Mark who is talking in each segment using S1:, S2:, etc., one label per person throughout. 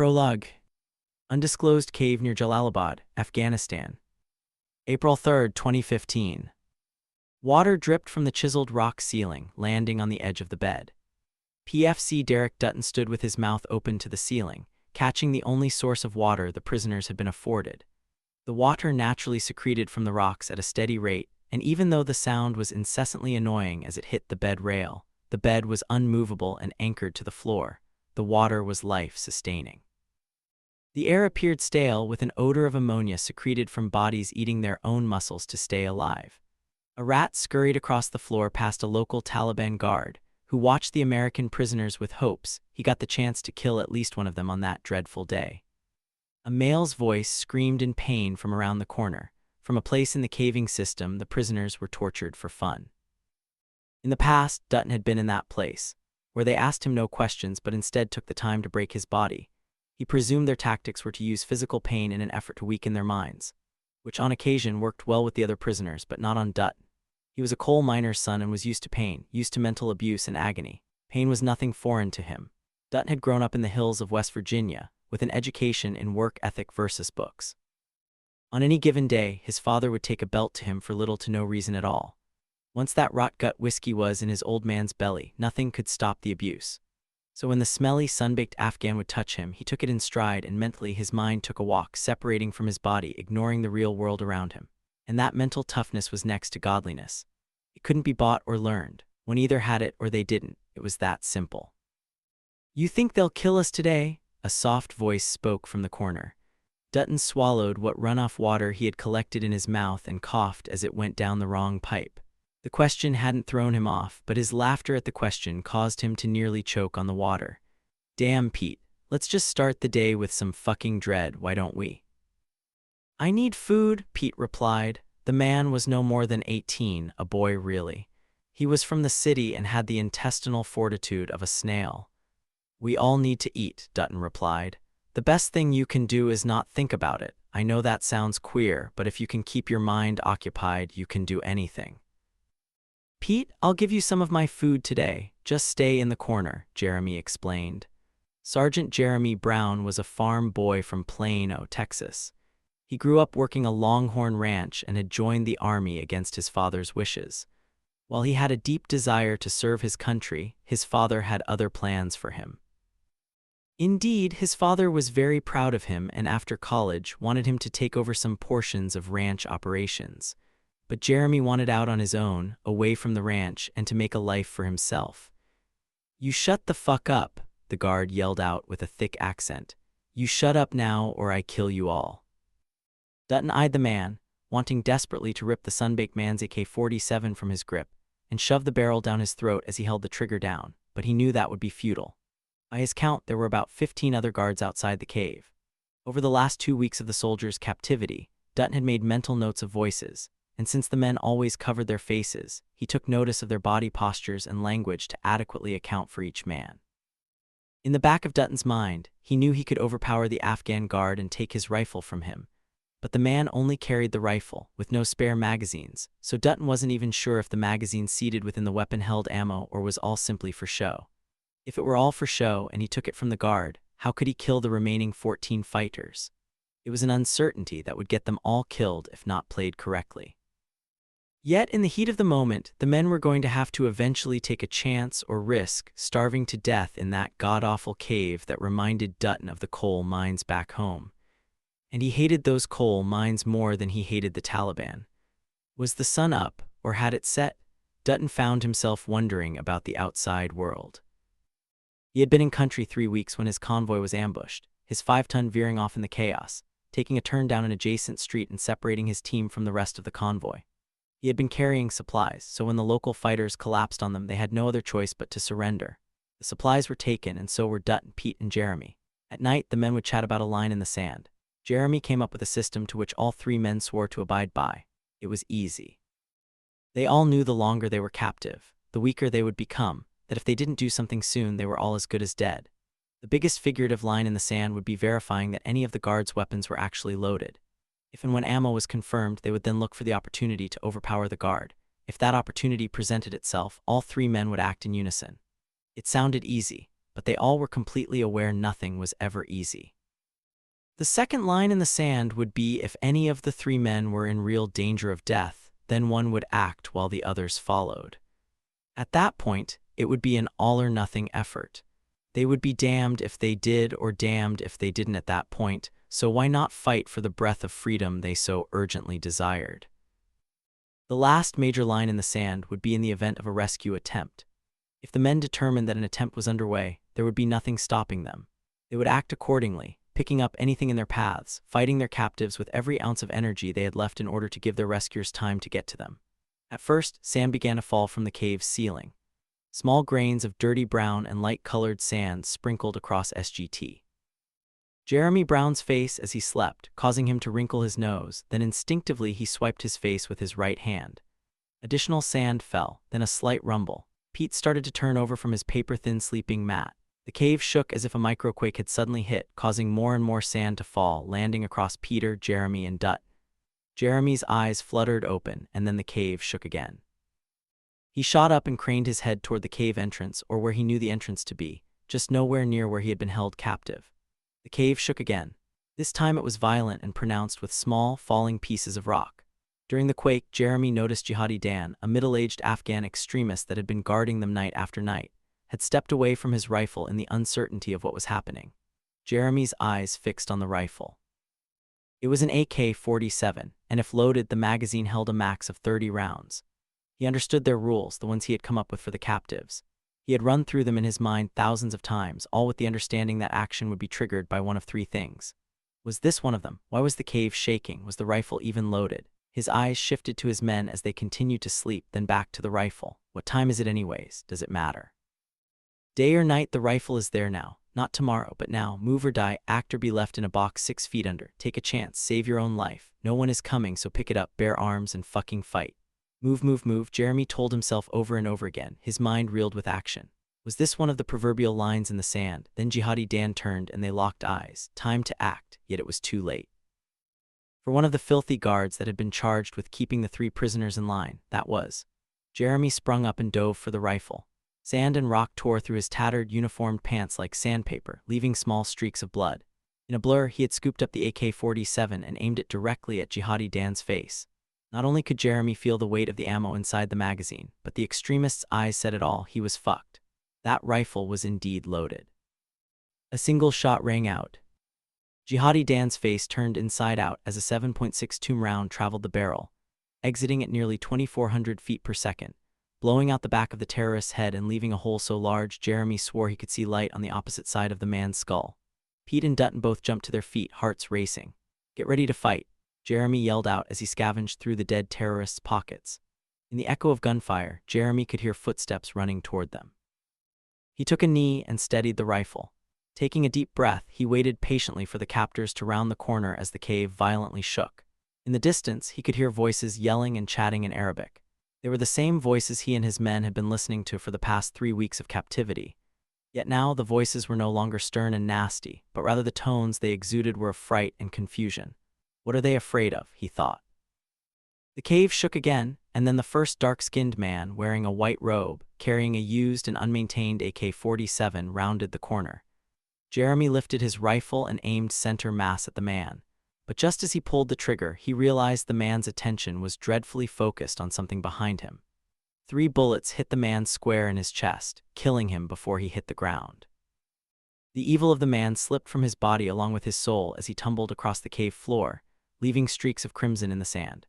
S1: Prologue. Undisclosed cave near Jalalabad, Afghanistan. April 3, 2015. Water dripped from the chiseled rock ceiling, landing on the edge of the bed. PFC Derek Dutton stood with his mouth open to the ceiling, catching the only source of water the prisoners had been afforded. The water naturally secreted from the rocks at a steady rate, and even though the sound was incessantly annoying as it hit the bed rail, the bed was unmovable and anchored to the floor. The water was life-sustaining. The air appeared stale, with an odor of ammonia secreted from bodies eating their own muscles to stay alive. A rat scurried across the floor past a local Taliban guard, who watched the American prisoners with hopes he got the chance to kill at least one of them on that dreadful day. A male's voice screamed in pain from around the corner. From a place in the caving system, the prisoners were tortured for fun. In the past, Dutton had been in that place, where they asked him no questions but instead took the time to break his body. He presumed their tactics were to use physical pain in an effort to weaken their minds, which on occasion worked well with the other prisoners, but not on Dutton. He was a coal miner's son and was used to pain, used to mental abuse and agony. Pain was nothing foreign to him. Dutton had grown up in the hills of West Virginia, with an education in work ethic versus books. On any given day, his father would take a belt to him for little to no reason at all. Once that rot-gut whiskey was in his old man's belly, nothing could stop the abuse. So when the smelly, sun-baked Afghan would touch him, he took it in stride, and mentally his mind took a walk, separating from his body, ignoring the real world around him. And that mental toughness was next to godliness. It couldn't be bought or learned. One either had it or they didn't. It was that simple. "You think they'll kill us today?" A soft voice spoke from the corner. Dutton swallowed what runoff water he had collected in his mouth and coughed as it went down the wrong pipe. The question hadn't thrown him off, but his laughter at the question caused him to nearly choke on the water. "Damn, Pete, let's just start the day with some fucking dread, why don't we?" "I need food," Pete replied. The man was no more than 18, a boy really. He was from the city and had the intestinal fortitude of a snail. "We all need to eat," Dutton replied. "The best thing you can do is not think about it. I know that sounds queer, but if you can keep your mind occupied, you can do anything." "Pete, I'll give you some of my food today. Just stay in the corner," Jeremy explained. Sergeant Jeremy Brown was a farm boy from Plano, Texas. He grew up working a longhorn ranch and had joined the army against his father's wishes. While he had a deep desire to serve his country, his father had other plans for him. Indeed, his father was very proud of him and after college wanted him to take over some portions of ranch operations. But Jeremy wanted out on his own, away from the ranch, and to make a life for himself. "You shut the fuck up," the guard yelled out with a thick accent. "You shut up now or I kill you all." Dutton eyed the man, wanting desperately to rip the sunbaked man's AK-47 from his grip and shove the barrel down his throat as he held the trigger down, but he knew that would be futile. By his count, there were about 15 other guards outside the cave. Over the last 2 weeks of the soldiers' captivity, Dutton had made mental notes of voices, and since the men always covered their faces, he took notice of their body postures and language to adequately account for each man. In the back of Dutton's mind, he knew he could overpower the Afghan guard and take his rifle from him. But the man only carried the rifle, with no spare magazines, so Dutton wasn't even sure if the magazine seated within the weapon held ammo or was all simply for show. If it were all for show and he took it from the guard, how could he kill the remaining 14 fighters? It was an uncertainty that would get them all killed if not played correctly. Yet, in the heat of the moment, the men were going to have to eventually take a chance or risk starving to death in that god-awful cave that reminded Dutton of the coal mines back home. And he hated those coal mines more than he hated the Taliban. Was the sun up, or had it set? Dutton found himself wondering about the outside world. He had been in country 3 weeks when his convoy was ambushed, his 5-ton veering off in the chaos, taking a turn down an adjacent street and separating his team from the rest of the convoy. He had been carrying supplies, so when the local fighters collapsed on them, they had no other choice but to surrender. The supplies were taken, and so were Dutton, Pete, and Jeremy. At night, the men would chat about a line in the sand. Jeremy came up with a system to which all 3 men swore to abide by. It was easy. They all knew the longer they were captive, the weaker they would become, that if they didn't do something soon, they were all as good as dead. The biggest figurative line in the sand would be verifying that any of the guards' weapons were actually loaded. If and when ammo was confirmed, they would then look for the opportunity to overpower the guard. If that opportunity presented itself, all 3 men would act in unison. It sounded easy, but they all were completely aware nothing was ever easy. The second line in the sand would be if any of the three men were in real danger of death, then one would act while the others followed. At that point, it would be an all-or-nothing effort. They would be damned if they did or damned if they didn't at that point, so why not fight for the breath of freedom they so urgently desired? The last major line in the sand would be in the event of a rescue attempt. If the men determined that an attempt was underway, there would be nothing stopping them. They would act accordingly, picking up anything in their paths, fighting their captives with every ounce of energy they had left in order to give their rescuers time to get to them. At first, sand began to fall from the cave's ceiling. Small grains of dirty brown and light-colored sand sprinkled across SGT. Jeremy Brown's face as he slept, causing him to wrinkle his nose, then instinctively he swiped his face with his right hand. Additional sand fell, then a slight rumble. Pete started to turn over from his paper-thin sleeping mat. The cave shook as if a microquake had suddenly hit, causing more and more sand to fall, landing across Peter, Jeremy, and Dut. Jeremy's eyes fluttered open, and then the cave shook again. He shot up and craned his head toward the cave entrance, or where he knew the entrance to be, just nowhere near where he had been held captive. The cave shook again. This time it was violent and pronounced with small, falling pieces of rock. During the quake, Jeremy noticed Jihadi Dan, a middle-aged Afghan extremist that had been guarding them night after night, had stepped away from his rifle in the uncertainty of what was happening. Jeremy's eyes fixed on the rifle. It was an AK-47, and if loaded, the magazine held a max of 30 rounds. He understood their rules, the ones he had come up with for the captives. He had run through them in his mind thousands of times, all with the understanding that action would be triggered by one of three things. Was this one of them? Why was the cave shaking? Was the rifle even loaded? His eyes shifted to his men as they continued to sleep, then back to the rifle. What time is it anyways? Does it matter? Day or night, the rifle is there now. Not tomorrow, but now. Move or die, act or be left in a box 6 feet under. Take a chance, save your own life. No one is coming, so pick it up, bare arms, and fucking fight. Move, move, move, Jeremy told himself over and over again. His mind reeled with action. Was this one of the proverbial lines in the sand? Then Jihadi Dan turned and they locked eyes. Time to act, yet it was too late. For one of the filthy guards that had been charged with keeping the 3 prisoners in line, that was. Jeremy sprung up and dove for the rifle. Sand and rock tore through his tattered, uniformed pants like sandpaper, leaving small streaks of blood. In a blur, he had scooped up the AK-47 and aimed it directly at Jihadi Dan's face. Not only could Jeremy feel the weight of the ammo inside the magazine, but the extremist's eyes said it all. He was fucked. That rifle was indeed loaded. A single shot rang out. Jihadi Dan's face turned inside out as a 7.62 round traveled the barrel, exiting at nearly 2,400 feet per second, blowing out the back of the terrorist's head and leaving a hole so large Jeremy swore he could see light on the opposite side of the man's skull. Pete and Dutton both jumped to their feet, hearts racing. Get ready to fight, Jeremy yelled out as he scavenged through the dead terrorists' pockets. In the echo of gunfire, Jeremy could hear footsteps running toward them. He took a knee and steadied the rifle. Taking a deep breath, he waited patiently for the captors to round the corner as the cave violently shook. In the distance, he could hear voices yelling and chatting in Arabic. They were the same voices he and his men had been listening to for the past 3 weeks of captivity. Yet now the voices were no longer stern and nasty, but rather the tones they exuded were of fright and confusion. What are they afraid of? He thought. The cave shook again, and then the first dark-skinned man, wearing a white robe, carrying a used and unmaintained AK-47, rounded the corner. Jeremy lifted his rifle and aimed center mass at the man. But just as he pulled the trigger, he realized the man's attention was dreadfully focused on something behind him. 3 bullets hit the man square in his chest, killing him before he hit the ground. The evil of the man slipped from his body along with his soul as he tumbled across the cave floor, leaving streaks of crimson in the sand.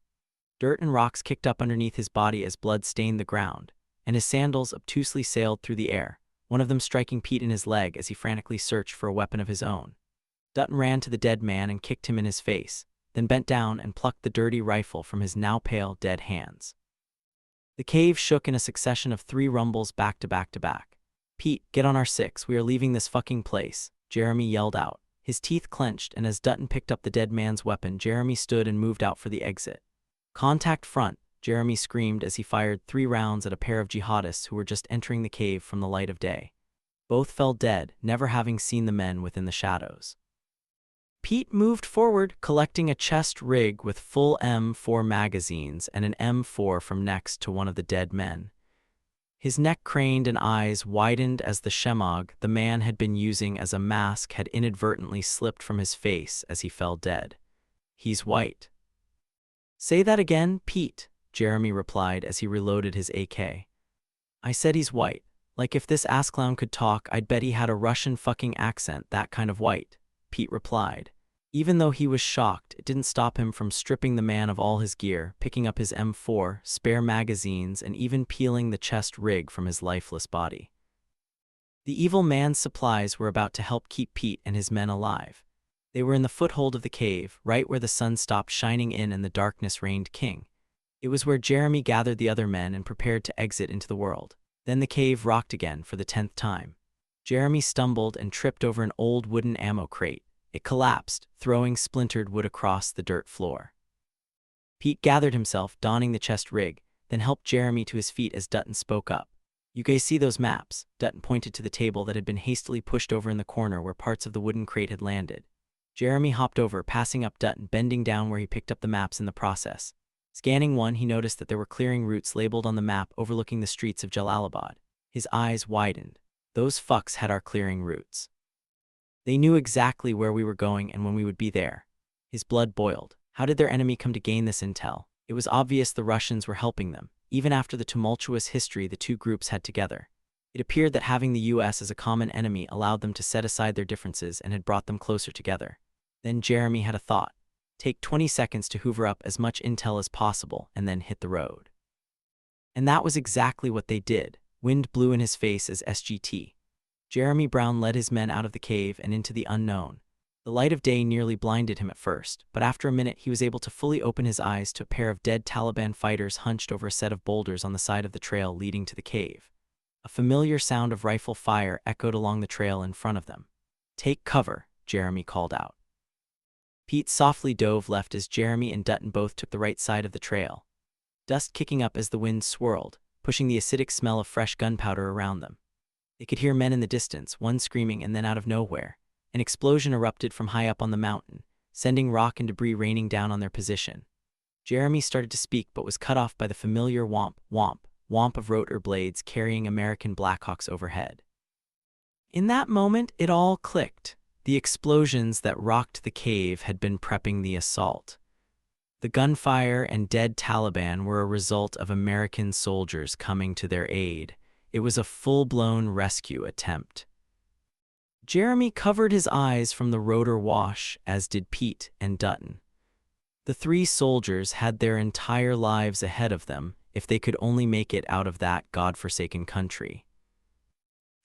S1: Dirt and rocks kicked up underneath his body as blood stained the ground, and his sandals obtusely sailed through the air, one of them striking Pete in his leg as he frantically searched for a weapon of his own. Dutton ran to the dead man and kicked him in his face, then bent down and plucked the dirty rifle from his now pale, dead hands. The cave shook in a succession of 3 rumbles back to back to back. Pete, get on our 6, we are leaving this fucking place, Jeremy yelled out. His teeth clenched, and as Dutton picked up the dead man's weapon, Jeremy stood and moved out for the exit. Contact front, Jeremy screamed as he fired 3 rounds at a pair of jihadists who were just entering the cave from the light of day. Both fell dead, never having seen the men within the shadows. Pete moved forward, collecting a chest rig with full M4 magazines and an M4 from next to one of the dead men. His neck craned and eyes widened as the shemagh the man had been using as a mask had inadvertently slipped from his face as he fell dead. "He's white." "Say that again, Pete," Jeremy replied as he reloaded his AK. "I said he's white. Like if this ass clown could talk, I'd bet he had a Russian fucking accent, that kind of white," Pete replied. Even though he was shocked, it didn't stop him from stripping the man of all his gear, picking up his M4, spare magazines, and even peeling the chest rig from his lifeless body. The evil man's supplies were about to help keep Pete and his men alive. They were in the foothold of the cave, right where the sun stopped shining in and the darkness reigned king. It was where Jeremy gathered the other men and prepared to exit into the world. Then the cave rocked again for the 10th time. Jeremy stumbled and tripped over an old wooden ammo crate. It collapsed, throwing splintered wood across the dirt floor. Pete gathered himself, donning the chest rig, then helped Jeremy to his feet as Dutton spoke up. "You guys see those maps?" Dutton pointed to the table that had been hastily pushed over in the corner where parts of the wooden crate had landed. Jeremy hopped over, passing up Dutton, bending down where he picked up the maps in the process. Scanning one, he noticed that there were clearing routes labeled on the map overlooking the streets of Jalalabad. His eyes widened. "Those fucks had our clearing routes. They knew exactly where we were going and when we would be there." His blood boiled. How did their enemy come to gain this intel? It was obvious the Russians were helping them, even after the tumultuous history the two groups had together. It appeared that having the US as a common enemy allowed them to set aside their differences and had brought them closer together. Then Jeremy had a thought. Take 20 seconds to hoover up as much intel as possible and then hit the road. And that was exactly what they did. Wind blew in his face as SGT. Jeremy Brown led his men out of the cave and into the unknown. The light of day nearly blinded him at first, but after a minute he was able to fully open his eyes to a pair of dead Taliban fighters hunched over a set of boulders on the side of the trail leading to the cave. A familiar sound of rifle fire echoed along the trail in front of them. "Take cover," Jeremy called out. Pete softly dove left as Jeremy and Dutton both took the right side of the trail. Dust kicking up as the wind swirled, pushing the acidic smell of fresh gunpowder around them. They could hear men in the distance, one screaming, and then out of nowhere, an explosion erupted from high up on the mountain, sending rock and debris raining down on their position. Jeremy started to speak but was cut off by the familiar whomp, whomp, whomp of rotor blades carrying American Blackhawks overhead. In that moment, it all clicked. The explosions that rocked the cave had been prepping the assault. The gunfire and dead Taliban were a result of American soldiers coming to their aid. It was a full-blown rescue attempt. Jeremy covered his eyes from the rotor wash, as did Pete and Dutton. The three soldiers had their entire lives ahead of them if they could only make it out of that godforsaken country.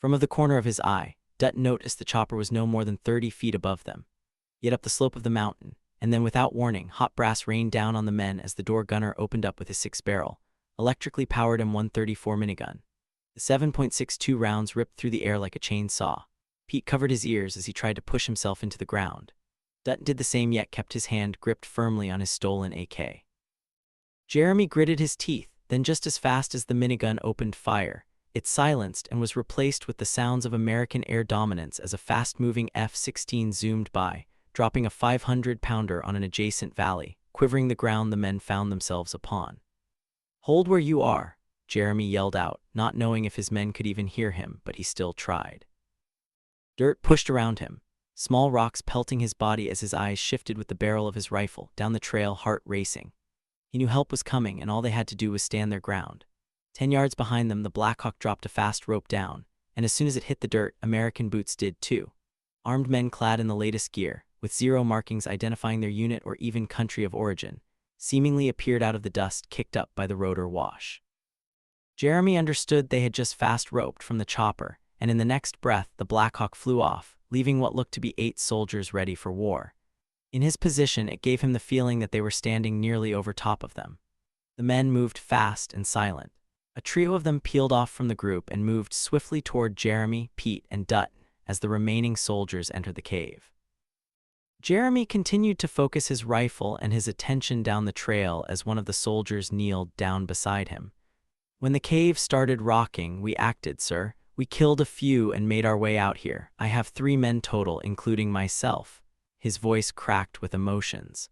S1: From the corner of his eye, Dutton noticed the chopper was no more than 30 feet above them. Yet up the slope of the mountain, and then without warning, hot brass rained down on the men as the door gunner opened up with his 6-barrel, electrically powered M134 minigun. The 7.62 rounds ripped through the air like a chainsaw. Pete covered his ears as he tried to push himself into the ground. Dutton did the same yet kept his hand gripped firmly on his stolen AK. Jeremy gritted his teeth, then just as fast as the minigun opened fire, it silenced and was replaced with the sounds of American air dominance as a fast-moving F-16 zoomed by, dropping a 500-pounder on an adjacent valley, quivering the ground the men found themselves upon. "Hold where you are," Jeremy yelled out, not knowing if his men could even hear him, but he still tried. Dirt pushed around him, small rocks pelting his body as his eyes shifted with the barrel of his rifle, down the trail, heart racing. He knew help was coming, and all they had to do was stand their ground. 10 yards behind them, the Blackhawk dropped a fast rope down, and as soon as it hit the dirt, American boots did too. Armed men clad in the latest gear, with zero markings identifying their unit or even country of origin, seemingly appeared out of the dust kicked up by the rotor wash. Jeremy understood they had just fast roped from the chopper, and in the next breath the Blackhawk flew off, leaving what looked to be 8 soldiers ready for war. In his position, it gave him the feeling that they were standing nearly over top of them. The men moved fast and silent. A trio of them peeled off from the group and moved swiftly toward Jeremy, Pete, and Dutton as the remaining soldiers entered the cave. Jeremy continued to focus his rifle and his attention down the trail as one of the soldiers kneeled down beside him. "When the cave started rocking, we acted, sir. We killed a few and made our way out here. I have 3 men total, including myself." His voice cracked with emotions.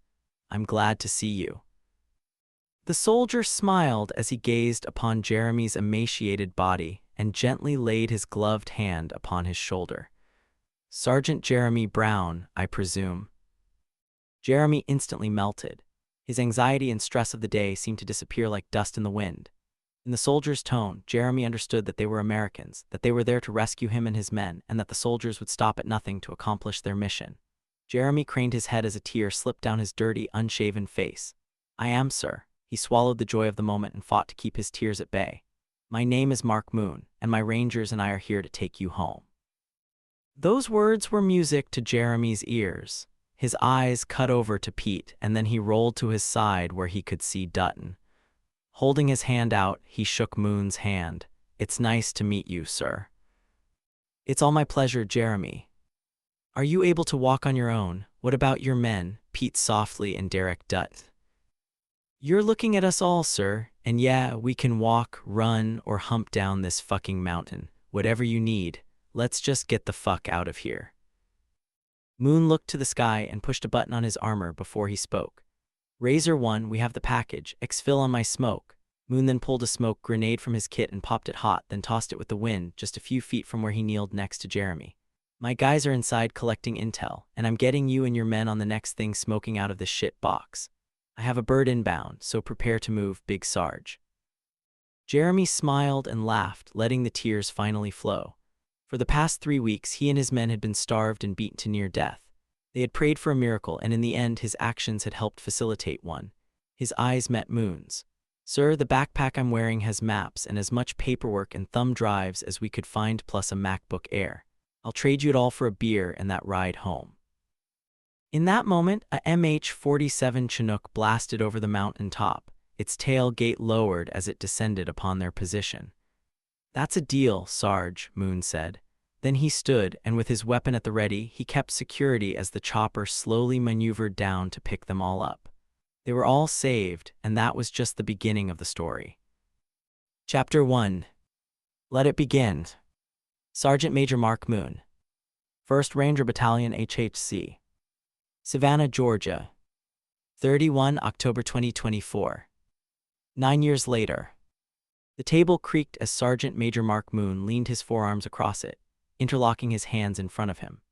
S1: "I'm glad to see you." The soldier smiled as he gazed upon Jeremy's emaciated body and gently laid his gloved hand upon his shoulder. "Sergeant Jeremy Brown, I presume." Jeremy instantly melted. His anxiety and stress of the day seemed to disappear like dust in the wind. In the soldier's tone, Jeremy understood that they were Americans, that they were there to rescue him and his men, and that the soldiers would stop at nothing to accomplish their mission. Jeremy craned his head as a tear slipped down his dirty, unshaven face. "I am, sir." He swallowed the joy of the moment and fought to keep his tears at bay. "My name is Mark Moon, and my rangers and I are here to take you home." Those words were music to Jeremy's ears. His eyes cut over to Pete, and then he rolled to his side where he could see Dutton. Holding his hand out, he shook Moon's hand. "It's nice to meet you, sir." "It's all my pleasure, Jeremy." "Are you able to walk on your own? What about your men?" Pete softly and Derek Dutt. "You're looking at us all, sir, and yeah, we can walk, run, or hump down this fucking mountain. Whatever you need. Let's just get the fuck out of here." Moon looked to the sky and pushed a button on his armor before he spoke. "Razor 1, we have the package. Exfil on my smoke." Moon then pulled a smoke grenade from his kit and popped it hot, then tossed it with the wind just a few feet from where he kneeled next to Jeremy. "My guys are inside collecting intel, and I'm getting you and your men on the next thing smoking out of this shit box. I have a bird inbound, so prepare to move, Big Sarge." Jeremy smiled and laughed, letting the tears finally flow. For the past 3 weeks, he and his men had been starved and beaten to near death. They had prayed for a miracle, and in the end, his actions had helped facilitate one. His eyes met Moon's. "Sir, the backpack I'm wearing has maps and as much paperwork and thumb drives as we could find plus a MacBook Air. I'll trade you it all for a beer and that ride home." In that moment, a MH-47 Chinook blasted over the mountain top, its tailgate lowered as it descended upon their position. "That's a deal, Sarge," Moon said. Then he stood, and with his weapon at the ready, he kept security as the chopper slowly maneuvered down to pick them all up. They were all saved, and that was just the beginning of the story. Chapter 1. Let it begin. Sergeant Major Mark Moon, 1st Ranger Battalion HHC. Savannah, Georgia. 31 October 2024. 9 years later. The table creaked as Sergeant Major Mark Moon leaned his forearms across it, interlocking his hands in front of him.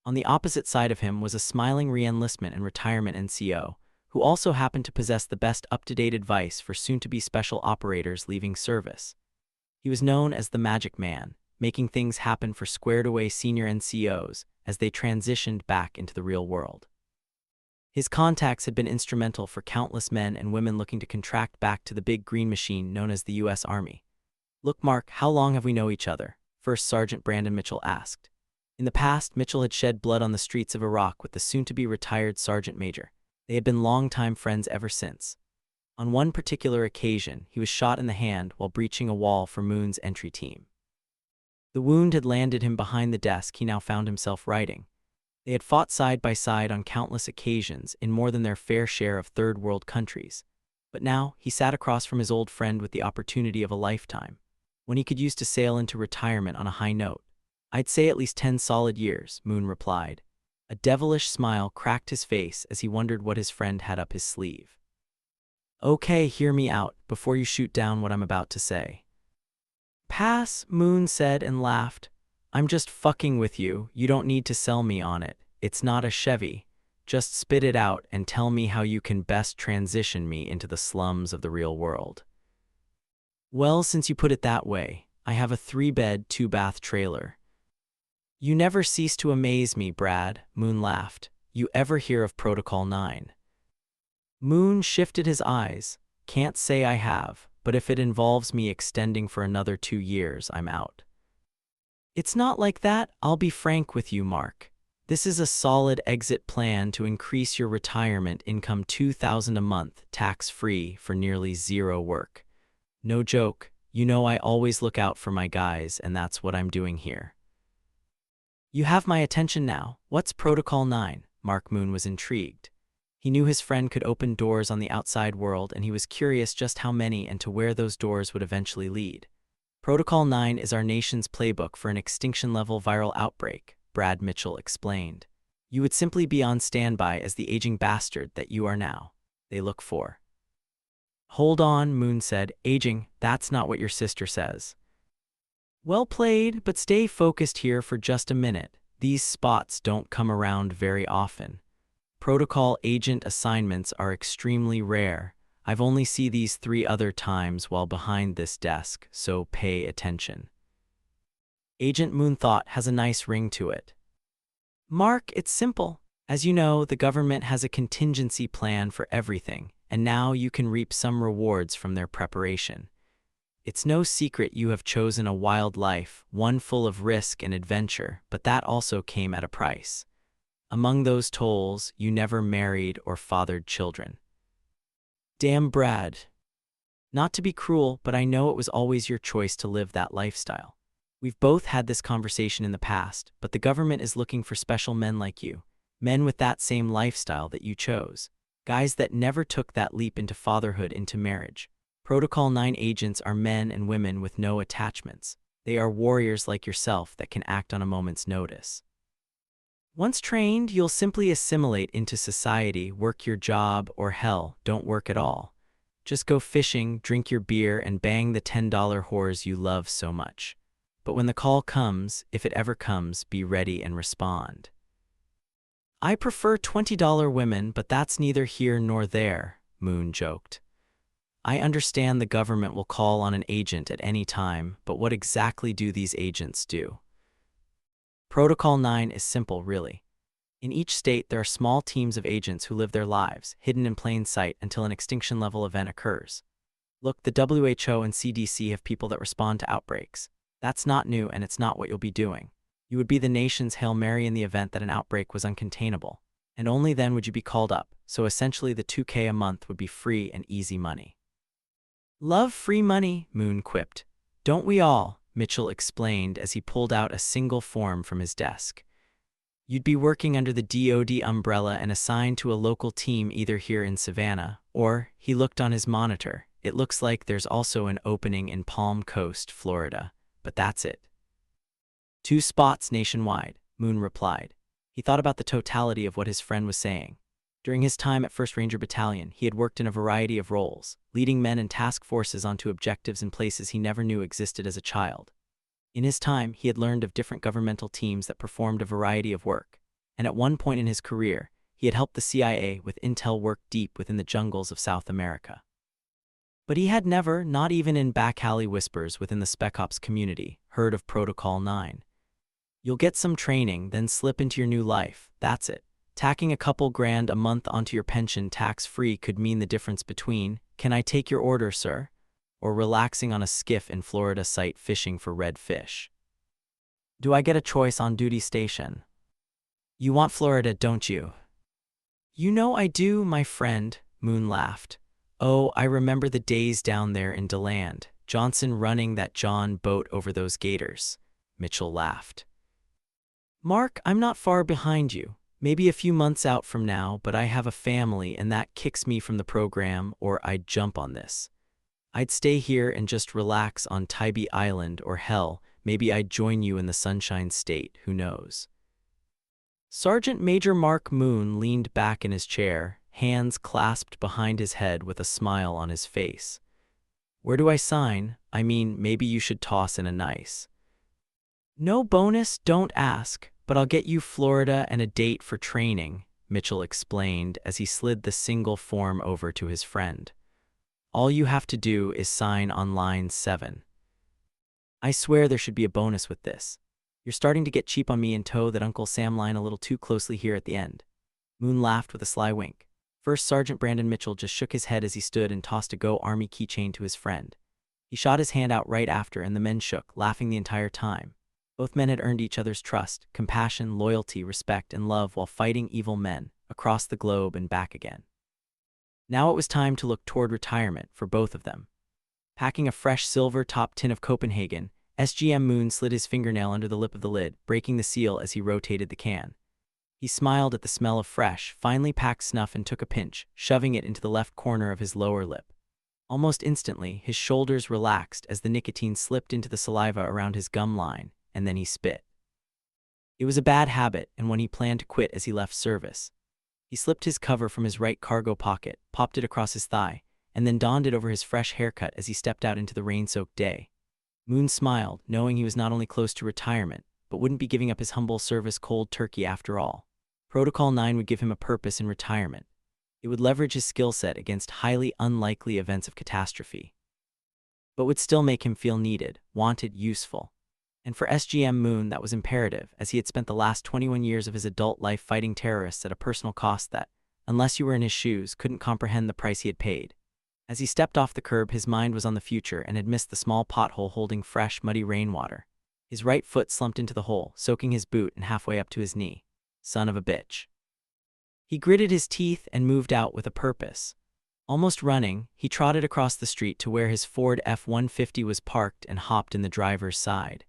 S1: On the opposite side of him was a smiling re-enlistment and retirement NCO, who also happened to possess the best up-to-date advice for soon-to-be special operators leaving service. He was known as the Magic Man, making things happen for squared-away senior NCOs as they transitioned back into the real world. His contacts had been instrumental for countless men and women looking to contract back to the big green machine known as the U.S. Army. "Look, Mark, how long have we known each other?" First Sergeant Brandon Mitchell asked. In the past, Mitchell had shed blood on the streets of Iraq with the soon-to-be retired Sergeant Major. They had been longtime friends ever since. On one particular occasion, he was shot in the hand while breaching a wall for Moon's entry team. The wound had landed him behind the desk he now found himself writing. They had fought side by side on countless occasions in more than their fair share of third-world countries. But now, he sat across from his old friend with the opportunity of a lifetime, when he could use to sail into retirement on a high note. "I'd say at least 10 solid years," Moon replied. A devilish smile cracked his face as he wondered what his friend had up his sleeve. "Okay, hear me out, before you shoot down what I'm about to say." "Pass," Moon said and laughed. "I'm just fucking with you, you don't need to sell me on it. It's not a Chevy. Just spit it out and tell me how you can best transition me into the slums of the real world." "Well, since you put it that way, I have a 3-bed, 2-bath trailer." "You never cease to amaze me, Brad," Moon laughed. "You ever hear of Protocol 9? Moon shifted his eyes. "Can't say I have, but if it involves me extending for another 2 years, I'm out." "It's not like that, I'll be frank with you, Mark. This is a solid exit plan to increase your retirement income $2,000 a month, tax-free, for nearly zero work. No joke, you know I always look out for my guys, and that's what I'm doing here." "You have my attention now. What's Protocol 9? Mark Moon was intrigued. He knew his friend could open doors on the outside world, and he was curious just how many and to where those doors would eventually lead. "Protocol 9 is our nation's playbook for an extinction-level viral outbreak," Brad Mitchell explained. "You would simply be on standby as the aging bastard that you are now. They look for." Hold on, Moon said, aging, that's not what your sister says. Well played, but stay focused here for just a minute. These spots don't come around very often. Protocol agent assignments are extremely rare. I've only seen these 3 other times while behind this desk, so pay attention. Agent Moon thought has a nice ring to it. Mark, it's simple. As you know, the government has a contingency plan for everything, and now you can reap some rewards from their preparation. It's no secret you have chosen a wild life, one full of risk and adventure, but that also came at a price. Among those tolls, you never married or fathered children. Damn, Brad. Not to be cruel, but I know it was always your choice to live that lifestyle. We've both had this conversation in the past, but the government is looking for special men like you. Men with that same lifestyle that you chose. Guys that never took that leap into fatherhood, into marriage. Protocol 9 agents are men and women with no attachments. They are warriors like yourself that can act on a moment's notice. Once trained, you'll simply assimilate into society, work your job, or hell, don't work at all. Just go fishing, drink your beer, and bang the $10 whores you love so much. But when the call comes, if it ever comes, be ready and respond. I prefer $20 women, but that's neither here nor there, Moon joked. I understand the government will call on an agent at any time, but what exactly do these agents do? Protocol 9 is simple, really. In each state, there are small teams of agents who live their lives, hidden in plain sight until an extinction-level event occurs. Look, the WHO and CDC have people that respond to outbreaks. That's not new, and it's not what you'll be doing. You would be the nation's Hail Mary in the event that an outbreak was uncontainable, and only then would you be called up, so essentially the $2K a month would be free and easy money. Love free money, Moon quipped. Don't we all? Mitchell explained as he pulled out a single form from his desk. You'd be working under the DoD umbrella and assigned to a local team either here in Savannah, or, he looked on his monitor, it looks like there's also an opening in Palm Coast, Florida, but that's it. 2 spots nationwide, Moon replied. He thought about the totality of what his friend was saying. During his time at 1st Ranger Battalion, he had worked in a variety of roles, leading men and task forces onto objectives in places he never knew existed as a child. In his time, he had learned of different governmental teams that performed a variety of work, and at one point in his career, he had helped the CIA with intel work deep within the jungles of South America. But he had never, not even in back alley whispers within the Spec Ops community, heard of Protocol 9. You'll get some training, then slip into your new life, that's it. Tacking a couple grand a month onto your pension tax-free could mean the difference between, "Can I take your order, sir?" or relaxing on a skiff in Florida sight fishing for red fish. Do I get a choice on duty station? You want Florida, don't you? You know I do, my friend, Moon laughed. Oh, I remember the days down there in DeLand, Johnson running that John boat over those gators. Mitchell laughed. Mark, I'm not far behind you. Maybe a few months out from now, but I have a family and that kicks me from the program, or I'd jump on this. I'd stay here and just relax on Tybee Island, or hell, maybe I'd join you in the Sunshine State, who knows. Sergeant Major Mark Moon leaned back in his chair, hands clasped behind his head with a smile on his face. Where do I sign? I mean, maybe you should toss in a nice. No bonus, don't ask, but I'll get you Florida and a date for training, Mitchell explained as he slid the single form over to his friend. All you have to do is sign on line 7. I swear there should be a bonus with this. You're starting to get cheap on me and toe that Uncle Sam line a little too closely here at the end. Moon laughed with a sly wink. First Sergeant Brandon Mitchell just shook his head as he stood and tossed a Go Army keychain to his friend. He shot his hand out right after and the men shook, laughing the entire time. Both men had earned each other's trust, compassion, loyalty, respect, and love while fighting evil men, across the globe and back again. Now it was time to look toward retirement for both of them. Packing a fresh silver-top tin of Copenhagen, SGM Moon slid his fingernail under the lip of the lid, breaking the seal as he rotated the can. He smiled at the smell of fresh, finely packed snuff and took a pinch, shoving it into the left corner of his lower lip. Almost instantly, his shoulders relaxed as the nicotine slipped into the saliva around his gum line, and then he spit. It was a bad habit and one he planned to quit as he left service. He slipped his cover from his right cargo pocket, popped it across his thigh, and then donned it over his fresh haircut as he stepped out into the rain-soaked day. Moon smiled, knowing he was not only close to retirement, but wouldn't be giving up his humble service cold turkey after all. Protocol 9 would give him a purpose in retirement. It would leverage his skill set against highly unlikely events of catastrophe, but would still make him feel needed, wanted, useful. And for SGM Moon, that was imperative, as he had spent the last 21 years of his adult life fighting terrorists at a personal cost that, unless you were in his shoes, couldn't comprehend the price he had paid. As he stepped off the curb, his mind was on the future and had missed the small pothole holding fresh, muddy rainwater. His right foot slumped into the hole, soaking his boot and halfway up to his knee. Son of a bitch. He gritted his teeth and moved out with a purpose. Almost running, he trotted across the street to where his Ford F-150 was parked and hopped in the driver's side.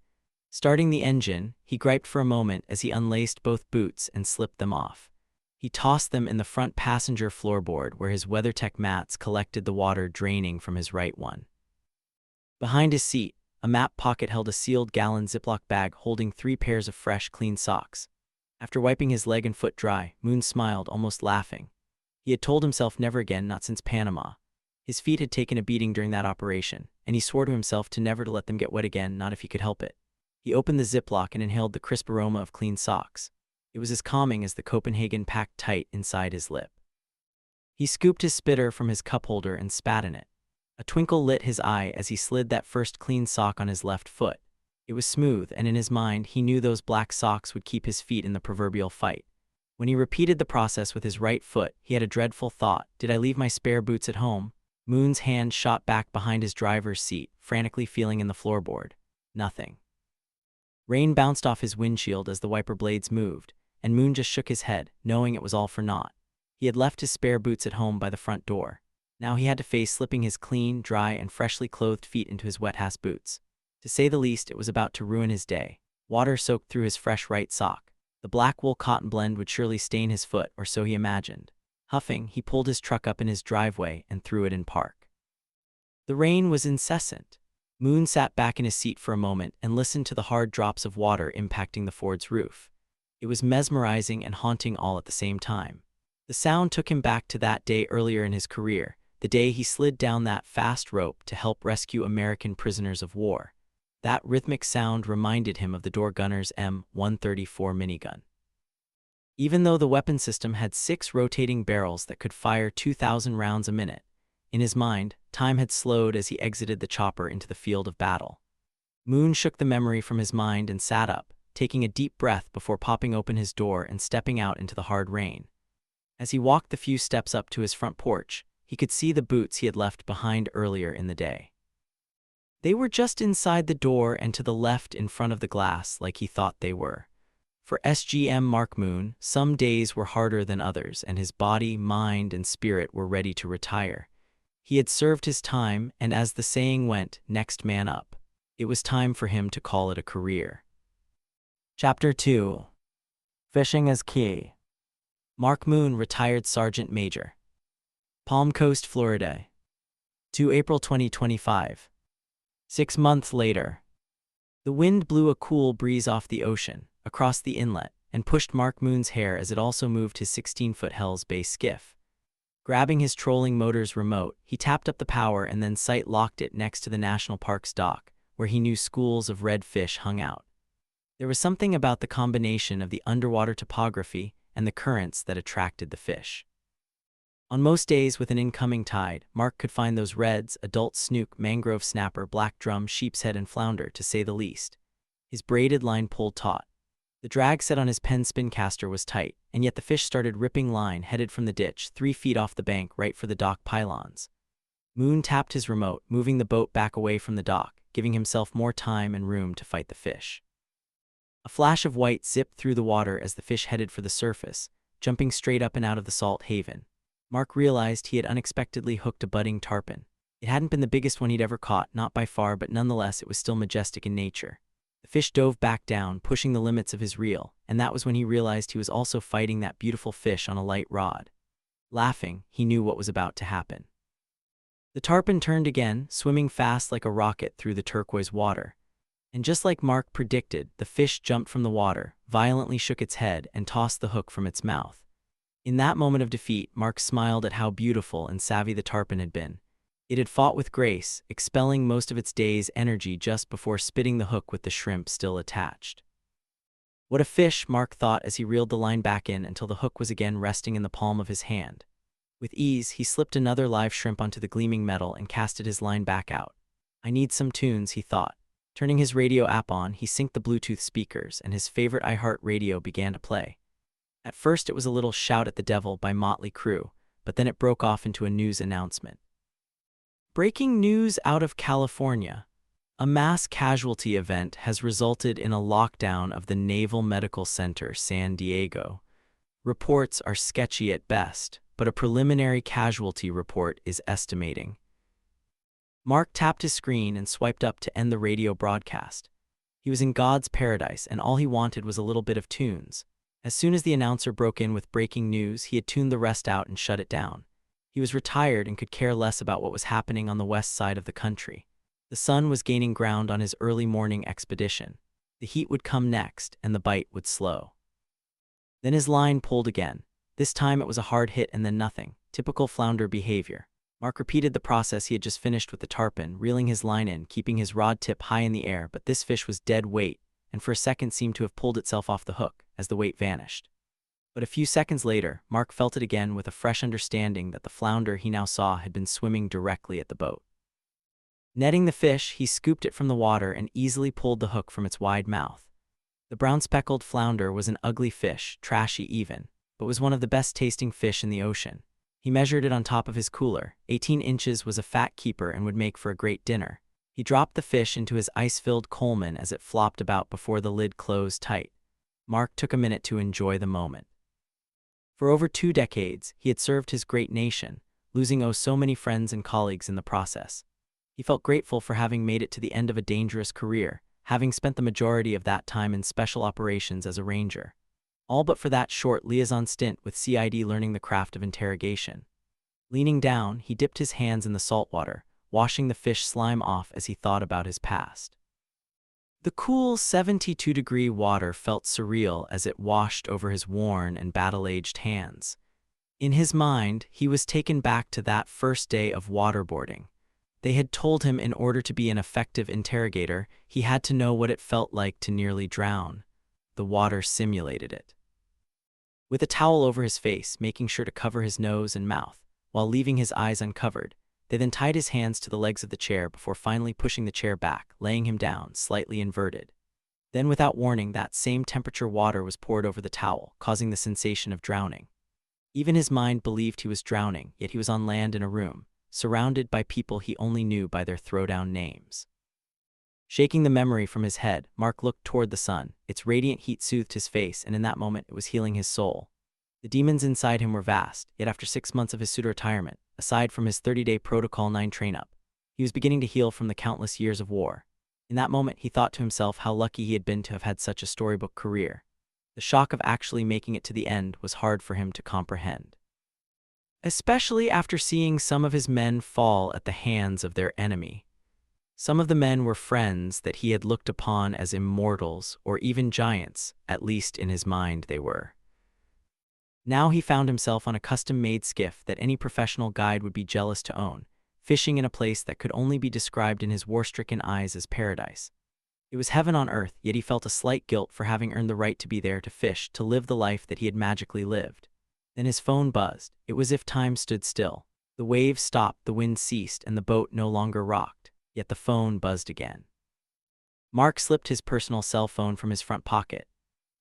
S1: Starting the engine, he griped for a moment as he unlaced both boots and slipped them off. He tossed them in the front passenger floorboard where his WeatherTech mats collected the water draining from his right one. Behind his seat, a map pocket held a sealed gallon Ziploc bag holding 3 pairs of fresh, clean socks. After wiping his leg and foot dry, Moon smiled, almost laughing. He had told himself never again, not since Panama. His feet had taken a beating during that operation, and he swore to himself never to let them get wet again, not if he could help it. He opened the Ziploc and inhaled the crisp aroma of clean socks. It was as calming as the Copenhagen packed tight inside his lip. He scooped his spitter from his cup holder and spat in it. A twinkle lit his eye as he slid that first clean sock on his left foot. It was smooth, and in his mind, he knew those black socks would keep his feet in the proverbial fight. When he repeated the process with his right foot, he had a dreadful thought. Did I leave my spare boots at home? Moon's hand shot back behind his driver's seat, frantically feeling in the floorboard. Nothing. Rain bounced off his windshield as the wiper blades moved, and Moon just shook his head, knowing it was all for naught. He had left his spare boots at home by the front door. Now he had to face slipping his clean, dry, and freshly clothed feet into his wet-ass boots. To say the least, it was about to ruin his day. Water soaked through his fresh right sock. The black wool cotton blend would surely stain his foot, or so he imagined. Huffing, he pulled his truck up in his driveway and threw it in park. The rain was incessant. Moon sat back in his seat for a moment and listened to the hard drops of water impacting the Ford's roof. It was mesmerizing and haunting all at the same time. The sound took him back to that day earlier in his career, the day he slid down that fast rope to help rescue American prisoners of war. That rhythmic sound reminded him of the door gunner's M134 minigun. Even though the weapon system had 6 rotating barrels that could fire 2,000 rounds a minute, in his mind, time had slowed as he exited the chopper into the field of battle. Moon shook the memory from his mind and sat up, taking a deep breath before popping open his door and stepping out into the hard rain. As he walked the few steps up to his front porch, he could see the boots he had left behind earlier in the day. They were just inside the door and to the left in front of the glass like he thought they were. For SGM Mark Moon, some days were harder than others, and his body, mind, and spirit were ready to retire. He had served his time, and as the saying went, next man up. It was time for him to call it a career. Chapter 2. Fishing as Key. Mark Moon, retired Sergeant Major. Palm Coast, Florida. To April 2025. 6 months later. The wind blew a cool breeze off the ocean, across the inlet, and pushed Mark Moon's hair as it also moved his 16-foot Hell's Bay skiff. Grabbing his trolling motor's remote, he tapped up the power and then sight-locked it next to the national park's dock, where he knew schools of red fish hung out. There was something about the combination of the underwater topography and the currents that attracted the fish. On most days with an incoming tide, Mark could find those reds, adult snook, mangrove snapper, black drum, sheepshead, and flounder, to say the least. His braided line pulled taut. The drag set on his Penn spin caster was tight, and yet the fish started ripping line headed from the ditch 3 feet off the bank right for the dock pylons. Moon tapped his remote, moving the boat back away from the dock, giving himself more time and room to fight the fish. A flash of white zipped through the water as the fish headed for the surface, jumping straight up and out of the salt haven. Mark realized he had unexpectedly hooked a budding tarpon. It hadn't been the biggest one he'd ever caught, not by far, but nonetheless it was still majestic in nature. The fish dove back down, pushing the limits of his reel, and that was when he realized he was also fighting that beautiful fish on a light rod. Laughing, he knew what was about to happen. The tarpon turned again, swimming fast like a rocket through the turquoise water. And just like Mark predicted, the fish jumped from the water, violently shook its head, and tossed the hook from its mouth. In that moment of defeat, Mark smiled at how beautiful and savvy the tarpon had been. It had fought with grace, expelling most of its day's energy just before spitting the hook with the shrimp still attached. What a fish, Mark thought as he reeled the line back in until the hook was again resting in the palm of his hand. With ease, he slipped another live shrimp onto the gleaming metal and casted his line back out. I need some tunes, he thought. Turning his radio app on, he synced the Bluetooth speakers, and his favorite iHeart radio began to play. At first, it was a little Shout at the Devil by Motley Crue, but then it broke off into a news announcement. Breaking news out of California. A mass casualty event has resulted in a lockdown of the Naval Medical Center, San Diego. Reports are sketchy at best, but a preliminary casualty report is estimating. Mark tapped his screen and swiped up to end the radio broadcast. He was in God's paradise, and all he wanted was a little bit of tunes. As soon as the announcer broke in with breaking news, he had tuned the rest out and shut it down. He was retired and could care less about what was happening on the west side of the country. The sun was gaining ground on his early morning expedition. The heat would come next, and the bite would slow. Then his line pulled again. This time it was a hard hit and then nothing. Typical flounder behavior. Mark repeated the process he had just finished with the tarpon, reeling his line in, keeping his rod tip high in the air, but this fish was dead weight, and for a second seemed to have pulled itself off the hook, as the weight vanished. But a few seconds later, Mark felt it again with a fresh understanding that the flounder he now saw had been swimming directly at the boat. Netting the fish, he scooped it from the water and easily pulled the hook from its wide mouth. The brown-speckled flounder was an ugly fish, trashy even, but was one of the best-tasting fish in the ocean. He measured it on top of his cooler. 18 inches was a fat keeper and would make for a great dinner. He dropped the fish into his ice-filled Coleman as it flopped about before the lid closed tight. Mark took a minute to enjoy the moment. For over 2 decades, he had served his great nation, losing so many friends and colleagues in the process. He felt grateful for having made it to the end of a dangerous career, having spent the majority of that time in special operations as a ranger. All but for that short liaison stint with CID learning the craft of interrogation. Leaning down, he dipped his hands in the salt water, washing the fish slime off as he thought about his past. The cool 72-degree water felt surreal as it washed over his worn and battle-aged hands. In his mind, he was taken back to that first day of waterboarding. They had told him in order to be an effective interrogator, he had to know what it felt like to nearly drown. The water simulated it. With a towel over his face, making sure to cover his nose and mouth, while leaving his eyes uncovered, they then tied his hands to the legs of the chair before finally pushing the chair back, laying him down, slightly inverted. Then, without warning, that same temperature water was poured over the towel, causing the sensation of drowning. Even his mind believed he was drowning, yet he was on land in a room, surrounded by people he only knew by their throwdown names. Shaking the memory from his head, Mark looked toward the sun. Its radiant heat soothed his face, and in that moment it was healing his soul. The demons inside him were vast, yet after 6 months of his pseudo-retirement, aside from his 30-day Protocol 9 train-up, he was beginning to heal from the countless years of war. In that moment, he thought to himself how lucky he had been to have had such a storybook career. The shock of actually making it to the end was hard for him to comprehend. Especially after seeing some of his men fall at the hands of their enemy. Some of the men were friends that he had looked upon as immortals or even giants, at least in his mind they were. Now he found himself on a custom-made skiff that any professional guide would be jealous to own, fishing in a place that could only be described in his war-stricken eyes as paradise. It was heaven on earth, yet he felt a slight guilt for having earned the right to be there to fish, to live the life that he had magically lived. Then his phone buzzed. It was as if time stood still. The waves stopped, the wind ceased, and the boat no longer rocked. Yet the phone buzzed again. Mark slipped his personal cell phone from his front pocket.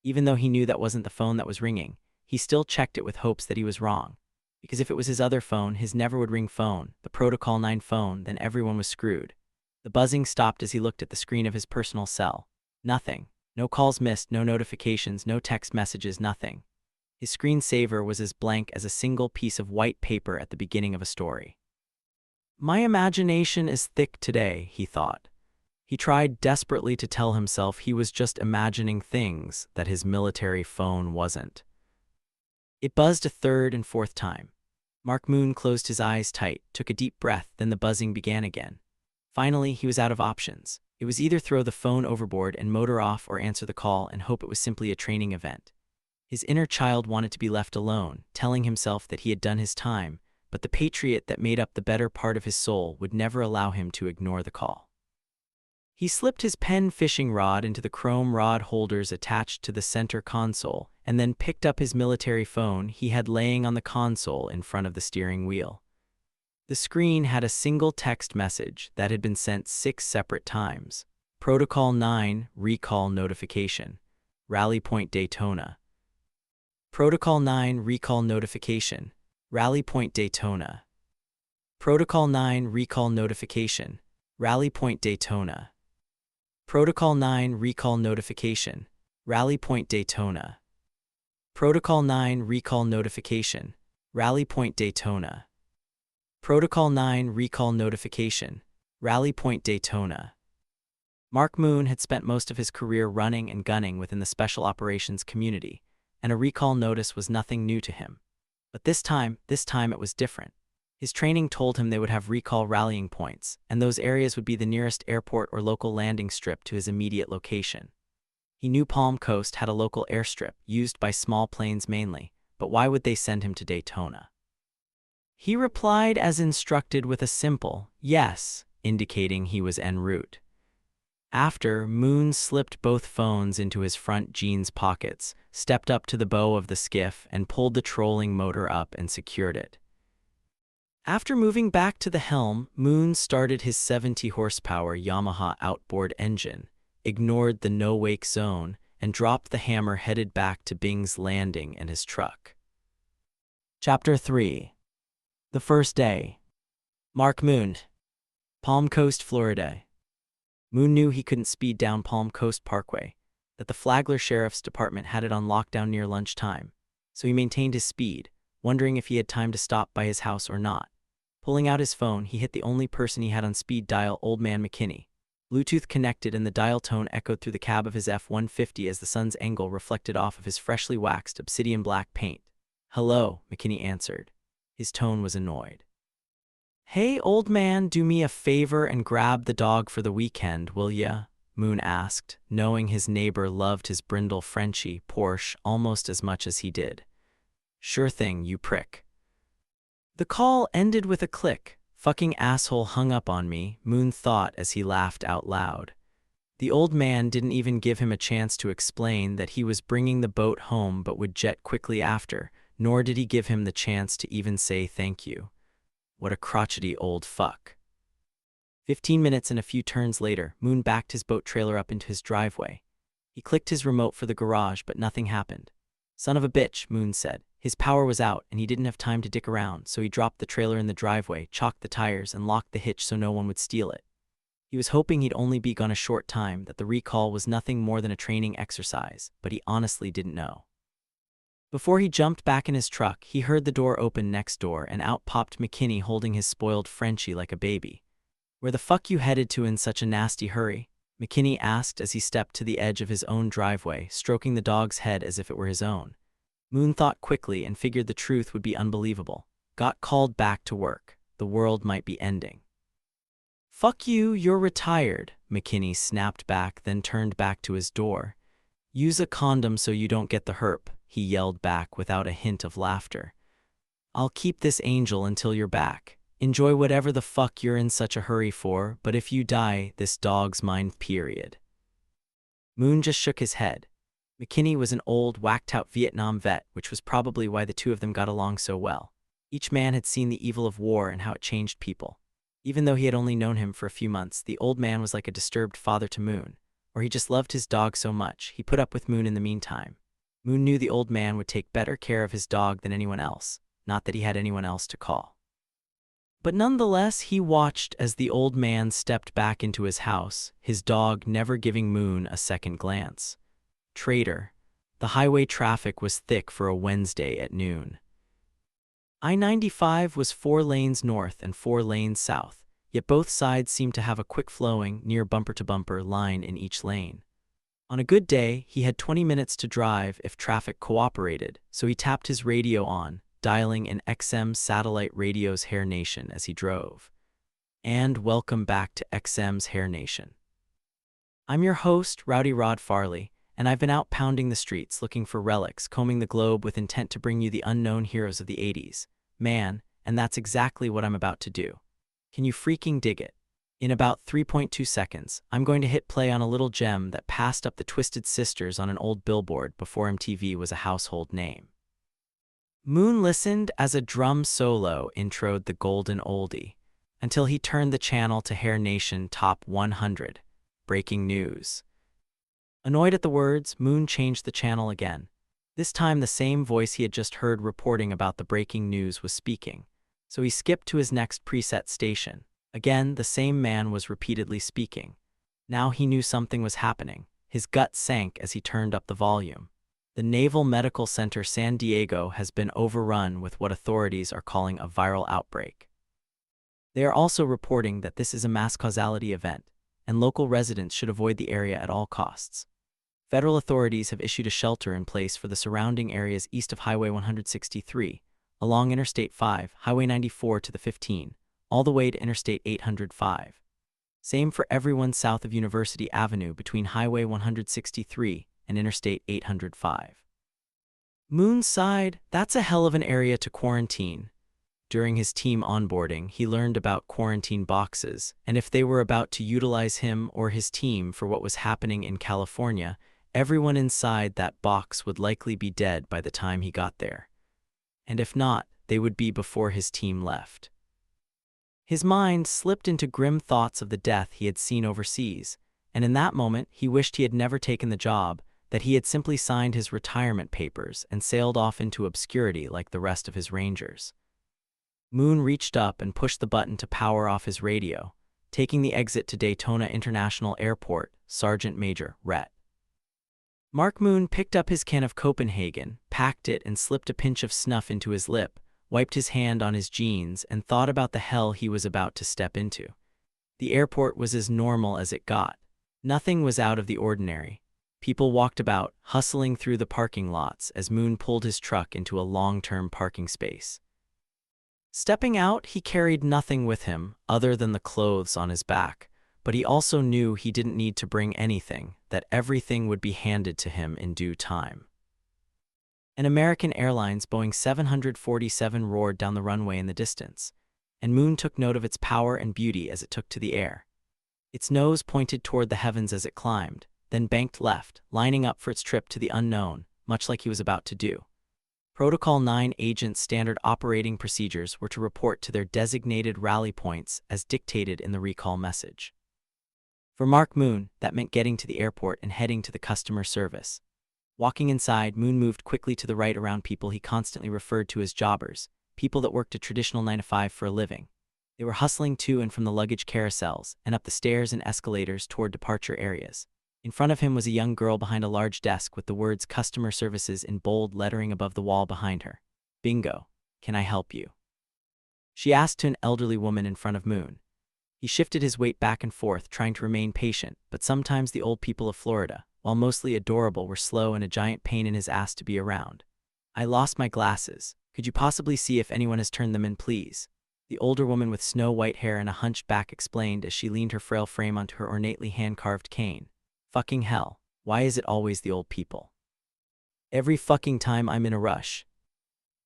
S1: Even though he knew that wasn't the phone that was ringing, he still checked it with hopes that he was wrong. Because if it was his other phone, his never-would-ring phone, the Protocol 9 phone, then everyone was screwed. The buzzing stopped as he looked at the screen of his personal cell. Nothing. No calls missed, no notifications, no text messages, nothing. His screensaver was as blank as a single piece of white paper at the beginning of a story. My imagination is thick today, he thought. He tried desperately to tell himself he was just imagining things that his military phone wasn't. It buzzed a third and fourth time. Mark Moon closed his eyes tight, took a deep breath, then the buzzing began again. Finally, he was out of options. It was either throw the phone overboard and motor off or answer the call and hope it was simply a training event. His inner child wanted to be left alone, telling himself that he had done his time, but the patriot that made up the better part of his soul would never allow him to ignore the call. He slipped his pen fishing rod into the chrome rod holders attached to the center console and then picked up his military phone he had laying on the console in front of the steering wheel. The screen had a single text message that had been sent 6 separate times. Protocol 9, recall notification. Rally Point Daytona. Protocol 9, recall notification. Rally Point Daytona. Protocol 9, recall notification. Rally Point Daytona. Protocol 9, recall notification. Rally Point Daytona. Protocol 9, recall notification. Rally Point Daytona. Protocol 9, recall notification. Rally Point Daytona. Mark Moon had spent most of his career running and gunning within the special operations community, and a recall notice was nothing new to him. But this time it was different. His training told him they would have recall rallying points, and those areas would be the nearest airport or local landing strip to his immediate location. He knew Palm Coast had a local airstrip used by small planes mainly, but why would they send him to Daytona? He replied as instructed with a simple yes, indicating he was en route. After, Moon slipped both phones into his front jeans pockets, stepped up to the bow of the skiff, and pulled the trolling motor up and secured it. After moving back to the helm, Moon started his 70-horsepower Yamaha outboard engine, ignored the no-wake zone, and dropped the hammer headed back to Bing's Landing and his truck. Chapter 3. The First Day. Mark Moon. Palm Coast, Florida. Moon knew he couldn't speed down Palm Coast Parkway, that the Flagler Sheriff's Department had it on lockdown near lunchtime, so he maintained his speed, wondering if he had time to stop by his house or not. Pulling out his phone, he hit the only person he had on speed dial, Old Man McKinney. Bluetooth connected and the dial tone echoed through the cab of his F-150 as the sun's angle reflected off of his freshly waxed obsidian black paint. "Hello," McKinney answered. His tone was annoyed. "Hey, old man, do me a favor and grab the dog for the weekend, will ya?" Moon asked, knowing his neighbor loved his brindle Frenchie, Porsche, almost as much as he did. "Sure thing, you prick." The call ended with a click. "Fucking asshole hung up on me," Moon thought as he laughed out loud. The old man didn't even give him a chance to explain that he was bringing the boat home but would jet quickly after, nor did he give him the chance to even say thank you. What a crotchety old fuck. 15 minutes and a few turns later, Moon backed his boat trailer up into his driveway. He clicked his remote for the garage, but nothing happened. "Son of a bitch," Moon said. His power was out, and he didn't have time to dick around, so he dropped the trailer in the driveway, chalked the tires, and locked the hitch so no one would steal it. He was hoping he'd only be gone a short time, that the recall was nothing more than a training exercise, but he honestly didn't know. Before he jumped back in his truck, he heard the door open next door, and out popped McKinney holding his spoiled Frenchie like a baby. "Where the fuck you headed to in such a nasty hurry?" McKinney asked as he stepped to the edge of his own driveway, stroking the dog's head as if it were his own. Moon thought quickly and figured the truth would be unbelievable. Got called back to work. The world might be ending. "Fuck you, you're retired," McKinney snapped back, then turned back to his door. "Use a condom so you don't get the herp," he yelled back without a hint of laughter. "I'll keep this angel until you're back. Enjoy whatever the fuck you're in such a hurry for, but if you die, this dog's mine, period." Moon just shook his head. McKinney was an old, whacked-out Vietnam vet, which was probably why the two of them got along so well. Each man had seen the evil of war and how it changed people. Even though he had only known him for a few months, the old man was like a disturbed father to Moon, or he just loved his dog so much, he put up with Moon in the meantime. Moon knew the old man would take better care of his dog than anyone else, not that he had anyone else to call. But nonetheless, he watched as the old man stepped back into his house, his dog never giving Moon a second glance. Traitor. The highway traffic was thick for a Wednesday at noon. I-95 was 4 lanes north and 4 lanes south, yet both sides seemed to have a quick-flowing, near bumper-to-bumper line in each lane. On a good day, he had 20 minutes to drive if traffic cooperated, so he tapped his radio on, dialing in XM Satellite Radio's Hair Nation as he drove. And welcome back to XM's Hair Nation. I'm your host, Rowdy Rod Farley, and I've been out pounding the streets looking for relics, combing the globe with intent to bring you the unknown heroes of the 80s, man, and that's exactly what I'm about to do. Can you freaking dig it? In about 3.2 seconds, I'm going to hit play on a little gem that passed up the Twisted Sisters on an old billboard before MTV was a household name. Moon listened as a drum solo introed the golden oldie, until he turned the channel to Hair Nation Top 100, breaking news. Annoyed at the words, Moon changed the channel again. This time the same voice he had just heard reporting about the breaking news was speaking, so he skipped to his next preset station. Again, the same man was repeatedly speaking. Now he knew something was happening. His gut sank as he turned up the volume. The Naval Medical Center San Diego has been overrun with what authorities are calling a viral outbreak. They are also reporting that this is a mass causality event, and local residents should avoid the area at all costs. Federal authorities have issued a shelter in place for the surrounding areas east of Highway 163, along Interstate 5, Highway 94 to the 15, all the way to Interstate 805. Same for everyone south of University Avenue between Highway 163 and Interstate 805. Moon sighed, "That's a hell of an area to quarantine." During his team onboarding, he learned about quarantine boxes, and if they were about to utilize him or his team for what was happening in California, everyone inside that box would likely be dead by the time he got there. And if not, they would be before his team left. His mind slipped into grim thoughts of the death he had seen overseas, and in that moment he wished he had never taken the job, that he had simply signed his retirement papers and sailed off into obscurity like the rest of his Rangers. Moon reached up and pushed the button to power off his radio, taking the exit to Daytona International Airport, Sergeant Major Rhett. Mark Moon picked up his can of Copenhagen, packed it and slipped a pinch of snuff into his lip, wiped his hand on his jeans, and thought about the hell he was about to step into. The airport was as normal as it got. Nothing was out of the ordinary. People walked about, hustling through the parking lots as Moon pulled his truck into a long-term parking space. Stepping out, he carried nothing with him other than the clothes on his back, but he also knew he didn't need to bring anything, that everything would be handed to him in due time. An American Airlines Boeing 747 roared down the runway in the distance, and Moon took note of its power and beauty as it took to the air. Its nose pointed toward the heavens as it climbed, then banked left, lining up for its trip to the unknown, much like he was about to do. Protocol 9 agents' standard operating procedures were to report to their designated rally points as dictated in the recall message. For Mark Moon, that meant getting to the airport and heading to the customer service. Walking inside, Moon moved quickly to the right around people he constantly referred to as jobbers, people that worked a traditional 9-to-5 for a living. They were hustling to and from the luggage carousels and up the stairs and escalators toward departure areas. In front of him was a young girl behind a large desk with the words Customer Services in bold lettering above the wall behind her. "Bingo. Can I help you?" she asked to an elderly woman in front of Moon. He shifted his weight back and forth, trying to remain patient, but sometimes the old people of Florida, while mostly adorable, were slow and a giant pain in his ass to be around. "I lost my glasses. Could you possibly see if anyone has turned them in, please?" The older woman with snow-white hair and a hunched back explained as she leaned her frail frame onto her ornately hand-carved cane. "Fucking hell, why is it always the old people? Every fucking time I'm in a rush."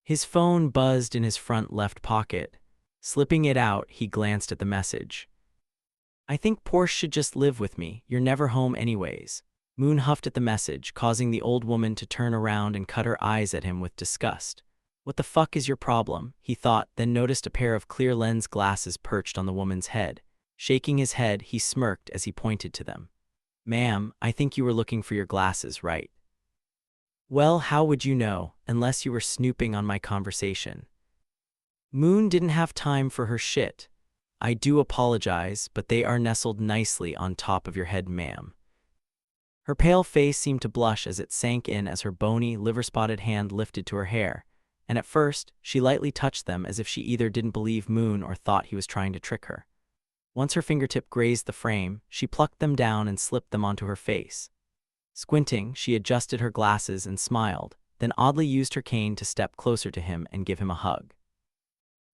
S1: His phone buzzed in his front left pocket. Slipping it out, he glanced at the message. "I think Porsche should just live with me. You're never home anyways." Moon huffed at the message, causing the old woman to turn around and cut her eyes at him with disgust. "What the fuck is your problem?" he thought, then noticed a pair of clear lens glasses perched on the woman's head. Shaking his head, he smirked as he pointed to them. "Ma'am, I think you were looking for your glasses, right?" "Well, how would you know, unless you were snooping on my conversation?" Moon didn't have time for her shit. "I do apologize, but they are nestled nicely on top of your head, ma'am." Her pale face seemed to blush as it sank in as her bony, liver-spotted hand lifted to her hair, and at first, she lightly touched them as if she either didn't believe Moon or thought he was trying to trick her. Once her fingertip grazed the frame, she plucked them down and slipped them onto her face. Squinting, she adjusted her glasses and smiled, then oddly used her cane to step closer to him and give him a hug.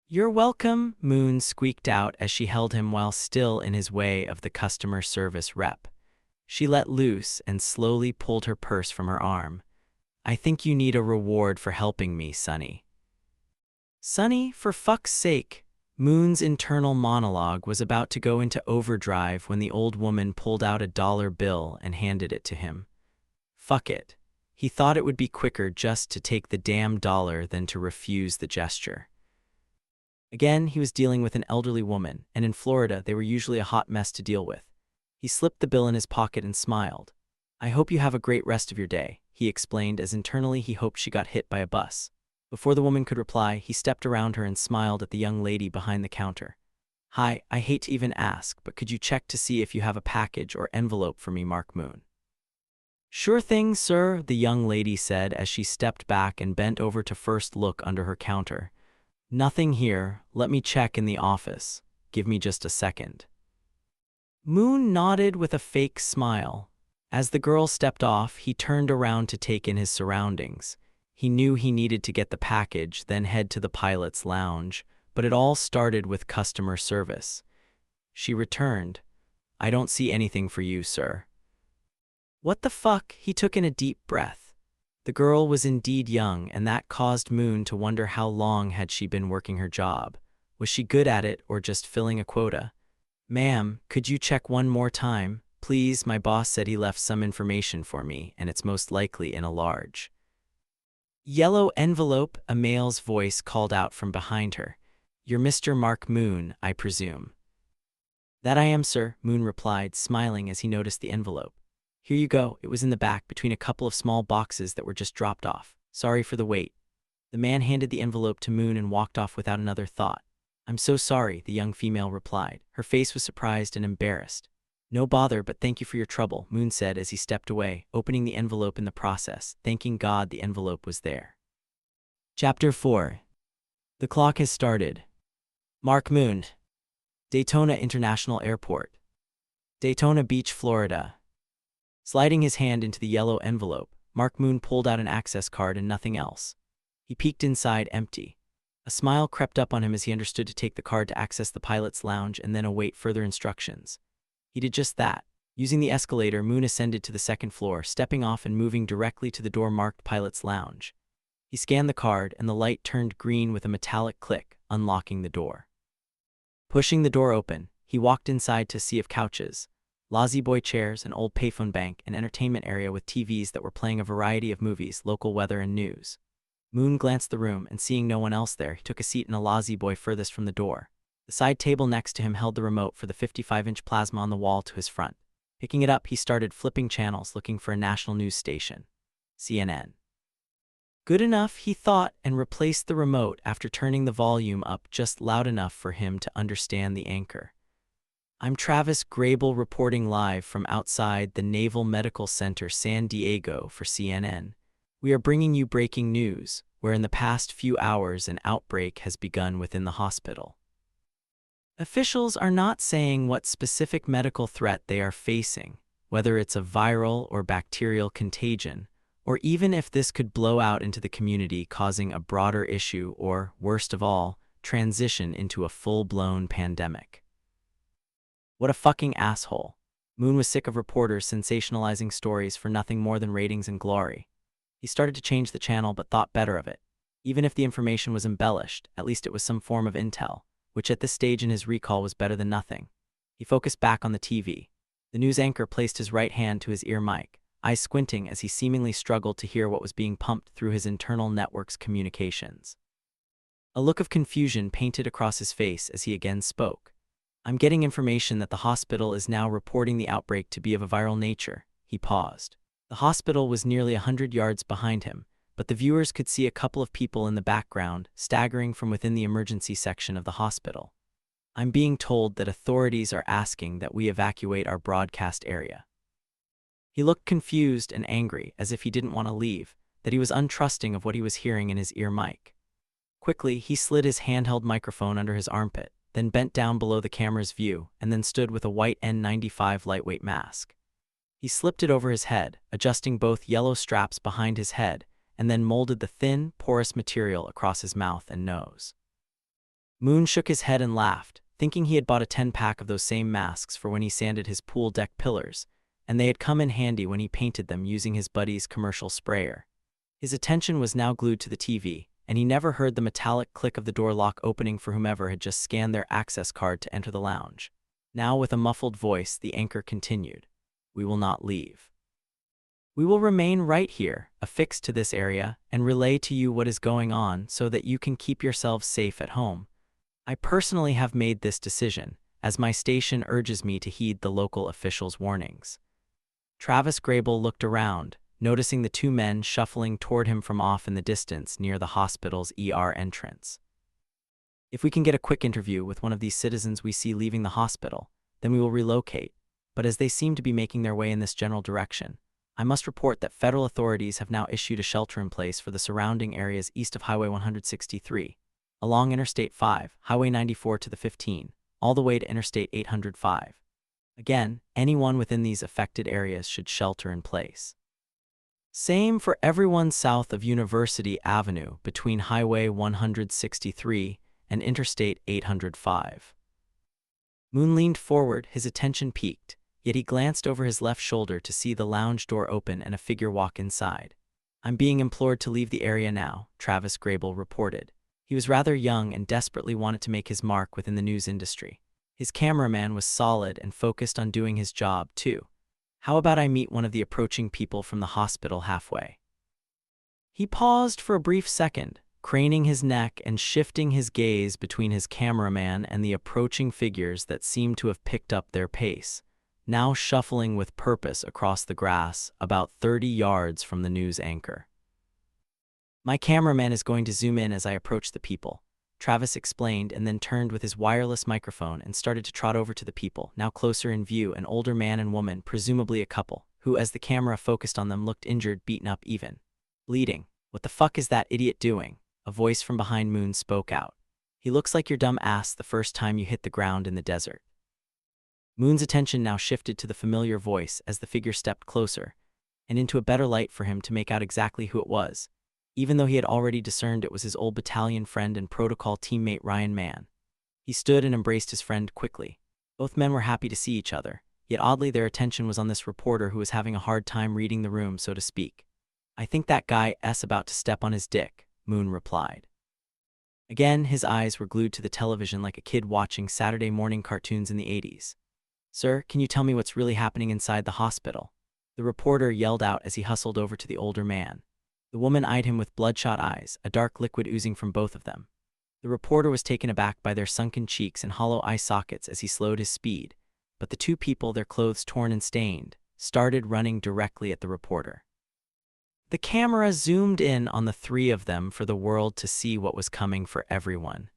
S1: "You're welcome," Moon squeaked out as she held him while still in his way of the customer service rep. She let loose and slowly pulled her purse from her arm. "I think you need a reward for helping me, Sonny." Sonny, for fuck's sake. Moon's internal monologue was about to go into overdrive when the old woman pulled out a dollar bill and handed it to him. Fuck it. He thought it would be quicker just to take the damn dollar than to refuse the gesture. Again, he was dealing with an elderly woman, and in Florida, they were usually a hot mess to deal with. He slipped the bill in his pocket and smiled. I hope you have a great rest of your day, he explained as internally he hoped she got hit by a bus. Before the woman could reply, he stepped around her and smiled at the young lady behind the counter. Hi, I hate to even ask, but could you check to see if you have a package or envelope for me, Mark Moon? Sure thing, sir, the young lady said as she stepped back and bent over to first look under her counter. Nothing here. Let me check in the office. Give me just a second. Moon nodded with a fake smile. As the girl stepped off, he turned around to take in his surroundings. He knew he needed to get the package, then head to the pilot's lounge, but it all started with customer service. She returned. I don't see anything for you, sir. What the fuck? He took in a deep breath. The girl was indeed young, and that caused Moon to wonder how long had she been working her job. Was she good at it or just filling a quota? Ma'am, could you check one more time? Please, my boss said he left some information for me, and it's most likely in a large yellow envelope, a male's voice called out from behind her. You're Mr. Mark Moon, I presume. That I am, sir, Moon replied, smiling as he noticed the envelope. Here you go. It was in the back between a couple of small boxes that were just dropped off. Sorry for the wait. The man handed the envelope to Moon and walked off without another thought. I'm so sorry, the young female replied. Her face was surprised and embarrassed. No bother, but thank you for your trouble, Moon said as he stepped away, opening the envelope in the process, thanking God the envelope was there. Chapter 4. The clock has started. Mark Moon. Daytona International Airport. Daytona Beach, Florida. Sliding his hand into the yellow envelope, Mark Moon pulled out an access card and nothing else. He peeked inside, empty. A smile crept up on him as he understood to take the card to access the pilot's lounge and then await further instructions. He did just that. Using the escalator, Moon ascended to the second floor, stepping off and moving directly to the door marked Pilot's Lounge. He scanned the card, and the light turned green with a metallic click, unlocking the door. Pushing the door open, he walked inside to a sea of couches, lazy-boy chairs, an old payphone bank, an entertainment area with TVs that were playing a variety of movies, local weather, and news. Moon glanced the room, and seeing no one else there, he took a seat in a lazy-boy furthest from the door. The side table next to him held the remote for the 55-inch plasma on the wall to his front. Picking it up, he started flipping channels, looking for a national news station. CNN. Good enough, he thought, and replaced the remote after turning the volume up just loud enough for him to understand the anchor. I'm Travis Grable reporting live from outside the Naval Medical Center San Diego for CNN. We are bringing you breaking news, where in the past few hours an outbreak has begun within the hospital. Officials are not saying what specific medical threat they are facing, whether it's a viral or bacterial contagion, or even if this could blow out into the community causing a broader issue or, worst of all, transition into a full-blown pandemic. What a fucking asshole. Moon was sick of reporters sensationalizing stories for nothing more than ratings and glory. He started to change the channel but thought better of it. Even if the information was embellished, at least it was some form of intel, which at this stage in his recall was better than nothing. He focused back on the TV. The news anchor placed his right hand to his ear mic, eyes squinting as he seemingly struggled to hear what was being pumped through his internal network's communications. A look of confusion painted across his face as he again spoke. I'm getting information that the hospital is now reporting the outbreak to be of a viral nature. He paused. The hospital was nearly 100 yards behind him, but the viewers could see a couple of people in the background, staggering from within the emergency section of the hospital. I'm being told that authorities are asking that we evacuate our broadcast area. He looked confused and angry, as if he didn't want to leave, that he was untrusting of what he was hearing in his ear mic. Quickly, he slid his handheld microphone under his armpit, then bent down below the camera's view, and then stood with a white N95 lightweight mask. He slipped it over his head, adjusting both yellow straps behind his head, and then molded the thin, porous material across his mouth and nose. Moon shook his head and laughed, thinking he had bought a 10-pack of those same masks for when he sanded his pool deck pillars, and they had come in handy when he painted them using his buddy's commercial sprayer. His attention was now glued to the TV, and he never heard the metallic click of the door lock opening for whomever had just scanned their access card to enter the lounge. Now, with a muffled voice, the anchor continued. "We will not leave. We will remain right here, affixed to this area, and relay to you what is going on so that you can keep yourselves safe at home. I personally have made this decision, as my station urges me to heed the local officials' warnings." Travis Grable looked around, noticing the two men shuffling toward him from off in the distance near the hospital's ER entrance. "If we can get a quick interview with one of these citizens we see leaving the hospital, then we will relocate, but as they seem to be making their way in this general direction, I must report that federal authorities have now issued a shelter-in-place for the surrounding areas east of Highway 163, along Interstate 5, Highway 94 to the 15, all the way to Interstate 805. Again, anyone within these affected areas should shelter in place. Same for everyone south of University Avenue between Highway 163 and Interstate 805. Moon leaned forward, his attention peaked, yet he glanced over his left shoulder to see the lounge door open and a figure walk inside. "I'm being implored to leave the area now," Travis Grable reported. He was rather young and desperately wanted to make his mark within the news industry. His cameraman was solid and focused on doing his job, too. "How about I meet one of the approaching people from the hospital halfway?" He paused for a brief second, craning his neck and shifting his gaze between his cameraman and the approaching figures that seemed to have picked up their pace, now shuffling with purpose across the grass about 30 yards from the news anchor. "My cameraman is going to zoom in as I approach the people," Travis explained, and then turned with his wireless microphone and started to trot over to the people, now closer in view, an older man and woman, presumably a couple, who, as the camera focused on them, looked injured, beaten up even. "Bleeding. What the fuck is that idiot doing?" A voice from behind Moon spoke out. "He looks like your dumb ass the first time you hit the ground in the desert." Moon's attention now shifted to the familiar voice as the figure stepped closer, and into a better light for him to make out exactly who it was, even though he had already discerned it was his old battalion friend and protocol teammate Ryan Mann. He stood and embraced his friend quickly. Both men were happy to see each other, yet oddly their attention was on this reporter who was having a hard time reading the room, so to speak. "I think that guy's about to step on his dick," Moon replied. Again, his eyes were glued to the television like a kid watching Saturday morning cartoons in the 80s. "Sir, can you tell me what's really happening inside the hospital?" the reporter yelled out as he hustled over to the older man. The woman eyed him with bloodshot eyes, a dark liquid oozing from both of them. The reporter was taken aback by their sunken cheeks and hollow eye sockets as he slowed his speed, but the two people, their clothes torn and stained, started running directly at the reporter. The camera zoomed in on the three of them for the world to see what was coming for everyone.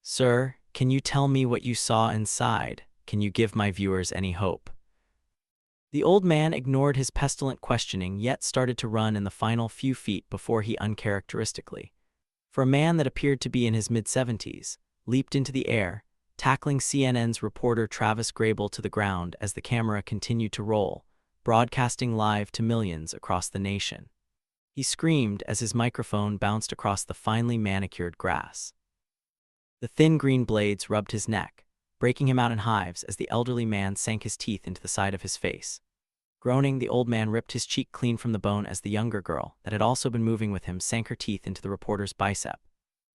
S1: "Sir, can you tell me what you saw inside? Can you give my viewers any hope?" The old man ignored his pestilent questioning, yet started to run in the final few feet before he uncharacteristically, for a man that appeared to be in his mid-70s, leaped into the air, tackling CNN's reporter Travis Grable to the ground as the camera continued to roll, broadcasting live to millions across the nation. He screamed as his microphone bounced across the finely manicured grass. The thin green blades rubbed his neck, breaking him out in hives as the elderly man sank his teeth into the side of his face. Groaning, the old man ripped his cheek clean from the bone as the younger girl, that had also been moving with him, sank her teeth into the reporter's bicep.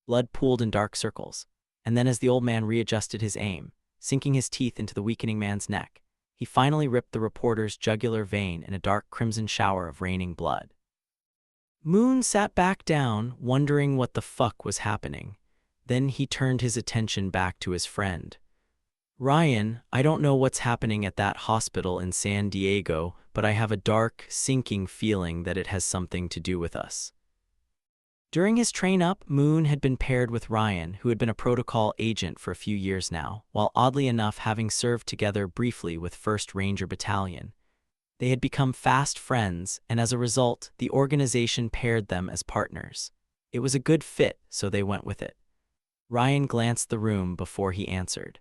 S1: Blood pooled in dark circles, and then as the old man readjusted his aim, sinking his teeth into the weakening man's neck, he finally ripped the reporter's jugular vein in a dark crimson shower of raining blood. Moon sat back down, wondering what the fuck was happening. Then he turned his attention back to his friend. "Ryan, I don't know what's happening at that hospital in San Diego, but I have a dark, sinking feeling that it has something to do with us." During his train-up, Moon had been paired with Ryan, who had been a protocol agent for a few years now, while oddly enough having served together briefly with 1st Ranger Battalion. They had become fast friends, and as a result, the organization paired them as partners. It was a good fit, so they went with it. Ryan glanced the room before he answered.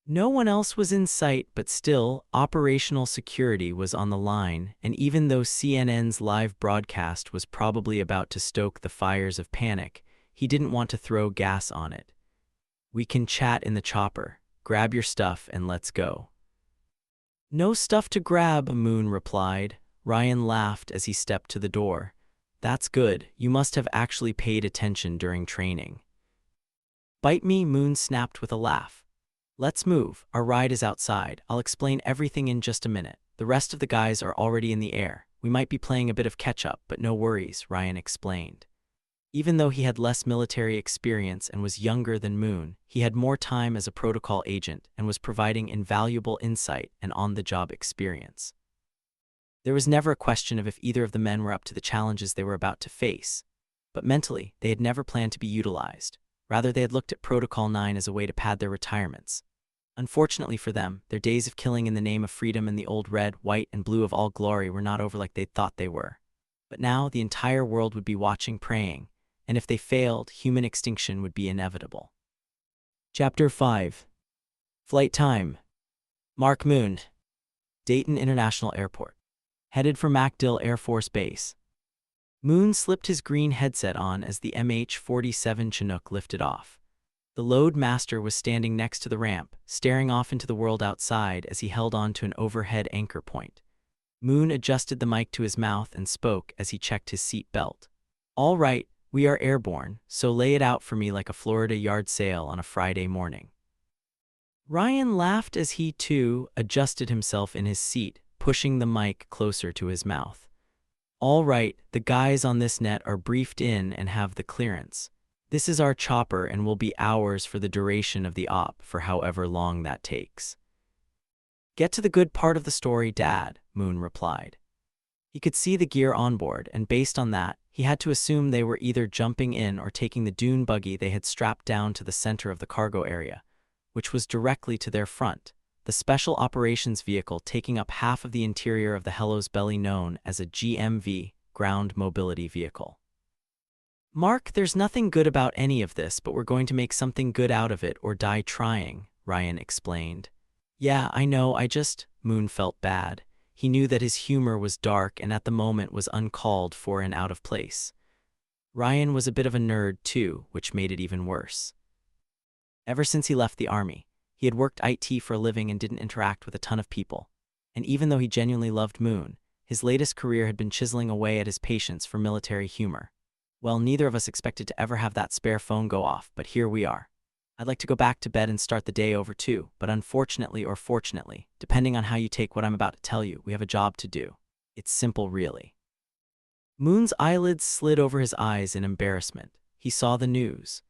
S1: No one else was in sight, but still, operational security was on the line, and even though CNN's live broadcast was probably about to stoke the fires of panic, he didn't want to throw gas on it. "We can chat in the chopper. Grab your stuff and let's go." "No stuff to grab," Moon replied. Ryan laughed as he stepped to the door. That's good. You must have actually paid attention during training. Bite me, Moon snapped with a laugh. Let's move. Our ride is outside. I'll explain everything in just a minute. The rest of the guys are already in the air. We might be playing a bit of catch-up, but no worries, Ryan explained. Even though he had less military experience and was younger than Moon, he had more time as a protocol agent and was providing invaluable insight and on-the-job experience. There was never a question of if either of the men were up to the challenges they were about to face, but mentally, they had never planned to be utilized. Rather, they had looked at Protocol 9 as a way to pad their retirements. Unfortunately for them, their days of killing in the name of freedom and the old red, white, and blue of all glory were not over like they thought they were. But now, the entire world would be watching, praying, and if they failed, human extinction would be inevitable. Chapter 5. Flight time. Mark Moon. Dayton International Airport. Headed for MacDill Air Force Base. Moon slipped his green headset on as the MH-47 Chinook lifted off. The load master was standing next to the ramp, staring off into the world outside as he held on to an overhead anchor point. Moon adjusted the mic to his mouth and spoke as he checked his seat belt. All right, we are airborne, so lay it out for me like a Florida yard sale on a Friday morning. Ryan laughed as he, too, adjusted himself in his seat, pushing the mic closer to his mouth. All right, the guys on this net are briefed in and have the clearance. This is our chopper and will be ours for the duration of the op, for however long that takes. Get to the good part of the story, Dad, Moon replied. He could see the gear on board, and based on that, he had to assume they were either jumping in or taking the dune buggy they had strapped down to the center of the cargo area, which was directly to their front, the Special Operations Vehicle taking up half of the interior of the Hello's belly known as a GMV, Ground Mobility Vehicle. Mark, there's nothing good about any of this, but we're going to make something good out of it or die trying, Ryan explained. Yeah, I know, Moon felt bad. He knew that his humor was dark and at the moment was uncalled for and out of place. Ryan was a bit of a nerd too, which made it even worse. Ever since he left the army, he had worked IT for a living and didn't interact with a ton of people. And even though he genuinely loved Moon, his latest career had been chiseling away at his patience for military humor. Well, neither of us expected to ever have that spare phone go off, but here we are. I'd like to go back to bed and start the day over too, but unfortunately or fortunately, depending on how you take what I'm about to tell you, we have a job to do. It's simple, really. Moon's eyelids slid over his eyes in embarrassment. He saw the news.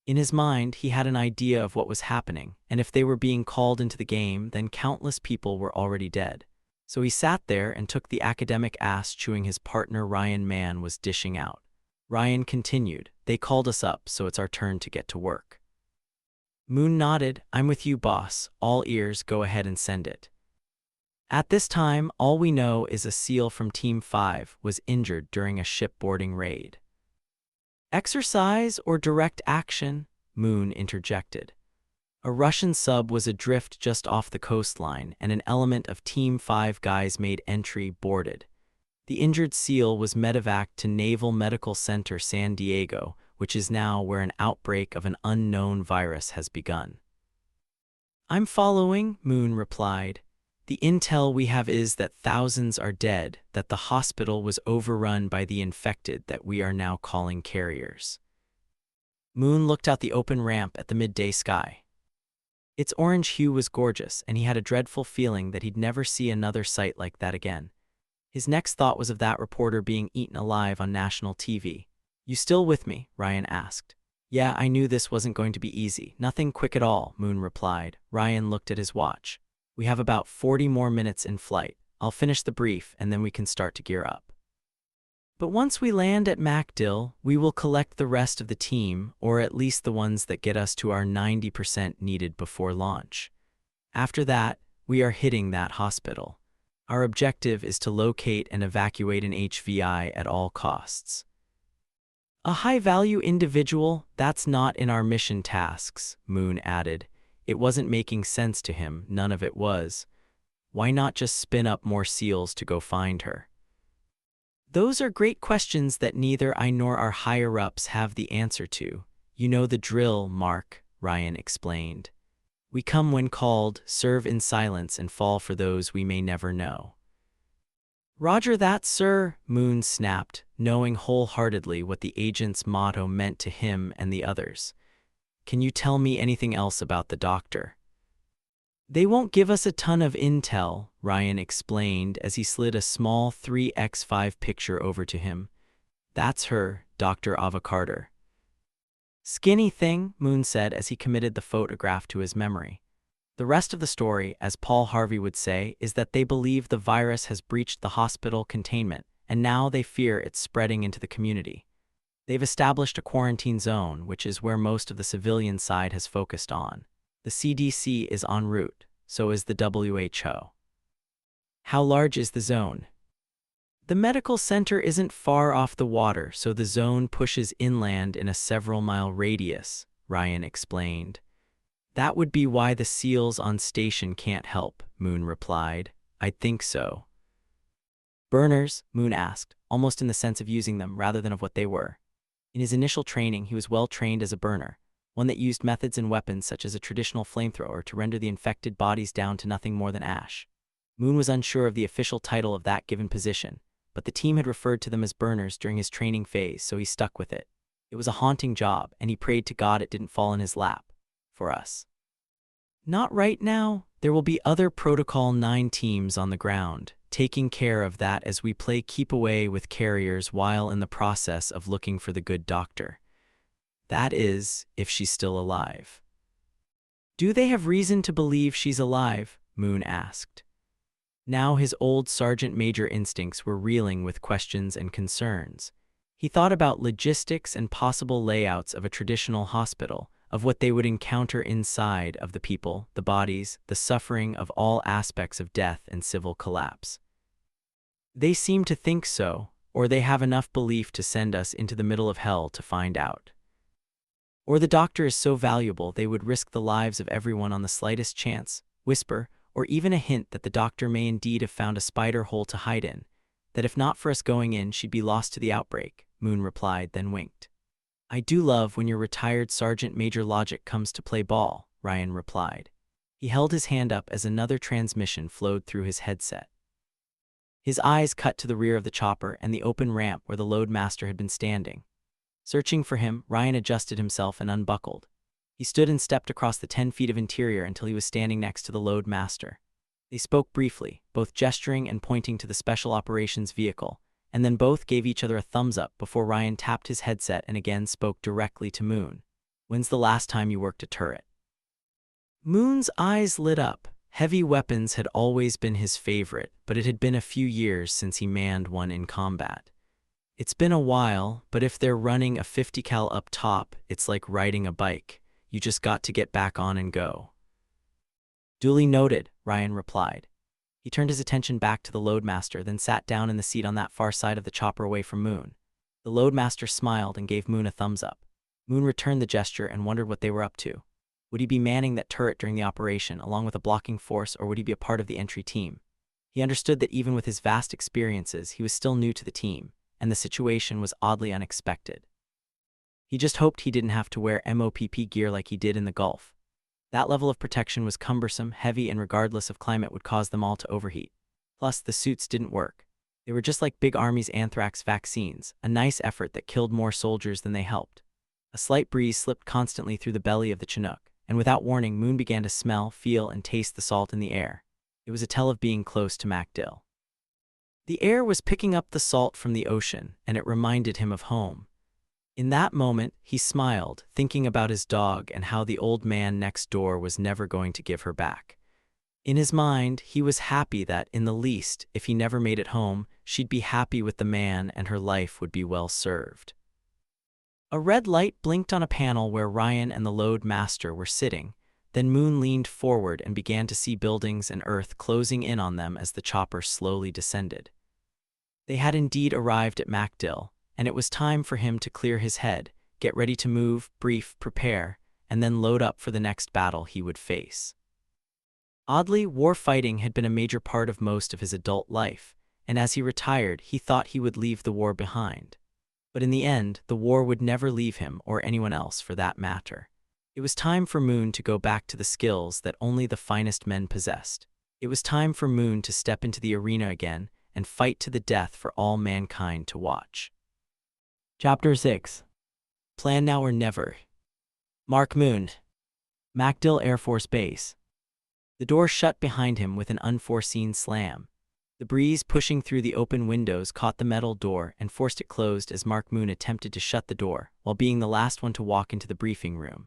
S1: In his mind, he had an idea of what was happening, and if they were being called into the game, then countless people were already dead. So he sat there and took the academic ass chewing his partner Ryan Mann was dishing out. Ryan continued, "They called us up, so it's our turn to get to work." Moon nodded. "I'm with you, boss. All ears, go ahead and send it." At this time, all we know is a SEAL from Team 5 was injured during a shipboarding raid. Exercise or direct action? Moon interjected. A Russian sub was adrift just off the coastline, and an element of Team 5 guys made entry, boarded. The injured SEAL was medevaced to Naval Medical Center San Diego, which is now where an outbreak of an unknown virus has begun. I'm following, Moon replied. The intel we have is that thousands are dead, that the hospital was overrun by the infected that we are now calling carriers. Moon looked out the open ramp at the midday sky. Its orange hue was gorgeous, and he had a dreadful feeling that he'd never see another sight like that again. His next thought was of that reporter being eaten alive on national TV. You still with me? Ryan asked. Yeah, I knew this wasn't going to be easy. Nothing quick at all, Moon replied. Ryan looked at his watch. We have about 40 more minutes in flight. I'll finish the brief and then we can start to gear up. But once we land at MacDill, we will collect the rest of the team, or at least the ones that get us to our 90% needed before launch. After that, we are hitting that hospital. Our objective is to locate and evacuate an HVI at all costs. A high-value individual? That's not in our mission tasks, Moon added. It wasn't making sense to him, none of it was. Why not just spin up more SEALs to go find her? Those are great questions that neither I nor our higher-ups have the answer to. You know the drill, Mark, Ryan explained. We come when called, serve in silence, and fall for those we may never know. Roger that, sir, Moon snapped, knowing wholeheartedly what the agent's motto meant to him and the others. Can you tell me anything else about the doctor? They won't give us a ton of intel, Ryan explained as he slid a small 3x5 picture over to him. That's her, Dr. Avocarder. Skinny thing, Moon said as he committed the photograph to his memory. The rest of the story, as Paul Harvey would say, is that they believe the virus has breached the hospital containment, and now they fear it's spreading into the community. They've established a quarantine zone, which is where most of the civilian side has focused on. The CDC is en route, so is the WHO. How large is the zone? The medical center isn't far off the water, so the zone pushes inland in a several-mile radius, Ryan explained. That would be why the SEALs on station can't help, Moon replied. I'd think so. Burners? Moon asked, almost in the sense of using them rather than of what they were. In his initial training, he was well trained as a burner, one that used methods and weapons such as a traditional flamethrower to render the infected bodies down to nothing more than ash. Moon was unsure of the official title of that given position, but the team had referred to them as burners during his training phase, so he stuck with it. It was a haunting job, and he prayed to God it didn't fall in his lap. For us. Not right now. There will be other Protocol 9 teams on the ground, taking care of that as we play keep away with carriers while in the process of looking for the good doctor. That is, if she's still alive. Do they have reason to believe she's alive? Moon asked. Now his old sergeant major instincts were reeling with questions and concerns. He thought about logistics and possible layouts of a traditional hospital, of what they would encounter inside of the people, the bodies, the suffering of all aspects of death and civil collapse. They seem to think so, or they have enough belief to send us into the middle of hell to find out. Or the doctor is so valuable they would risk the lives of everyone on the slightest chance, whisper, or even a hint that the doctor may indeed have found a spider hole to hide in, that if not for us going in she'd be lost to the outbreak, Moon replied, then winked. I do love when your retired sergeant major logic comes to play ball, Ryan replied. He held his hand up as another transmission flowed through his headset. His eyes cut to the rear of the chopper and the open ramp where the loadmaster had been standing. Searching for him, Ryan adjusted himself and unbuckled. He stood and stepped across the 10 feet of interior until he was standing next to the loadmaster. They spoke briefly, both gesturing and pointing to the special operations vehicle, and then both gave each other a thumbs up before Ryan tapped his headset and again spoke directly to Moon. When's the last time you worked a turret? Moon's eyes lit up. Heavy weapons had always been his favorite, but it had been a few years since he manned one in combat. It's been a while, but if they're running a 50 cal up top, it's like riding a bike. You just got to get back on and go. Duly noted, Ryan replied. He turned his attention back to the loadmaster, then sat down in the seat on that far side of the chopper away from Moon. The loadmaster smiled and gave Moon a thumbs up. Moon returned the gesture and wondered what they were up to. Would he be manning that turret during the operation, along with a blocking force, or would he be a part of the entry team? He understood that even with his vast experiences, he was still new to the team, and the situation was oddly unexpected. He just hoped he didn't have to wear MOPP gear like he did in the Gulf. That level of protection was cumbersome, heavy, and regardless of climate would cause them all to overheat. Plus, the suits didn't work. They were just like Big Army's anthrax vaccines, a nice effort that killed more soldiers than they helped. A slight breeze slipped constantly through the belly of the Chinook, and without warning, Moon began to smell, feel, and taste the salt in the air. It was a tell of being close to MacDill. The air was picking up the salt from the ocean, and it reminded him of home. In that moment, he smiled, thinking about his dog and how the old man next door was never going to give her back. In his mind, he was happy that, in the least, if he never made it home, she'd be happy with the man and her life would be well served. A red light blinked on a panel where Ryan and the loadmaster were sitting. Then Moon leaned forward and began to see buildings and earth closing in on them as the chopper slowly descended. They had indeed arrived at MacDill, and it was time for him to clear his head, get ready to move, brief, prepare, and then load up for the next battle he would face. Oddly, war fighting had been a major part of most of his adult life, and as he retired, he thought he would leave the war behind. But in the end, the war would never leave him or anyone else for that matter. It was time for Moon to go back to the skills that only the finest men possessed. It was time for Moon to step into the arena again and fight to the death for all mankind to watch. Chapter 6. Plan Now or Never. Mark Moon. MacDill Air Force Base. The door shut behind him with an unforeseen slam. The breeze pushing through the open windows caught the metal door and forced it closed as Mark Moon attempted to shut the door, while being the last one to walk into the briefing room.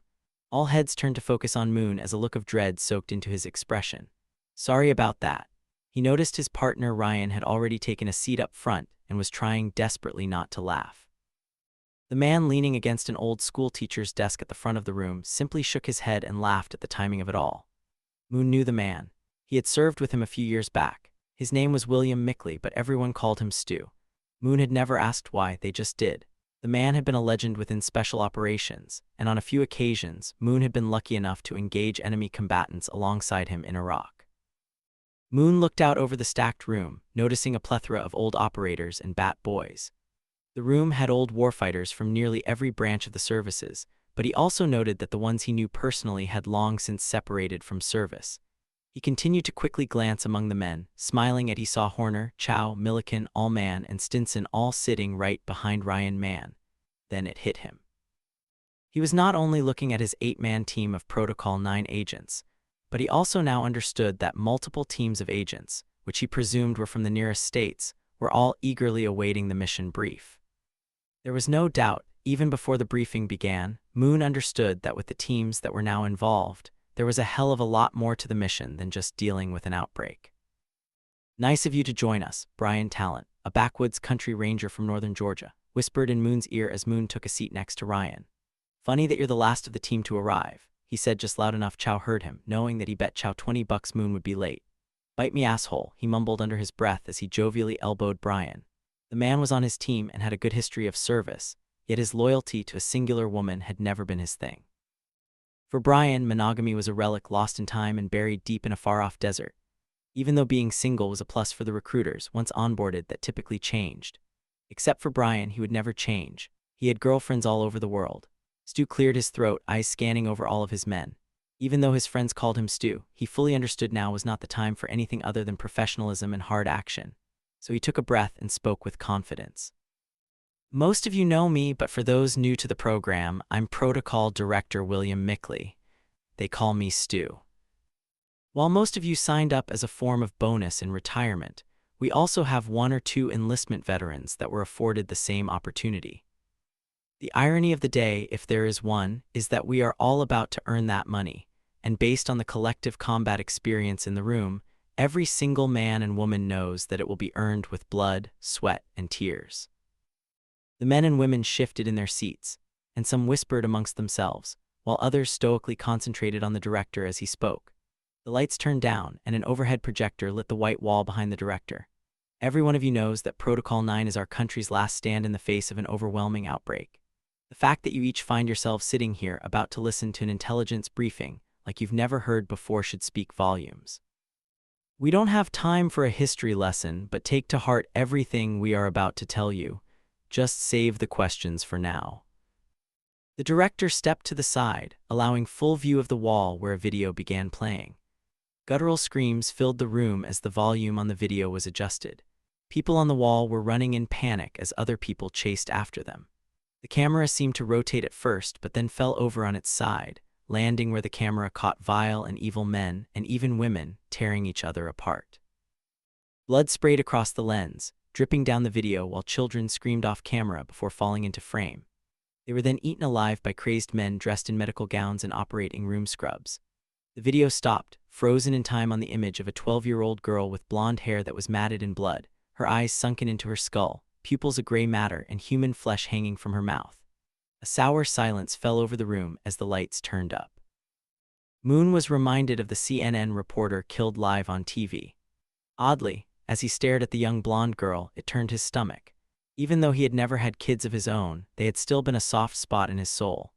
S1: All heads turned to focus on Moon as a look of dread soaked into his expression. Sorry about that. He noticed his partner Ryan had already taken a seat up front and was trying desperately not to laugh. The man leaning against an old school teacher's desk at the front of the room simply shook his head and laughed at the timing of it all. Moon knew the man. He had served with him a few years back. His name was William Mickley, but everyone called him Stu. Moon had never asked why, they just did. The man had been a legend within special operations, and on a few occasions, Moon had been lucky enough to engage enemy combatants alongside him in Iraq. Moon looked out over the stacked room, noticing a plethora of old operators and bat boys. The room had old warfighters from nearly every branch of the services, but he also noted that the ones he knew personally had long since separated from service. He continued to quickly glance among the men, smiling as he saw Horner, Chow, Milliken, Allman, and Stinson all sitting right behind Ryan Mann. Then it hit him. He was not only looking at his 8-man team of Protocol 9 agents, but he also now understood that multiple teams of agents, which he presumed were from the nearest states, were all eagerly awaiting the mission brief. There was no doubt, even before the briefing began, Moon understood that with the teams that were now involved, there was a hell of a lot more to the mission than just dealing with an outbreak. Nice of you to join us, Brian Talent, a backwoods country ranger from northern Georgia, whispered in Moon's ear as Moon took a seat next to Ryan. Funny that you're the last of the team to arrive, he said just loud enough Chow heard him, knowing that he bet Chow $20 Moon would be late. Bite me asshole, he mumbled under his breath as he jovially elbowed Brian. The man was on his team and had a good history of service, yet his loyalty to a singular woman had never been his thing. For Brian, monogamy was a relic lost in time and buried deep in a far-off desert. Even though being single was a plus for the recruiters once onboarded that typically changed. Except for Brian, he would never change. He had girlfriends all over the world. Stu cleared his throat, eyes scanning over all of his men. Even though his friends called him Stu, he fully understood now was not the time for anything other than professionalism and hard action. So he took a breath and spoke with confidence. Most of you know me, but for those new to the program, I'm Protocol Director William Mickley. They call me Stu. While most of you signed up as a form of bonus in retirement, we also have 1 or 2 enlistment veterans that were afforded the same opportunity. The irony of the day, if there is one, is that we are all about to earn that money, and based on the collective combat experience in the room, every single man and woman knows that it will be earned with blood, sweat, and tears. The men and women shifted in their seats, and some whispered amongst themselves, while others stoically concentrated on the director as he spoke. The lights turned down, and an overhead projector lit the white wall behind the director. Every one of you knows that Protocol 9 is our country's last stand in the face of an overwhelming outbreak. The fact that you each find yourselves sitting here about to listen to an intelligence briefing like you've never heard before should speak volumes. We don't have time for a history lesson, but take to heart everything we are about to tell you. Just save the questions for now. The director stepped to the side, allowing full view of the wall where a video began playing. Guttural screams filled the room as the volume on the video was adjusted. People on the wall were running in panic as other people chased after them. The camera seemed to rotate at first, but then fell over on its side, landing where the camera caught vile and evil men and even women tearing each other apart. Blood sprayed across the lens, dripping down the video while children screamed off camera before falling into frame. They were then eaten alive by crazed men dressed in medical gowns and operating room scrubs. The video stopped, frozen in time on the image of a 12-year-old girl with blonde hair that was matted in blood, her eyes sunken into her skull, pupils of gray matter and human flesh hanging from her mouth. A sour silence fell over the room as the lights turned up. Moon was reminded of the CNN reporter killed live on TV. Oddly, as he stared at the young blonde girl, it turned his stomach. Even though he had never had kids of his own, they had still been a soft spot in his soul.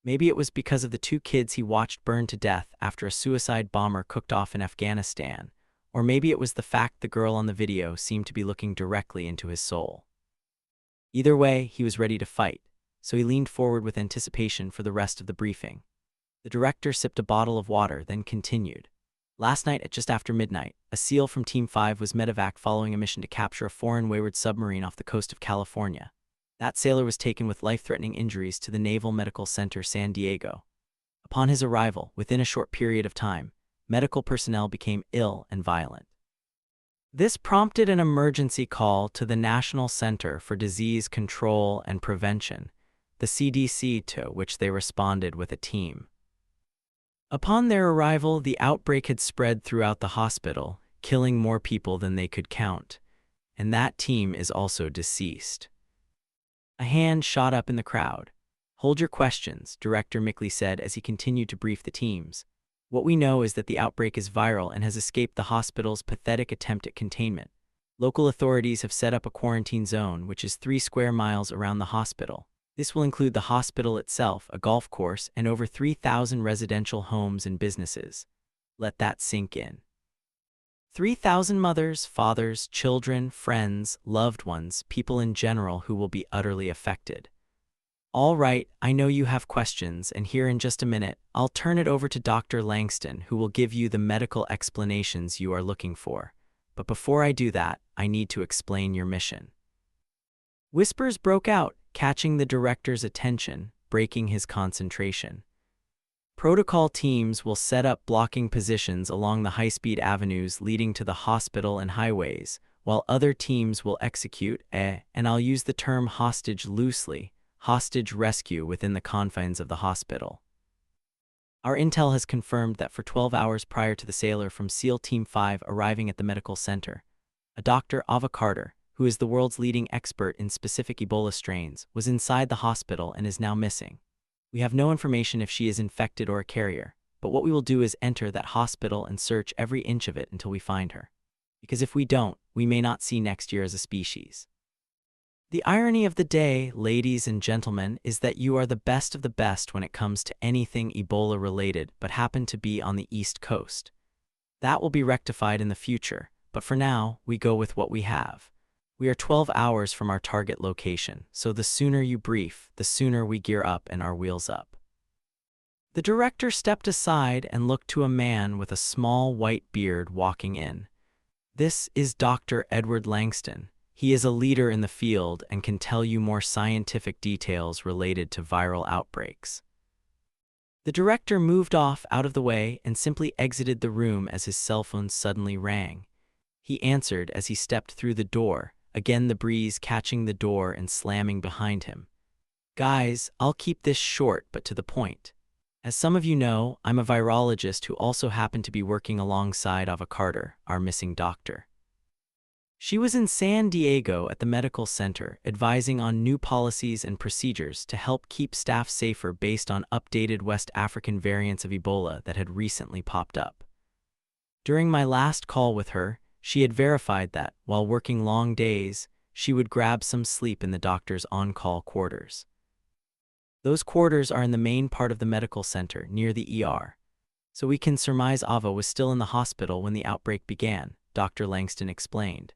S1: Maybe it was because of the 2 kids he watched burn to death after a suicide bomber cooked off in Afghanistan, or maybe it was the fact the girl on the video seemed to be looking directly into his soul. Either way, he was ready to fight, so he leaned forward with anticipation for the rest of the briefing. The director sipped a bottle of water, then continued. Last night at just after midnight, a SEAL from Team 5 was medevac following a mission to capture a foreign wayward submarine off the coast of California. That sailor was taken with life-threatening injuries to the Naval Medical Center San Diego. Upon his arrival, within a short period of time, medical personnel became ill and violent. This prompted an emergency call to the National Center for Disease Control and Prevention, the CDC, to which they responded with a team. Upon their arrival, the outbreak had spread throughout the hospital, killing more people than they could count, and that team is also deceased. A hand shot up in the crowd. "Hold your questions," Director Mickley said as he continued to brief the teams. "What we know is that the outbreak is viral and has escaped the hospital's pathetic attempt at containment. Local authorities have set up a quarantine zone, which is 3 square miles around the hospital. This will include the hospital itself, a golf course, and over 3,000 residential homes and businesses." Let that sink in. 3,000 mothers, fathers, children, friends, loved ones, people in general who will be utterly affected. All right, I know you have questions, and here in just a minute, I'll turn it over to Dr. Langston, who will give you the medical explanations you are looking for. But before I do that, I need to explain your mission. Whispers broke out, catching the director's attention, breaking his concentration. Protocol teams will set up blocking positions along the high-speed avenues leading to the hospital and highways, while other teams will execute and I'll use the term hostage loosely, hostage rescue within the confines of the hospital. Our intel has confirmed that for 12 hours prior to the sailor from SEAL Team 5 arriving at the medical center, a Dr. Ava Carter, who is the world's leading expert in specific Ebola strains, was inside the hospital and is now missing. We have no information if she is infected or a carrier, but what we will do is enter that hospital and search every inch of it until we find her. Because if we don't, we may not see next year as a species. The irony of the day, ladies and gentlemen, is that you are the best of the best when it comes to anything Ebola-related but happen to be on the East Coast. That will be rectified in the future, but for now, we go with what we have. We are 12 hours from our target location, so the sooner you brief, the sooner we gear up and our wheels up. The director stepped aside and looked to a man with a small white beard walking in. This is Dr. Edward Langston. He is a leader in the field and can tell you more scientific details related to viral outbreaks. The director moved off out of the way and simply exited the room as his cell phone suddenly rang. He answered as he stepped through the door, again the breeze catching the door and slamming behind him. "Guys, I'll keep this short but to the point. As some of you know, I'm a virologist who also happened to be working alongside Ava Carter, our missing doctor. She was in San Diego at the medical center, advising on new policies and procedures to help keep staff safer based on updated West African variants of Ebola that had recently popped up. During my last call with her, she had verified that, while working long days, she would grab some sleep in the doctor's on-call quarters. Those quarters are in the main part of the medical center, near the ER. So we can surmise Ava was still in the hospital when the outbreak began, Dr. Langston explained.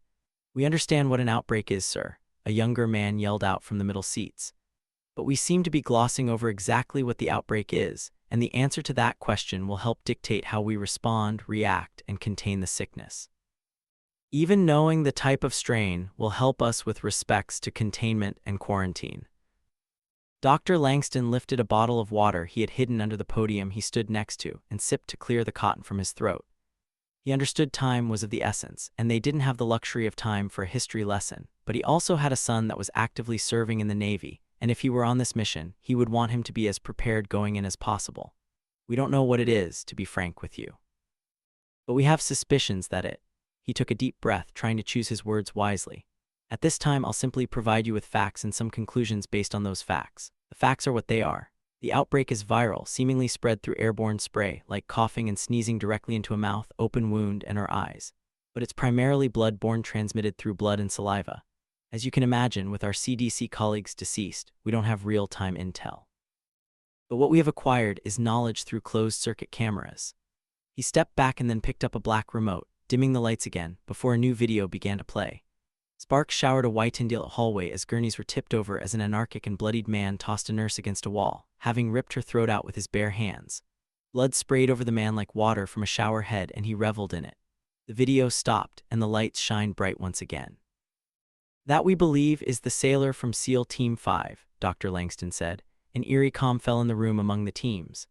S1: "We understand what an outbreak is, sir," a younger man yelled out from the middle seats. "But we seem to be glossing over exactly what the outbreak is, and the answer to that question will help dictate how we respond, react, and contain the sickness. Even knowing the type of strain will help us with respects to containment and quarantine." Dr. Langston lifted a bottle of water he had hidden under the podium he stood next to and sipped to clear the cotton from his throat. He understood time was of the essence, and they didn't have the luxury of time for a history lesson, but he also had a son that was actively serving in the Navy, and if he were on this mission, he would want him to be as prepared going in as possible. "We don't know what it is, to be frank with you. But we have suspicions that it—" He took a deep breath, trying to choose his words wisely. "At this time, I'll simply provide you with facts and some conclusions based on those facts. The facts are what they are. The outbreak is viral, seemingly spread through airborne spray, like coughing and sneezing directly into a mouth, open wound, and or eyes. But it's primarily blood-borne, transmitted through blood and saliva. As you can imagine, with our CDC colleagues deceased, we don't have real-time intel. But what we have acquired is knowledge through closed-circuit cameras." He stepped back and then picked up a black remote, dimming the lights again, before a new video began to play. Sparks showered a whitened hallway as gurneys were tipped over as an anarchic and bloodied man tossed a nurse against a wall, having ripped her throat out with his bare hands. Blood sprayed over the man like water from a shower head, and he reveled in it. The video stopped, and the lights shined bright once again. "That, we believe, is the sailor from SEAL Team 5, Dr. Langston said. An eerie calm fell in the room among the teams.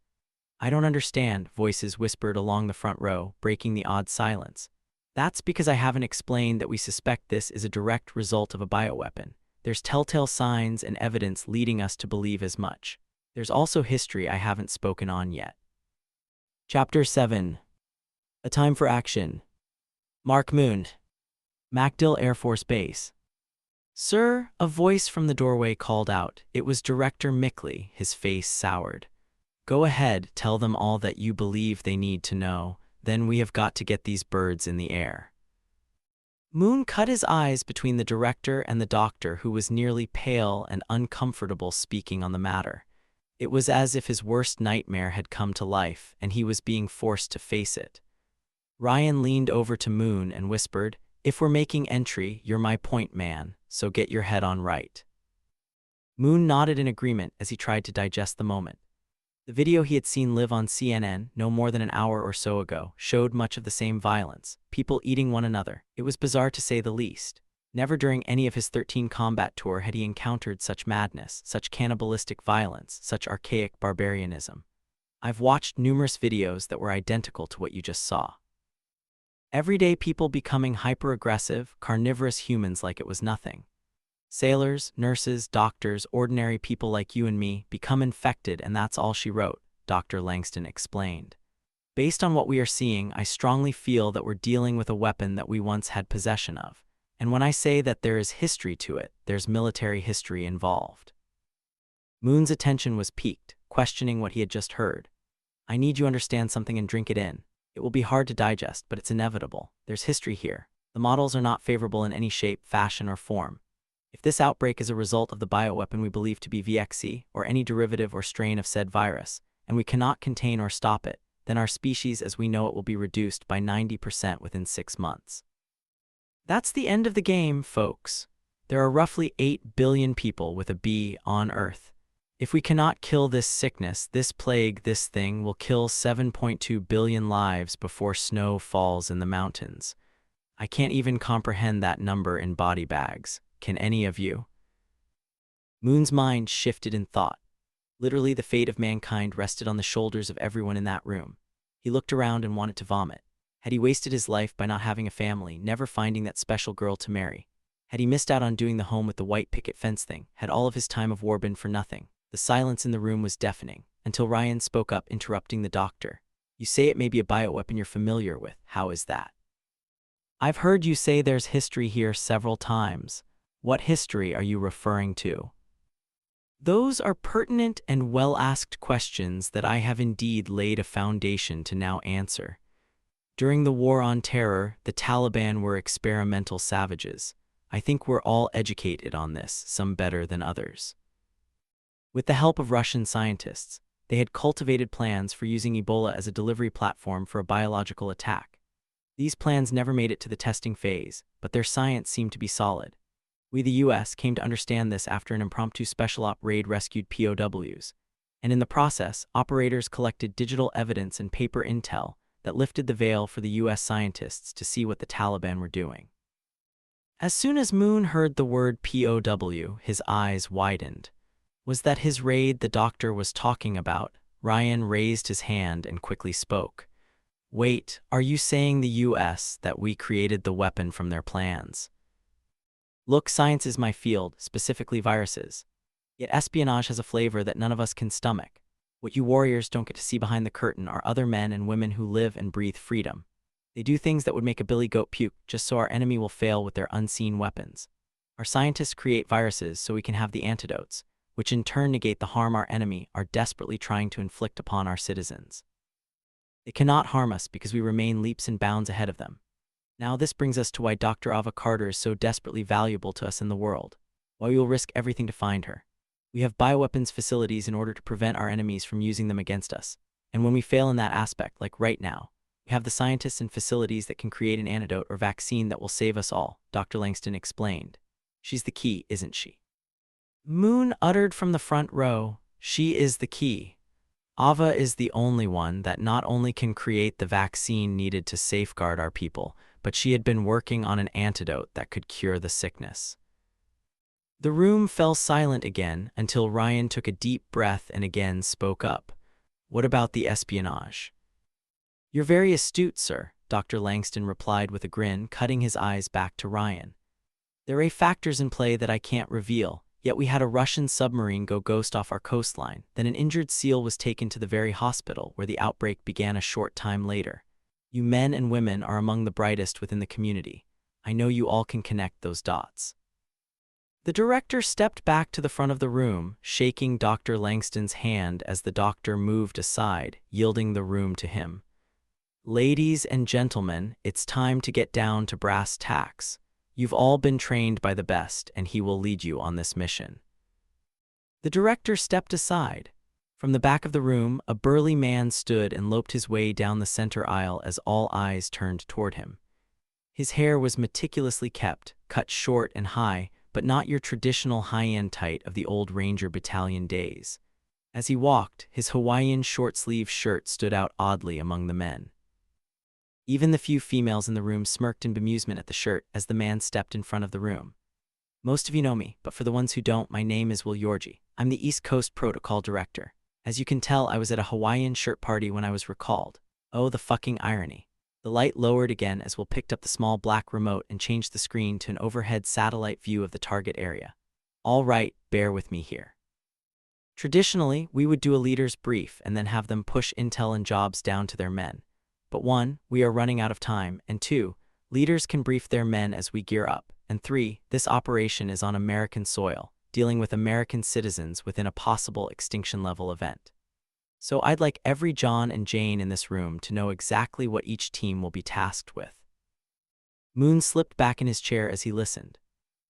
S1: "I don't understand," voices whispered along the front row, breaking the odd silence. "That's because I haven't explained that we suspect this is a direct result of a bioweapon. There's telltale signs and evidence leading us to believe as much. There's also history I haven't spoken on yet." Chapter 7. A Time for Action. Mark Moon. MacDill Air Force Base. "Sir," a voice from the doorway called out. It was Director Mickley, his face soured. "Go ahead, tell them all that you believe they need to know. Then we have got to get these birds in the air." Moon cut his eyes between the director and the doctor, who was nearly pale and uncomfortable speaking on the matter. It was as if his worst nightmare had come to life, and he was being forced to face it. Ryan leaned over to Moon and whispered, "If we're making entry, you're my point man, so get your head on right." Moon nodded in agreement as he tried to digest the moment. The video he had seen live on CNN no more than an hour or so ago showed much of the same violence, people eating one another. It was bizarre to say the least. Never during any of his 13 combat tour had he encountered such madness, such cannibalistic violence, such archaic barbarianism. "I've watched numerous videos that were identical to what you just saw. Everyday people becoming hyper-aggressive, carnivorous humans like it was nothing. Sailors, nurses, doctors, ordinary people like you and me become infected, and that's all," she wrote, Dr. Langston explained. "Based on what we are seeing, I strongly feel that we're dealing with a weapon that we once had possession of. And when I say that there is history to it, there's military history involved." Moon's attention was piqued, questioning what he had just heard. "I need you to understand something and drink it in. It will be hard to digest, but it's inevitable. There's history here. The models are not favorable in any shape, fashion, or form. If this outbreak is a result of the bioweapon we believe to be VXC, or any derivative or strain of said virus, and we cannot contain or stop it, then our species as we know it will be reduced by 90% within 6 months. That's the end of the game, folks. There are roughly 8 billion people with a B on Earth. If we cannot kill this sickness, this plague, this thing will kill 7.2 billion lives before snow falls in the mountains. I can't even comprehend that number in body bags. Can any of you?" Moon's mind shifted in thought. Literally, the fate of mankind rested on the shoulders of everyone in that room. He looked around and wanted to vomit. Had he wasted his life by not having a family, never finding that special girl to marry? Had he missed out on doing the home with the white picket fence thing? Had all of his time of war been for nothing? The silence in the room was deafening, until Ryan spoke up, interrupting the doctor. "You say it may be a bioweapon you're familiar with. How is that?" "I've heard you say there's history here several times. What history are you referring to?" "Those are pertinent and well-asked questions that I have indeed laid a foundation to now answer. During the War on Terror, the Taliban were experimental savages. I think we're all educated on this, some better than others. With the help of Russian scientists, they had cultivated plans for using Ebola as a delivery platform for a biological attack. These plans never made it to the testing phase, but their science seemed to be solid. We, the U.S., came to understand this after an impromptu special op raid rescued POWs, and in the process, operators collected digital evidence and paper intel that lifted the veil for the U.S. scientists to see what the Taliban were doing. As soon as Moon heard the word POW, his eyes widened. Was that his raid the doctor was talking about? Ryan raised his hand and quickly spoke. "Wait, are you saying the U.S., that we created the weapon from their plans?" "Look, science is my field, specifically viruses. Yet espionage has a flavor that none of us can stomach. What you warriors don't get to see behind the curtain are other men and women who live and breathe freedom. They do things that would make a billy goat puke just so our enemy will fail with their unseen weapons. Our scientists create viruses so we can have the antidotes, which in turn negate the harm our enemy are desperately trying to inflict upon our citizens. They cannot harm us because we remain leaps and bounds ahead of them. Now this brings us to why Dr. Ava Carter is so desperately valuable to us in the world, why we will risk everything to find her. We have bioweapons facilities in order to prevent our enemies from using them against us, and when we fail in that aspect, like right now, we have the scientists and facilities that can create an antidote or vaccine that will save us all," Dr. Langston explained. "She's the key, isn't she?" Moon uttered from the front row, "She is the key." Ava is the only one that not only can create the vaccine needed to safeguard our people, but she had been working on an antidote that could cure the sickness. The room fell silent again until Ryan took a deep breath and again spoke up. What about the espionage? You're very astute, sir, Dr. Langston replied with a grin, cutting his eyes back to Ryan. There are factors in play that I can't reveal, yet we had a Russian submarine go ghost off our coastline, then an injured SEAL was taken to the very hospital where the outbreak began a short time later. You men and women are among the brightest within the community. I know you all can connect those dots. The director stepped back to the front of the room, shaking Dr. Langston's hand as the doctor moved aside, yielding the room to him. Ladies and gentlemen, it's time to get down to brass tacks. You've all been trained by the best, and he will lead you on this mission. The director stepped aside. From the back of the room, a burly man stood and loped his way down the center aisle as all eyes turned toward him. His hair was meticulously kept, cut short and high, but not your traditional high-end tight of the old Ranger Battalion days. As he walked, his Hawaiian short-sleeved shirt stood out oddly among the men. Even the few females in the room smirked in bemusement at the shirt as the man stepped in front of the room. Most of you know me, but for the ones who don't, my name is Will Yorgi. I'm the East Coast Protocol Director. As you can tell, I was at a Hawaiian shirt party when I was recalled. Oh, the fucking irony. The light lowered again as Will picked up the small black remote and changed the screen to an overhead satellite view of the target area. All right, bear with me here. Traditionally, we would do a leader's brief and then have them push intel and jobs down to their men. But 1, we are running out of time, and 2, leaders can brief their men as we gear up, and 3, this operation is on American soil, dealing with American citizens within a possible extinction-level event. So I'd like every John and Jane in this room to know exactly what each team will be tasked with. Moon slipped back in his chair as he listened.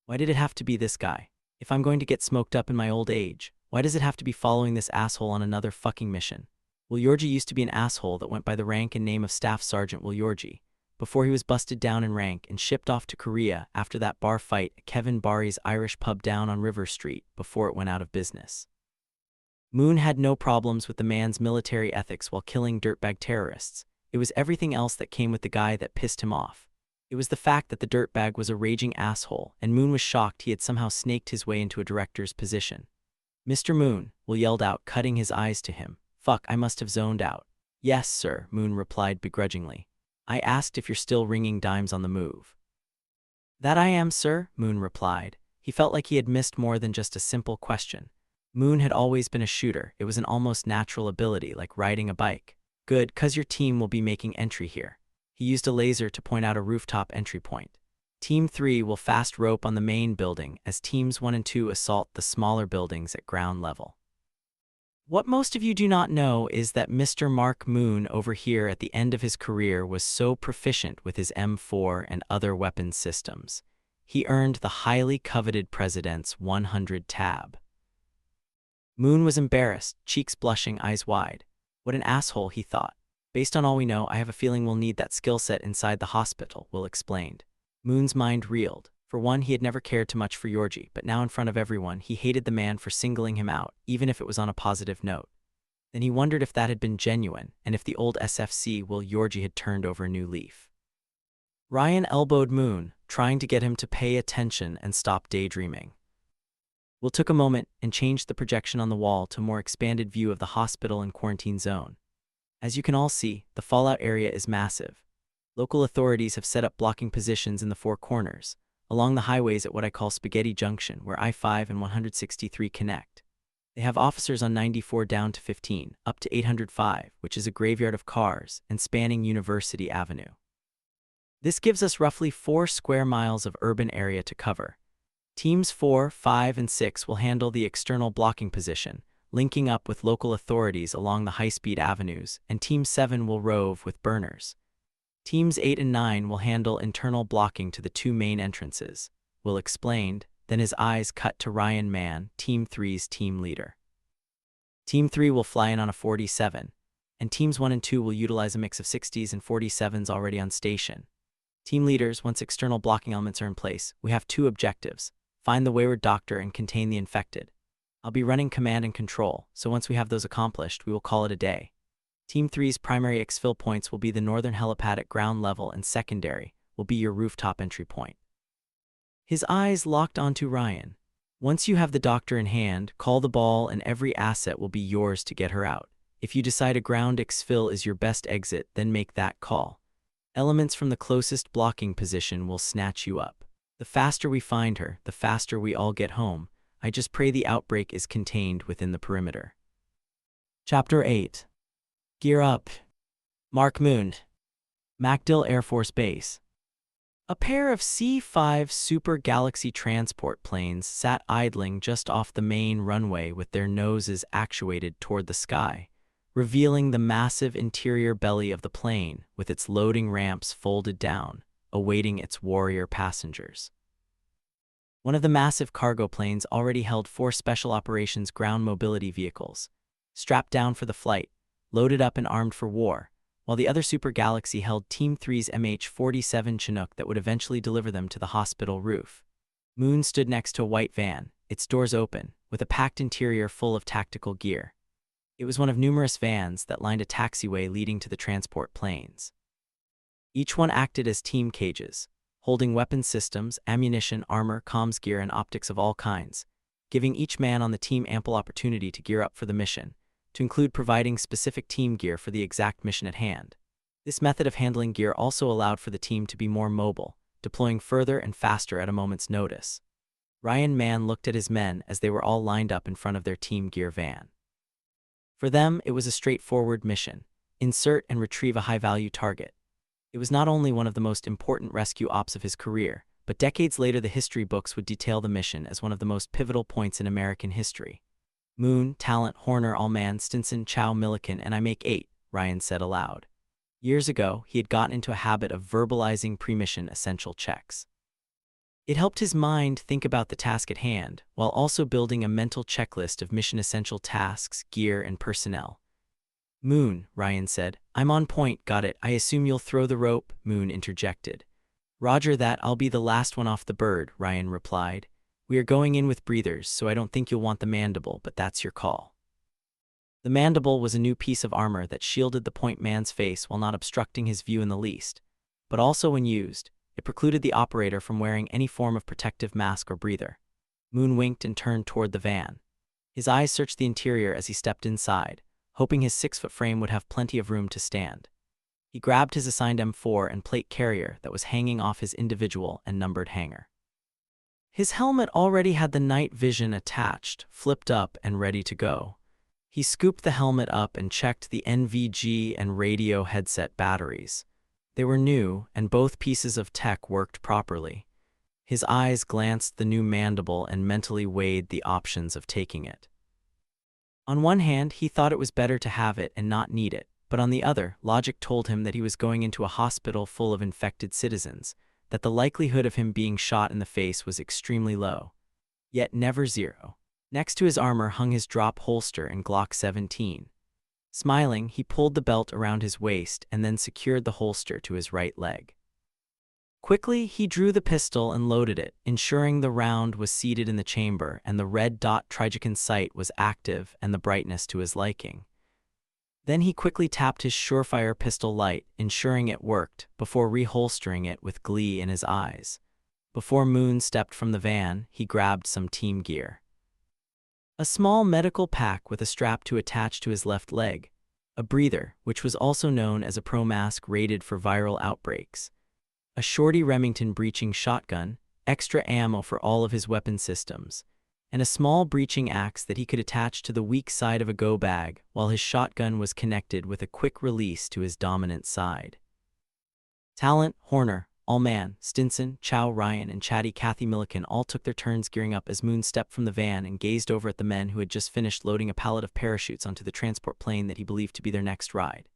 S1: Why did it have to be this guy? If I'm going to get smoked up in my old age, why does it have to be following this asshole on another fucking mission? Will Yorgi used to be an asshole that went by the rank and name of Staff Sergeant Will Yorgi, before he was busted down in rank and shipped off to Korea after that bar fight at Kevin Barry's Irish pub down on River Street before it went out of business. Moon had no problems with the man's military ethics while killing dirtbag terrorists. It was everything else that came with the guy that pissed him off. It was the fact that the dirtbag was a raging asshole, and Moon was shocked he had somehow snaked his way into a director's position. Mr. Moon, Will yelled out, cutting his eyes to him. Fuck, I must have zoned out. Yes, sir, Moon replied begrudgingly. I asked if you're still ringing dimes on the move. That I am, sir, Moon replied. He felt like he had missed more than just a simple question. Moon had always been a shooter. It was an almost natural ability, like riding a bike. Good, 'cause your team will be making entry here. He used a laser to point out a rooftop entry point. Team 3 will fast rope on the main building as Teams 1 and 2 assault the smaller buildings at ground level. What most of you do not know is that Mr. Mark Moon over here at the end of his career was so proficient with his M4 and other weapons systems. He earned the highly coveted President's 100 tab. Moon was embarrassed, cheeks blushing, eyes wide. What an asshole, he thought. Based on all we know, I have a feeling we'll need that skill set inside the hospital, Will explained. Moon's mind reeled. For one, he had never cared too much for Yorgi, but now in front of everyone, he hated the man for singling him out, even if it was on a positive note. Then he wondered if that had been genuine, and if the old SFC Will Yorgi had turned over a new leaf. Ryan elbowed Moon, trying to get him to pay attention and stop daydreaming. Will took a moment and changed the projection on the wall to a more expanded view of the hospital and quarantine zone. As you can all see, the fallout area is massive. Local authorities have set up blocking positions in the 4 corners, along the highways at what I call Spaghetti Junction, where I-5 and 163 connect. They have officers on 94 down to 15, up to 805, which is a graveyard of cars, and spanning University Avenue. This gives us roughly 4 square miles of urban area to cover. Teams 4, 5, and 6 will handle the external blocking position, linking up with local authorities along the high-speed avenues, and Team 7 will rove with burners. Teams 8 and 9 will handle internal blocking to the 2 main entrances, Will explained, then his eyes cut to Ryan Mann, Team 3's team leader. Team 3 will fly in on a 47, and Teams 1 and 2 will utilize a mix of 60s and 47s already on station. Team leaders, once external blocking elements are in place, we have 2 objectives: find the wayward doctor and contain the infected. I'll be running command and control, so once we have those accomplished, we will call it a day. Team 3's primary exfil points will be the northern helipad at ground level, and secondary will be your rooftop entry point. His eyes locked onto Ryan. Once you have the doctor in hand, call the ball and every asset will be yours to get her out. If you decide a ground exfil is your best exit, then make that call. Elements from the closest blocking position will snatch you up. The faster we find her, the faster we all get home. I just pray the outbreak is contained within the perimeter. Chapter 8. Gear Up. Mark Moon. MacDill Air Force Base. A pair of C-5 Super Galaxy transport planes sat idling just off the main runway with their noses actuated toward the sky, revealing the massive interior belly of the plane with its loading ramps folded down, awaiting its warrior passengers. One of the massive cargo planes already held 4 Special Operations ground mobility vehicles, strapped down for the flight, loaded up and armed for war, while the other Super Galaxy held Team 3's MH-47 Chinook that would eventually deliver them to the hospital roof. Moon stood next to a white van, its doors open, with a packed interior full of tactical gear. It was one of numerous vans that lined a taxiway leading to the transport planes. Each one acted as team cages, holding weapon systems, ammunition, armor, comms gear, and optics of all kinds, giving each man on the team ample opportunity to gear up for the mission, to include providing specific team gear for the exact mission at hand. This method of handling gear also allowed for the team to be more mobile, deploying further and faster at a moment's notice. Ryan Mann looked at his men as they were all lined up in front of their team gear van. For them, it was a straightforward mission: insert and retrieve a high-value target. It was not only one of the most important rescue ops of his career, but decades later the history books would detail the mission as one of the most pivotal points in American history. Moon, Talent, Horner, Allman, Stinson, Chow, Milliken, and I make 8, Ryan said aloud. Years ago, he had gotten into a habit of verbalizing pre-mission essential checks. It helped his mind think about the task at hand, while also building a mental checklist of mission-essential tasks, gear, and personnel. Moon, Ryan said. I'm on point, got it. I assume you'll throw the rope, Moon interjected. Roger that, I'll be the last one off the bird, Ryan replied. We are going in with breathers, so I don't think you'll want the mandible, but that's your call. The mandible was a new piece of armor that shielded the point man's face while not obstructing his view in the least, but also when used, it precluded the operator from wearing any form of protective mask or breather. Moon winked and turned toward the van. His eyes searched the interior as he stepped inside, hoping his 6-foot frame would have plenty of room to stand. He grabbed his assigned M4 and plate carrier that was hanging off his individual and numbered hanger. His helmet already had the night vision attached, flipped up and ready to go. He scooped the helmet up and checked the NVG and radio headset batteries. They were new, and both pieces of tech worked properly. His eyes glanced the new mandible and mentally weighed the options of taking it. On one hand, he thought it was better to have it and not need it, but on the other, logic told him that he was going into a hospital full of infected citizens, that the likelihood of him being shot in the face was extremely low, yet never zero. Next to his armor hung his drop holster and Glock 17. Smiling, he pulled the belt around his waist and then secured the holster to his right leg. Quickly, he drew the pistol and loaded it, ensuring the round was seated in the chamber and the red dot Trijican sight was active and the brightness to his liking. Then he quickly tapped his Surefire pistol light, ensuring it worked, before reholstering it with glee in his eyes. Before Moon stepped from the van, he grabbed some team gear. A small medical pack with a strap to attach to his left leg, a breather, which was also known as a pro-mask rated for viral outbreaks, a Shorty Remington breaching shotgun, extra ammo for all of his weapon systems, and a small breaching axe that he could attach to the weak side of a go bag while his shotgun was connected with a quick release to his dominant side. Talent, Horner, Allman, Stinson, Chow, Ryan, and chatty Kathy Milliken all took their turns gearing up as Moon stepped from the van and gazed over at the men who had just finished loading a pallet of parachutes onto the transport plane that he believed to be their next ride.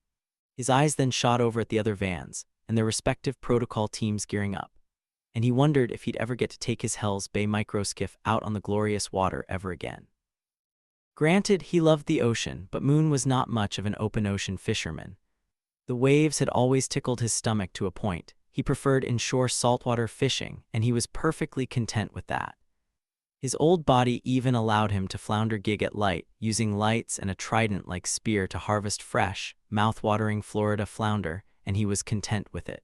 S1: His eyes then shot over at the other vans and their respective protocol teams gearing up, and he wondered if he'd ever get to take his Hell's Bay microskiff out on the glorious water ever again. Granted, he loved the ocean, but Moon was not much of an open ocean fisherman. The waves had always tickled his stomach to a point. He preferred inshore saltwater fishing, and he was perfectly content with that. His old body even allowed him to flounder gig at light, using lights and a trident-like spear to harvest fresh, mouth-watering Florida flounder, and he was content with it.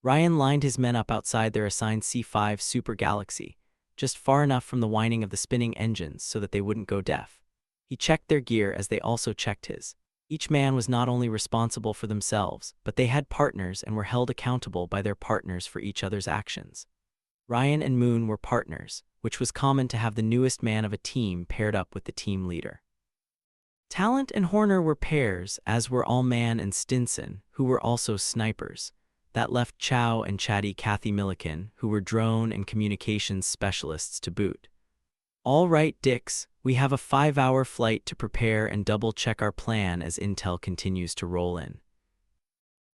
S1: Ryan lined his men up outside their assigned C5 Super Galaxy, just far enough from the whining of the spinning engines so that they wouldn't go deaf. He checked their gear as they also checked his. Each man was not only responsible for themselves, but they had partners and were held accountable by their partners for each other's actions. Ryan and Moon were partners, which was common to have the newest man of a team paired up with the team leader. Talent and Horner were pairs, as were Allman and Stinson, who were also snipers. That left Chow and chatty Kathy Milliken, who were drone and communications specialists to boot. All right, Dix, we have a 5-hour flight to prepare and double-check our plan as intel continues to roll in.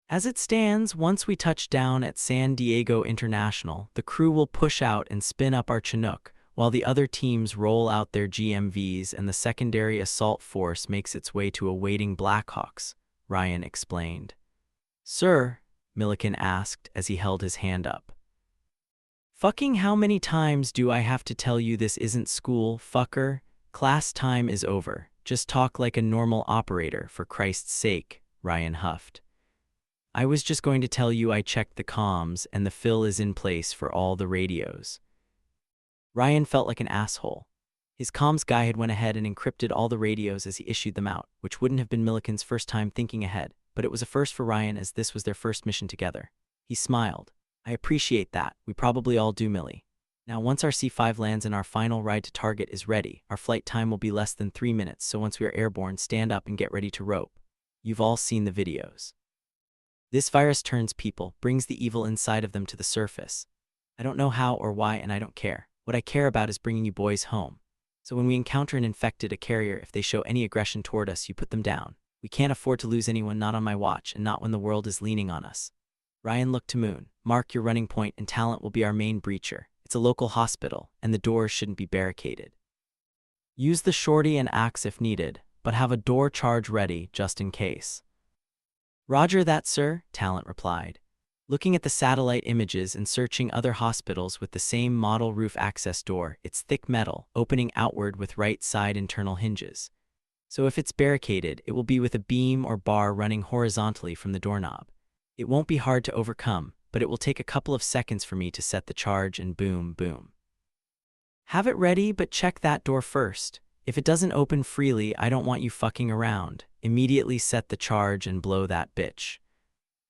S1: As it stands, once we touch down at San Diego International, the crew will push out and spin up our Chinook, while the other teams roll out their GMVs and the secondary assault force makes its way to awaiting Blackhawks, Ryan explained. Sir, Milliken asked as he held his hand up. Fucking how many times do I have to tell you this isn't school, fucker? Class time is over. Just talk like a normal operator, for Christ's sake, Ryan huffed. I was just going to tell you I checked the comms and the fill is in place for all the radios. Ryan felt like an asshole. His comms guy had went ahead and encrypted all the radios as he issued them out, which wouldn't have been Milliken's first time thinking ahead, but it was a first for Ryan as this was their first mission together. He smiled. I appreciate that. We probably all do, Millie. Now, once our C5 lands and our final ride to target is ready, our flight time will be less than 3 minutes, so once we are airborne, stand up and get ready to rope. You've all seen the videos. This virus turns people, brings the evil inside of them to the surface. I don't know how or why, and I don't care. What I care about is bringing you boys home. So when we encounter an infected, a carrier, if they show any aggression toward us, you put them down. We can't afford to lose anyone, not on my watch, and not when the world is leaning on us. Ryan looked to Moon. Mark your running point, and Talent will be our main breacher. It's a local hospital, and the doors shouldn't be barricaded. Use the shorty and axe if needed, but have a door charge ready, just in case. Roger that, sir, Talent replied. Looking at the satellite images and searching other hospitals with the same model roof access door, it's thick metal, opening outward with right side internal hinges. So if it's barricaded, it will be with a beam or bar running horizontally from the doorknob. It won't be hard to overcome, but it will take a couple of seconds for me to set the charge and boom, boom. Have it ready, but check that door first. If it doesn't open freely, I don't want you fucking around. Immediately set the charge and blow that bitch.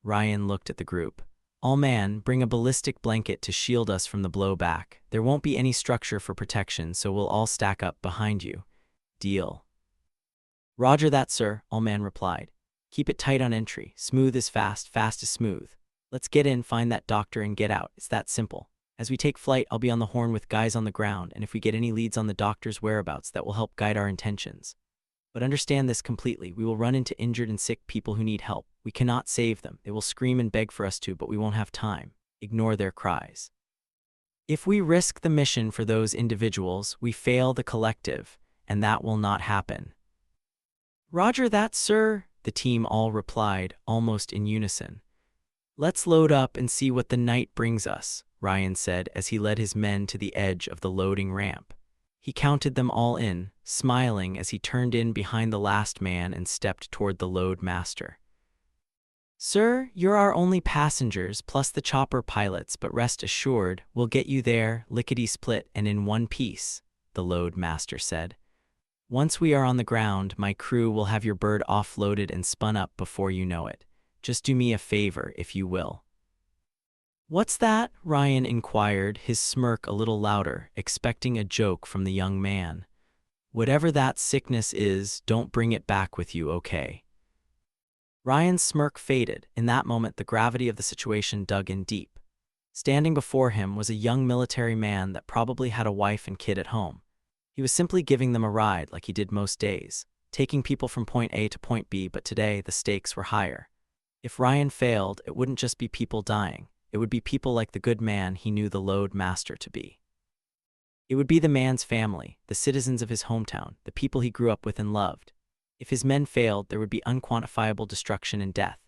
S1: Ryan looked at the group. All man, bring a ballistic blanket to shield us from the blowback. There won't be any structure for protection, so we'll all stack up behind you. Deal. Roger that, sir, All man replied. Keep it tight on entry. Smooth is fast, fast is smooth. Let's get in, find that doctor, and get out. It's that simple. As we take flight, I'll be on the horn with guys on the ground, and if we get any leads on the doctor's whereabouts, that will help guide our intentions. But understand this completely. We will run into injured and sick people who need help. We cannot save them. They will scream and beg for us to, but we won't have time. Ignore their cries. If we risk the mission for those individuals, we fail the collective, and that will not happen. Roger that, sir, the team all replied, almost in unison. Let's load up and see what the night brings us, Ryan said as he led his men to the edge of the loading ramp. He counted them all in, smiling as he turned in behind the last man and stepped toward the load master. Sir, you're our only passengers plus the chopper pilots, but rest assured, we'll get you there, lickety-split and in one piece, the load master said. Once we are on the ground, my crew will have your bird offloaded and spun up before you know it. Just do me a favor, if you will. What's that? Ryan inquired, his smirk a little louder, expecting a joke from the young man. Whatever that sickness is, don't bring it back with you, okay? Ryan's smirk faded. In that moment, the gravity of the situation dug in deep. Standing before him was a young military man that probably had a wife and kid at home. He was simply giving them a ride like he did most days, taking people from point A to point B, but today the stakes were higher. If Ryan failed, it wouldn't just be people dying. It would be people like the good man he knew the load master to be. It would be the man's family, the citizens of his hometown, the people he grew up with and loved. If his men failed, there would be unquantifiable destruction and death.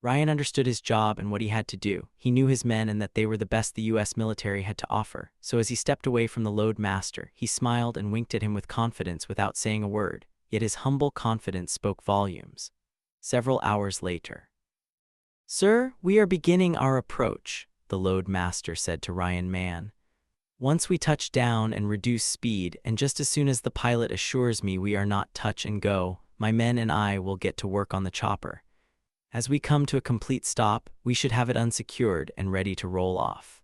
S1: Ryan understood his job and what he had to do. He knew his men and that they were the best the U.S. military had to offer. So as he stepped away from the loadmaster, he smiled and winked at him with confidence without saying a word, yet his humble confidence spoke volumes. Several hours later. "Sir, we are beginning our approach," the loadmaster said to Ryan Man. "Once we touch down and reduce speed, and just as soon as the pilot assures me we are not touch and go, my men and I will get to work on the chopper. As we come to a complete stop, we should have it unsecured and ready to roll off."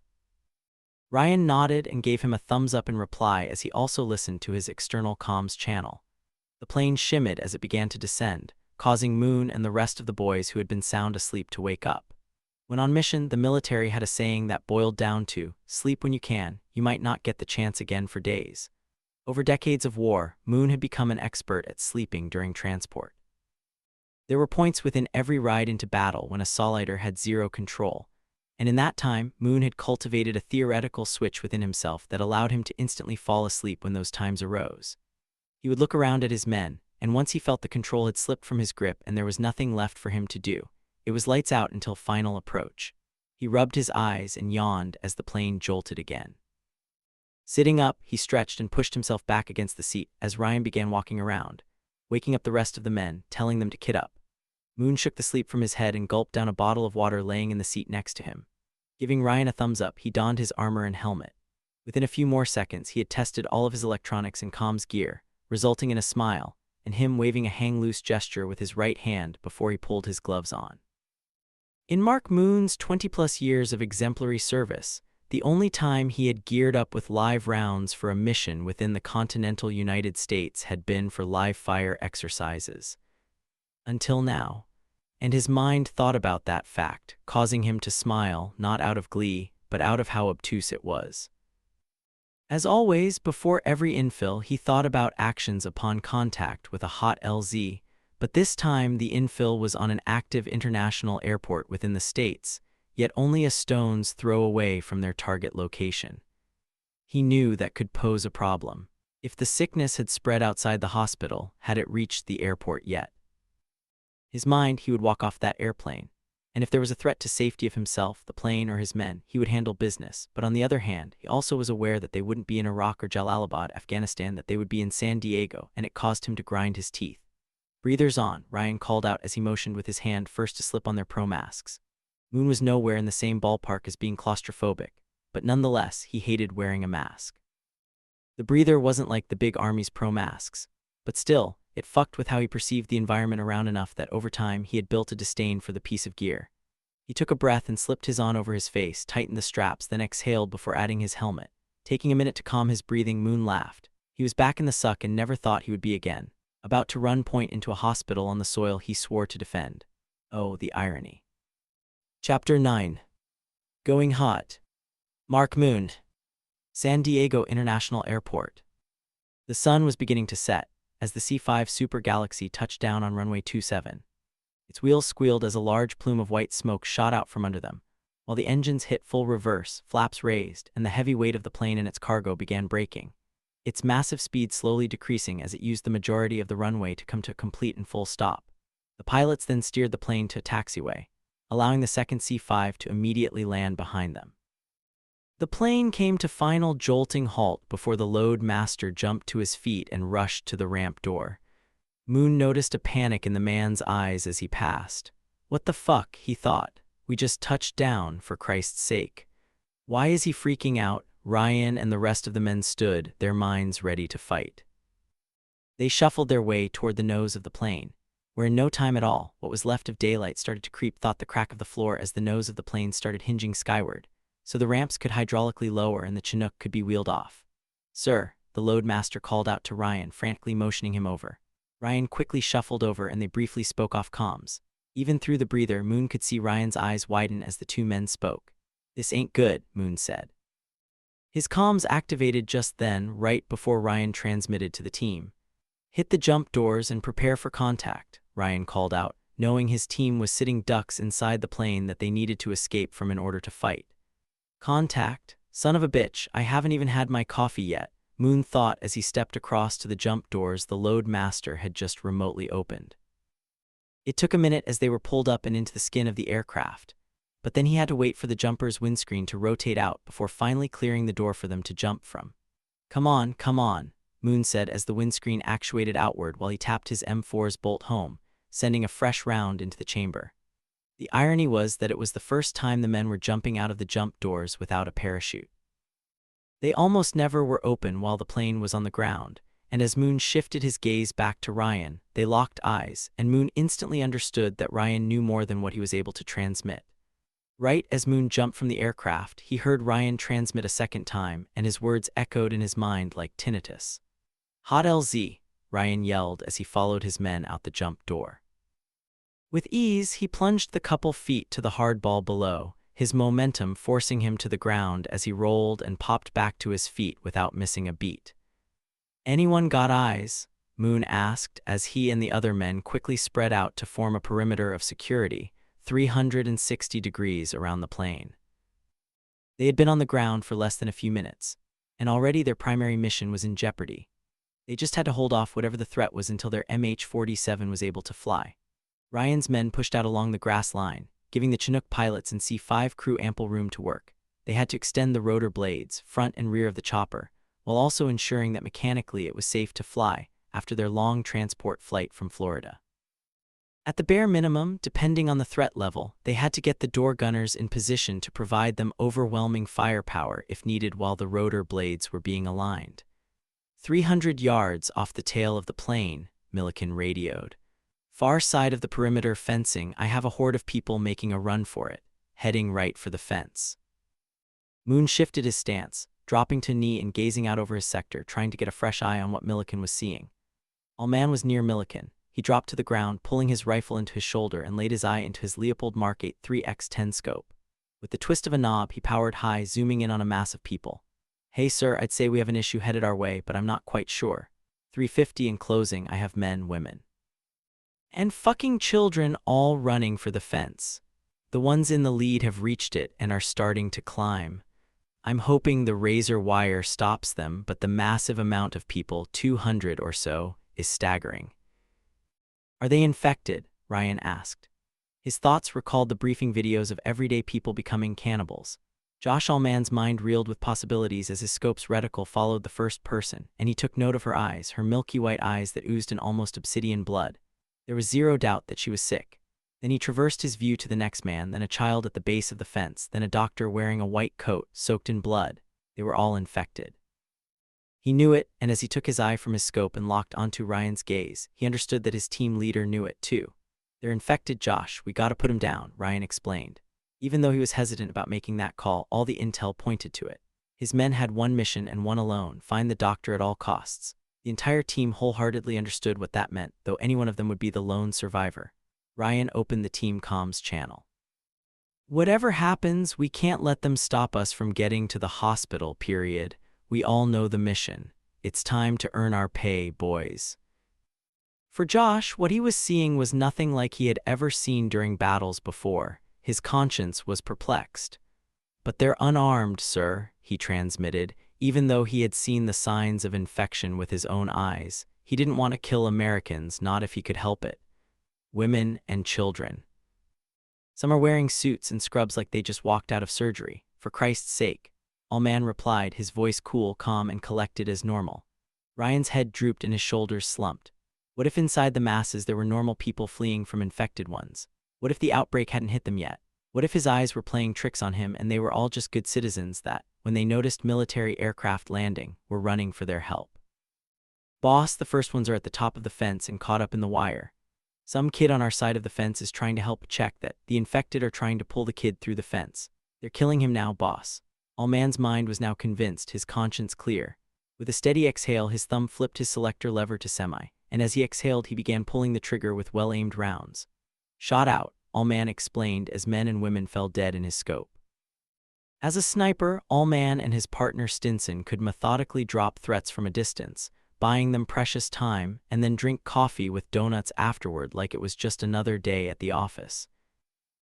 S1: Ryan nodded and gave him a thumbs up in reply as he also listened to his external comms channel. The plane shimmied as it began to descend, causing Moon and the rest of the boys who had been sound asleep to wake up. When on mission, the military had a saying that boiled down to, "Sleep when you can, you might not get the chance again for days." Over decades of war, Moon had become an expert at sleeping during transport. There were points within every ride into battle when a Solider had zero control, and in that time, Moon had cultivated a theoretical switch within himself that allowed him to instantly fall asleep when those times arose. He would look around at his men, and once he felt the control had slipped from his grip and there was nothing left for him to do, it was lights out until final approach. He rubbed his eyes and yawned as the plane jolted again. Sitting up, he stretched and pushed himself back against the seat as Ryan began walking around, waking up the rest of the men, telling them to kit up. Moon shook the sleep from his head and gulped down a bottle of water laying in the seat next to him. Giving Ryan a thumbs up, he donned his armor and helmet. Within a few more seconds, he had tested all of his electronics and comms gear, resulting in a smile, and him waving a hang-loose gesture with his right hand before he pulled his gloves on. In Mark Moon's 20-plus years of exemplary service, the only time he had geared up with live rounds for a mission within the continental United States had been for live-fire exercises. Until now. And his mind thought about that fact, causing him to smile, not out of glee, but out of how obtuse it was. As always, before every infill, he thought about actions upon contact with a hot LZ, but this time the infill was on an active international airport within the States, yet only a stone's throw away from their target location. He knew that could pose a problem. If the sickness had spread outside the hospital, had it reached the airport yet? His mind, he would walk off that airplane, and if there was a threat to safety of himself, the plane, or his men, he would handle business. But on the other hand, he also was aware that they wouldn't be in Iraq or Jalalabad, Afghanistan, that they would be in San Diego, and it caused him to grind his teeth. "Breathers on," Ryan called out as he motioned with his hand first to slip on their pro masks. Moon was nowhere in the same ballpark as being claustrophobic, but nonetheless, he hated wearing a mask. The breather wasn't like the big army's pro masks, but still, it fucked with how he perceived the environment around enough that over time he had built a disdain for the piece of gear. He took a breath and slipped his on over his face, tightened the straps, then exhaled before adding his helmet. Taking a minute to calm his breathing, Moon laughed. He was back in the suck and never thought he would be again. About to run point into a hospital on the soil he swore to defend. Oh, the irony. Chapter 9. Going Hot. Mark Moon. San Diego International Airport. The sun was beginning to set as the C-5 Super Galaxy touched down on runway 27. Its wheels squealed as a large plume of white smoke shot out from under them, while the engines hit full reverse, flaps raised, and the heavy weight of the plane and its cargo began braking, its massive speed slowly decreasing as it used the majority of the runway to come to a complete and full stop. The pilots then steered the plane to a taxiway, allowing the second C-5 to immediately land behind them. The plane came to final jolting halt before the loadmaster jumped to his feet and rushed to the ramp door. Moon noticed a panic in the man's eyes as he passed. What the fuck, he thought. We just touched down, for Christ's sake. Why is he freaking out? Ryan and the rest of the men stood, their minds ready to fight. They shuffled their way toward the nose of the plane, where in no time at all, what was left of daylight started to creep through the crack of the floor as the nose of the plane started hinging skyward, so the ramps could hydraulically lower and the Chinook could be wheeled off. "Sir," the loadmaster called out to Ryan, frantically motioning him over. Ryan quickly shuffled over and they briefly spoke off comms. Even through the breather, Moon could see Ryan's eyes widen as the two men spoke. "This ain't good," Moon said. His comms activated just then, right before Ryan transmitted to the team. "Hit the jump doors and prepare for contact," Ryan called out, knowing his team was sitting ducks inside the plane that they needed to escape from in order to fight. "Contact? Son of a bitch, I haven't even had my coffee yet," Moon thought as he stepped across to the jump doors the loadmaster had just remotely opened. It took a minute as they were pulled up and into the skin of the aircraft, but then he had to wait for the jumper's windscreen to rotate out before finally clearing the door for them to jump from. Come on, Moon said as the windscreen actuated outward while he tapped his M4's bolt home, sending a fresh round into the chamber. The irony was that it was the first time the men were jumping out of the jump doors without a parachute. They almost never were open while the plane was on the ground, and as Moon shifted his gaze back to Ryan, they locked eyes, and Moon instantly understood that Ryan knew more than what he was able to transmit. Right as Moon jumped from the aircraft, he heard Ryan transmit a second time, and his words echoed in his mind like tinnitus. "Hot LZ," Ryan yelled as he followed his men out the jump door. With ease, he plunged the couple feet to the hardball below, his momentum forcing him to the ground as he rolled and popped back to his feet without missing a beat. "Anyone got eyes?" Moon asked as he and the other men quickly spread out to form a perimeter of security, 360 degrees around the plane. They had been on the ground for less than a few minutes, and already their primary mission was in jeopardy. They just had to hold off whatever the threat was until their MH-47 was able to fly. Ryan's men pushed out along the grass line, giving the Chinook pilots and C-5 crew ample room to work. They had to extend the rotor blades, front and rear of the chopper, while also ensuring that mechanically it was safe to fly after their long transport flight from Florida. At the bare minimum, depending on the threat level, they had to get the door gunners in position to provide them overwhelming firepower if needed while the rotor blades were being aligned. 300 yards off the tail of the plane, Milliken radioed. "Far side of the perimeter fencing, I have a horde of people making a run for it, heading right for the fence." Moon shifted his stance, dropping to a knee and gazing out over his sector, trying to get a fresh eye on what Milliken was seeing. Allman was near Milliken. He dropped to the ground, pulling his rifle into his shoulder and laid his eye into his Leupold Mark 8 3x10 scope. With the twist of a knob, he powered high, zooming in on a mass of people. "Hey sir, I'd say we have an issue headed our way, but I'm not quite sure. 350 in closing, I have men, women, and fucking children all running for the fence. The ones in the lead have reached it and are starting to climb. I'm hoping the razor wire stops them, but the massive amount of people, 200 or so, is staggering." "Are they infected?" Ryan asked. His thoughts recalled the briefing videos of everyday people becoming cannibals. Josh Allman's mind reeled with possibilities as his scope's reticle followed the first person, and he took note of her eyes, her milky white eyes that oozed an almost obsidian blood. There was zero doubt that she was sick. Then he traversed his view to the next man, then a child at the base of the fence, then a doctor wearing a white coat soaked in blood. They were all infected. He knew it, and as he took his eye from his scope and locked onto Ryan's gaze, he understood that his team leader knew it too. "They're infected, Josh. We gotta put him down," Ryan explained. Even though he was hesitant about making that call, all the intel pointed to it. His men had one mission and one alone: find the doctor at all costs. The entire team wholeheartedly understood what that meant, though any one of them would be the lone survivor. Ryan opened the team comms channel. "Whatever happens, we can't let them stop us from getting to the hospital, period. We all know the mission. It's time to earn our pay, boys." For Josh, what he was seeing was nothing like he had ever seen during battles before. His conscience was perplexed. "But they're unarmed, sir," he transmitted. Even though he had seen the signs of infection with his own eyes, he didn't want to kill Americans, not if he could help it. "Women and children. Some are wearing suits and scrubs like they just walked out of surgery. For Christ's sake." Allman replied, his voice cool, calm, and collected as normal. Ryan's head drooped and his shoulders slumped. What if inside the masses there were normal people fleeing from infected ones? What if the outbreak hadn't hit them yet? What if his eyes were playing tricks on him and they were all just good citizens that, when they noticed military aircraft landing, were running for their help? "Boss, the first ones are at the top of the fence and caught up in the wire. Some kid on our side of the fence is trying to help check that. The infected are trying to pull the kid through the fence. They're killing him now, boss." Allman's mind was now convinced, his conscience clear. With a steady exhale, his thumb flipped his selector lever to semi, and as he exhaled, he began pulling the trigger with well-aimed rounds. "Shot out," Allman explained as men and women fell dead in his scope. As a sniper, Allman and his partner Stinson could methodically drop threats from a distance, buying them precious time, and then drink coffee with donuts afterward like it was just another day at the office.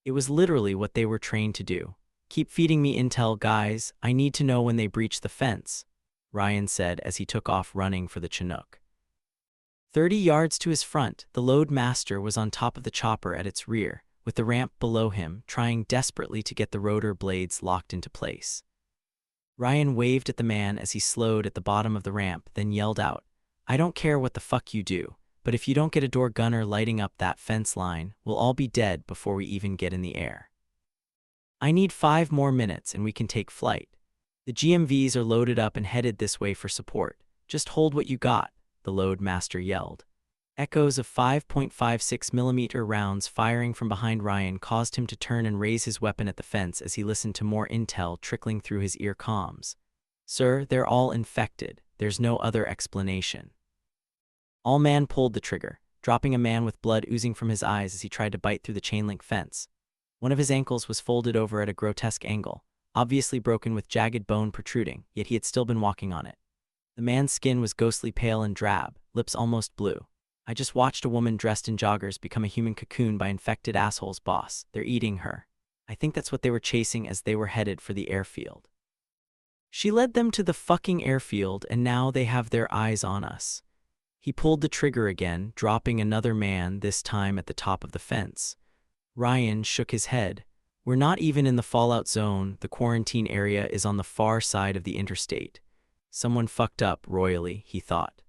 S1: It was literally what they were trained to do. "Keep feeding me intel, guys. I need to know when they breach the fence," Ryan said as he took off running for the Chinook. 30 yards to his front, the loadmaster was on top of the chopper at its rear, with the ramp below him, trying desperately to get the rotor blades locked into place. Ryan waved at the man as he slowed at the bottom of the ramp, then yelled out, "I don't care what the fuck you do, but if you don't get a door gunner lighting up that fence line, we'll all be dead before we even get in the air. I need 5 more minutes and we can take flight. The GMVs are loaded up and headed this way for support. Just hold what you got," the loadmaster yelled. Echoes of 5.56mm rounds firing from behind Ryan caused him to turn and raise his weapon at the fence as he listened to more intel trickling through his ear comms. "Sir, they're all infected. There's no other explanation." All-Man pulled the trigger, dropping a man with blood oozing from his eyes as he tried to bite through the chain-link fence. One of his ankles was folded over at a grotesque angle, obviously broken with jagged bone protruding, yet he had still been walking on it. The man's skin was ghostly pale and drab, lips almost blue. "I just watched a woman dressed in joggers become a human cocoon by infected assholes, boss. They're eating her. I think that's what they were chasing as they were headed for the airfield. She led them to the fucking airfield and now they have their eyes on us." He pulled the trigger again, dropping another man, this time at the top of the fence. Ryan shook his head. "We're not even in the fallout zone. The quarantine area is on the far side of the interstate. Someone fucked up royally," he thought.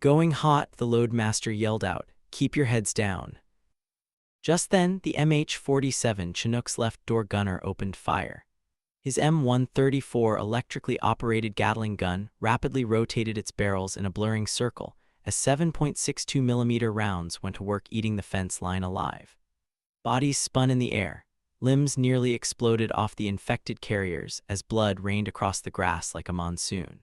S1: "Going hot," the loadmaster yelled out. "Keep your heads down." Just then, the MH-47 Chinook's left door gunner opened fire. His M134 electrically operated Gatling gun rapidly rotated its barrels in a blurring circle as 7.62mm rounds went to work eating the fence line alive. Bodies spun in the air. Limbs nearly exploded off the infected carriers as blood rained across the grass like a monsoon.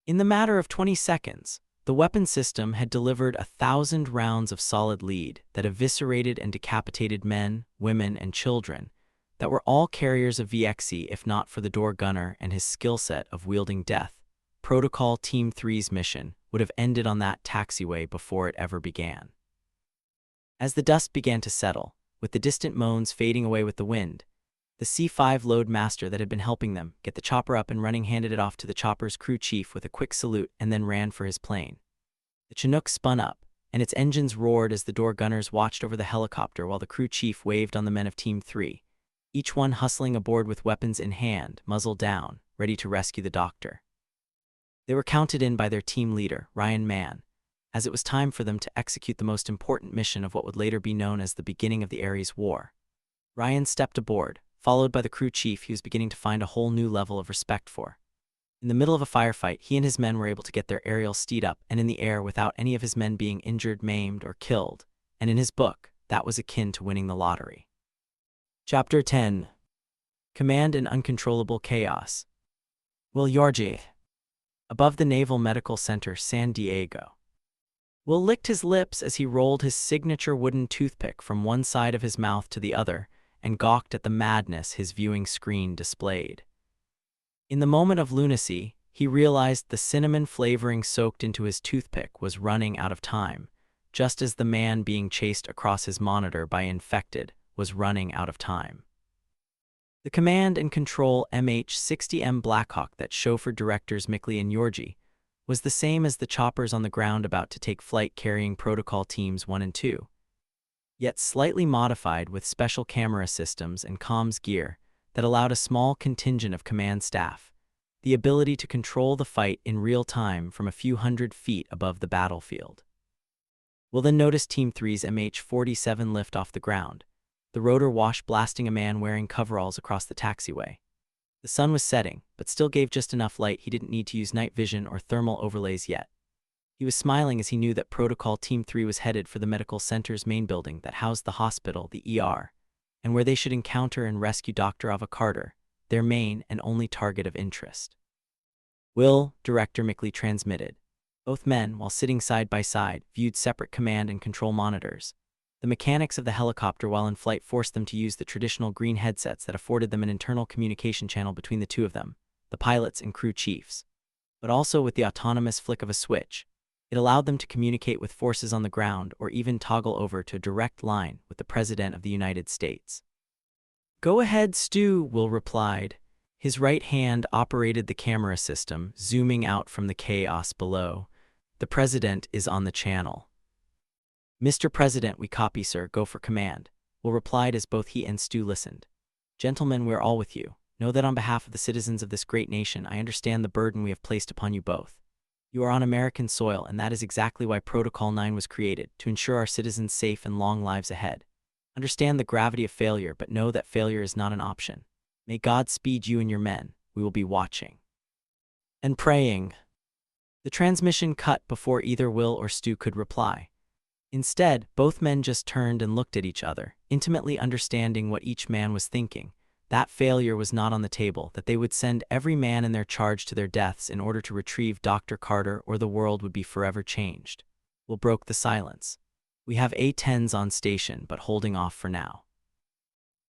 S1: In the matter of 20 seconds, the weapon system had delivered 1,000 rounds of solid lead that eviscerated and decapitated men, women, and children that were all carriers of VXE if not for the door gunner and his skill set of wielding death. Protocol Team 3's mission would have ended on that taxiway before it ever began. As the dust began to settle, with the distant moans fading away with the wind, the C-5 loadmaster that had been helping them get the chopper up and running handed it off to the chopper's crew chief with a quick salute and then ran for his plane. The Chinook spun up, and its engines roared as the door gunners watched over the helicopter while the crew chief waved on the men of Team 3, each one hustling aboard with weapons in hand, muzzle down, ready to rescue the doctor. They were counted in by their team leader, Ryan Mann, as it was time for them to execute the most important mission of what would later be known as the beginning of the Ares War. Ryan stepped aboard, followed by the crew chief he was beginning to find a whole new level of respect for. In the middle of a firefight, he and his men were able to get their aerial steed up and in the air without any of his men being injured, maimed, or killed, and in his book, that was akin to winning the lottery. Chapter 10. Command and Uncontrollable Chaos. Will Yorgi. Above the Naval Medical Center, San Diego. Will licked his lips as he rolled his signature wooden toothpick from one side of his mouth to the other and gawked at the madness his viewing screen displayed. In the moment of lunacy, he realized the cinnamon flavoring soaked into his toothpick was running out of time, just as the man being chased across his monitor by infected was running out of time. The command and control MH-60M Blackhawk that chauffeured directors Mickley and Yorgi was the same as the choppers on the ground about to take flight carrying Protocol Teams 1 and 2, yet slightly modified with special camera systems and comms gear that allowed a small contingent of command staff the ability to control the fight in real time from a few hundred feet above the battlefield. We'll then notice Team 3's MH-47 lift off the ground, the rotor wash blasting a man wearing coveralls across the taxiway. The sun was setting, but still gave just enough light he didn't need to use night vision or thermal overlays yet. He was smiling as he knew that Protocol Team 3 was headed for the medical center's main building that housed the hospital, the ER, and where they should encounter and rescue Dr. Ava Carter, their main and only target of interest. "Will," Director Mickley transmitted. Both men, while sitting side by side, viewed separate command and control monitors. The mechanics of the helicopter while in flight forced them to use the traditional green headsets that afforded them an internal communication channel between the two of them, the pilots and crew chiefs. But also with the autonomous flick of a switch, it allowed them to communicate with forces on the ground or even toggle over to a direct line with the President of the United States. "Go ahead, Stu," Will replied. His right hand operated the camera system, zooming out from the chaos below. The President is on the channel. Mr. President, we copy, sir. Go for command. Will replied as both he and Stu listened. Gentlemen, we are all with you. Know that on behalf of the citizens of this great nation, I understand the burden we have placed upon you both. You are on American soil, and that is exactly why Protocol 9 was created, to ensure our citizens safe and long lives ahead. Understand the gravity of failure, but know that failure is not an option. May God speed you and your men. We will be watching and praying. The transmission cut before either Will or Stu could reply. Instead, both men just turned and looked at each other, intimately understanding what each man was thinking. That failure was not on the table, that they would send every man in their charge to their deaths in order to retrieve Dr. Carter, or the world would be forever changed. Will broke the silence. We have A-10s on station, but holding off for now.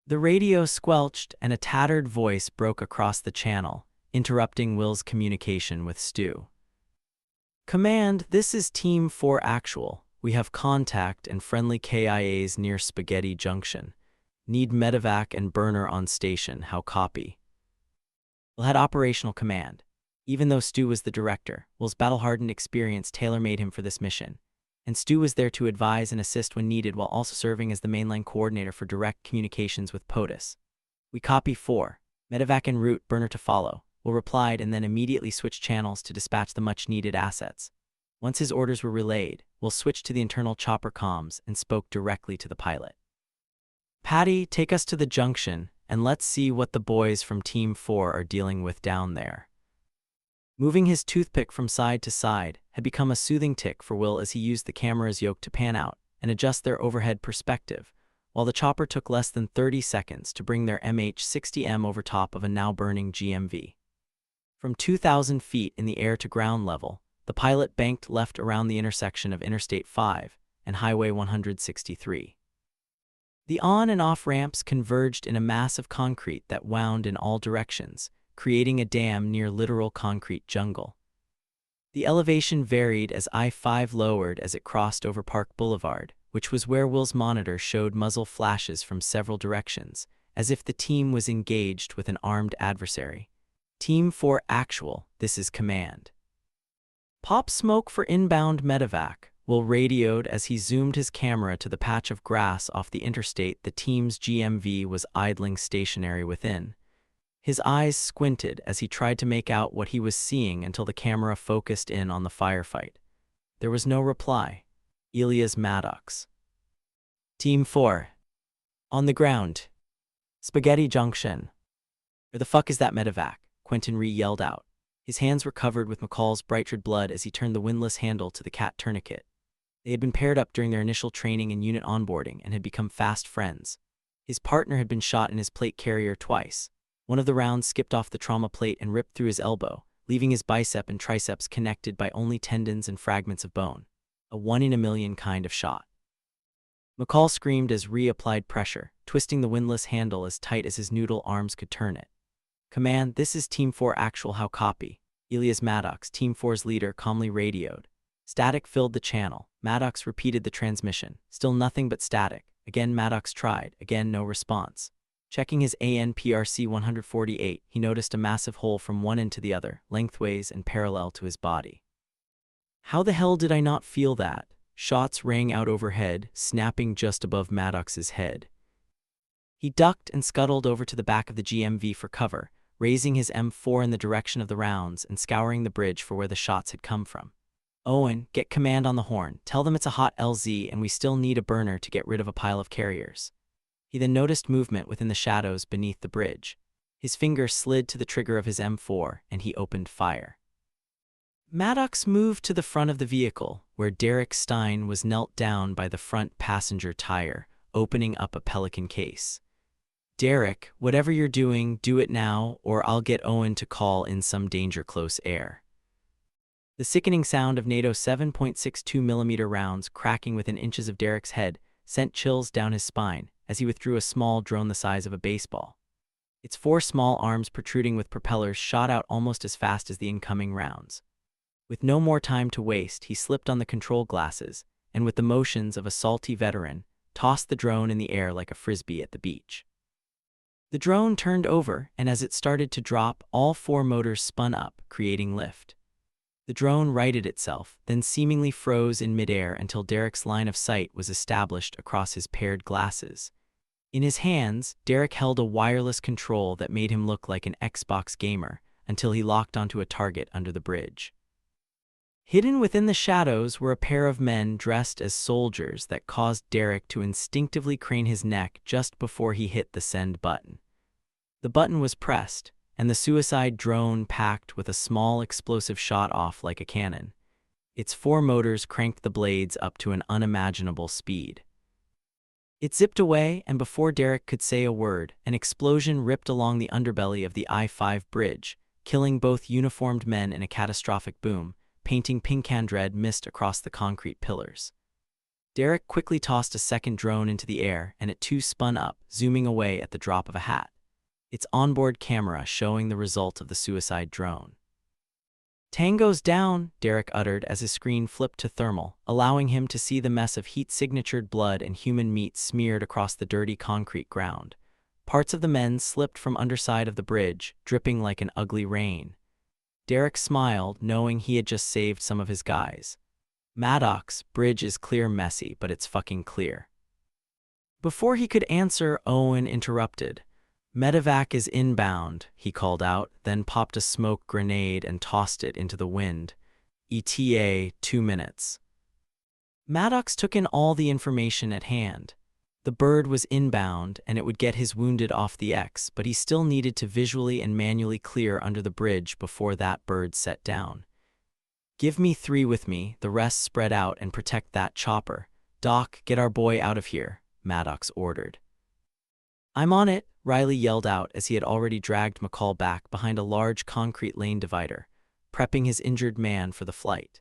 S1: The radio squelched, and a tattered voice broke across the channel, interrupting Will's communication with Stu. Command, this is Team 4 Actual. We have contact and friendly KIAs near Spaghetti Junction. Need medevac and burner on station. How copy? Will had operational command. Even though Stu was the director, Will's battle-hardened experience tailor-made him for this mission, and Stu was there to advise and assist when needed while also serving as the mainline coordinator for direct communications with POTUS. We copy 4. Medevac en route, burner to follow. Will replied and then immediately switched channels to dispatch the much-needed assets. Once his orders were relayed, Will switched to the internal chopper comms and spoke directly to the pilot. Patty, take us to the junction, and let's see what the boys from Team 4 are dealing with down there. Moving his toothpick from side to side had become a soothing tick for Will as he used the camera's yoke to pan out and adjust their overhead perspective, while the chopper took less than 30 seconds to bring their MH-60M over top of a now-burning GMV. From 2,000 feet in the air to ground level, the pilot banked left around the intersection of Interstate 5 and Highway 163. The on- and off-ramps converged in a mass of concrete that wound in all directions, creating a damn near literal concrete jungle. The elevation varied as I-5 lowered as it crossed over Park Boulevard, which was where Will's monitor showed muzzle flashes from several directions, as if the team was engaged with an armed adversary. Team 4 Actual, this is command. Pop smoke for inbound medevac. Will radioed as he zoomed his camera to the patch of grass off the interstate the team's GMV was idling stationary within. His eyes squinted as he tried to make out what he was seeing until the camera focused in on the firefight. There was no reply. Elias Maddox. Team 4. On the ground. Spaghetti Junction. Where the fuck is that medevac? Quentin Ree yelled out. His hands were covered with McCall's bright red blood as he turned the windlass handle to the cat tourniquet. They had been paired up during their initial training and unit onboarding and had become fast friends. His partner had been shot in his plate carrier twice. One of the rounds skipped off the trauma plate and ripped through his elbow, leaving his bicep and triceps connected by only tendons and fragments of bone. A 1-in-a-million kind of shot. McCall screamed as Ree applied pressure, twisting the windlass handle as tight as his noodle arms could turn it. Command, this is Team 4 Actual. How copy? Elias Maddox, Team 4's leader, calmly radioed. Static filled the channel. Maddox repeated the transmission. Still nothing but static. Again Maddox tried. Again no response. Checking his ANPRC 148, he noticed a massive hole from one end to the other, lengthways and parallel to his body. How the hell did I not feel that? Shots rang out overhead, snapping just above Maddox's head. He ducked and scuttled over to the back of the GMV for cover, raising his M4 in the direction of the rounds and scouring the bridge for where the shots had come from. Owen, get command on the horn. Tell them it's a hot LZ and we still need a burner to get rid of a pile of carriers. He then noticed movement within the shadows beneath the bridge. His finger slid to the trigger of his M4 and he opened fire. Maddox moved to the front of the vehicle, where Derek Stein was knelt down by the front passenger tire, opening up a Pelican case. Derek, whatever you're doing, do it now, or I'll get Owen to call in some danger close air. The sickening sound of NATO 7.62mm rounds cracking within inches of Derek's head sent chills down his spine as he withdrew a small drone the size of a baseball. Its 4 small arms protruding with propellers shot out almost as fast as the incoming rounds. With no more time to waste, he slipped on the control glasses and, with the motions of a salty veteran, tossed the drone in the air like a frisbee at the beach. The drone turned over, and as it started to drop, all 4 motors spun up, creating lift. The drone righted itself, then seemingly froze in midair until Derek's line of sight was established across his paired glasses. In his hands, Derek held a wireless control that made him look like an Xbox gamer until he locked onto a target under the bridge. Hidden within the shadows were a pair of men dressed as soldiers that caused Derek to instinctively crane his neck just before he hit the send button. The button was pressed, and the suicide drone packed with a small explosive shot off like a cannon. Its 4 motors cranked the blades up to an unimaginable speed. It zipped away, and before Derek could say a word, an explosion ripped along the underbelly of the I-5 bridge, killing both uniformed men in a catastrophic boom, painting pink-and red mist across the concrete pillars. Derek quickly tossed a second drone into the air, and it too spun up, zooming away at the drop of a hat, its onboard camera showing the result of the suicide drone. "Tango's down," Derek uttered as his screen flipped to thermal, allowing him to see the mess of heat-signatured blood and human meat smeared across the dirty concrete ground. Parts of the men slipped from underside of the bridge, dripping like an ugly rain. Derek smiled, knowing he had just saved some of his guys. "Maddox, bridge is clear messy, but it's fucking clear." Before he could answer, Owen interrupted. "Medevac is inbound," he called out, then popped a smoke grenade and tossed it into the wind. "ETA 2 minutes." Maddox took in all the information at hand. The bird was inbound, and it would get his wounded off the X, but he still needed to visually and manually clear under the bridge before that bird set down. "Give me 3 with me, the rest spread out and protect that chopper. Doc, get our boy out of here," Maddox ordered. "I'm on it," Riley yelled out as he had already dragged McCall back behind a large concrete lane divider, prepping his injured man for the flight.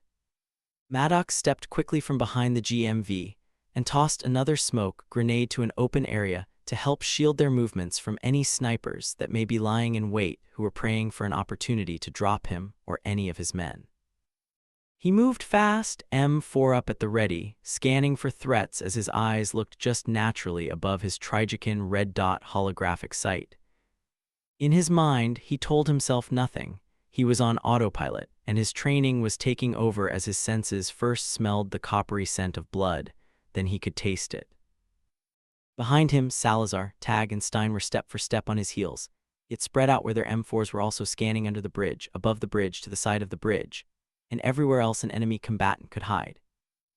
S1: Maddox stepped quickly from behind the GMV and tossed another smoke grenade to an open area to help shield their movements from any snipers that may be lying in wait who were praying for an opportunity to drop him or any of his men. He moved fast, M4 up at the ready, scanning for threats as his eyes looked just naturally above his Trigican red dot holographic sight. In his mind, he told himself nothing. He was on autopilot, and his training was taking over as his senses first smelled the coppery scent of blood, then he could taste it. Behind him, Salazar, Tag, and Stein were step for step on his heels. It spread out where their M4s were also scanning under the bridge, above the bridge, to the side of the bridge, and everywhere else an enemy combatant could hide.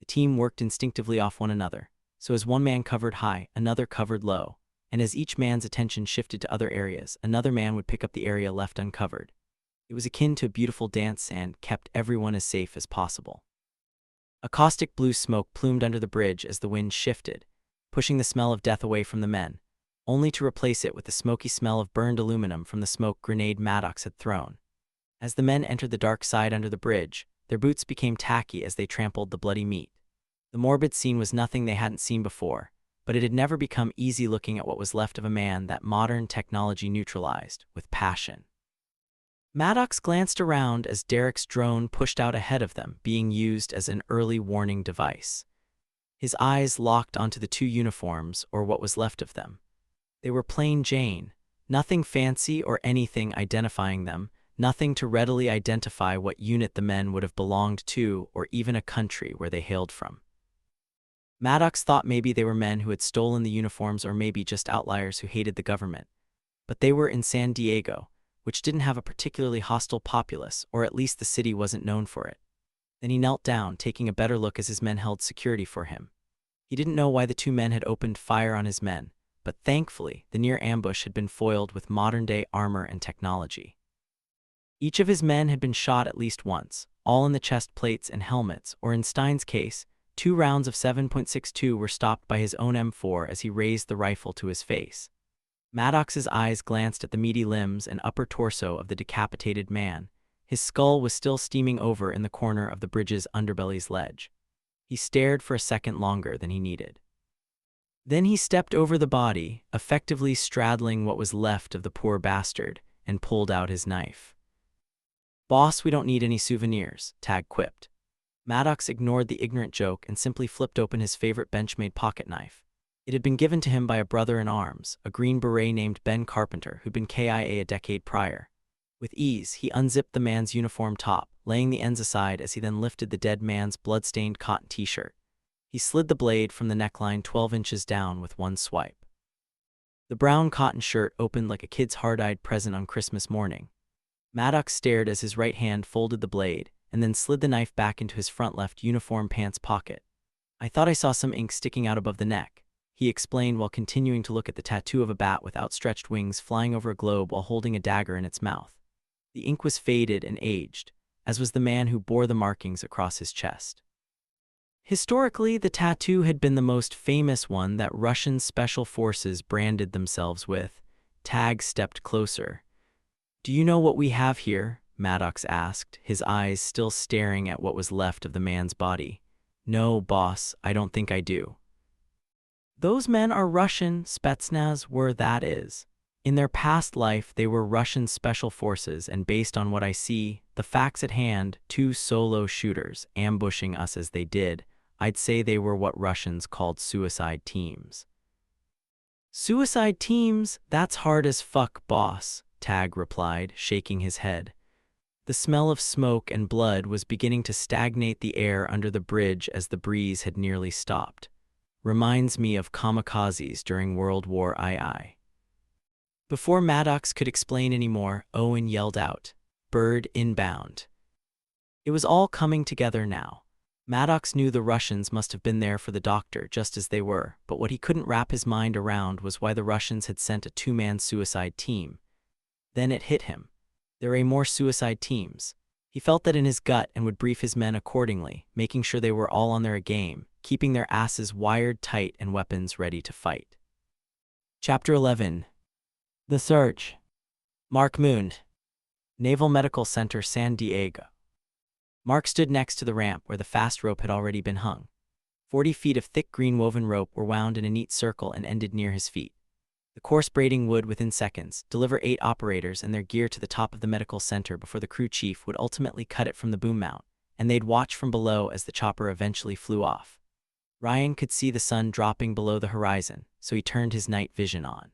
S1: The team worked instinctively off one another, so as one man covered high, another covered low, and as each man's attention shifted to other areas, another man would pick up the area left uncovered. It was akin to a beautiful dance and kept everyone as safe as possible. A caustic blue smoke plumed under the bridge as the wind shifted, pushing the smell of death away from the men, only to replace it with the smoky smell of burned aluminum from the smoke grenade Maddox had thrown. As the men entered the dark side under the bridge, their boots became tacky as they trampled the bloody meat. The morbid scene was nothing they hadn't seen before, but it had never become easy looking at what was left of a man that modern technology neutralized with passion. Maddox glanced around as Derek's drone pushed out ahead of them, being used as an early warning device. His eyes locked onto the 2 uniforms, or what was left of them. They were plain Jane, nothing fancy or anything identifying them, nothing to readily identify what unit the men would have belonged to or even a country where they hailed from. Maddox thought maybe they were men who had stolen the uniforms or maybe just outliers who hated the government. But they were in San Diego, which didn't have a particularly hostile populace, or at least the city wasn't known for it. Then he knelt down, taking a better look as his men held security for him. He didn't know why the 2 men had opened fire on his men, but thankfully the near ambush had been foiled with modern-day armor and technology. Each of his men had been shot at least once, all in the chest plates and helmets, or in Stein's case, 2 rounds of 7.62 were stopped by his own M4 as he raised the rifle to his face. Maddox's eyes glanced at the meaty limbs and upper torso of the decapitated man. His skull was still steaming over in the corner of the bridge's underbelly's ledge. He stared for a second longer than he needed. Then he stepped over the body, effectively straddling what was left of the poor bastard, and pulled out his knife. "Boss, we don't need any souvenirs," Tag quipped. Maddox ignored the ignorant joke and simply flipped open his favorite Benchmade pocket knife. It had been given to him by a brother in arms, a Green Beret named Ben Carpenter, who'd been KIA a decade prior. With ease, he unzipped the man's uniform top, laying the ends aside as he then lifted the dead man's blood-stained cotton t-shirt. He slid the blade from the neckline 12 inches down with one swipe. The brown cotton shirt opened like a kid's hard-eyed present on Christmas morning. Maddox stared as his right hand folded the blade, and then slid the knife back into his front left uniform pants pocket. "I thought I saw some ink sticking out above the neck," he explained while continuing to look at the tattoo of a bat with outstretched wings flying over a globe while holding a dagger in its mouth. The ink was faded and aged, as was the man who bore the markings across his chest. Historically, the tattoo had been the most famous one that Russian special forces branded themselves with. Tag stepped closer. "Do you know what we have here?" Maddox asked, his eyes still staring at what was left of the man's body. "No, boss, I don't think I do." "Those men are Russian Spetsnaz were, that is. In their past life, they were Russian special forces, and based on what I see, the facts at hand, 2 solo shooters ambushing us as they did, I'd say they were what Russians called suicide teams." "Suicide teams? That's hard as fuck, boss," Tag replied, shaking his head. The smell of smoke and blood was beginning to stagnate the air under the bridge as the breeze had nearly stopped. "Reminds me of kamikazes during World War II." Before Maddox could explain any more, Owen yelled out, "Bird inbound." It was all coming together now. Maddox knew the Russians must have been there for the doctor just as they were, but what he couldn't wrap his mind around was why the Russians had sent a 2-man suicide team. Then it hit him. There were more suicide teams. He felt that in his gut and would brief his men accordingly, making sure they were all on their game, keeping their asses wired tight and weapons ready to fight. Chapter 11. The Search. Mark Moon. Naval Medical Center, San Diego. Mark stood next to the ramp where the fast rope had already been hung. 40 feet of thick green woven rope were wound in a neat circle and ended near his feet. The coarse braiding would, within seconds, deliver 8 operators and their gear to the top of the medical center before the crew chief would ultimately cut it from the boom mount, and they'd watch from below as the chopper eventually flew off. Ryan could see the sun dropping below the horizon, so he turned his night vision on.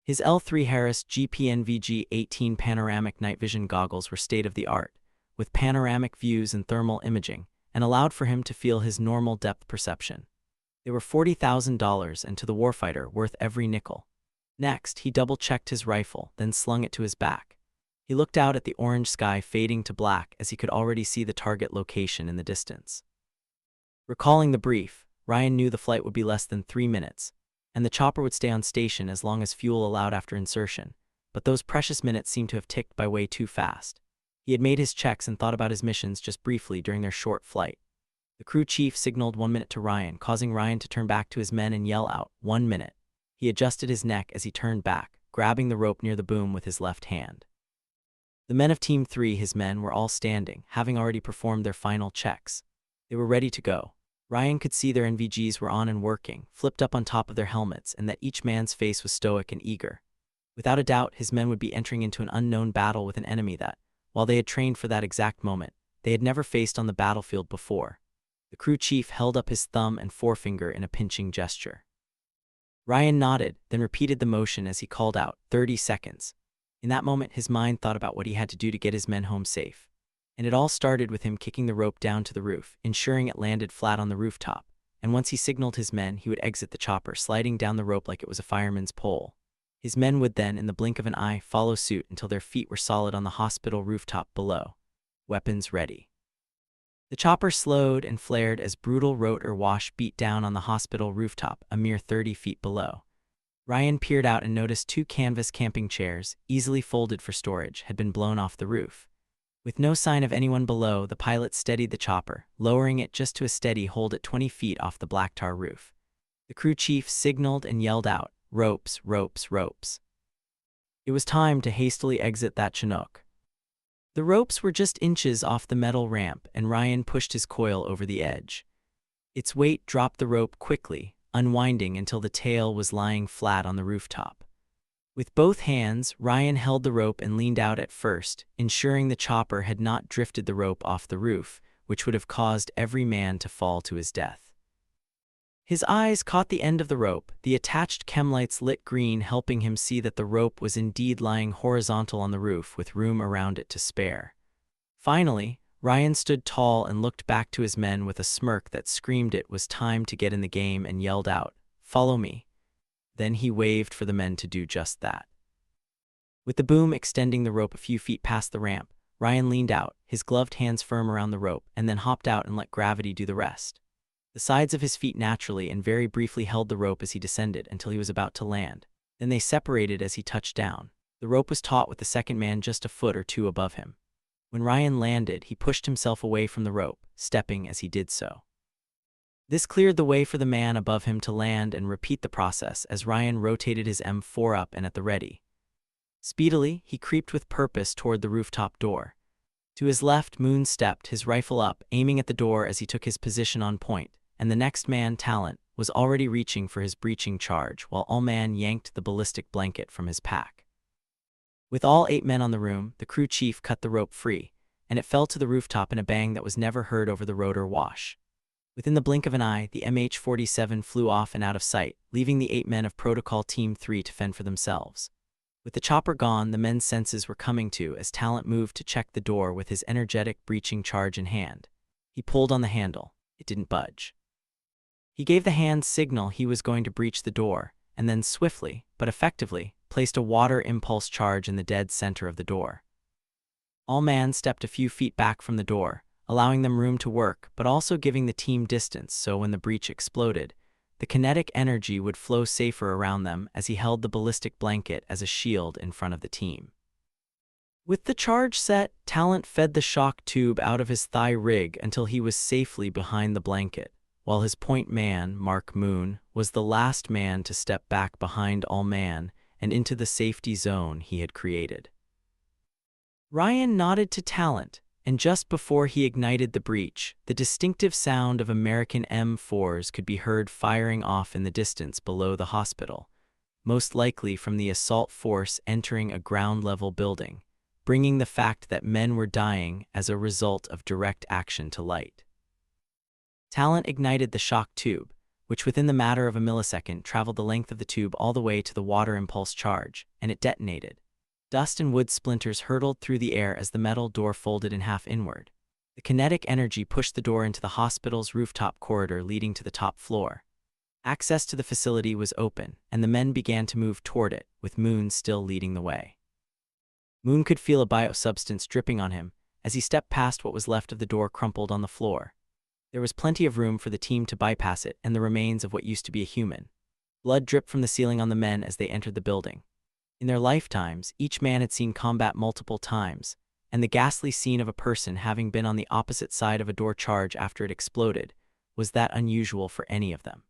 S1: His L3 Harris GPNVG-18 panoramic night vision goggles were state-of-the-art, with panoramic views and thermal imaging, and allowed for him to feel his normal depth perception. They were $40,000 and to the warfighter worth every nickel. Next, he double-checked his rifle, then slung it to his back. He looked out at the orange sky fading to black as he could already see the target location in the distance. Recalling the brief, Ryan knew the flight would be less than 3 minutes, and the chopper would stay on station as long as fuel allowed after insertion, but those precious minutes seemed to have ticked by way too fast. He had made his checks and thought about his missions just briefly during their short flight. The crew chief signaled 1 minute to Ryan, causing Ryan to turn back to his men and yell out, "1 minute." He adjusted his neck as he turned back, grabbing the rope near the boom with his left hand. The men of Team 3, his men, were all standing, having already performed their final checks. They were ready to go. Ryan could see their NVGs were on and working, flipped up on top of their helmets, and that each man's face was stoic and eager. Without a doubt, his men would be entering into an unknown battle with an enemy that, while they had trained for that exact moment, they had never faced on the battlefield before. The crew chief held up his thumb and forefinger in a pinching gesture. Ryan nodded, then repeated the motion as he called out, 30 seconds. In that moment, his mind thought about what he had to do to get his men home safe. And it all started with him kicking the rope down to the roof, ensuring it landed flat on the rooftop. And once he signaled his men, he would exit the chopper, sliding down the rope like it was a fireman's pole. His men would then, in the blink of an eye, follow suit until their feet were solid on the hospital rooftop below. Weapons ready. The chopper slowed and flared as brutal rotor wash beat down on the hospital rooftop, a mere 30 feet below. Ryan peered out and noticed 2 canvas camping chairs, easily folded for storage, had been blown off the roof. With no sign of anyone below, the pilot steadied the chopper, lowering it just to a steady hold at 20 feet off the black tar roof. The crew chief signaled and yelled out, "Ropes, ropes, ropes." It was time to hastily exit that Chinook. The ropes were just inches off the metal ramp, and Ryan pushed his coil over the edge. Its weight dropped the rope quickly, unwinding until the tail was lying flat on the rooftop. With both hands, Ryan held the rope and leaned out at first, ensuring the chopper had not drifted the rope off the roof, which would have caused every man to fall to his death. His eyes caught the end of the rope. The attached chemlights lit green, helping him see that the rope was indeed lying horizontal on the roof with room around it to spare. Finally, Ryan stood tall and looked back to his men with a smirk that screamed it was time to get in the game and yelled out, "Follow me." Then he waved for the men to do just that. With the boom extending the rope a few feet past the ramp, Ryan leaned out, his gloved hands firm around the rope, and then hopped out and let gravity do the rest. The sides of his feet naturally and very briefly held the rope as he descended until he was about to land. Then they separated as he touched down. The rope was taut with the second man just a foot or two above him. When Ryan landed, he pushed himself away from the rope, stepping as he did so. This cleared the way for the man above him to land and repeat the process as Ryan rotated his M4 up and at the ready. Speedily, he creeped with purpose toward the rooftop door. To his left, Moon stepped, his rifle up, aiming at the door as he took his position on point, and the next man, Talent, was already reaching for his breaching charge while All-Man yanked the ballistic blanket from his pack. With all 8 men on the room, the crew chief cut the rope free, and it fell to the rooftop in a bang that was never heard over the rotor wash. Within the blink of an eye, the MH-47 flew off and out of sight, leaving the 8 men of Protocol Team 3 to fend for themselves. With the chopper gone, the men's senses were coming to as Talent moved to check the door with his energetic breaching charge in hand. He pulled on the handle. It didn't budge. He gave the hand signal he was going to breach the door, and then swiftly, but effectively, placed a water impulse charge in the dead center of the door. All-Man stepped a few feet back from the door, allowing them room to work, but also giving the team distance so when the breach exploded, the kinetic energy would flow safer around them as he held the ballistic blanket as a shield in front of the team. With the charge set, Talent fed the shock tube out of his thigh rig until he was safely behind the blanket, while his point man, Mark Moon, was the last man to step back behind All-Man and into the safety zone he had created. Ryan nodded to Talent, and just before he ignited the breach, the distinctive sound of American M4s could be heard firing off in the distance below the hospital, most likely from the assault force entering a ground-level building, bringing the fact that men were dying as a result of direct action to light. Talent ignited the shock tube, which within the matter of a millisecond traveled the length of the tube all the way to the water impulse charge, and it detonated. Dust and wood splinters hurtled through the air as the metal door folded in half inward. The kinetic energy pushed the door into the hospital's rooftop corridor leading to the top floor. Access to the facility was open, and the men began to move toward it, with Moon still leading the way. Moon could feel a biosubstance dripping on him as he stepped past what was left of the door crumpled on the floor. There was plenty of room for the team to bypass it and the remains of what used to be a human. Blood dripped from the ceiling on the men as they entered the building. In their lifetimes, each man had seen combat multiple times, and the ghastly scene of a person having been on the opposite side of a door charge after it exploded was that unusual for any of them.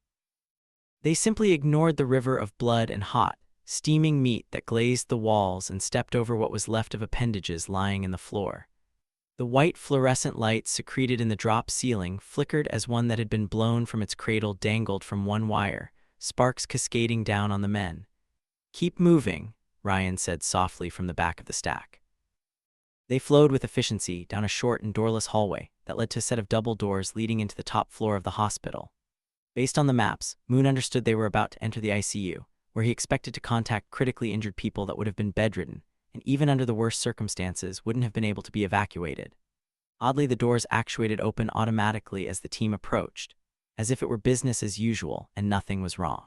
S1: They simply ignored the river of blood and hot, steaming meat that glazed the walls and stepped over what was left of appendages lying in the floor. The white fluorescent light secreted in the drop ceiling flickered as one that had been blown from its cradle dangled from one wire, sparks cascading down on the men. "Keep moving," Ryan said softly from the back of the stack. They flowed with efficiency down a short and doorless hallway that led to a set of double doors leading into the top floor of the hospital. Based on the maps, Moon understood they were about to enter the ICU, where he expected to contact critically injured people that would have been bedridden, and even under the worst circumstances wouldn't have been able to be evacuated. Oddly, the doors actuated open automatically as the team approached, as if it were business as usual and nothing was wrong.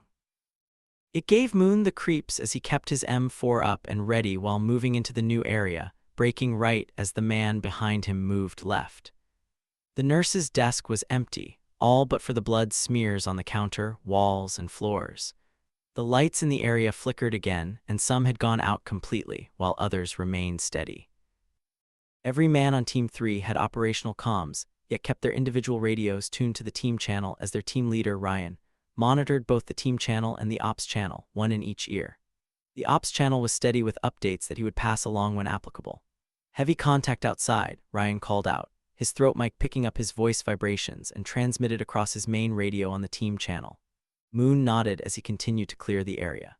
S1: It gave Moon the creeps as he kept his M4 up and ready while moving into the new area, braking right as the man behind him moved left. The nurse's desk was empty, all but for the blood smears on the counter, walls, and floors. The lights in the area flickered again, and some had gone out completely, while others remained steady. Every man on Team 3 had operational comms, yet kept their individual radios tuned to the team channel as their team leader, Ryan, monitored both the team channel and the ops channel, one in each ear. The ops channel was steady with updates that he would pass along when applicable. "Heavy contact outside," Ryan called out, his throat mic picking up his voice vibrations and transmitted across his main radio on the team channel. Moon nodded as he continued to clear the area.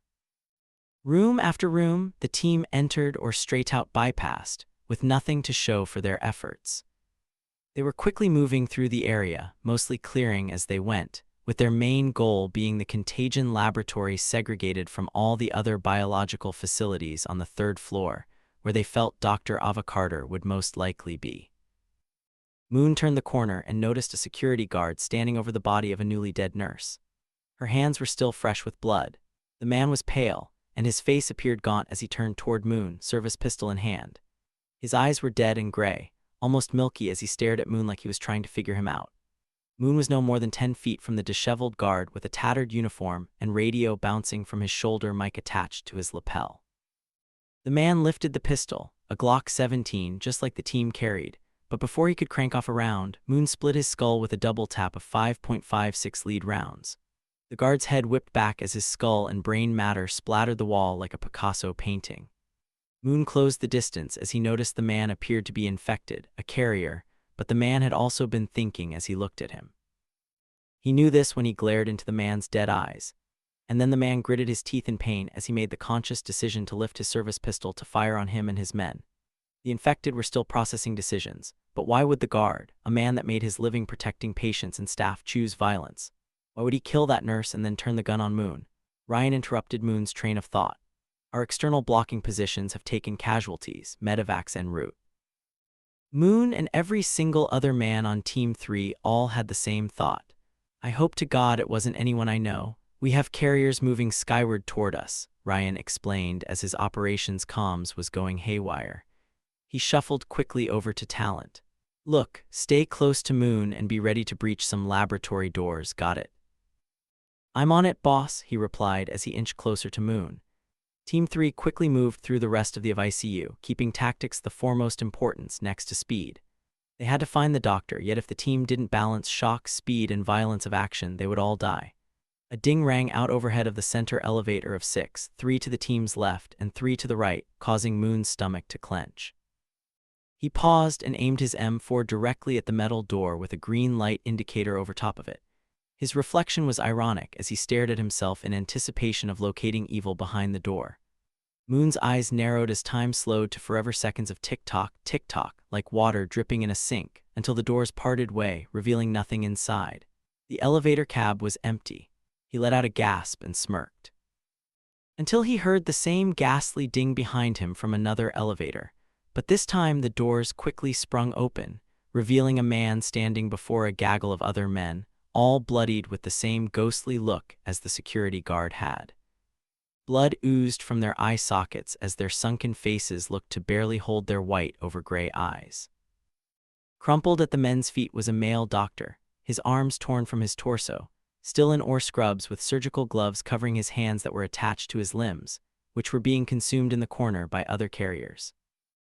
S1: Room after room, the team entered or straight out bypassed, with nothing to show for their efforts. They were quickly moving through the area, mostly clearing as they went, with their main goal being the contagion laboratory segregated from all the other biological facilities on the third floor, where they felt Dr. Avocarter would most likely be. Moon turned the corner and noticed a security guard standing over the body of a newly dead nurse. Her hands were still fresh with blood. The man was pale, and his face appeared gaunt as he turned toward Moon, service pistol in hand. His eyes were dead and gray, almost milky as he stared at Moon like he was trying to figure him out. Moon was no more than 10 feet from the disheveled guard with a tattered uniform and radio bouncing from his shoulder mic attached to his lapel. The man lifted the pistol, a Glock 17 just like the team carried, but before he could crank off a round, Moon split his skull with a double tap of 5.56 lead rounds. The guard's head whipped back as his skull and brain matter splattered the wall like a Picasso painting. Moon closed the distance as he noticed the man appeared to be infected, a carrier, but the man had also been thinking as he looked at him. He knew this when he glared into the man's dead eyes, and then the man gritted his teeth in pain as he made the conscious decision to lift his service pistol to fire on him and his men. The infected were still processing decisions, but why would the guard, a man that made his living protecting patients and staff, choose violence? Why would he kill that nurse and then turn the gun on Moon? Ryan interrupted Moon's train of thought. Our external blocking positions have taken casualties, medevacs en route. Moon and every single other man on Team 3 all had the same thought. I hope to God it wasn't anyone I know. We have carriers moving skyward toward us, Ryan explained as his operations comms was going haywire. He shuffled quickly over to Talent. Look, stay close to Moon and be ready to breach some laboratory doors, got it? I'm on it, boss, he replied as he inched closer to Moon. Team 3 quickly moved through the rest of the ICU, keeping tactics the foremost importance next to speed. They had to find the doctor, yet if the team didn't balance shock, speed, and violence of action, they would all die. A ding rang out overhead of the center elevator of 6, 3 to the team's left and 3 to the right, causing Moon's stomach to clench. He paused and aimed his M4 directly at the metal door with a green light indicator over top of it. His reflection was ironic as he stared at himself in anticipation of locating evil behind the door. Moon's eyes narrowed as time slowed to forever seconds of tick-tock, tick-tock, like water dripping in a sink, until the doors parted way, revealing nothing inside. The elevator cab was empty. He let out a gasp and smirked. Until he heard the same ghastly ding behind him from another elevator. But this time the doors quickly sprung open, revealing a man standing before a gaggle of other men, all bloodied with the same ghostly look as the security guard had. Blood oozed from their eye sockets as their sunken faces looked to barely hold their white over gray eyes. Crumpled at the men's feet was a male doctor, his arms torn from his torso, still in ore scrubs with surgical gloves covering his hands that were attached to his limbs, which were being consumed in the corner by other carriers.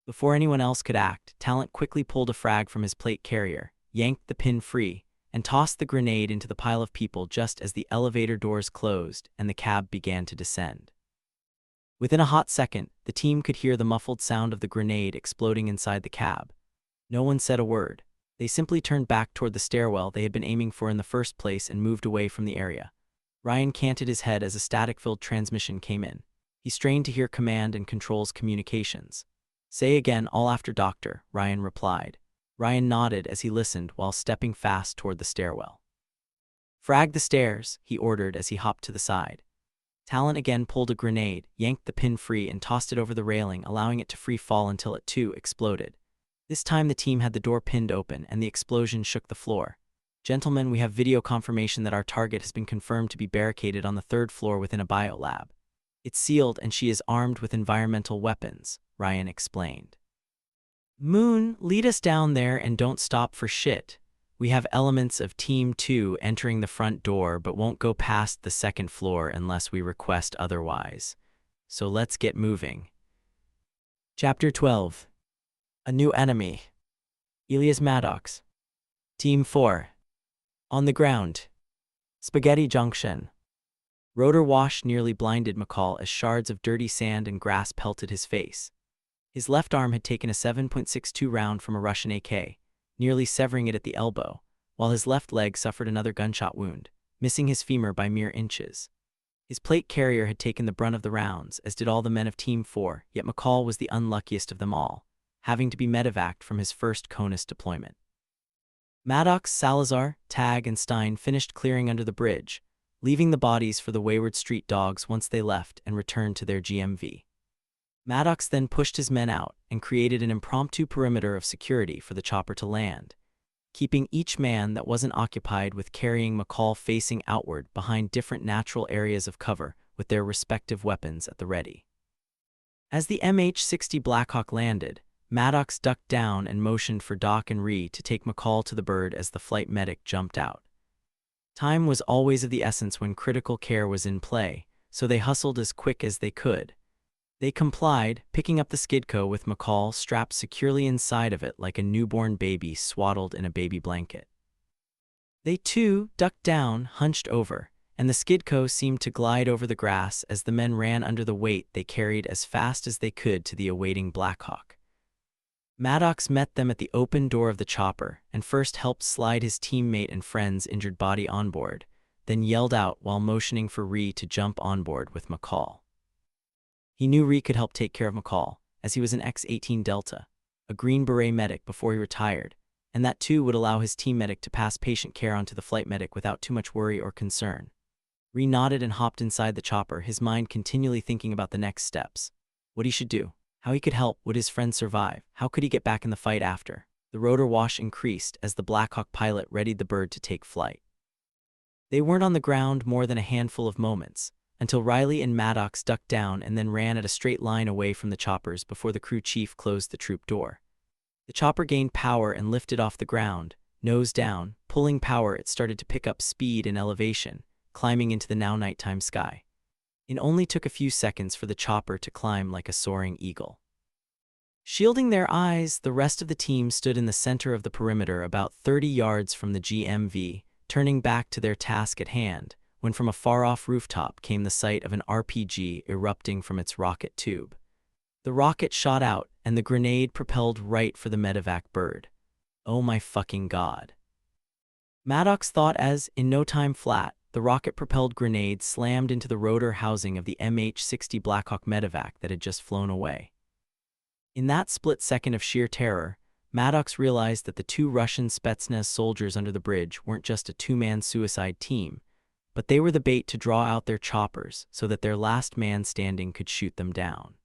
S1: Before anyone else could act, Talent quickly pulled a frag from his plate carrier, yanked the pin free, and tossed the grenade into the pile of people just as the elevator doors closed and the cab began to descend. Within a hot second, the team could hear the muffled sound of the grenade exploding inside the cab. No one said a word. They simply turned back toward the stairwell they had been aiming for in the first place and moved away from the area. Ryan canted his head as a static-filled transmission came in. He strained to hear command and control's communications. Say again, all after doctor, Ryan replied. Ryan nodded as he listened while stepping fast toward the stairwell. Frag the stairs, he ordered as he hopped to the side. Talent again pulled a grenade, yanked the pin free and tossed it over the railing, allowing it to free fall until it too exploded. This time the team had the door pinned open and the explosion shook the floor. Gentlemen, we have video confirmation that our target has been confirmed to be barricaded on the third floor within a biolab. It's sealed and she is armed with environmental weapons, Ryan explained. Moon, lead us down there and don't stop for shit. We have elements of Team 2 entering the front door but won't go past the second floor unless we request otherwise. So let's get moving. Chapter 12. A New Enemy. Elias Maddox. Team 4. On the ground. Spaghetti Junction. Rotor wash nearly blinded McCall as shards of dirty sand and grass pelted his face. His left arm had taken a 7.62 round from a Russian AK, nearly severing it at the elbow, while his left leg suffered another gunshot wound, missing his femur by mere inches. His plate carrier had taken the brunt of the rounds, as did all the men of Team 4, yet McCall was the unluckiest of them all, having to be medevaced from his first CONUS deployment. Maddox, Salazar, Tag, and Stein finished clearing under the bridge, leaving the bodies for the wayward street dogs once they left and returned to their GMV. Maddox then pushed his men out and created an impromptu perimeter of security for the chopper to land, keeping each man that wasn't occupied with carrying McCall facing outward behind different natural areas of cover with their respective weapons at the ready. As the MH-60 Blackhawk landed, Maddox ducked down and motioned for Doc and Ree to take McCall to the bird as the flight medic jumped out. Time was always of the essence when critical care was in play, so they hustled as quick as they could. They complied, picking up the Skidco with McCall strapped securely inside of it like a newborn baby swaddled in a baby blanket. They too ducked down, hunched over, and the Skidco seemed to glide over the grass as the men ran under the weight they carried as fast as they could to the awaiting Blackhawk. Maddox met them at the open door of the chopper and first helped slide his teammate and friend's injured body on board, then yelled out while motioning for Ree to jump on board with McCall. He knew Ree could help take care of McCall, as he was an X-18 Delta, a Green Beret medic before he retired, and that too would allow his team medic to pass patient care onto the flight medic without too much worry or concern. Ree nodded and hopped inside the chopper, his mind continually thinking about the next steps. What he should do, how he could help, would his friend survive, how could he get back in the fight after? The rotor wash increased as the Blackhawk pilot readied the bird to take flight. They weren't on the ground more than a handful of moments, until Riley and Maddox ducked down and then ran at a straight line away from the choppers before the crew chief closed the troop door. The chopper gained power and lifted off the ground, nose down. Pulling power, it started to pick up speed and elevation, climbing into the now nighttime sky. It only took a few seconds for the chopper to climb like a soaring eagle. Shielding their eyes, the rest of the team stood in the center of the perimeter about 30 yards from the GMV, turning back to their task at hand, when from a far-off rooftop came the sight of an RPG erupting from its rocket tube. The rocket shot out, and the grenade propelled right for the medevac bird. Oh my fucking god. Maddox thought as, in no time flat, the rocket-propelled grenade slammed into the rotor housing of the MH-60 Blackhawk medevac that had just flown away. In that split second of sheer terror, Maddox realized that the two Russian Spetsnaz soldiers under the bridge weren't just a two-man suicide team, but they were the bait to draw out their choppers so that their last man standing could shoot them down.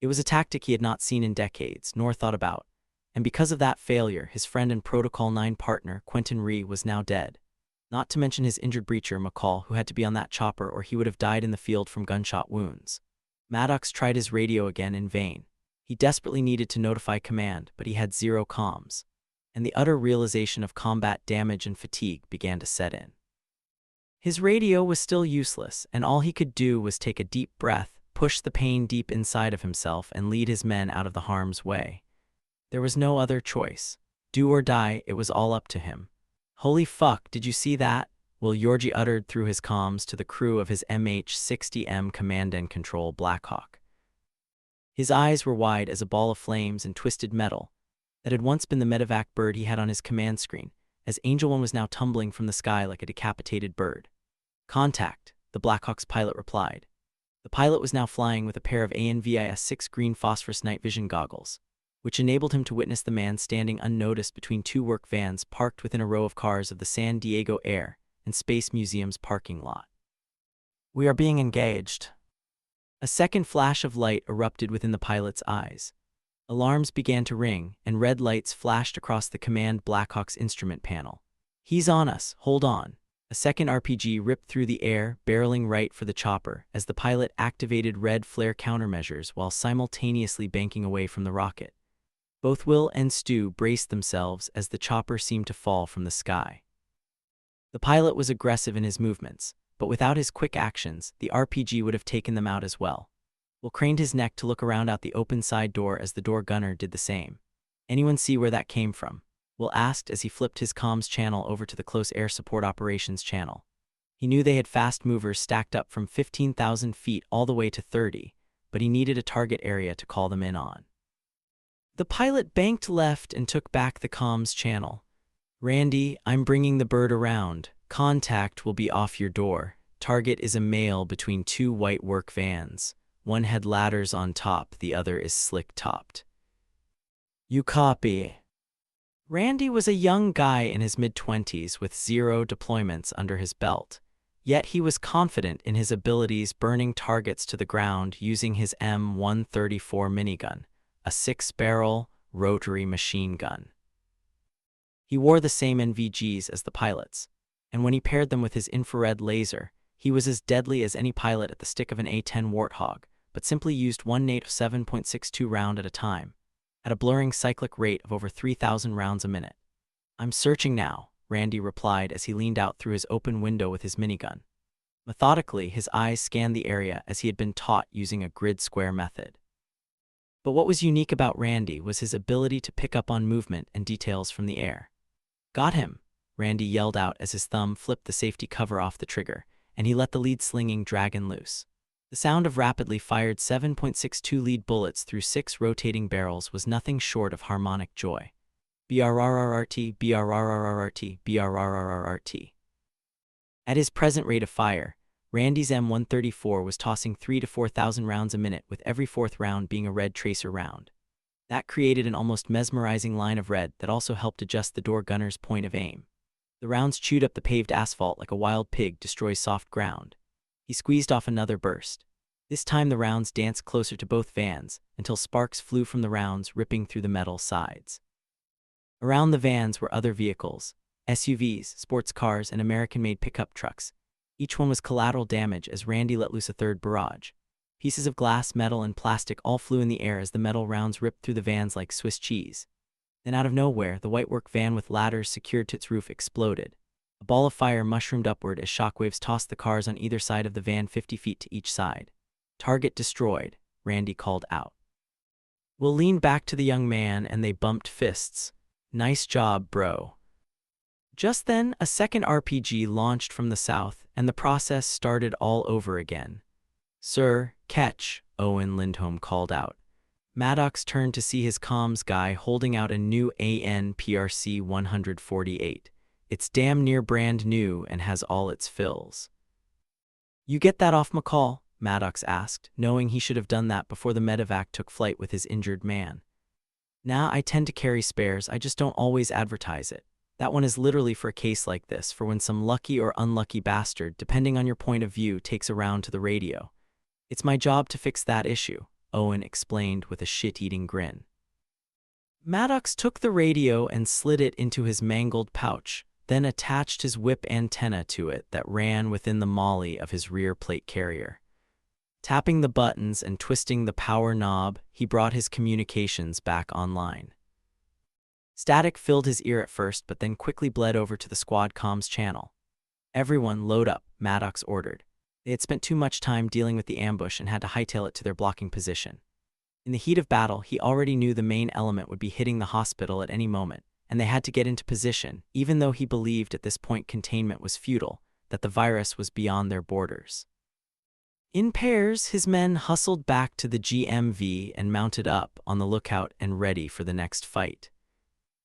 S1: It was a tactic he had not seen in decades, nor thought about, and because of that failure, his friend and Protocol 9 partner, Quentin Ree, was now dead, not to mention his injured breacher, McCall, who had to be on that chopper or he would have died in the field from gunshot wounds. Maddox tried his radio again in vain. He desperately needed to notify command, but he had zero comms, and the utter realization of combat damage and fatigue began to set in. His radio was still useless, and all he could do was take a deep breath, push the pain deep inside of himself, and lead his men out of the harm's way. There was no other choice. Do or die, it was all up to him. Holy fuck, did you see that? Will Georgi uttered through his comms to the crew of his MH-60M Command and Control Blackhawk. His eyes were wide as a ball of flames and twisted metal that had once been the medevac bird he had on his command screen, as Angel One was now tumbling from the sky like a decapitated bird. Contact, the Blackhawk's pilot replied. The pilot was now flying with a pair of ANVIS-6 green phosphorus night vision goggles, which enabled him to witness the man standing unnoticed between two work vans parked within a row of cars of the San Diego Air and Space Museum's parking lot. We are being engaged. A second flash of light erupted within the pilot's eyes. Alarms began to ring, and red lights flashed across the Command Blackhawk's instrument panel. He's on us, hold on. A second RPG ripped through the air, barreling right for the chopper, as the pilot activated red flare countermeasures while simultaneously banking away from the rocket. Both Will and Stu braced themselves as the chopper seemed to fall from the sky. The pilot was aggressive in his movements, but without his quick actions, the RPG would have taken them out as well. Will craned his neck to look around out the open side door as the door gunner did the same. Anyone see where that came from? Will asked as he flipped his comms channel over to the Close Air Support Operations channel. He knew they had fast movers stacked up from 15,000 feet all the way to 30, but he needed a target area to call them in on. The pilot banked left and took back the comms channel. Randy, I'm bringing the bird around. Contact will be off your door. Target is a male between two white work vans. One had ladders on top, the other is slick-topped. You copy. Randy was a young guy in his mid-20s with 0 deployments under his belt, yet he was confident in his abilities burning targets to the ground using his M134 minigun, a 6-barrel, rotary machine gun. He wore the same NVGs as the pilots, and when he paired them with his infrared laser, he was as deadly as any pilot at the stick of an A-10 Warthog, but simply used one native 7.62 round at a time, at a blurring cyclic rate of over 3,000 rounds a minute. "I'm searching now," Randy replied as he leaned out through his open window with his minigun. Methodically, his eyes scanned the area as he had been taught using a grid-square method. But what was unique about Randy was his ability to pick up on movement and details from the air. "Got him!" Randy yelled out as his thumb flipped the safety cover off the trigger, and he let the lead-slinging dragon loose. The sound of rapidly fired 7.62 lead bullets through 6 rotating barrels was nothing short of harmonic joy. BRRRRT, BRRRRT, BRRRRT. At his present rate of fire, Randy's M134 was tossing 3,000 to 4,000 rounds a minute, with every 4th round being a red tracer round. That created an almost mesmerizing line of red that also helped adjust the door gunner's point of aim. The rounds chewed up the paved asphalt like a wild pig destroys soft ground. He squeezed off another burst. This time the rounds danced closer to both vans until sparks flew from the rounds, ripping through the metal sides. Around the vans were other vehicles, SUVs, sports cars, and American-made pickup trucks. Each one was collateral damage as Randy let loose a third barrage. Pieces of glass, metal, and plastic all flew in the air as the metal rounds ripped through the vans like Swiss cheese. Then out of nowhere, the whitework van with ladders secured to its roof exploded. A ball of fire mushroomed upward as shockwaves tossed the cars on either side of the van 50 feet to each side. "Target destroyed," Randy called out. Will leaned back to the young man and they bumped fists. "Nice job, bro." Just then, a second RPG launched from the south, and the process started all over again. "Sir, catch," Owen Lindholm called out. Maddox turned to see his comms guy holding out a new AN/PRC 148. "It's damn near brand new and has all its fills." "You get that off McCall?" Maddox asked, knowing he should have done that before the medevac took flight with his injured man. "Nah, I tend to carry spares, I just don't always advertise it. That one is literally for a case like this, for when some lucky or unlucky bastard, depending on your point of view, takes a round to the radio. It's my job to fix that issue," Owen explained with a shit-eating grin. Maddox took the radio and slid it into his mangled pouch, then attached his whip antenna to it that ran within the molly of his rear plate carrier. Tapping the buttons and twisting the power knob, he brought his communications back online. Static filled his ear at first, but then quickly bled over to the squad comms channel. "Everyone load up," Maddox ordered. They had spent too much time dealing with the ambush and had to hightail it to their blocking position. In the heat of battle, he already knew the main element would be hitting the hospital at any moment, and they had to get into position, even though he believed at this point containment was futile, that the virus was beyond their borders. In pairs, his men hustled back to the GMV and mounted up, on the lookout and ready for the next fight.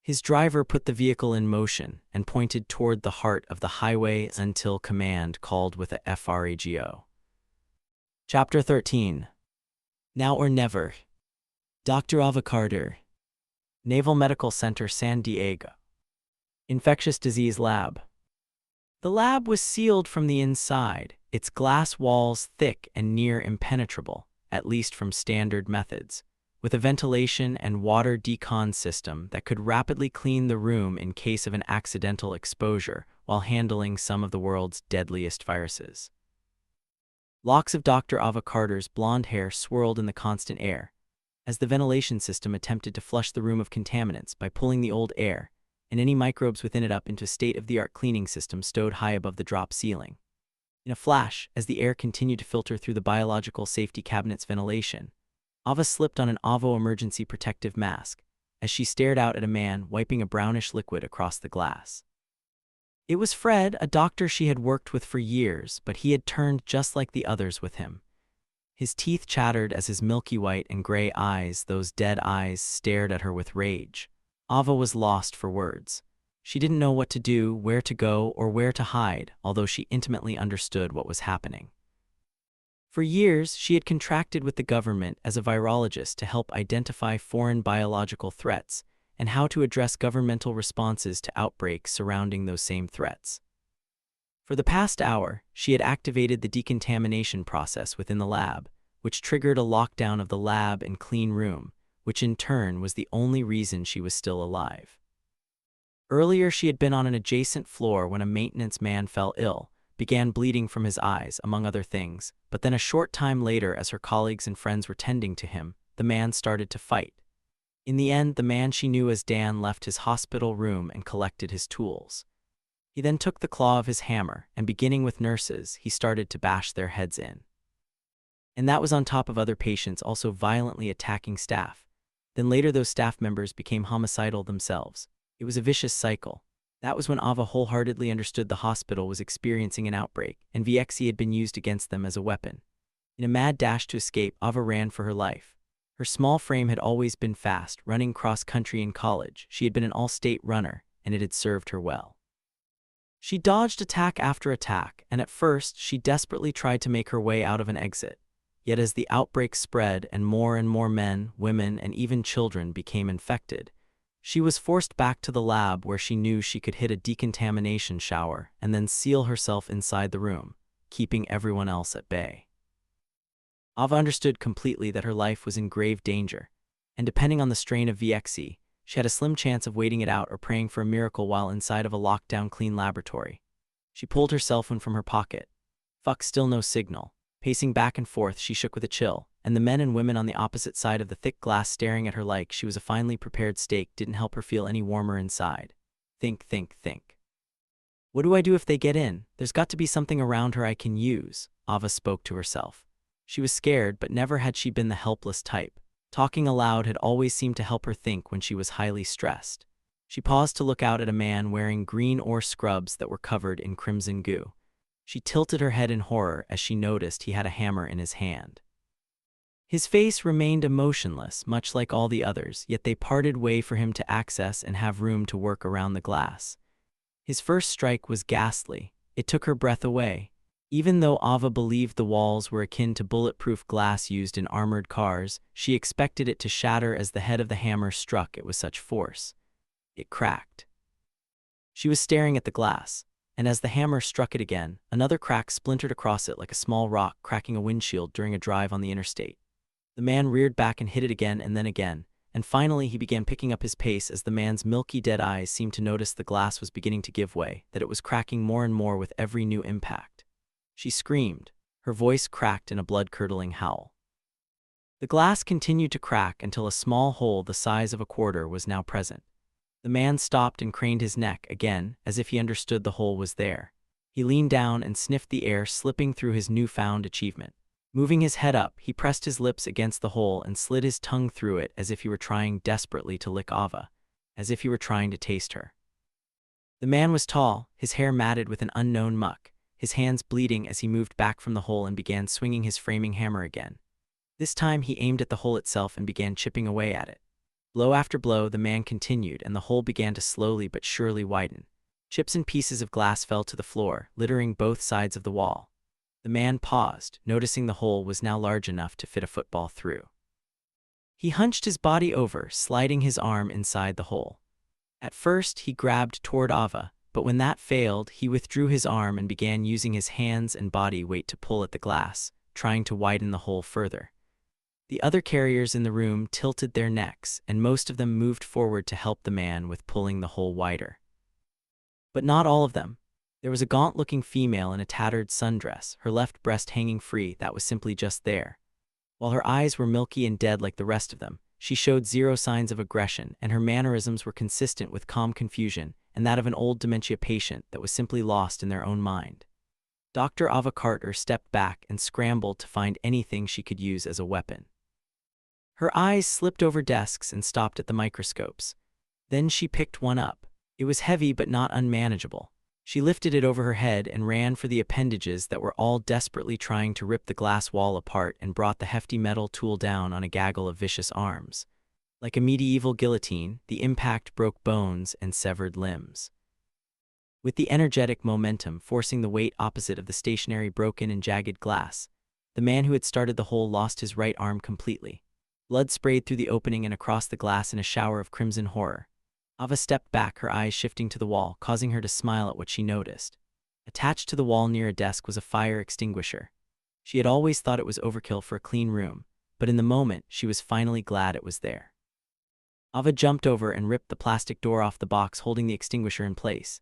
S1: His driver put the vehicle in motion and pointed toward the heart of the highway until command called with a FRAGO. Chapter 13. Now or Never. Dr. Avocarder. Naval Medical Center, San Diego. Infectious Disease Lab. The lab was sealed from the inside, its glass walls thick and near impenetrable, at least from standard methods, with a ventilation and water decon system that could rapidly clean the room in case of an accidental exposure while handling some of the world's deadliest viruses. Locks of Dr. Avocarder's blonde hair swirled in the constant air, as the ventilation system attempted to flush the room of contaminants by pulling the old air and any microbes within it up into a state-of-the-art cleaning system stowed high above the drop ceiling. In a flash, as the air continued to filter through the biological safety cabinet's ventilation, Ava slipped on an Avo emergency protective mask as she stared out at a man wiping a brownish liquid across the glass. It was Fred, a doctor she had worked with for years, but he had turned just like the others with him. His teeth chattered as his milky white and gray eyes, those dead eyes, stared at her with rage. Ava was lost for words. She didn't know what to do, where to go, or where to hide, although she intimately understood what was happening. For years, she had contracted with the government as a virologist to help identify foreign biological threats and how to address governmental responses to outbreaks surrounding those same threats. For the past hour, she had activated the decontamination process within the lab, which triggered a lockdown of the lab and clean room, which in turn was the only reason she was still alive. Earlier, she had been on an adjacent floor when a maintenance man fell ill, began bleeding from his eyes, among other things, but then a short time later, as her colleagues and friends were tending to him, the man started to fight. In the end, the man she knew as Dan left his hospital room and collected his tools. He then took the claw of his hammer, and beginning with nurses, he started to bash their heads in. And that was on top of other patients also violently attacking staff. Then later those staff members became homicidal themselves. It was a vicious cycle. That was when Ava wholeheartedly understood the hospital was experiencing an outbreak, and VXE had been used against them as a weapon. In a mad dash to escape, Ava ran for her life. Her small frame had always been fast, running cross-country in college. She had been an all-state runner, and it had served her well. She dodged attack after attack, and at first she desperately tried to make her way out of an exit. Yet as the outbreak spread and more men, women, and even children became infected, she was forced back to the lab where she knew she could hit a decontamination shower and then seal herself inside the room, keeping everyone else at bay. Ava understood completely that her life was in grave danger, and depending on the strain of VXE, she had a slim chance of waiting it out or praying for a miracle while inside of a lockdown clean laboratory. She pulled her cell phone from her pocket. Fuck, still no signal. Pacing back and forth, she shook with a chill, and the men and women on the opposite side of the thick glass staring at her like she was a finely prepared steak didn't help her feel any warmer inside. Think. What do I do if they get in? There's got to be something around her I can use, Ava spoke to herself. She was scared, but never had she been the helpless type. Talking aloud had always seemed to help her think when she was highly stressed. She paused to look out at a man wearing green ore scrubs that were covered in crimson goo. She tilted her head in horror as she noticed he had a hammer in his hand. His face remained emotionless, much like all the others, yet they parted way for him to access and have room to work around the glass. His first strike was ghastly. It took her breath away. Even though Ava believed the walls were akin to bulletproof glass used in armored cars, she expected it to shatter as the head of the hammer struck it with such force. It cracked. She was staring at the glass, and as the hammer struck it again, another crack splintered across it like a small rock cracking a windshield during a drive on the interstate. The man reared back and hit it again, and finally he began picking up his pace as the man's milky dead eyes seemed to notice the glass was beginning to give way, that it was cracking more and more with every new impact. She screamed, her voice cracked in a blood-curdling howl. The glass continued to crack until a small hole the size of a quarter was now present. The man stopped and craned his neck again, as if he understood the hole was there. He leaned down and sniffed the air slipping through his newfound achievement. Moving his head up, he pressed his lips against the hole and slid his tongue through it as if he were trying desperately to lick Ava, as if he were trying to taste her. The man was tall, his hair matted with an unknown muck, his hands bleeding as he moved back from the hole and began swinging his framing hammer again. This time he aimed at the hole itself and began chipping away at it. Blow after blow, the man continued, and the hole began to slowly but surely widen. Chips and pieces of glass fell to the floor, littering both sides of the wall. The man paused, noticing the hole was now large enough to fit a football through. He hunched his body over, sliding his arm inside the hole. At first, he grabbed toward Ava, but when that failed, he withdrew his arm and began using his hands and body weight to pull at the glass, trying to widen the hole further. The other carriers in the room tilted their necks, and most of them moved forward to help the man with pulling the hole wider. But not all of them. There was a gaunt-looking female in a tattered sundress, her left breast hanging free, that was simply just there. While her eyes were milky and dead like the rest of them, she showed zero signs of aggression, and her mannerisms were consistent with calm confusion and that of an old dementia patient that was simply lost in their own mind. Dr. Ava Carter stepped back and scrambled to find anything she could use as a weapon. Her eyes slipped over desks and stopped at the microscopes. Then she picked one up. It was heavy but not unmanageable. She lifted it over her head and ran for the appendages that were all desperately trying to rip the glass wall apart and brought the hefty metal tool down on a gaggle of vicious arms. Like a medieval guillotine, the impact broke bones and severed limbs. With the energetic momentum forcing the weight opposite of the stationary broken and jagged glass, the man who had started the hole lost his right arm completely. Blood sprayed through the opening and across the glass in a shower of crimson horror. Ava stepped back, her eyes shifting to the wall, causing her to smile at what she noticed. Attached to the wall near a desk was a fire extinguisher. She had always thought it was overkill for a clean room, but in the moment, she was finally glad it was there. Ava jumped over and ripped the plastic door off the box holding the extinguisher in place.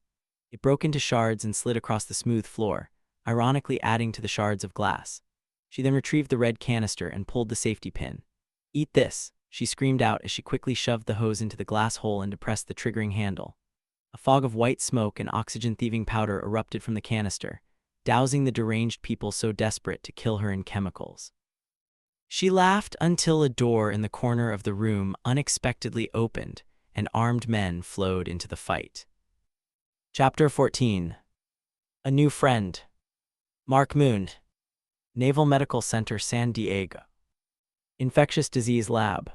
S1: It broke into shards and slid across the smooth floor, ironically adding to the shards of glass. She then retrieved the red canister and pulled the safety pin. "Eat this," she screamed out as she quickly shoved the hose into the glass hole and depressed the triggering handle. A fog of white smoke and oxygen-thieving powder erupted from the canister, dousing the deranged people so desperate to kill her in chemicals. She laughed until a door in the corner of the room unexpectedly opened, and armed men flowed into the fight. Chapter 14. A New Friend. Mark Moon. Naval Medical Center, San Diego. Infectious Disease Lab.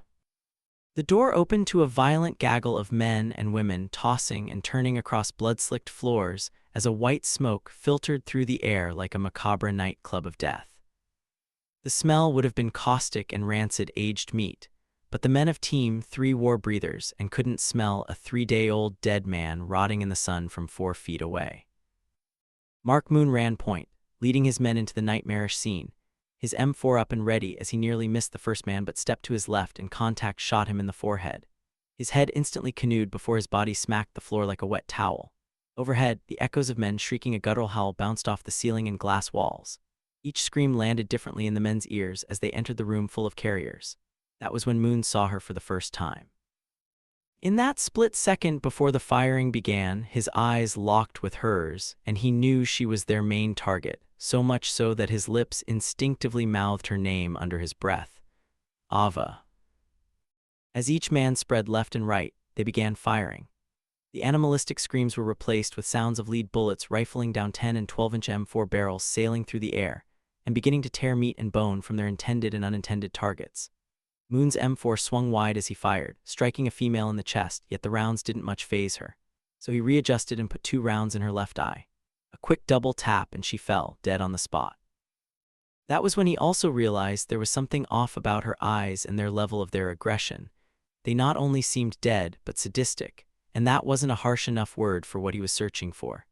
S1: The door opened to a violent gaggle of men and women tossing and turning across blood-slicked floors as a white smoke filtered through the air like a macabre nightclub of death. The smell would have been caustic and rancid aged meat, but the men of Team 3 wore breathers and couldn't smell a 3-day-old dead man rotting in the sun from 4 feet away. Mark Moon ran point, leading his men into the nightmarish scene, his M4 up and ready as he nearly missed the first man but stepped to his left and contact shot him in the forehead. His head instantly canoed before his body smacked the floor like a wet towel. Overhead, the echoes of men shrieking a guttural howl bounced off the ceiling and glass walls. Each scream landed differently in the men's ears as they entered the room full of carriers. That was when Moon saw her for the first time. In that split second before the firing began, his eyes locked with hers, and he knew she was their main target, so much so that his lips instinctively mouthed her name under his breath. Ava. As each man spread left and right, they began firing. The animalistic screams were replaced with sounds of lead bullets rifling down 10 and 12-inch M4 barrels sailing through the air, and beginning to tear meat and bone from their intended and unintended targets. Moon's M4 swung wide as he fired, striking a female in the chest, yet the rounds didn't much faze her. So he readjusted and put 2 rounds in her left eye. A quick double tap and she fell, dead on the spot. That was when he also realized there was something off about her eyes and their level of their aggression. They not only seemed dead, but sadistic, and that wasn't a harsh enough word for what he was searching for.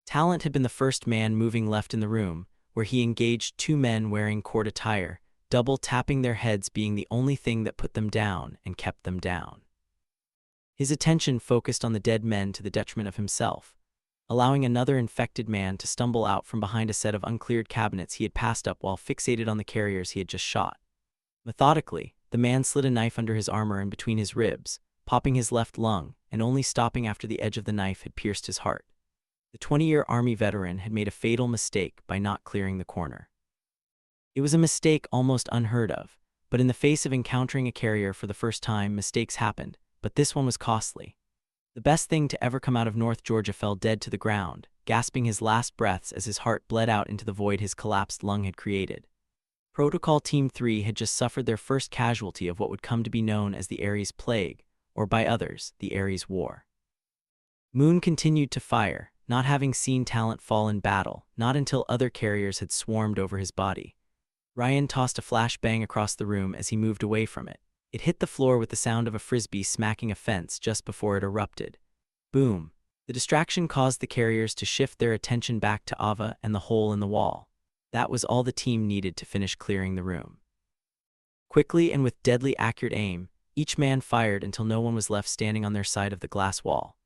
S1: Talent had been the first man moving left in the room, where he engaged 2 men wearing court attire, double tapping their heads being the only thing that put them down and kept them down. His attention focused on the dead men to the detriment of himself, allowing another infected man to stumble out from behind a set of uncleared cabinets he had passed up while fixated on the carriers he had just shot. Methodically, the man slid a knife under his armor and between his ribs, popping his left lung, and only stopping after the edge of the knife had pierced his heart. The 20-year Army veteran had made a fatal mistake by not clearing the corner. It was a mistake almost unheard of, but in the face of encountering a carrier for the first time, mistakes happened, but this one was costly. The best thing to ever come out of North Georgia fell dead to the ground, gasping his last breaths as his heart bled out into the void his collapsed lung had created. Protocol Team 3 had just suffered their first casualty of what would come to be known as the Ares Plague, or by others, the Ares War. Moon continued to fire, not having seen Talent fall in battle, not until other carriers had swarmed over his body. Ryan tossed a flashbang across the room as he moved away from it. It hit the floor with the sound of a frisbee smacking a fence just before it erupted. Boom. The distraction caused the carriers to shift their attention back to Ava and the hole in the wall. That was all the team needed to finish clearing the room. Quickly and with deadly accurate aim, each man fired until no one was left standing on their side of the glass wall.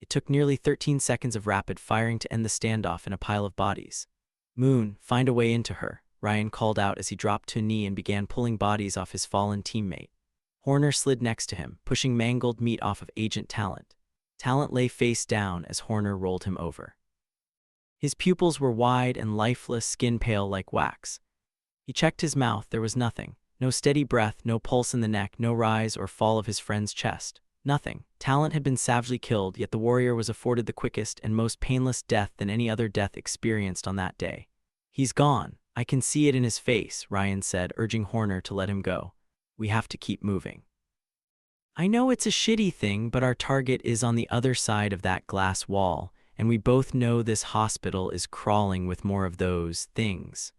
S1: It took nearly 13 seconds of rapid firing to end the standoff in a pile of bodies. Moon, find a way into her, Ryan called out as he dropped to a knee and began pulling bodies off his fallen teammate. Horner slid next to him, pushing mangled meat off of Agent Talent. Talent lay face down as Horner rolled him over. His pupils were wide and lifeless, skin pale like wax. He checked his mouth, there was nothing. No steady breath, no pulse in the neck, no rise or fall of his friend's chest. Nothing. Talent had been savagely killed, yet the warrior was afforded the quickest and most painless death than any other death experienced on that day. He's gone. I can see it in his face, Ryan said, urging Horner to let him go. We have to keep moving. I know it's a shitty thing, but our target is on the other side of that glass wall, and we both know this hospital is crawling with more of those things.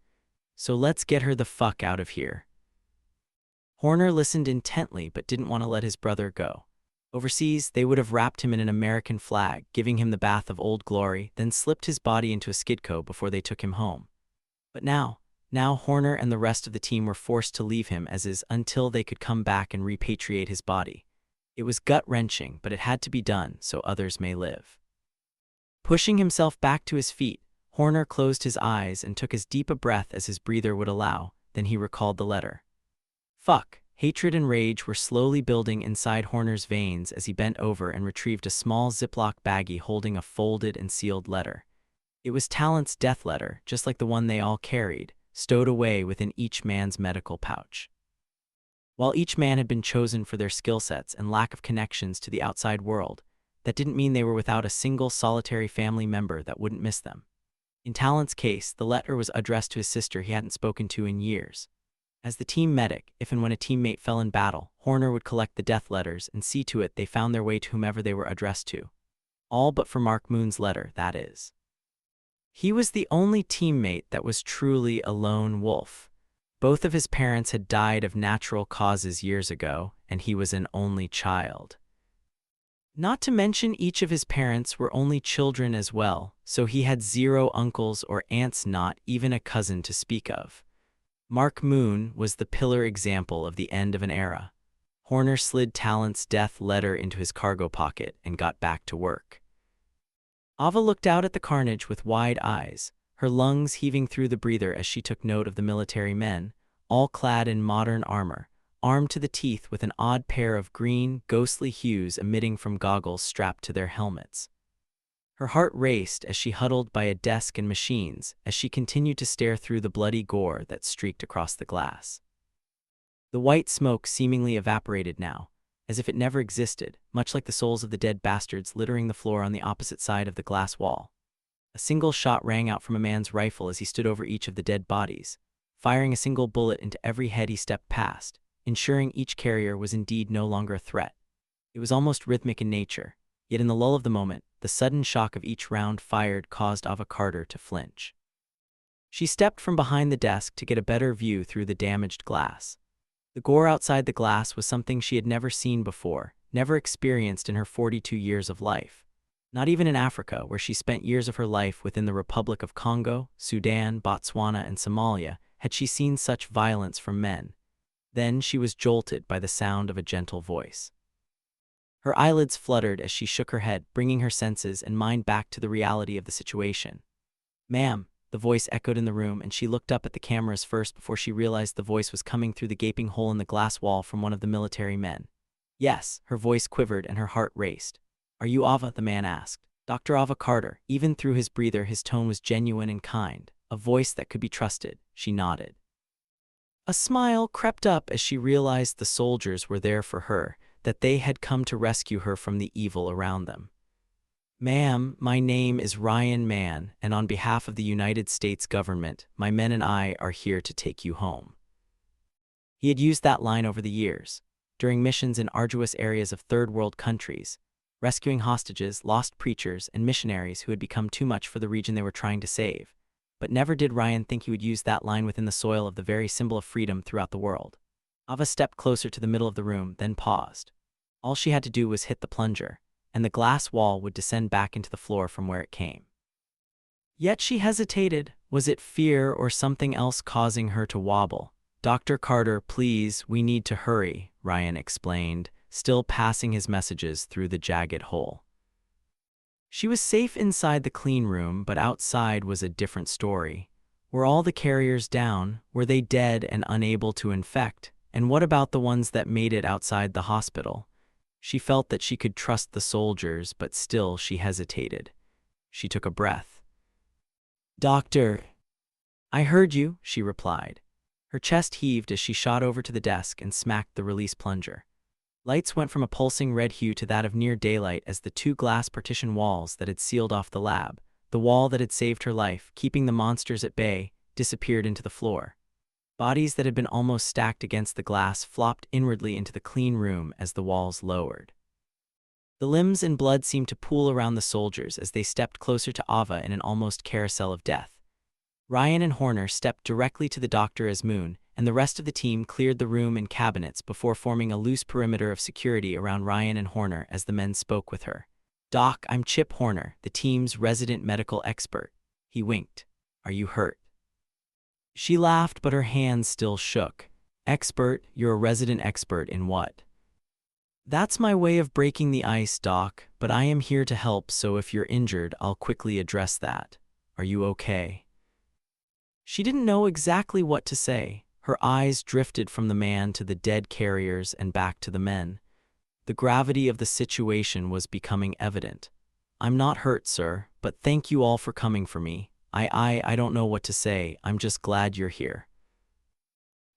S1: So let's get her the fuck out of here. Horner listened intently but didn't want to let his brother go. Overseas, they would have wrapped him in an American flag, giving him the bath of Old Glory, then slipped his body into a skidco before they took him home. But now Horner and the rest of the team were forced to leave him as is until they could come back and repatriate his body. It was gut-wrenching, but it had to be done so others may live. Pushing himself back to his feet, Horner closed his eyes and took as deep a breath as his breather would allow. Then he recalled the letter. Fuck. Hatred and rage were slowly building inside Horner's veins as he bent over and retrieved a small Ziploc baggie holding a folded and sealed letter. It was Talent's death letter, just like the one they all carried, stowed away within each man's medical pouch. While each man had been chosen for their skill sets and lack of connections to the outside world, that didn't mean they were without a single solitary family member that wouldn't miss them. In Talent's case, the letter was addressed to his sister he hadn't spoken to in years. As the team medic, if and when a teammate fell in battle, Horner would collect the death letters and see to it they found their way to whomever they were addressed to. All but for Mark Moon's letter, that is. He was the only teammate that was truly a lone wolf. Both of his parents had died of natural causes years ago, and he was an only child. Not to mention each of his parents were only children as well, so he had 0 uncles or aunts, not even a cousin to speak of. Mark Moon was the pillar example of the end of an era. Horner slid Talent's death letter into his cargo pocket and got back to work. Ava looked out at the carnage with wide eyes, her lungs heaving through the breather as she took note of the military men, all clad in modern armor, armed to the teeth with an odd pair of green, ghostly hues emitting from goggles strapped to their helmets. Her heart raced as she huddled by a desk and machines as she continued to stare through the bloody gore that streaked across the glass. The white smoke seemingly evaporated now, as if it never existed, much like the souls of the dead bastards littering the floor on the opposite side of the glass wall. A single shot rang out from a man's rifle as he stood over each of the dead bodies, firing a single bullet into every head he stepped past, ensuring each carrier was indeed no longer a threat. It was almost rhythmic in nature, yet in the lull of the moment, the sudden shock of each round fired caused Ava Carter to flinch. She stepped from behind the desk to get a better view through the damaged glass. The gore outside the glass was something she had never seen before, never experienced in her 42 years of life. Not even in Africa, where she spent years of her life within the Republic of Congo, Sudan, Botswana, and Somalia, had she seen such violence from men. Then she was jolted by the sound of a gentle voice. Her eyelids fluttered as she shook her head, bringing her senses and mind back to the reality of the situation. "Ma'am," the voice echoed in the room, and she looked up at the cameras first before she realized the voice was coming through the gaping hole in the glass wall from one of the military men. "Yes," her voice quivered and her heart raced. "Are you Ava?" the man asked. "Dr. Ava Carter." Even through his breather, his tone was genuine and kind, a voice that could be trusted. She nodded. A smile crept up as she realized the soldiers were there for her, that they had come to rescue her from the evil around them. "Ma'am, my name is Ryan Mann, and on behalf of the United States government, my men and I are here to take you home." He had used that line over the years, during missions in arduous areas of third-world countries, rescuing hostages, lost preachers, and missionaries who had become too much for the region they were trying to save. But never did Ryan think he would use that line within the soil of the very symbol of freedom throughout the world. Ava stepped closer to the middle of the room, then paused. All she had to do was hit the plunger, and the glass wall would descend back into the floor from where it came. Yet she hesitated. Was it fear or something else causing her to wobble? "Dr. Carter, please, we need to hurry," Ryan explained, still passing his messages through the jagged hole. She was safe inside the clean room, but outside was a different story. Were all the carriers down? Were they dead and unable to infect? And what about the ones that made it outside the hospital? She felt that she could trust the soldiers, but still she hesitated. She took a breath. "Doctor." "I heard you," she replied. Her chest heaved as she shot over to the desk and smacked the release plunger. Lights went from a pulsing red hue to that of near daylight as the 2 glass partition walls that had sealed off the lab, the wall that had saved her life, keeping the monsters at bay, disappeared into the floor. Bodies that had been almost stacked against the glass flopped inwardly into the clean room as the walls lowered. The limbs and blood seemed to pool around the soldiers as they stepped closer to Ava in an almost carousel of death. Ryan and Horner stepped directly to the doctor as Moon, and the rest of the team cleared the room and cabinets before forming a loose perimeter of security around Ryan and Horner as the men spoke with her. "Doc, I'm Chip Horner, the team's resident medical expert." He winked. "Are you hurt?" She laughed, but her hands still shook. "Expert? You're a resident expert in what?" "That's my way of breaking the ice, Doc, but I am here to help, so if you're injured, I'll quickly address that. Are you okay?" She didn't know exactly what to say. Her eyes drifted from the man to the dead carriers and back to the men. The gravity of the situation was becoming evident. "I'm not hurt, sir, but thank you all for coming for me. I don't know what to say. I'm just glad you're here."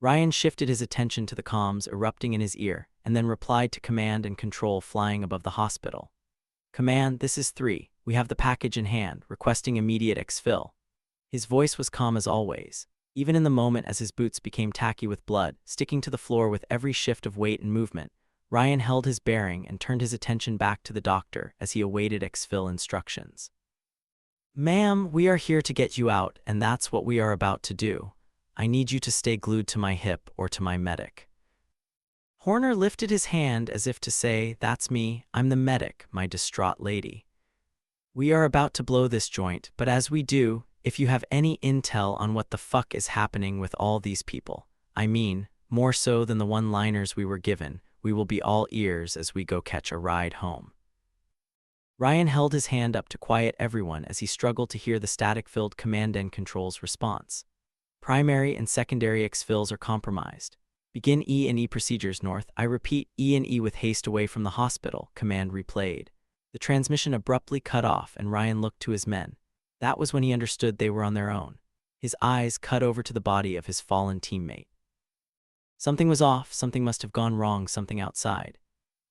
S1: Ryan shifted his attention to the comms erupting in his ear, and then replied to command and control flying above the hospital. "Command, this is 3. We have the package in hand, requesting immediate exfil." His voice was calm as always, even in the moment as his boots became tacky with blood, sticking to the floor with every shift of weight and movement. Ryan held his bearing and turned his attention back to the doctor as he awaited exfil instructions. "Ma'am, we are here to get you out, and that's what we are about to do. I need you to stay glued to my hip or to my medic." Horner lifted his hand as if to say, "That's me, I'm the medic, my distraught lady. We are about to blow this joint, but as we do, if you have any intel on what the fuck is happening with all these people, I mean, more so than the one-liners we were given, we will be all ears as we go catch a ride home." Ryan held his hand up to quiet everyone as he struggled to hear the static-filled command and control's response. "Primary and secondary exfils are compromised. Begin E&E procedures north. I repeat, E&E with haste away from the hospital," command replayed. The transmission abruptly cut off and Ryan looked to his men. That was when he understood they were on their own. His eyes cut over to the body of his fallen teammate. Something was off, something must have gone wrong, something outside.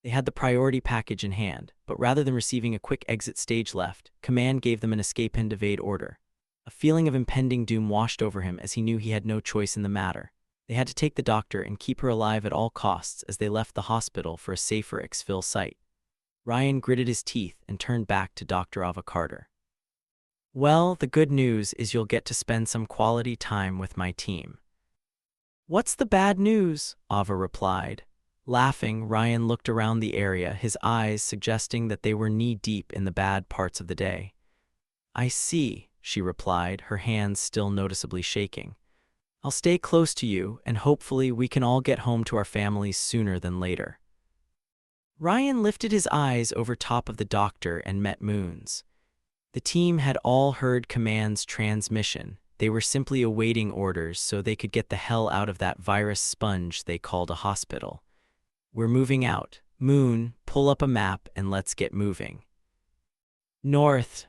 S1: They had the priority package in hand, but rather than receiving a quick exit stage left, command gave them an escape and evade order. A feeling of impending doom washed over him as he knew he had no choice in the matter. They had to take the doctor and keep her alive at all costs as they left the hospital for a safer exfil site. Ryan gritted his teeth and turned back to Dr. Ava Carter. "Well, the good news is you'll get to spend some quality time with my team." "What's the bad news?" Ava replied. Laughing, Ryan looked around the area, his eyes suggesting that they were knee-deep in the bad parts of the day. "I see," she replied, her hands still noticeably shaking. "I'll stay close to you, and hopefully we can all get home to our families sooner than later." Ryan lifted his eyes over top of the doctor and met Moon's. The team had all heard command's transmission. They were simply awaiting orders so they could get the hell out of that virus sponge they called a hospital. "We're moving out. Moon, pull up a map and let's get moving." "North."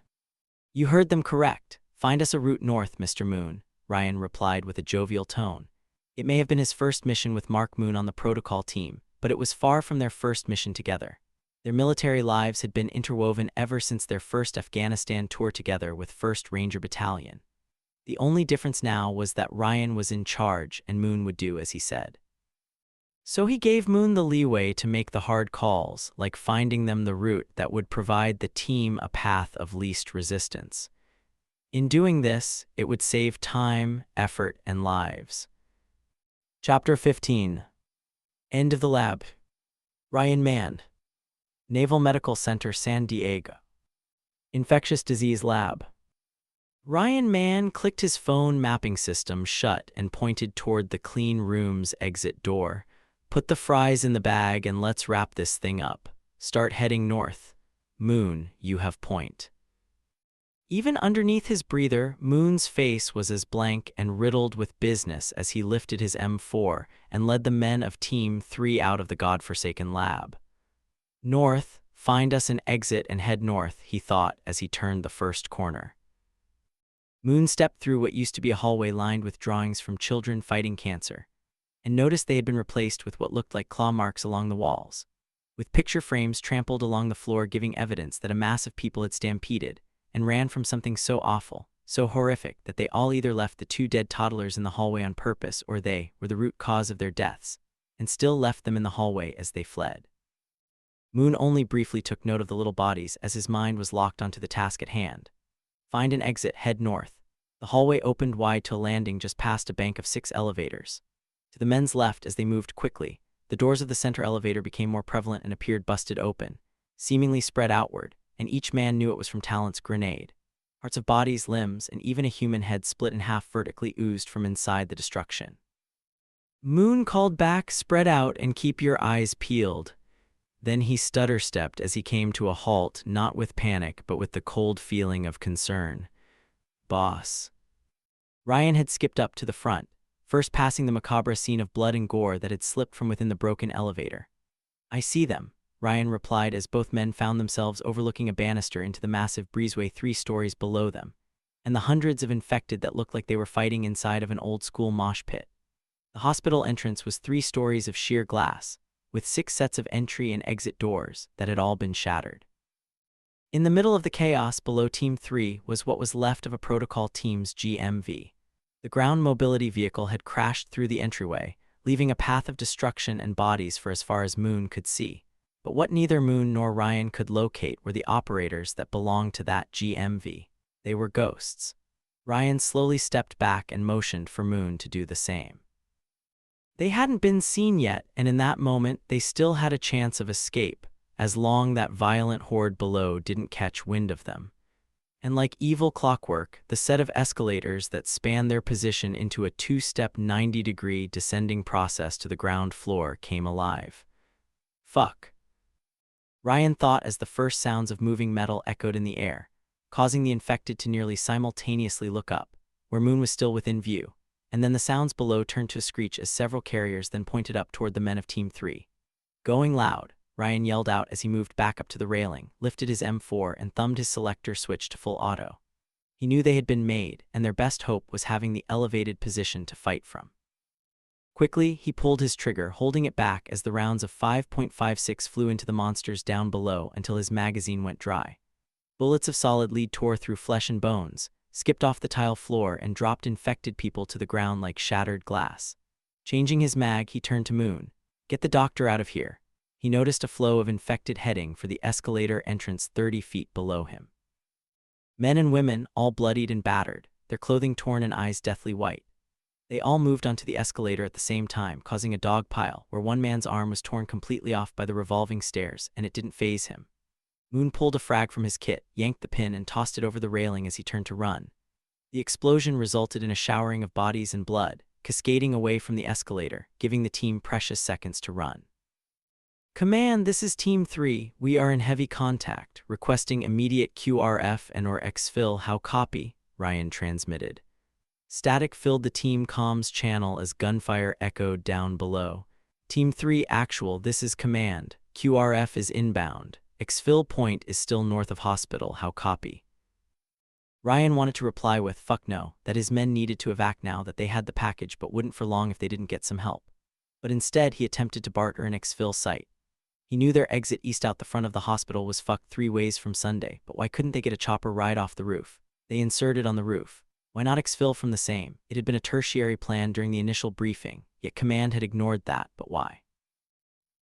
S1: "You heard them correct. Find us a route north, Mr. Moon," Ryan replied with a jovial tone. It may have been his first mission with Mark Moon on the protocol team, but it was far from their first mission together. Their military lives had been interwoven ever since their first Afghanistan tour together with 1st Ranger Battalion. The only difference now was that Ryan was in charge and Moon would do as he said. So he gave Moon the leeway to make the hard calls, like finding them the route that would provide the team a path of least resistance. In doing this, it would save time, effort, and lives. Chapter 15. End of the lab. Ryan Mann. Naval Medical Center, San Diego. Infectious Disease Lab. Ryan Mann clicked his phone mapping system shut and pointed toward the clean room's exit door. "Put the fries in the bag and let's wrap this thing up. Start heading north. Moon, you have point." Even underneath his breather, Moon's face was as blank and riddled with business as he lifted his M4 and led the men of Team 3 out of the godforsaken lab. "North, find us an exit and head north," he thought as he turned the first corner. Moon stepped through what used to be a hallway lined with drawings from children fighting cancer, and noticed they had been replaced with what looked like claw marks along the walls, with picture frames trampled along the floor giving evidence that a mass of people had stampeded and ran from something so awful, so horrific that they all either left the 2 dead toddlers in the hallway on purpose or they were the root cause of their deaths, and still left them in the hallway as they fled. Moon only briefly took note of the little bodies as his mind was locked onto the task at hand. Find an exit, head north. The hallway opened wide to a landing just past a bank of 6 elevators. To the men's left, as they moved quickly, the doors of the center elevator became more prevalent and appeared busted open, seemingly spread outward, and each man knew it was from Talent's grenade. Parts of bodies, limbs, and even a human head split in half vertically oozed from inside the destruction. Moon called back, "Spread out and keep your eyes peeled." Then he stutter-stepped as he came to a halt, not with panic, but with the cold feeling of concern. "Boss." Ryan had skipped up to the front, first passing the macabre scene of blood and gore that had slipped from within the broken elevator. "I see them," Ryan replied as both men found themselves overlooking a banister into the massive breezeway 3 stories below them, and the hundreds of infected that looked like they were fighting inside of an old-school mosh pit. The hospital entrance was 3 stories of sheer glass, with 6 sets of entry and exit doors that had all been shattered. In the middle of the chaos below Team 3 was what was left of a protocol team's GMV. The ground mobility vehicle had crashed through the entryway, leaving a path of destruction and bodies for as far as Moon could see. But what neither Moon nor Ryan could locate were the operators that belonged to that GMV. They were ghosts. Ryan slowly stepped back and motioned for Moon to do the same. They hadn't been seen yet, and in that moment they still had a chance of escape, as long that violent horde below didn't catch wind of them. And like evil clockwork, the set of escalators that spanned their position into a 2-step 90-degree descending process to the ground floor came alive. "Fuck," Ryan thought as the first sounds of moving metal echoed in the air, causing the infected to nearly simultaneously look up, where Moon was still within view, and then the sounds below turned to a screech as several carriers then pointed up toward the men of Team 3. "Going loud," Ryan yelled out as he moved back up to the railing, lifted his M4 and thumbed his selector switch to full auto. He knew they had been made, and their best hope was having the elevated position to fight from. Quickly, he pulled his trigger, holding it back as the rounds of 5.56 flew into the monsters down below until his magazine went dry. Bullets of solid lead tore through flesh and bones, skipped off the tile floor, and dropped infected people to the ground like shattered glass. Changing his mag, he turned to Moon. "Get the doctor out of here." He noticed a flow of infected heading for the escalator entrance 30 feet below him. Men and women, all bloodied and battered, their clothing torn and eyes deathly white. They all moved onto the escalator at the same time, causing a dog pile where one man's arm was torn completely off by the revolving stairs, and it didn't faze him. Moon pulled a frag from his kit, yanked the pin, and tossed it over the railing as he turned to run. The explosion resulted in a showering of bodies and blood, cascading away from the escalator, giving the team precious seconds to run. "Command, this is Team 3. We are in heavy contact, requesting immediate QRF and/or exfil. How copy?" Ryan transmitted. Static filled the team comms channel as gunfire echoed down below. "Team 3 actual, this is command. QRF is inbound. Exfil point is still north of hospital. How copy?" Ryan wanted to reply with "fuck no," that his men needed to evac now, that they had the package but wouldn't for long if they didn't get some help. But instead he attempted to barter an exfil site. He knew their exit east out the front of the hospital was fucked 3 ways from Sunday, but why couldn't they get a chopper right off the roof? They inserted on the roof. Why not exfil from the same? It had been a tertiary plan during the initial briefing, yet Command had ignored that, but why?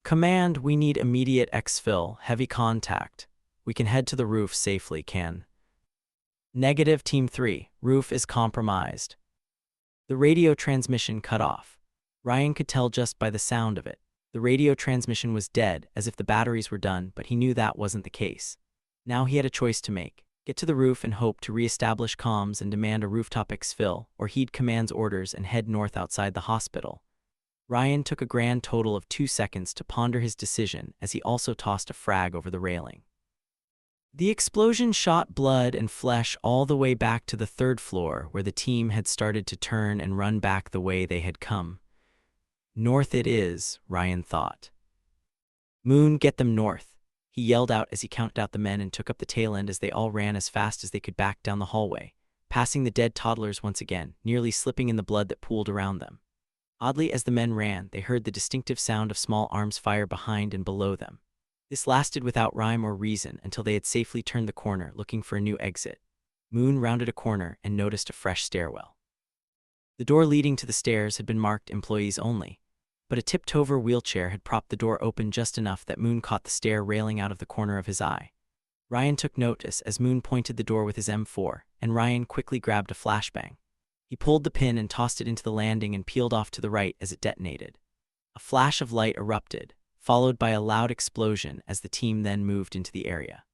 S1: "Command, we need immediate exfil, heavy contact. We can head to the roof safely, can?" "Negative, Team 3, roof is compromised." The radio transmission cut off. Ryan could tell just by the sound of it. The radio transmission was dead, as if the batteries were done, but he knew that wasn't the case. Now he had a choice to make: get to the roof and hope to re-establish comms and demand a rooftop exfil, or heed Command's orders and head north outside the hospital. Ryan took a grand total of 2 seconds to ponder his decision as he also tossed a frag over the railing. The explosion shot blood and flesh all the way back to the 3rd floor, where the team had started to turn and run back the way they had come. "North it is," Ryan thought. "Moon, get them north," he yelled out as he counted out the men and took up the tail end as they all ran as fast as they could back down the hallway, passing the dead toddlers once again, nearly slipping in the blood that pooled around them. Oddly, as the men ran, they heard the distinctive sound of small arms fire behind and below them. This lasted without rhyme or reason until they had safely turned the corner, looking for a new exit. Moon rounded a corner and noticed a fresh stairwell. The door leading to the stairs had been marked employees only, but a tipped-over wheelchair had propped the door open just enough that Moon caught the stair railing out of the corner of his eye. Ryan took notice as Moon pointed the door with his M4, and Ryan quickly grabbed a flashbang. He pulled the pin and tossed it into the landing and peeled off to the right as it detonated. A flash of light erupted, followed by a loud explosion as the team then moved into the area.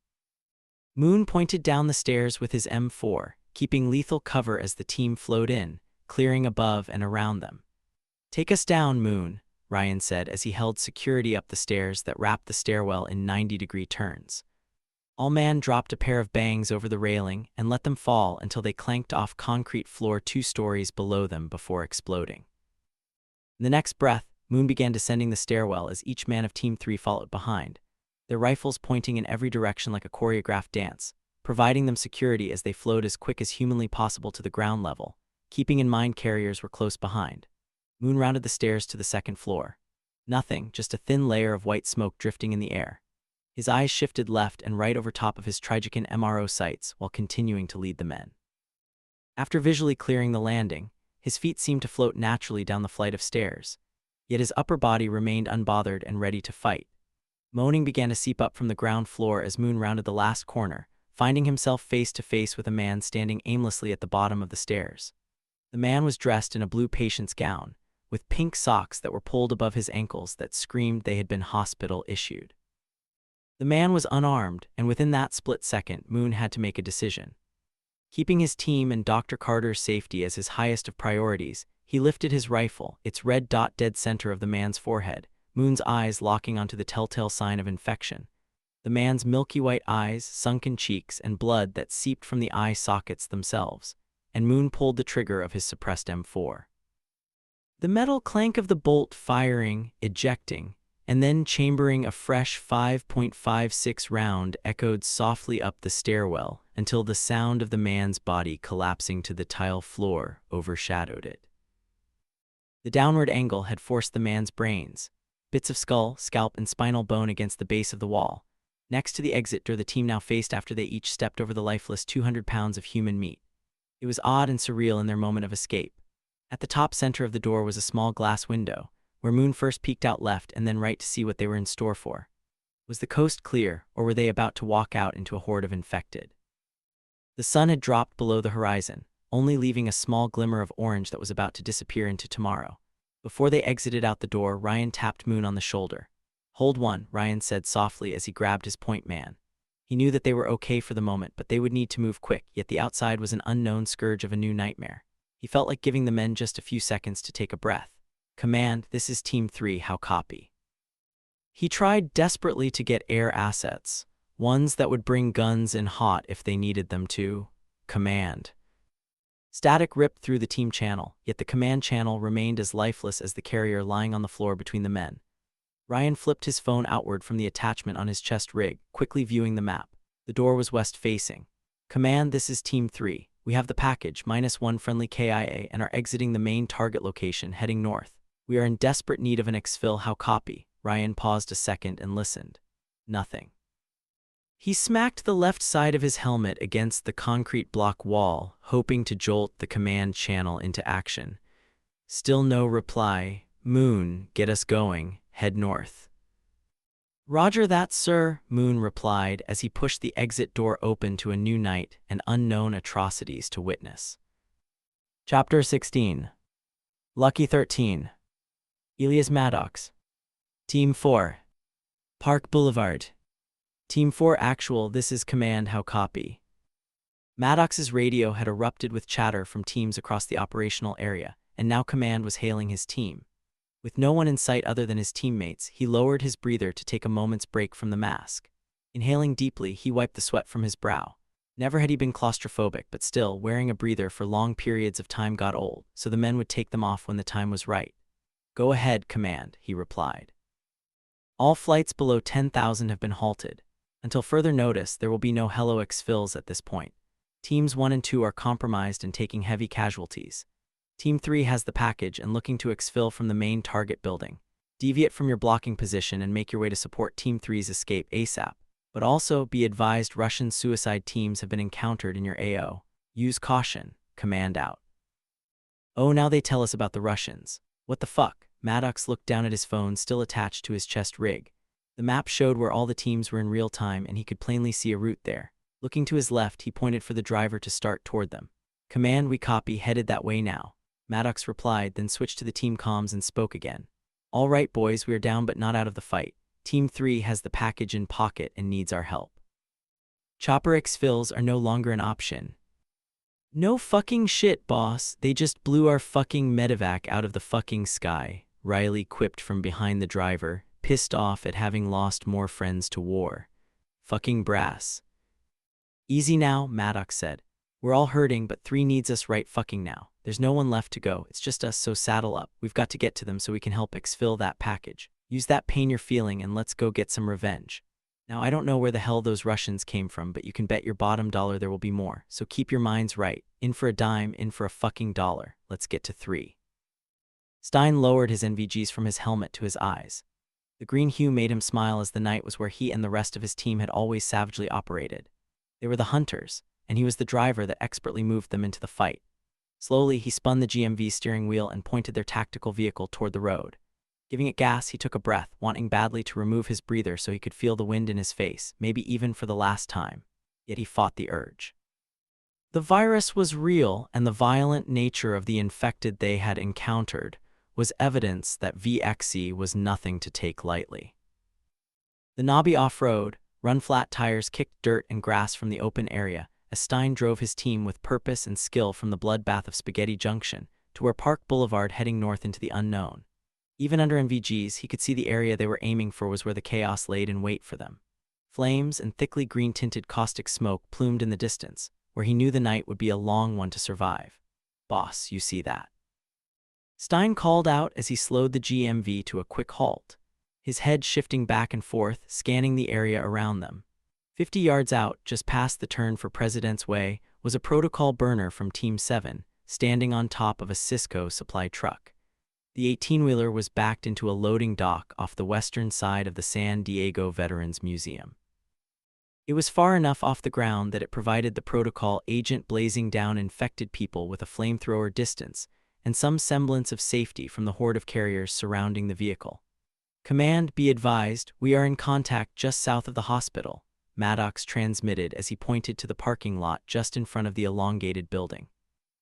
S1: Moon pointed down the stairs with his M4, keeping lethal cover as the team flowed in, clearing above and around them. "Take us down, Moon," Ryan said as he held security up the stairs that wrapped the stairwell in 90-degree turns. Allman dropped a pair of bangs over the railing and let them fall until they clanked off concrete floor 2 stories below them before exploding. In the next breath, Moon began descending the stairwell as each man of Team 3 followed behind, their rifles pointing in every direction like a choreographed dance, providing them security as they flowed as quick as humanly possible to the ground level, keeping in mind carriers were close behind. Moon rounded the stairs to the second floor. Nothing, just a thin layer of white smoke drifting in the air. His eyes shifted left and right over top of his Trijican MRO sights while continuing to lead the men. After visually clearing the landing, his feet seemed to float naturally down the flight of stairs, yet his upper body remained unbothered and ready to fight. Moaning began to seep up from the ground floor as Moon rounded the last corner, finding himself face to face with a man standing aimlessly at the bottom of the stairs. The man was dressed in a blue patient's gown, with pink socks that were pulled above his ankles that screamed they had been hospital-issued. The man was unarmed, and within that split second, Moon had to make a decision. Keeping his team and Dr. Carter's safety as his highest of priorities, he lifted his rifle, its red dot dead center of the man's forehead, Moon's eyes locking onto the telltale sign of infection. The man's milky white eyes, sunken cheeks, and blood that seeped from the eye sockets themselves, and Moon pulled the trigger of his suppressed M4. The metal clank of the bolt firing, ejecting, and then chambering a fresh 5.56 round echoed softly up the stairwell until the sound of the man's body collapsing to the tile floor overshadowed it. The downward angle had forced the man's brains, bits of skull, scalp, and spinal bone against the base of the wall, next to the exit door the team now faced after they each stepped over the lifeless 200 pounds of human meat. It was odd and surreal in their moment of escape. At the top center of the door was a small glass window, where Moon first peeked out left and then right to see what they were in store for. Was the coast clear, or were they about to walk out into a horde of infected? The sun had dropped below the horizon, only leaving a small glimmer of orange that was about to disappear into tomorrow. Before they exited out the door, Ryan tapped Moon on the shoulder. "Hold one," Ryan said softly as he grabbed his point man. He knew that they were okay for the moment, but they would need to move quick, yet the outside was an unknown scourge of a new nightmare. He felt like giving the men just a few seconds to take a breath. "Command, this is Team 3, how copy?" He tried desperately to get air assets, ones that would bring guns in hot if they needed them to. "Command." Static ripped through the team channel, yet the command channel remained as lifeless as the carrier lying on the floor between the men. Ryan flipped his phone outward from the attachment on his chest rig, quickly viewing the map. The door was west-facing. "Command, this is Team 3. We have the package, -1 friendly KIA, and are exiting the main target location, heading north. We are in desperate need of an exfil, how copy?" Ryan paused a second and listened. Nothing. He smacked the left side of his helmet against the concrete block wall, hoping to jolt the command channel into action. Still no reply. "Moon, get us going. Head north." "Roger that, sir," Moon replied as he pushed the exit door open to a new night and unknown atrocities to witness. Chapter 16. Lucky 13. Elias Maddox. Team 4. Park Boulevard. Team 4 actual, this is Command, how copy? Maddox's radio had erupted with chatter from teams across the operational area, and now Command was hailing his team. With no one in sight other than his teammates, he lowered his breather to take a moment's break from the mask. Inhaling deeply, he wiped the sweat from his brow. Never had he been claustrophobic, but still, wearing a breather for long periods of time got old, so the men would take them off when the time was right. "Go ahead, Command," he replied. "All flights below 10,000 have been halted. Until further notice, there will be no Hello exfils at this point. Teams 1 and 2 are compromised and taking heavy casualties. Team 3 has the package and looking to exfil from the main target building. Deviate from your blocking position and make your way to support Team 3's escape ASAP. But also, be advised Russian suicide teams have been encountered in your AO. Use caution. Command out." "Oh, now they tell us about the Russians. What the fuck?" Maddox looked down at his phone still attached to his chest rig. The map showed where all the teams were in real time and he could plainly see a route there. Looking to his left, he pointed for the driver to start toward them. Command, we copy, headed that way now. Maddox replied, then switched to the team comms and spoke again. All right, boys, we are down but not out of the fight. Team 3 has the package in pocket and needs our help. Chopper exfils are no longer an option. No fucking shit, boss. They just blew our fucking medevac out of the fucking sky, Riley quipped from behind the driver, pissed off at having lost more friends to war. Fucking brass. Easy now, Maddox said. We're all hurting, but 3 needs us right fucking now. There's no one left to go. It's just us, so saddle up. We've got to get to them so we can help exfil that package. Use that pain you're feeling and let's go get some revenge. Now, I don't know where the hell those Russians came from, but you can bet your bottom dollar there will be more. So keep your minds right. In for a dime, in for a fucking dollar. Let's get to 3. Stein lowered his NVGs from his helmet to his eyes. The green hue made him smile as the night was where he and the rest of his team had always savagely operated. They were the hunters, and he was the driver that expertly moved them into the fight. Slowly, he spun the GMV's steering wheel and pointed their tactical vehicle toward the road. Giving it gas, he took a breath, wanting badly to remove his breather so he could feel the wind in his face, maybe even for the last time. Yet he fought the urge. The virus was real, and the violent nature of the infected they had encountered was evidence that VXE was nothing to take lightly. The knobby off-road, run-flat tires kicked dirt and grass from the open area as Stein drove his team with purpose and skill from the bloodbath of Spaghetti Junction to where Park Boulevard heading north into the unknown. Even under NVGs, he could see the area they were aiming for was where the chaos laid in wait for them. Flames and thickly green-tinted caustic smoke plumed in the distance, where he knew the night would be a long one to survive. Boss, you see that? Stein called out as he slowed the GMV to a quick halt, his head shifting back and forth, scanning the area around them. 50 yards out, just past the turn for President's Way, was a protocol burner from Team 7, standing on top of a Cisco supply truck. The 18-wheeler was backed into a loading dock off the western side of the San Diego Veterans Museum. It was far enough off the ground that it provided the protocol agent blazing down infected people with a flamethrower distance and some semblance of safety from the horde of carriers surrounding the vehicle. Command, be advised, we are in contact just south of the hospital, Maddox transmitted as he pointed to the parking lot just in front of the elongated building.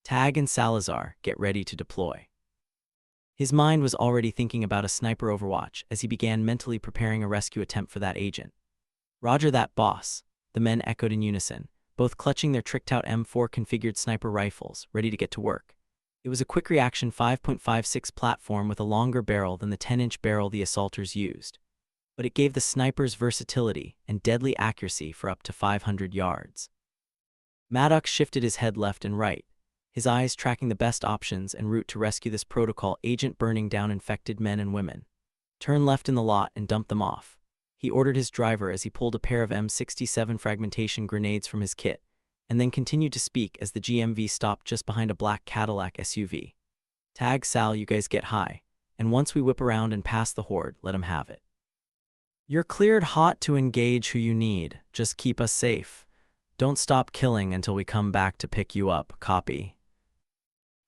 S1: Tag and Salazar, get ready to deploy. His mind was already thinking about a sniper overwatch as he began mentally preparing a rescue attempt for that agent. Roger that, boss, the men echoed in unison, both clutching their tricked-out M4 configured sniper rifles, ready to get to work. It was a quick-reaction 5.56 platform with a longer barrel than the 10-inch barrel the assaulters used, but it gave the snipers versatility and deadly accuracy for up to 500 yards. Maddox shifted his head left and right, his eyes tracking the best options en route to rescue this protocol agent burning down infected men and women. Turn left in the lot and dump them off, he ordered his driver as he pulled a pair of M67 fragmentation grenades from his kit, and then continued to speak as the GMV stopped just behind a black Cadillac SUV. Tag, Sal, you guys get high, and once we whip around and pass the horde, let 'em have it. You're cleared hot to engage who you need, just keep us safe. Don't stop killing until we come back to pick you up, copy.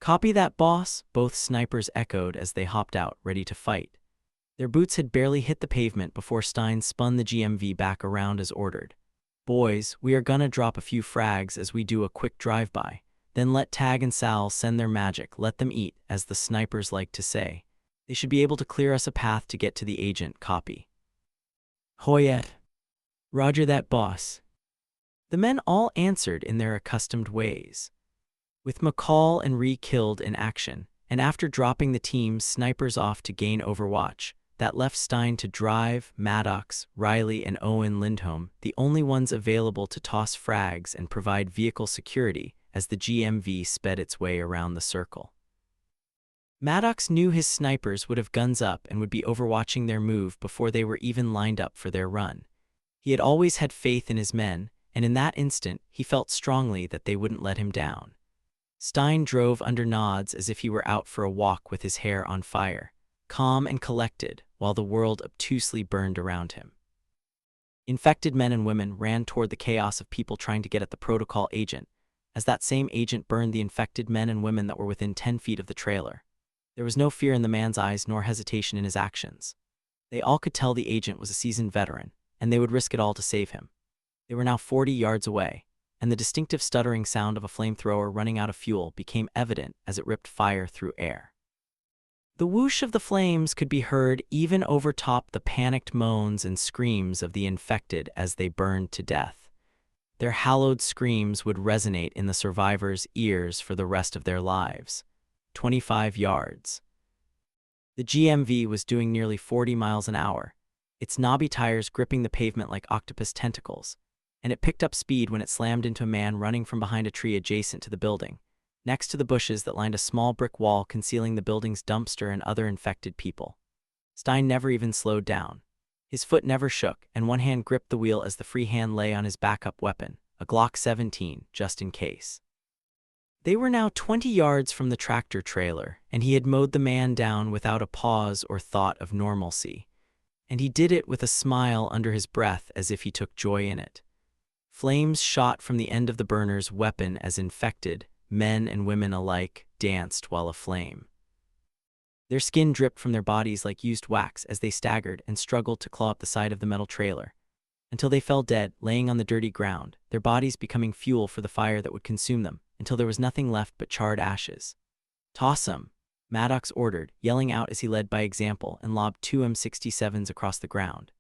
S1: Copy that, boss, both snipers echoed as they hopped out, ready to fight. Their boots had barely hit the pavement before Stein spun the GMV back around as ordered. Boys, we are gonna drop a few frags as we do a quick drive-by, then let Tag and Sal send their magic, let them eat, as the snipers like to say. They should be able to clear us a path to get to the agent, copy. Hoyet. Roger that, boss. The men all answered in their accustomed ways. With McCall and Ree killed in action, and after dropping the team's snipers off to gain overwatch, that left Stein to drive, Maddox, Riley, and Owen Lindholm, the only ones available to toss frags and provide vehicle security as the GMV sped its way around the circle. Maddox knew his snipers would have guns up and would be overwatching their move before they were even lined up for their run. He had always had faith in his men, and in that instant he felt strongly that they wouldn't let him down. Stein drove under nods as if he were out for a walk with his hair on fire, calm and collected, while the world obtusely burned around him. Infected men and women ran toward the chaos of people trying to get at the protocol agent, as that same agent burned the infected men and women that were within 10 feet of the trailer. There was no fear in the man's eyes nor hesitation in his actions. They all could tell the agent was a seasoned veteran, and they would risk it all to save him. They were now 40 yards away, and the distinctive stuttering sound of a flamethrower running out of fuel became evident as it ripped fire through air. The whoosh of the flames could be heard even overtop the panicked moans and screams of the infected as they burned to death. Their hallowed screams would resonate in the survivors' ears for the rest of their lives. 25 yards. The GMV was doing nearly 40 miles an hour, its knobby tires gripping the pavement like octopus tentacles, and it picked up speed when it slammed into a man running from behind a tree adjacent to the building, next to the bushes that lined a small brick wall concealing the building's dumpster and other infected people. Stein never even slowed down. His foot never shook, and one hand gripped the wheel as the free hand lay on his backup weapon, a Glock 17, just in case. They were now 20 yards from the tractor trailer, and he had mowed the man down without a pause or thought of normalcy. And he did it with a smile under his breath as if he took joy in it. Flames shot from the end of the burner's weapon as infected, men and women alike, danced while aflame. Their skin dripped from their bodies like used wax as they staggered and struggled to claw up the side of the metal trailer, until they fell dead, laying on the dirty ground, their bodies becoming fuel for the fire that would consume them, until there was nothing left but charred ashes. "Toss 'em," Maddox ordered, yelling out as he led by example and lobbed two M67s across the ground,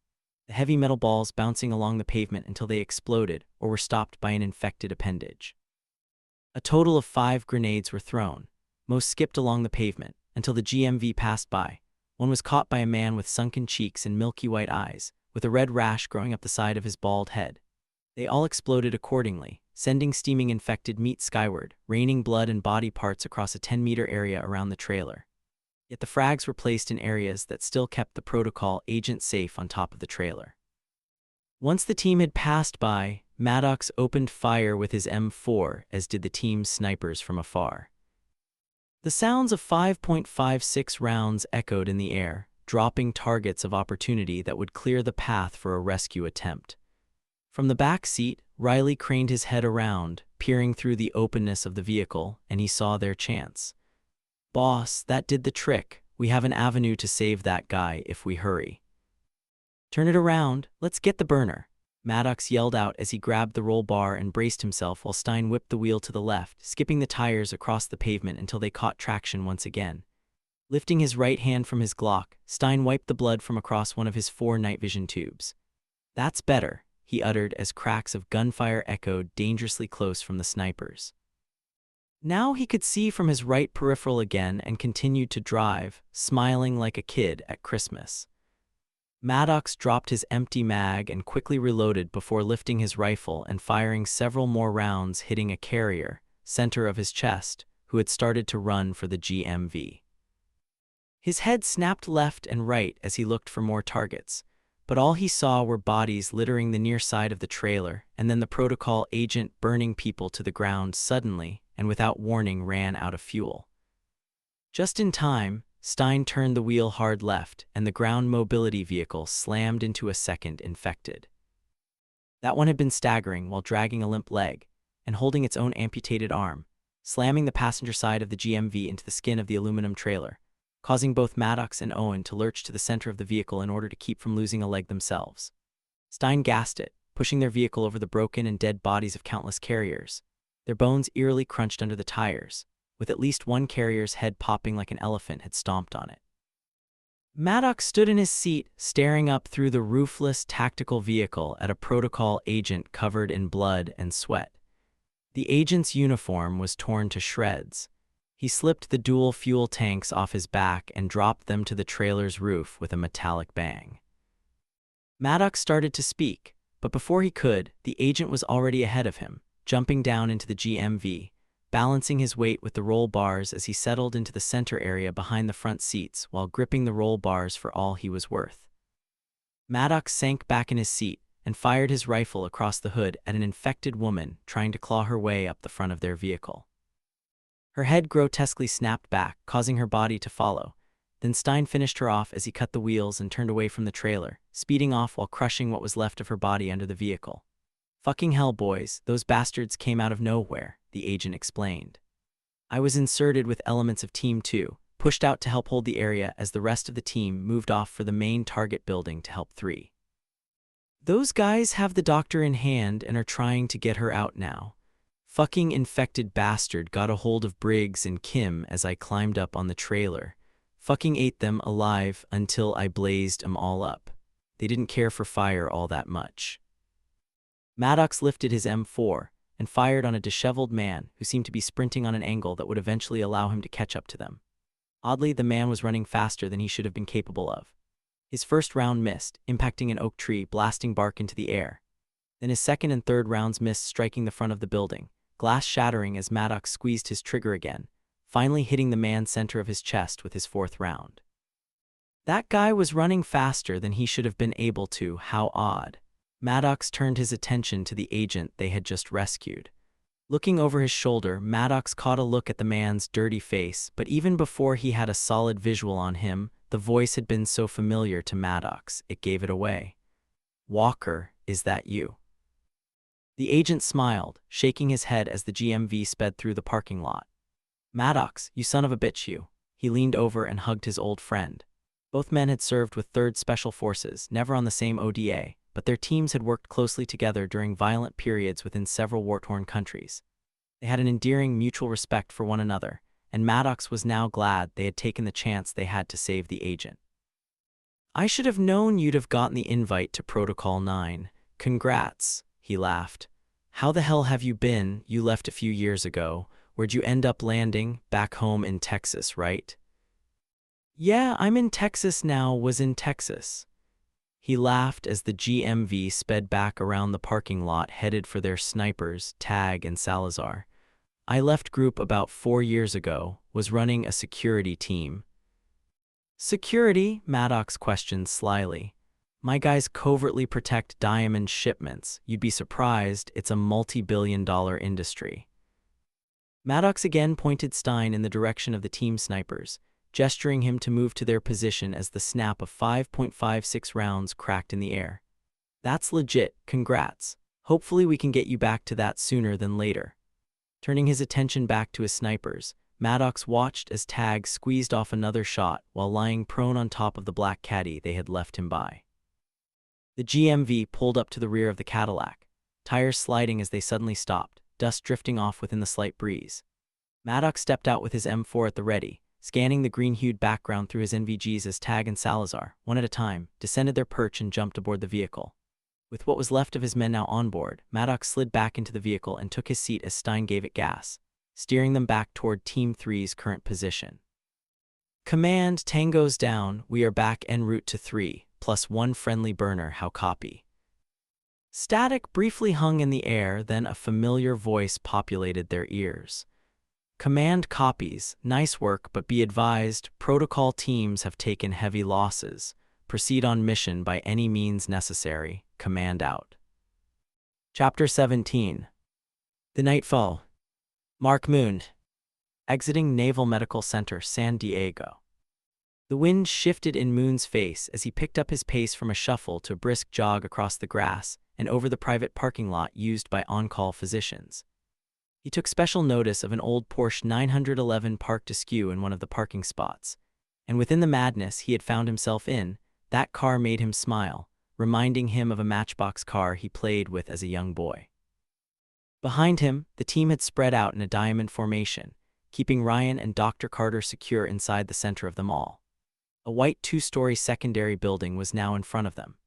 S1: the heavy metal balls bouncing along the pavement until they exploded or were stopped by an infected appendage. A total of 5 grenades were thrown. Most skipped along the pavement until the GMV passed by. One was caught by a man with sunken cheeks and milky white eyes, with a red rash growing up the side of his bald head. They all exploded accordingly, sending steaming infected meat skyward, raining blood and body parts across a 10-meter area around the trailer. Yet the frags were placed in areas that still kept the protocol agent safe on top of the trailer. Once the team had passed by, Maddox opened fire with his M4, as did the team's snipers from afar. The sounds of 5.56 rounds echoed in the air, dropping targets of opportunity that would clear the path for a rescue attempt. From the back seat, Riley craned his head around, peering through the openness of the vehicle, and he saw their chance. "Boss, that did the trick. We have an avenue to save that guy if we hurry." "Turn it around, let's get the burner," Maddox yelled out as he grabbed the roll bar and braced himself while Stein whipped the wheel to the left, skipping the tires across the pavement until they caught traction once again. Lifting his right hand from his Glock, Stein wiped the blood from across one of his 4 night vision tubes. "That's better," he uttered as cracks of gunfire echoed dangerously close from the snipers. Now he could see from his right peripheral again and continued to drive, smiling like a kid at Christmas. Maddox dropped his empty mag and quickly reloaded before lifting his rifle and firing several more rounds, hitting a carrier, center of his chest, who had started to run for the GMV. His head snapped left and right as he looked for more targets, but all he saw were bodies littering the near side of the trailer, and then the protocol agent burning people to the ground suddenly and without warning ran out of fuel. Just in time, Stein turned the wheel hard left, and the ground mobility vehicle slammed into a second infected. That one had been staggering while dragging a limp leg and holding its own amputated arm, slamming the passenger side of the GMV into the skin of the aluminum trailer, causing both Maddox and Owen to lurch to the center of the vehicle in order to keep from losing a leg themselves. Stein gassed it, pushing their vehicle over the broken and dead bodies of countless carriers. Their bones eerily crunched under the tires, with at least one carrier's head popping like an elephant had stomped on it. Maddox stood in his seat, staring up through the roofless tactical vehicle at a protocol agent covered in blood and sweat. The agent's uniform was torn to shreds. He slipped the dual fuel tanks off his back and dropped them to the trailer's roof with a metallic bang. Maddox started to speak, but before he could, the agent was already ahead of him, jumping down into the GMV, balancing his weight with the roll bars as he settled into the center area behind the front seats while gripping the roll bars for all he was worth. Maddox sank back in his seat and fired his rifle across the hood at an infected woman trying to claw her way up the front of their vehicle. Her head grotesquely snapped back, causing her body to follow. Then Stein finished her off as he cut the wheels and turned away from the trailer, speeding off while crushing what was left of her body under the vehicle. "Fucking hell, boys, those bastards came out of nowhere," the agent explained. "I was inserted with elements of Team 2, pushed out to help hold the area as the rest of the team moved off for the main target building to help 3. Those guys have the doctor in hand and are trying to get her out now. Fucking infected bastard got a hold of Briggs and Kim as I climbed up on the trailer. Fucking ate them alive until I blazed 'em all up. They didn't care for fire all that much. Maddox lifted his M4 and fired on a disheveled man who seemed to be sprinting on an angle that would eventually allow him to catch up to them. Oddly, the man was running faster than he should have been capable of. His first round missed, impacting an oak tree, blasting bark into the air. Then his second and third rounds missed, striking the front of the building, glass shattering as Maddox squeezed his trigger again, finally hitting the man's center of his chest with his fourth round. That guy was running faster than he should have been able to, how odd. Maddox turned his attention to the agent they had just rescued. Looking over his shoulder, Maddox caught a look at the man's dirty face, but even before he had a solid visual on him, the voice had been so familiar to Maddox, it gave it away. "Walker, is that you?" The agent smiled, shaking his head as the GMV sped through the parking lot. "Maddox, you son of a bitch, you." He leaned over and hugged his old friend. Both men had served with 3rd Special Forces, never on the same ODA, but their teams had worked closely together during violent periods within several war-torn countries. They had an endearing mutual respect for one another, and Maddox was now glad they had taken the chance they had to save the agent. "I should have known you'd have gotten the invite to Protocol 9. Congrats," he laughed. "How the hell have you been? You left a few years ago. Where'd you end up landing? Back home in Texas, right?" "Yeah, I'm in Texas now, was in Texas." He laughed as the GMV sped back around the parking lot headed for their snipers, Tag and Salazar. "I left group about 4 years ago, was running a security team." "Security?" Maddox questioned slyly. "My guys covertly protect diamond shipments. You'd be surprised, it's a multi-billion-dollar industry." Maddox again pointed Stein in the direction of the team snipers, gesturing him to move to their position as the snap of 5.56 rounds cracked in the air. "That's legit, congrats. Hopefully we can get you back to that sooner than later." Turning his attention back to his snipers, Maddox watched as Tag squeezed off another shot while lying prone on top of the black caddy they had left him by. The GMV pulled up to the rear of the Cadillac, tires sliding as they suddenly stopped, dust drifting off within the slight breeze. Maddox stepped out with his M4 at the ready, scanning the green-hued background through his NVGs as Tag and Salazar, one at a time, descended their perch and jumped aboard the vehicle. With what was left of his men now on board, Maddox slid back into the vehicle and took his seat as Stein gave it gas, steering them back toward Team 3's current position. "Command, Tango's down. We are back en route to 3, plus 1 friendly burner. How copy?" Static briefly hung in the air, then a familiar voice populated their ears. "Command copies. Nice work, but be advised, protocol teams have taken heavy losses. Proceed on mission by any means necessary. Command out." Chapter 17. The Nightfall. Mark Moon. Exiting Naval Medical Center, San Diego. The wind shifted in Moon's face as he picked up his pace from a shuffle to a brisk jog across the grass and over the private parking lot used by on-call physicians. He took special notice of an old Porsche 911 parked askew in one of the parking spots, and within the madness he had found himself in, that car made him smile, reminding him of a Matchbox car he played with as a young boy. Behind him, the team had spread out in a diamond formation, keeping Ryan and Dr. Carter secure inside the center of them all. A white 2-story secondary building was now in front of them.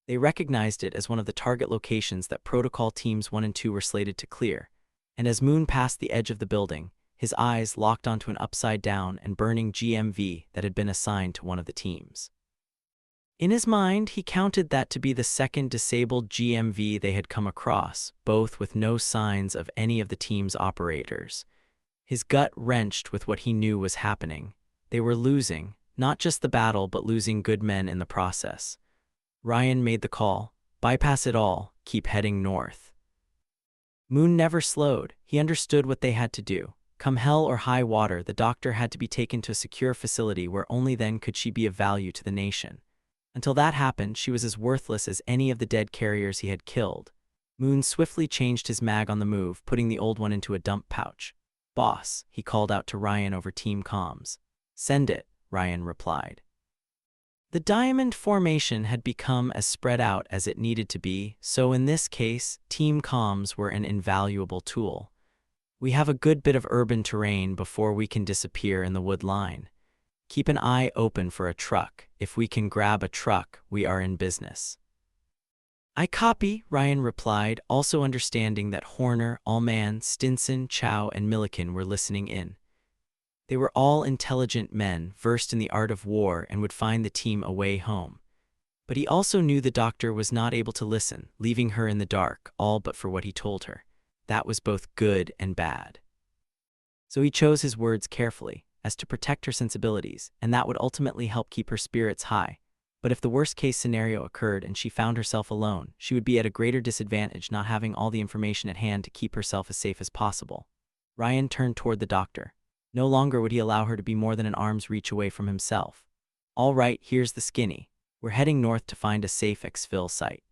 S1: They recognized it as one of the target locations that Protocol Teams 1 and 2 were slated to clear, and as Moon passed the edge of the building, his eyes locked onto an upside-down and burning GMV that had been assigned to one of the teams. In his mind, he counted that to be the second disabled GMV they had come across, both with no signs of any of the team's operators. His gut wrenched with what he knew was happening. They were losing, not just the battle, but losing good men in the process. Ryan made the call, bypass it all, keep heading north. Moon never slowed. He understood what they had to do. Come hell or high water, the doctor had to be taken to a secure facility where only then could she be of value to the nation. Until that happened, she was as worthless as any of the dead carriers he had killed. Moon swiftly changed his mag on the move, putting the old one into a dump pouch. "Boss," he called out to Ryan over team comms. "Send it," Ryan replied. The diamond formation had become as spread out as it needed to be, so in this case, team comms were an invaluable tool. We have a good bit of urban terrain before we can disappear in the wood line. Keep an eye open for a truck. If we can grab a truck, we are in business. I copy, Ryan replied, also understanding that Horner, Allman, Stinson, Chow, and Milliken were listening in. They were all intelligent men, versed in the art of war, and would find the team a way home. But he also knew the doctor was not able to listen, leaving her in the dark, all but for what he told her. That was both good and bad. So he chose his words carefully, as to protect her sensibilities, and that would ultimately help keep her spirits high. But if the worst-case scenario occurred and she found herself alone, she would be at a greater disadvantage not having all the information at hand to keep herself as safe as possible. Ryan turned toward the doctor. No longer would he allow her to be more than an arm's reach away from himself. All right, here's the skinny. We're heading north to find a safe exfil site.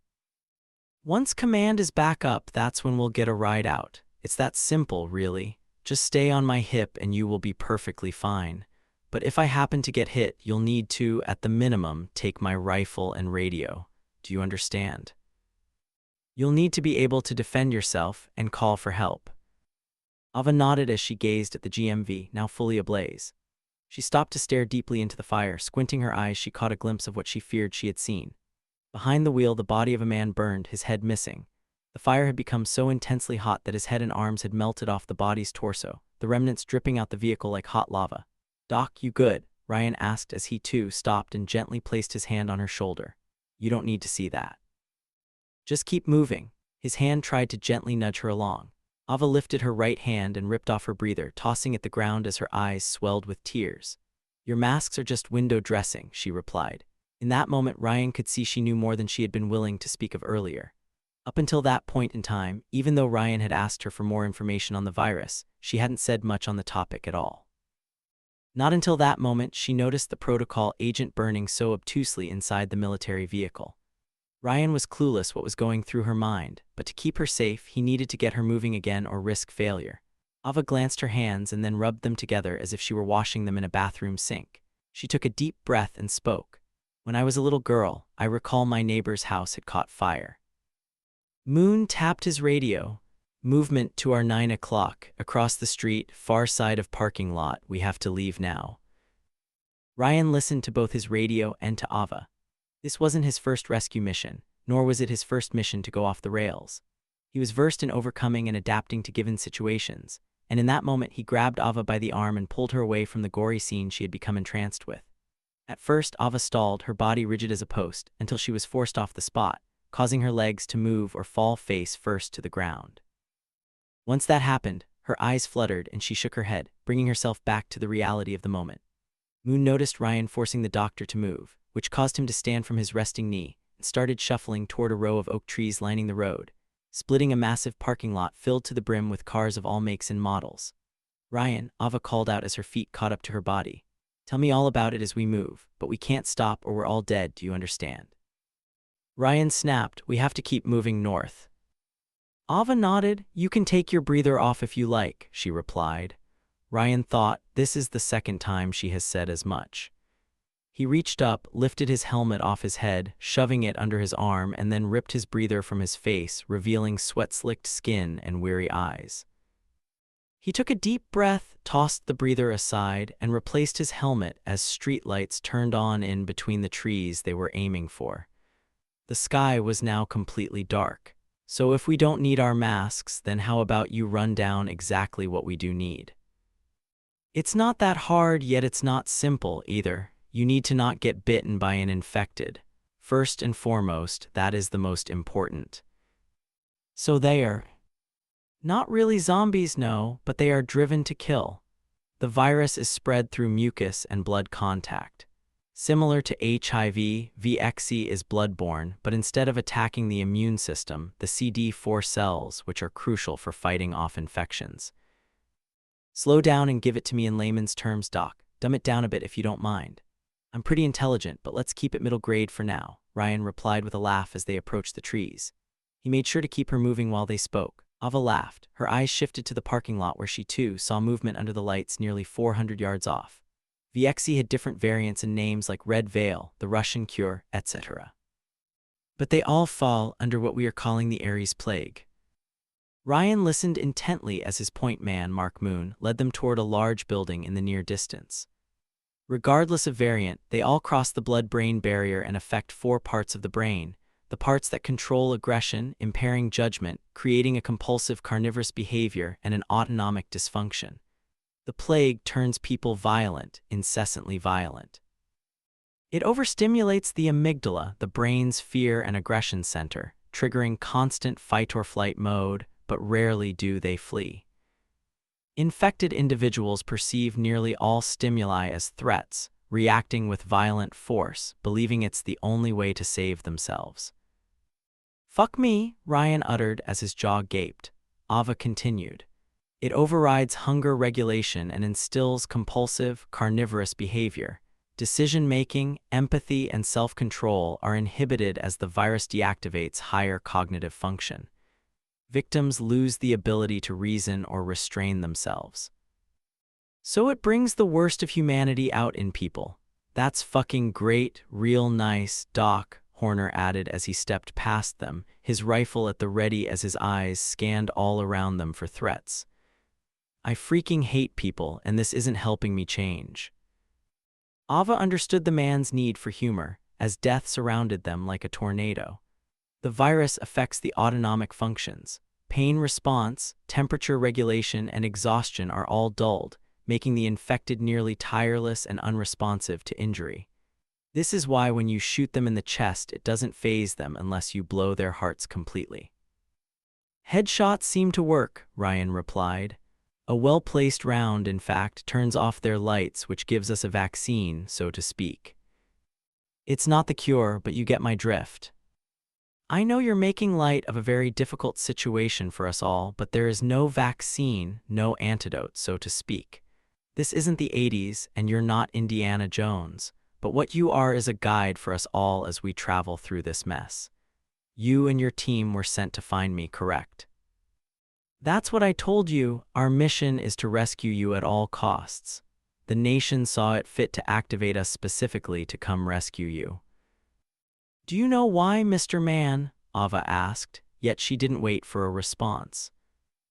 S1: Once command is back up, that's when we'll get a ride out. It's that simple, really. Just stay on my hip and you will be perfectly fine. But if I happen to get hit, you'll need to, at the minimum, take my rifle and radio. Do you understand? You'll need to be able to defend yourself and call for help. Ava nodded as she gazed at the GMV, now fully ablaze. She stopped to stare deeply into the fire. Squinting her eyes, she caught a glimpse of what she feared she had seen. Behind the wheel, the body of a man burned, his head missing. The fire had become so intensely hot that his head and arms had melted off the body's torso, the remnants dripping out the vehicle like hot lava. "Doc, you good?" Ryan asked as he too stopped and gently placed his hand on her shoulder. "You don't need to see that. Just keep moving." His hand tried to gently nudge her along. Ava lifted her right hand and ripped off her breather, tossing it the ground as her eyes swelled with tears. "Your masks are just window dressing," she replied. In that moment, Ryan could see she knew more than she had been willing to speak of earlier. Up until that point in time, even though Ryan had asked her for more information on the virus, she hadn't said much on the topic at all. Not until that moment, she noticed the protocol agent burning so obtusely inside the military vehicle. Ryan was clueless what was going through her mind, but to keep her safe, he needed to get her moving again or risk failure. Ava glanced her hands and then rubbed them together as if she were washing them in a bathroom sink. She took a deep breath and spoke. "When I was a little girl, I recall my neighbor's house had caught fire." Moon tapped his radio. "Movement to our 9 o'clock, across the street, far side of parking lot. We have to leave now." Ryan listened to both his radio and to Ava. This wasn't his first rescue mission, nor was it his first mission to go off the rails. He was versed in overcoming and adapting to given situations, and in that moment he grabbed Ava by the arm and pulled her away from the gory scene she had become entranced with. At first, Ava stalled, her body rigid as a post, until she was forced off the spot, causing her legs to move or fall face first to the ground. Once that happened, her eyes fluttered and she shook her head, bringing herself back to the reality of the moment. Moon noticed Ryan forcing the doctor to move, which caused him to stand from his resting knee and started shuffling toward a row of oak trees lining the road, splitting a massive parking lot filled to the brim with cars of all makes and models. "Ryan," Ava called out as her feet caught up to her body. "Tell me all about it as we move, but we can't stop or we're all dead, do you understand?" Ryan snapped, "We have to keep moving north." Ava nodded. "You can take your breather off if you like," she replied. Ryan thought, this is the second time she has said as much. He reached up, lifted his helmet off his head, shoving it under his arm, and then ripped his breather from his face, revealing sweat-slicked skin and weary eyes. He took a deep breath, tossed the breather aside, and replaced his helmet as streetlights turned on in between the trees they were aiming for. The sky was now completely dark. "So if we don't need our masks, then how about you run down exactly what we do need?" "It's not that hard, yet it's not simple either. You need to not get bitten by an infected. First and foremost, that is the most important." "So they are not really zombies, no, but they are driven to kill. The virus is spread through mucus and blood contact. Similar to HIV, VXC is bloodborne, but instead of attacking the immune system, the CD4 cells, which are crucial for fighting off infections." "Slow down and give it to me in layman's terms, Doc. Dumb it down a bit if you don't mind." "I'm pretty intelligent, but let's keep it middle grade for now," Ryan replied with a laugh as they approached the trees. He made sure to keep her moving while they spoke. Ava laughed. Her eyes shifted to the parking lot where she too saw movement under the lights nearly 400 yards off. VXE had different variants and names like Red Veil, the Russian Cure, etc. But they all fall under what we are calling the Ares Plague. Ryan listened intently as his point man, Mark Moon, led them toward a large building in the near distance. Regardless of variant, they all cross the blood-brain barrier and affect 4 parts of the brain, the parts that control aggression, impairing judgment, creating a compulsive carnivorous behavior, and an autonomic dysfunction. The plague turns people violent, incessantly violent. It overstimulates the amygdala, the brain's fear and aggression center, triggering constant fight-or-flight mode, but rarely do they flee. Infected individuals perceive nearly all stimuli as threats, reacting with violent force, believing it's the only way to save themselves. "Fuck me," Ryan uttered as his jaw gaped. Ava continued. "It overrides hunger regulation and instills compulsive, carnivorous behavior. Decision-making, empathy, and self-control are inhibited as the virus deactivates higher cognitive function. Victims lose the ability to reason or restrain themselves. So it brings the worst of humanity out in people. That's fucking great, real nice, Doc," Horner added as he stepped past them, his rifle at the ready as his eyes scanned all around them for threats. "I freaking hate people, and this isn't helping me change." Ava understood the man's need for humor, as death surrounded them like a tornado. The virus affects the autonomic functions. Pain response, temperature regulation, and exhaustion are all dulled, making the infected nearly tireless and unresponsive to injury. This is why when you shoot them in the chest, it doesn't faze them unless you blow their hearts completely. "Headshots seem to work," Ryan replied. "A well-placed round, in fact, turns off their lights, which gives us a vaccine, so to speak. It's not the cure, but you get my drift. I know you're making light of a very difficult situation for us all, but there is no vaccine, no antidote, so to speak. This isn't the 80s, and you're not Indiana Jones, but what you are is a guide for us all as we travel through this mess. You and your team were sent to find me, correct?" "That's what I told you. Our mission is to rescue you at all costs. The nation saw it fit to activate us specifically to come rescue you." "Do you know why, Mr. Man?" Ava asked, yet she didn't wait for a response.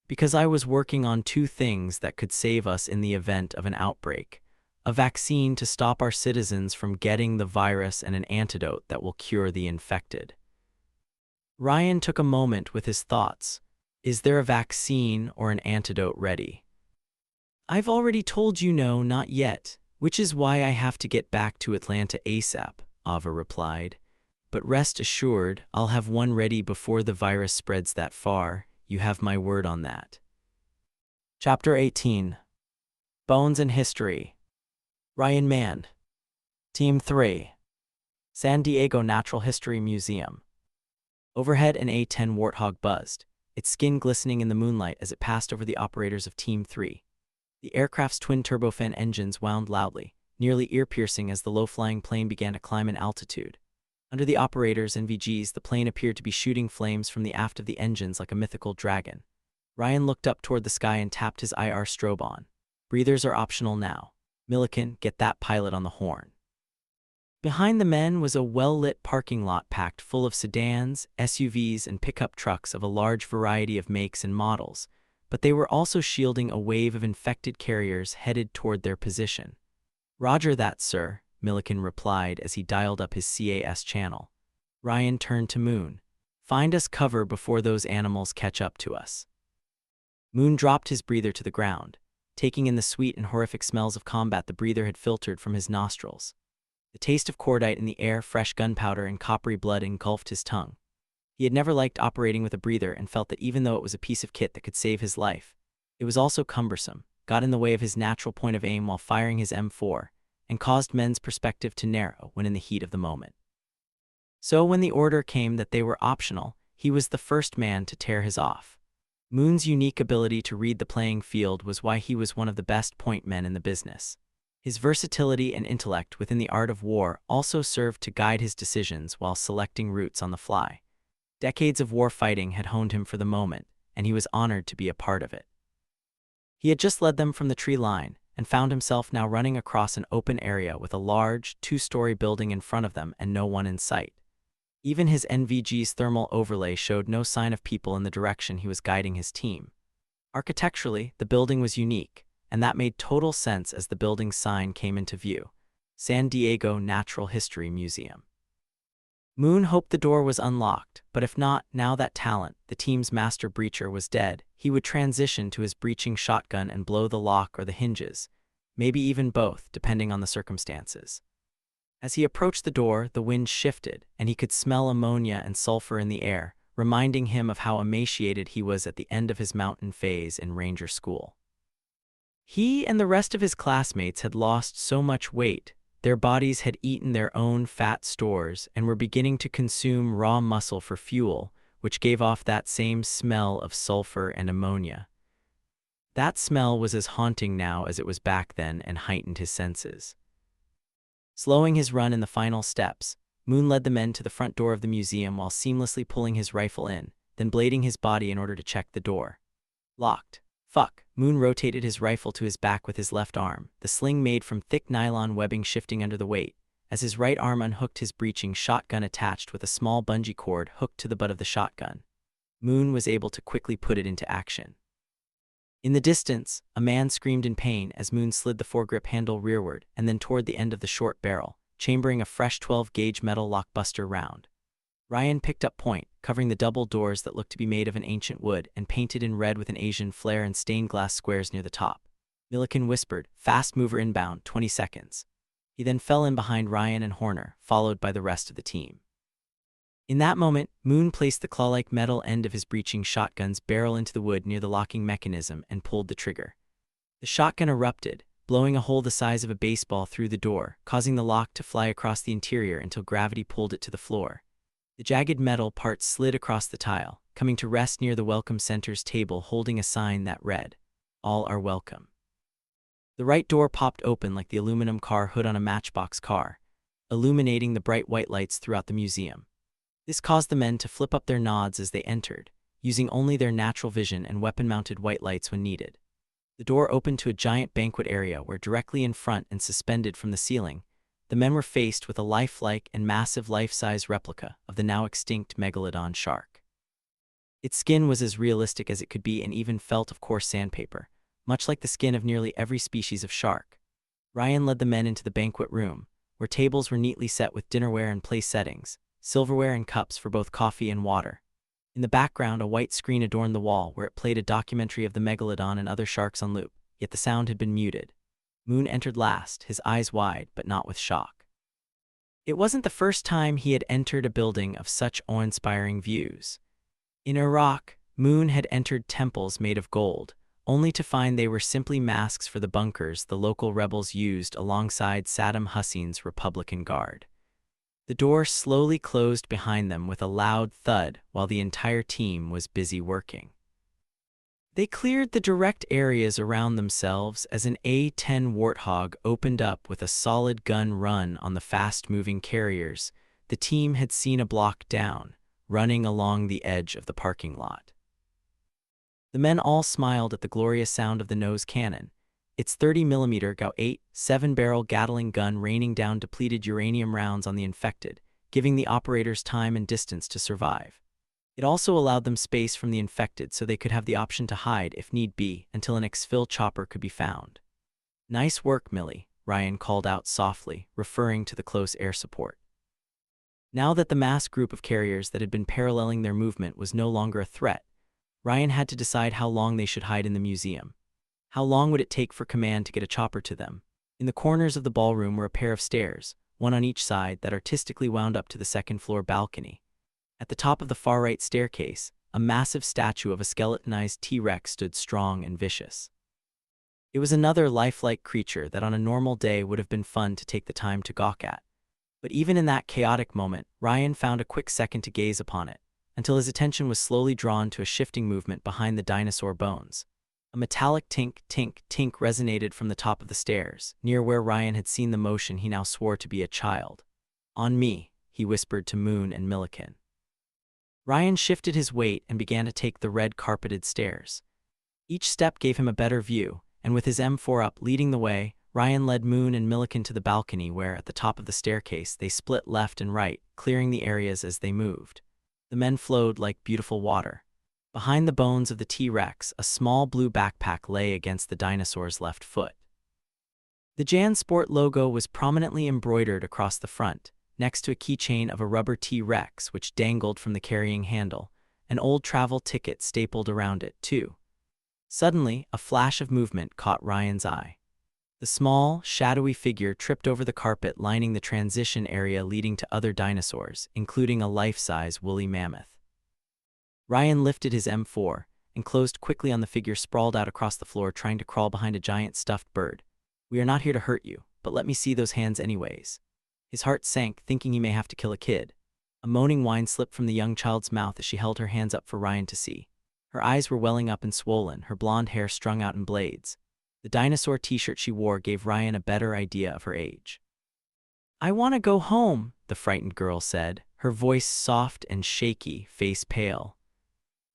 S1: "Because I was working on 2 things that could save us in the event of an outbreak. A vaccine to stop our citizens from getting the virus and an antidote that will cure the infected." Ryan took a moment with his thoughts. Is there a vaccine or an antidote ready? "I've already told you no, not yet, which is why I have to get back to Atlanta ASAP," Ava replied. "But rest assured, I'll have one ready before the virus spreads that far. You have my word on that." Chapter 18. Bones and History. Ryan Mann. Team 3. San Diego Natural History Museum. Overhead, an A-10 Warthog buzzed, its skin glistening in the moonlight as it passed over the operators of Team 3. The aircraft's twin turbofan engines wound loudly, nearly ear-piercing as the low-flying plane began to climb in altitude. Under the operators and VGs, the plane appeared to be shooting flames from the aft of the engines like a mythical dragon. Ryan looked up toward the sky and tapped his IR strobe on. "Breathers are optional now. Milliken, get that pilot on the horn." Behind the men was a well-lit parking lot packed full of sedans, SUVs, and pickup trucks of a large variety of makes and models, but they were also shielding a wave of infected carriers headed toward their position. "Roger that, sir," Milliken replied as he dialed up his CAS channel. Ryan turned to Moon. "Find us cover before those animals catch up to us." Moon dropped his breather to the ground, taking in the sweet and horrific smells of combat the breather had filtered from his nostrils. The taste of cordite in the air, fresh gunpowder, and coppery blood engulfed his tongue. He had never liked operating with a breather and felt that even though it was a piece of kit that could save his life, it was also cumbersome, got in the way of his natural point of aim while firing his M4, and caused men's perspective to narrow when in the heat of the moment. So when the order came that they were optional, he was the first man to tear his off. Moon's unique ability to read the playing field was why he was one of the best point men in the business. His versatility and intellect within the art of war also served to guide his decisions while selecting routes on the fly. Decades of war fighting had honed him for the moment, and he was honored to be a part of it. He had just led them from the tree line, and found himself now running across an open area with a large, two-story building in front of them and no one in sight. Even his NVG's thermal overlay showed no sign of people in the direction he was guiding his team. Architecturally, the building was unique, and that made total sense as the building's sign came into view: San Diego Natural History Museum. Moon hoped the door was unlocked, but if not, now that talent, the team's master breacher, was dead, he would transition to his breaching shotgun and blow the lock or the hinges, maybe even both, depending on the circumstances. As he approached the door, the wind shifted, and he could smell ammonia and sulfur in the air, reminding him of how emaciated he was at the end of his mountain phase in Ranger School. He and the rest of his classmates had lost so much weight. Their bodies had eaten their own fat stores and were beginning to consume raw muscle for fuel, which gave off that same smell of sulfur and ammonia. That smell was as haunting now as it was back then and heightened his senses. Slowing his run in the final steps, Moon led the men to the front door of the museum while seamlessly pulling his rifle in, then blading his body in order to check the door. Locked. Fuck. Moon rotated his rifle to his back with his left arm, the sling made from thick nylon webbing shifting under the weight, as his right arm unhooked his breaching shotgun attached with a small bungee cord hooked to the butt of the shotgun. Moon was able to quickly put it into action. In the distance, a man screamed in pain as Moon slid the foregrip handle rearward and then toward the end of the short barrel, chambering a fresh 12-gauge metal lockbuster round. Ryan picked up point, covering the double doors that looked to be made of an ancient wood and painted in red with an Asian flair and stained glass squares near the top. Milliken whispered, "Fast mover inbound, 20 seconds. He then fell in behind Ryan and Horner, followed by the rest of the team. In that moment, Moon placed the claw-like metal end of his breaching shotgun's barrel into the wood near the locking mechanism and pulled the trigger. The shotgun erupted, blowing a hole the size of a baseball through the door, causing the lock to fly across the interior until gravity pulled it to the floor. The jagged metal parts slid across the tile, coming to rest near the Welcome Center's table holding a sign that read, "All are welcome." The right door popped open like the aluminum car hood on a Matchbox car, illuminating the bright white lights throughout the museum. This caused the men to flip up their nods as they entered, using only their natural vision and weapon-mounted white lights when needed. The door opened to a giant banquet area where, directly in front and suspended from the ceiling, the men were faced with a lifelike and massive life-size replica of the now extinct megalodon shark. Its skin was as realistic as it could be and even felt of coarse sandpaper, much like the skin of nearly every species of shark. Ryan led the men into the banquet room, where tables were neatly set with dinnerware and place settings, silverware and cups for both coffee and water. In the background, a white screen adorned the wall where it played a documentary of the megalodon and other sharks on loop, yet the sound had been muted. Moon entered last, his eyes wide, but not with shock. It wasn't the first time he had entered a building of such awe-inspiring views. In Iraq, Moon had entered temples made of gold, only to find they were simply masks for the bunkers the local rebels used alongside Saddam Hussein's Republican Guard. The door slowly closed behind them with a loud thud while the entire team was busy working. They cleared the direct areas around themselves as an A-10 Warthog opened up with a solid gun run on the fast-moving carriers the team had seen a block down, running along the edge of the parking lot. The men all smiled at the glorious sound of the nose cannon, its 30mm Gauss-8 7-barrel Gatling gun raining down depleted uranium rounds on the infected, giving the operators time and distance to survive. It also allowed them space from the infected so they could have the option to hide if need be until an exfil chopper could be found. "Nice work, Millie," Ryan called out softly, referring to the close air support. Now that the mass group of carriers that had been paralleling their movement was no longer a threat, Ryan had to decide how long they should hide in the museum. How long would it take for command to get a chopper to them? In the corners of the ballroom were a pair of stairs, one on each side, that artistically wound up to the second-floor balcony. At the top of the far-right staircase, a massive statue of a skeletonized T-Rex stood strong and vicious. It was another lifelike creature that on a normal day would have been fun to take the time to gawk at. But even in that chaotic moment, Ryan found a quick second to gaze upon it, until his attention was slowly drawn to a shifting movement behind the dinosaur bones. A metallic tink, tink, tink resonated from the top of the stairs, near where Ryan had seen the motion he now swore to be a child. "On me," he whispered to Moon and Milliken. Ryan shifted his weight and began to take the red carpeted stairs. Each step gave him a better view, and with his M4 up leading the way, Ryan led Moon and Milliken to the balcony where, at the top of the staircase, they split left and right, clearing the areas as they moved. The men flowed like beautiful water. Behind the bones of the T-Rex, a small blue backpack lay against the dinosaur's left foot. The JanSport logo was prominently embroidered across the front, next to a keychain of a rubber T-Rex which dangled from the carrying handle, an old travel ticket stapled around it, too. Suddenly, a flash of movement caught Ryan's eye. The small, shadowy figure tripped over the carpet lining the transition area leading to other dinosaurs, including a life-size woolly mammoth. Ryan lifted his M4 and closed quickly on the figure sprawled out across the floor trying to crawl behind a giant stuffed bird. "We are not here to hurt you, but let me see those hands anyways." His heart sank, thinking he may have to kill a kid. A moaning whine slipped from the young child's mouth as she held her hands up for Ryan to see. Her eyes were welling up and swollen, her blonde hair strung out in blades. The dinosaur t-shirt she wore gave Ryan a better idea of her age. "I want to go home," the frightened girl said, her voice soft and shaky, face pale.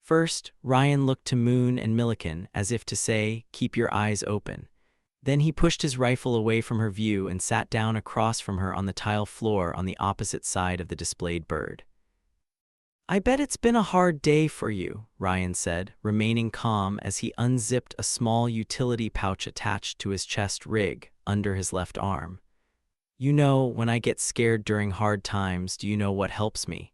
S1: First, Ryan looked to Moon and Milliken as if to say, "Keep your eyes open." Then he pushed his rifle away from her view and sat down across from her on the tile floor on the opposite side of the displayed bird. "I bet it's been a hard day for you," Ryan said, remaining calm as he unzipped a small utility pouch attached to his chest rig under his left arm. "You know, when I get scared during hard times, do you know what helps me?"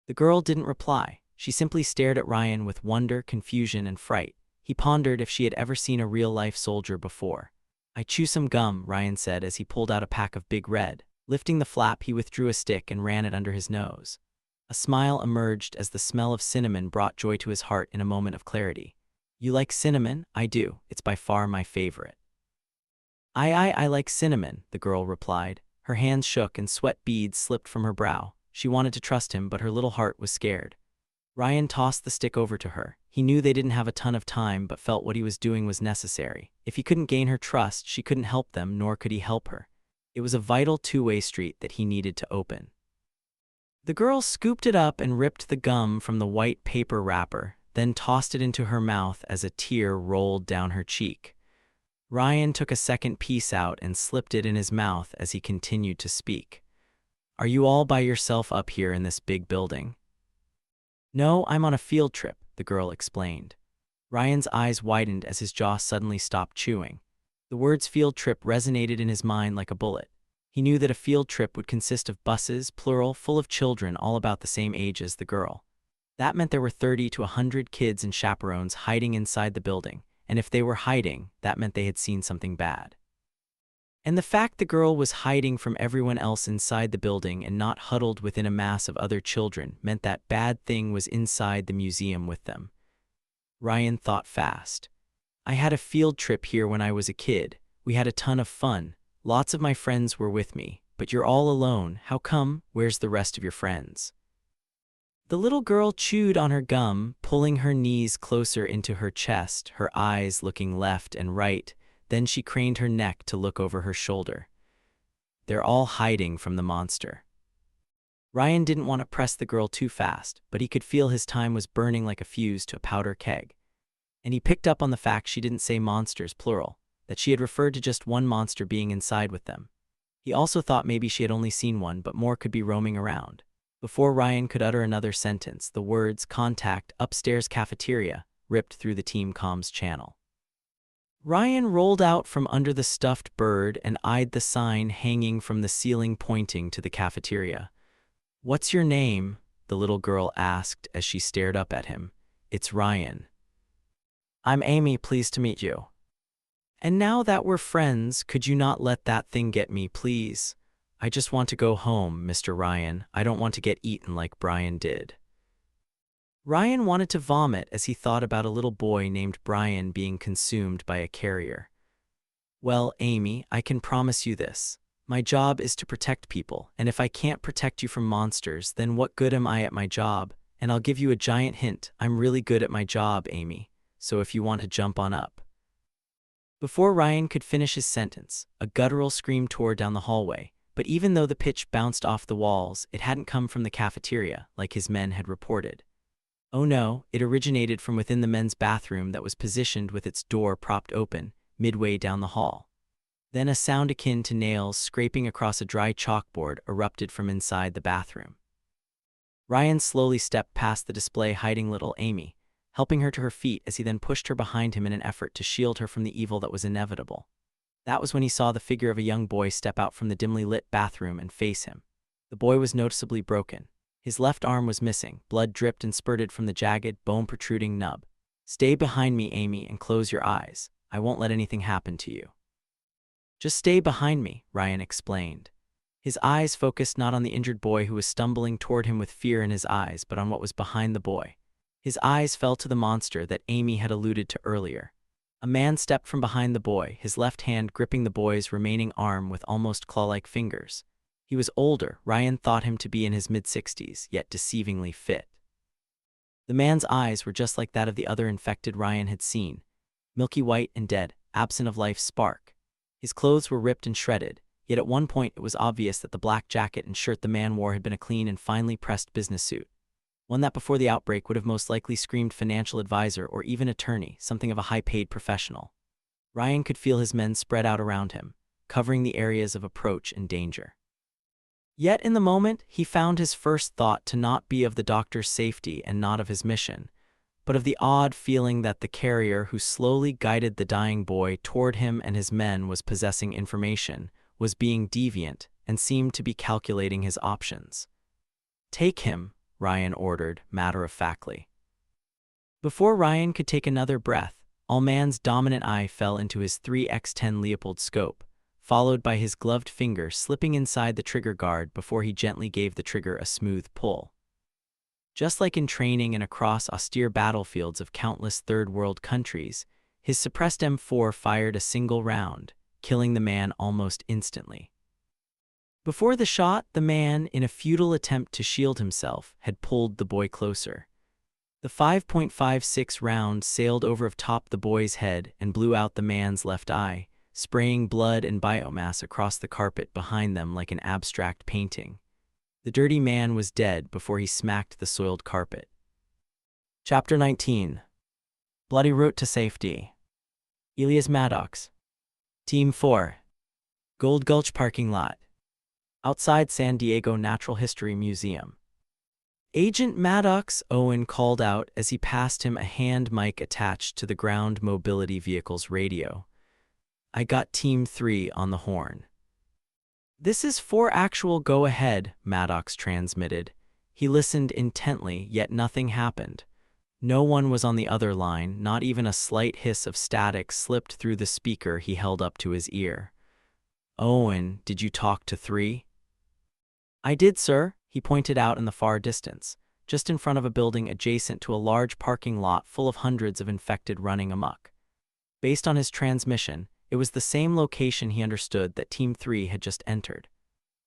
S1: The girl didn't reply. She simply stared at Ryan with wonder, confusion, and fright. He pondered if she had ever seen a real-life soldier before. "I chew some gum," Ryan said as he pulled out a pack of Big Red. Lifting the flap, he withdrew a stick and ran it under his nose. A smile emerged as the smell of cinnamon brought joy to his heart in a moment of clarity. "You like cinnamon?" "I do. It's by far my favorite." I like cinnamon," the girl replied. Her hands shook and sweat beads slipped from her brow. She wanted to trust him, but her little heart was scared. Ryan tossed the stick over to her. He knew they didn't have a ton of time, but felt what he was doing was necessary. If he couldn't gain her trust, she couldn't help them, nor could he help her. It was a vital two-way street that he needed to open. The girl scooped it up and ripped the gum from the white paper wrapper, then tossed it into her mouth as a tear rolled down her cheek. Ryan took a second piece out and slipped it in his mouth as he continued to speak. "Are you all by yourself up here in this big building?" "No, I'm on a field trip," the girl explained. Ryan's eyes widened as his jaw suddenly stopped chewing. The words field trip resonated in his mind like a bullet. He knew that a field trip would consist of buses, plural, full of children all about the same age as the girl. That meant there were 30 to 100 kids and chaperones hiding inside the building, and if they were hiding, that meant they had seen something bad. And the fact the girl was hiding from everyone else inside the building and not huddled within a mass of other children meant that bad thing was inside the museum with them. Ryan thought fast. "I had a field trip here when I was a kid. We had a ton of fun. Lots of my friends were with me, but you're all alone. How come? Where's the rest of your friends?" The little girl chewed on her gum, pulling her knees closer into her chest, her eyes looking left and right. Then she craned her neck to look over her shoulder. "They're all hiding from the monster." Ryan didn't want to press the girl too fast, but he could feel his time was burning like a fuse to a powder keg. And he picked up on the fact she didn't say monsters, plural, that she had referred to just one monster being inside with them. He also thought maybe she had only seen one, but more could be roaming around. Before Ryan could utter another sentence, the words, "Contact, upstairs cafeteria," ripped through the team comms channel. Ryan rolled out from under the stuffed bird and eyed the sign hanging from the ceiling pointing to the cafeteria. "What's your name?" the little girl asked as she stared up at him. "It's Ryan." "I'm Amy, pleased to meet you." "And now that we're friends, could you not let that thing get me, please? I just want to go home, Mr. Ryan. I don't want to get eaten like Brian did." Ryan wanted to vomit as he thought about a little boy named Brian being consumed by a carrier. "Well, Amy, I can promise you this. My job is to protect people, and if I can't protect you from monsters, then what good am I at my job? And I'll give you a giant hint. I'm really good at my job, Amy. So if you want to jump on up." Before Ryan could finish his sentence, a guttural scream tore down the hallway, but even though the pitch bounced off the walls, it hadn't come from the cafeteria, like his men had reported. Oh no, it originated from within the men's bathroom that was positioned with its door propped open, midway down the hall. Then a sound akin to nails scraping across a dry chalkboard erupted from inside the bathroom. Ryan slowly stepped past the display hiding little Amy, helping her to her feet as he then pushed her behind him in an effort to shield her from the evil that was inevitable. That was when he saw the figure of a young boy step out from the dimly lit bathroom and face him. The boy was noticeably broken. His left arm was missing, blood dripped and spurted from the jagged, bone-protruding nub. "Stay behind me, Amy, and close your eyes. I won't let anything happen to you." "Just stay behind me," Ryan explained. His eyes focused not on the injured boy who was stumbling toward him with fear in his eyes, but on what was behind the boy. His eyes fell to the monster that Amy had alluded to earlier. A man stepped from behind the boy, his left hand gripping the boy's remaining arm with almost claw-like fingers. He was older. Ryan thought him to be in his mid-60s, yet deceivingly fit. The man's eyes were just like that of the other infected Ryan had seen, milky white and dead, absent of life's spark. His clothes were ripped and shredded, yet at one point it was obvious that the black jacket and shirt the man wore had been a clean and finely pressed business suit. One that before the outbreak would have most likely screamed financial advisor or even attorney, something of a high-paid professional. Ryan could feel his men spread out around him, covering the areas of approach and danger. Yet in the moment, he found his first thought to not be of the doctor's safety and not of his mission, but of the odd feeling that the carrier who slowly guided the dying boy toward him and his men was possessing information, was being deviant, and seemed to be calculating his options. "Take him," Ryan ordered, matter-of-factly. Before Ryan could take another breath, Allman's dominant eye fell into his 3x10 Leopold scope, followed by his gloved finger slipping inside the trigger guard before he gently gave the trigger a smooth pull. Just like in training and across austere battlefields of countless third-world countries, his suppressed M4 fired a single round, killing the man almost instantly. Before the shot, the man, in a futile attempt to shield himself, had pulled the boy closer. The 5.56 round sailed over atop the boy's head and blew out the man's left eye, spraying blood and biomass across the carpet behind them like an abstract painting. The dirty man was dead before he smacked the soiled carpet. Chapter 19. Bloody Route to Safety. Elias Maddox. Team 4. Gold Gulch Parking Lot. Outside San Diego Natural History Museum. "Agent Maddox," Owen called out as he passed him a hand mic attached to the ground mobility vehicle's radio. "I got Team 3 on the horn." "This is 4 actual, go ahead," Maddox transmitted. He listened intently, yet nothing happened. No one was on the other line, not even a slight hiss of static slipped through the speaker he held up to his ear. "Owen, did you talk to 3? "I did, sir," he pointed out in the far distance, just in front of a building adjacent to a large parking lot full of hundreds of infected running amok. Based on his transmission, it was the same location he understood that Team 3 had just entered.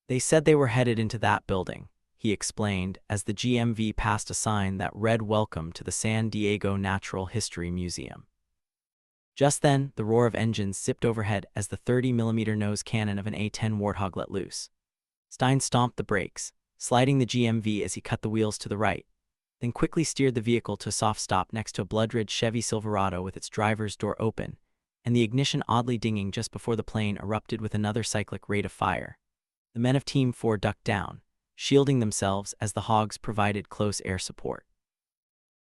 S1: "They said they were headed into that building," he explained as the GMV passed a sign that read "Welcome to the San Diego Natural History Museum." Just then, the roar of engines zipped overhead as the 30mm nose cannon of an A-10 Warthog let loose. Stein stomped the brakes, sliding the GMV as he cut the wheels to the right, then quickly steered the vehicle to a soft stop next to a blood-red Chevy Silverado with its driver's door open, and the ignition oddly dinging just before the plane erupted with another cyclic rate of fire. The men of Team 4 ducked down, shielding themselves as the hogs provided close air support.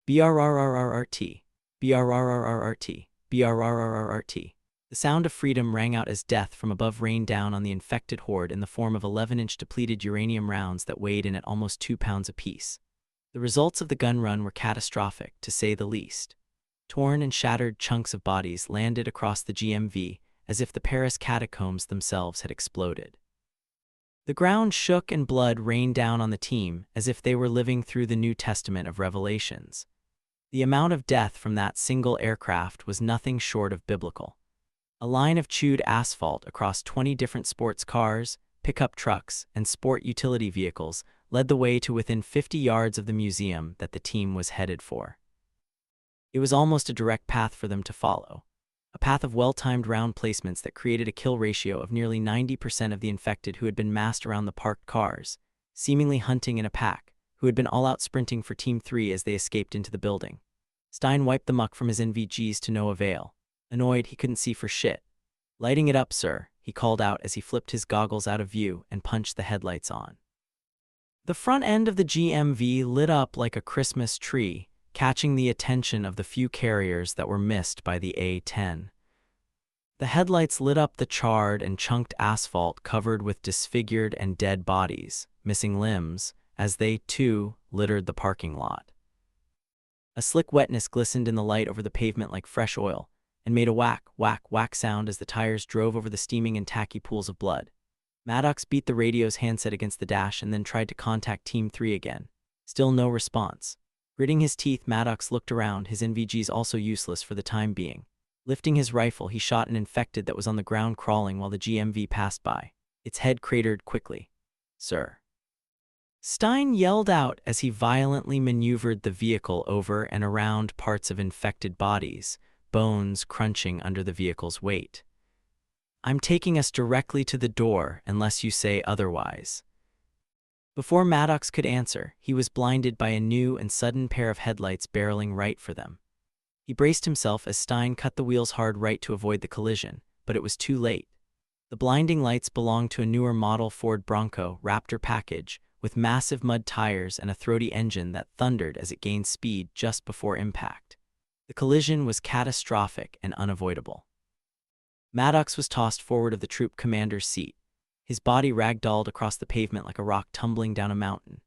S1: BRRRRRT, BRRRRRT, BRRRRRT. The sound of freedom rang out as death from above rained down on the infected horde in the form of 11-inch depleted uranium rounds that weighed in at almost 2 pounds apiece. The results of the gun run were catastrophic, to say the least. Torn and shattered chunks of bodies landed across the GMV as if the Paris catacombs themselves had exploded. The ground shook and blood rained down on the team as if they were living through the New Testament of Revelations. The amount of death from that single aircraft was nothing short of biblical. A line of chewed asphalt across 20 different sports cars, pickup trucks, and sport utility vehicles led the way to within 50 yards of the museum that the team was headed for. It was almost a direct path for them to follow, a path of well-timed round placements that created a kill ratio of nearly 90% of the infected who had been massed around the parked cars, seemingly hunting in a pack, who had been all out sprinting for Team 3 as they escaped into the building. Stein wiped the muck from his NVGs to no avail. Annoyed, he couldn't see for shit. "Lighting it up, sir," he called out as he flipped his goggles out of view and punched the headlights on. The front end of the GMV lit up like a Christmas tree, catching the attention of the few carriers that were missed by the A-10. The headlights lit up the charred and chunked asphalt covered with disfigured and dead bodies, missing limbs, as they, too, littered the parking lot. A slick wetness glistened in the light over the pavement like fresh oil, and made a whack, whack, whack sound as the tires drove over the steaming and tacky pools of blood. Maddox beat the radio's handset against the dash and then tried to contact Team 3 again. Still no response. Gritting his teeth, Maddox looked around, his NVGs also useless for the time being. Lifting his rifle, he shot an infected that was on the ground crawling while the GMV passed by. Its head cratered quickly. "Sir." Stein yelled out as he violently maneuvered the vehicle over and around parts of infected bodies, bones crunching under the vehicle's weight. "I'm taking us directly to the door unless you say otherwise." Before Maddox could answer, he was blinded by a new and sudden pair of headlights barreling right for them. He braced himself as Stein cut the wheels hard right to avoid the collision, but it was too late. The blinding lights belonged to a newer model Ford Bronco Raptor package with massive mud tires and a throaty engine that thundered as it gained speed just before impact. The collision was catastrophic and unavoidable. Maddox was tossed forward of the troop commander's seat, his body ragdolled across the pavement like a rock tumbling down a mountain.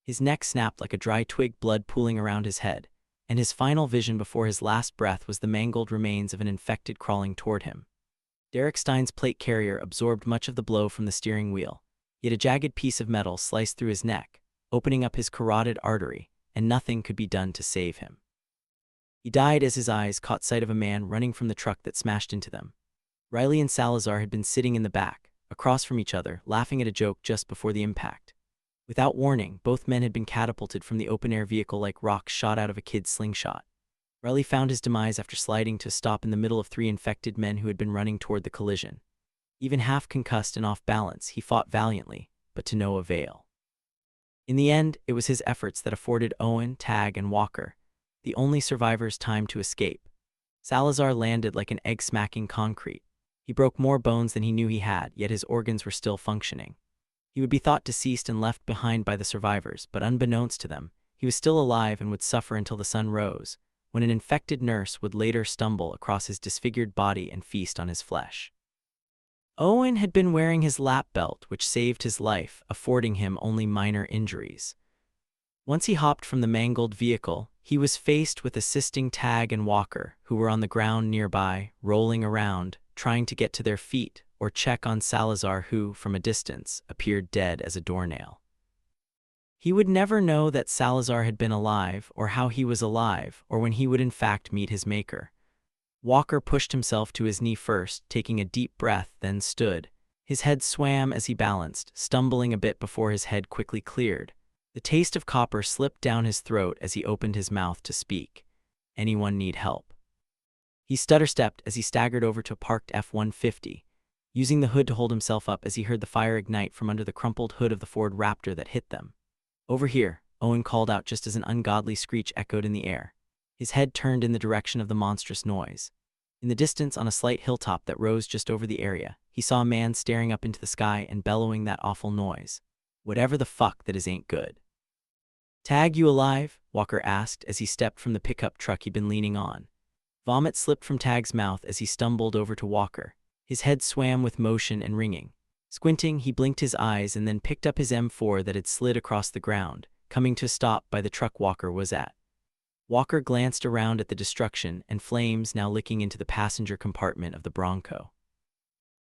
S1: His neck snapped like a dry twig, blood pooling around his head, and his final vision before his last breath was the mangled remains of an infected crawling toward him. Derek Stein's plate carrier absorbed much of the blow from the steering wheel, yet a jagged piece of metal sliced through his neck, opening up his carotid artery, and nothing could be done to save him. He died as his eyes caught sight of a man running from the truck that smashed into them. Riley and Salazar had been sitting in the back, across from each other, laughing at a joke just before the impact. Without warning, both men had been catapulted from the open-air vehicle like rocks shot out of a kid's slingshot. Riley found his demise after sliding to a stop in the middle of three infected men who had been running toward the collision. Even half concussed and off balance, he fought valiantly, but to no avail. In the end, it was his efforts that afforded Owen, Tag, and Walker the only survivors time to escape. Salazar landed like an egg-smacking concrete. He broke more bones than he knew he had, yet his organs were still functioning. He would be thought deceased and left behind by the survivors, but unbeknownst to them, he was still alive and would suffer until the sun rose, when an infected nurse would later stumble across his disfigured body and feast on his flesh. Owen had been wearing his lap belt, which saved his life, affording him only minor injuries. Once he hopped from the mangled vehicle, he was faced with assisting Tag and Walker, who were on the ground nearby, rolling around, trying to get to their feet or check on Salazar, who, from a distance, appeared dead as a doornail. He would never know that Salazar had been alive, or how he was alive, or when he would in fact meet his maker. Walker pushed himself to his knee first, taking a deep breath, then stood. His head swam as he balanced, stumbling a bit before his head quickly cleared. The taste of copper slipped down his throat as he opened his mouth to speak. "Anyone need help?" He stutter-stepped as he staggered over to a parked F-150, using the hood to hold himself up as he heard the fire ignite from under the crumpled hood of the Ford Raptor that hit them. "Over here," Owen called out just as an ungodly screech echoed in the air. His head turned in the direction of the monstrous noise. In the distance, on a slight hilltop that rose just over the area, he saw a man staring up into the sky and bellowing that awful noise. "Whatever the fuck that is ain't good." "Tag, you alive?" Walker asked as he stepped from the pickup truck he'd been leaning on. Vomit slipped from Tag's mouth as he stumbled over to Walker. His head swam with motion and ringing. Squinting, he blinked his eyes and then picked up his M4 that had slid across the ground, coming to a stop by the truck Walker was at. Walker glanced around at the destruction and flames now licking into the passenger compartment of the Bronco.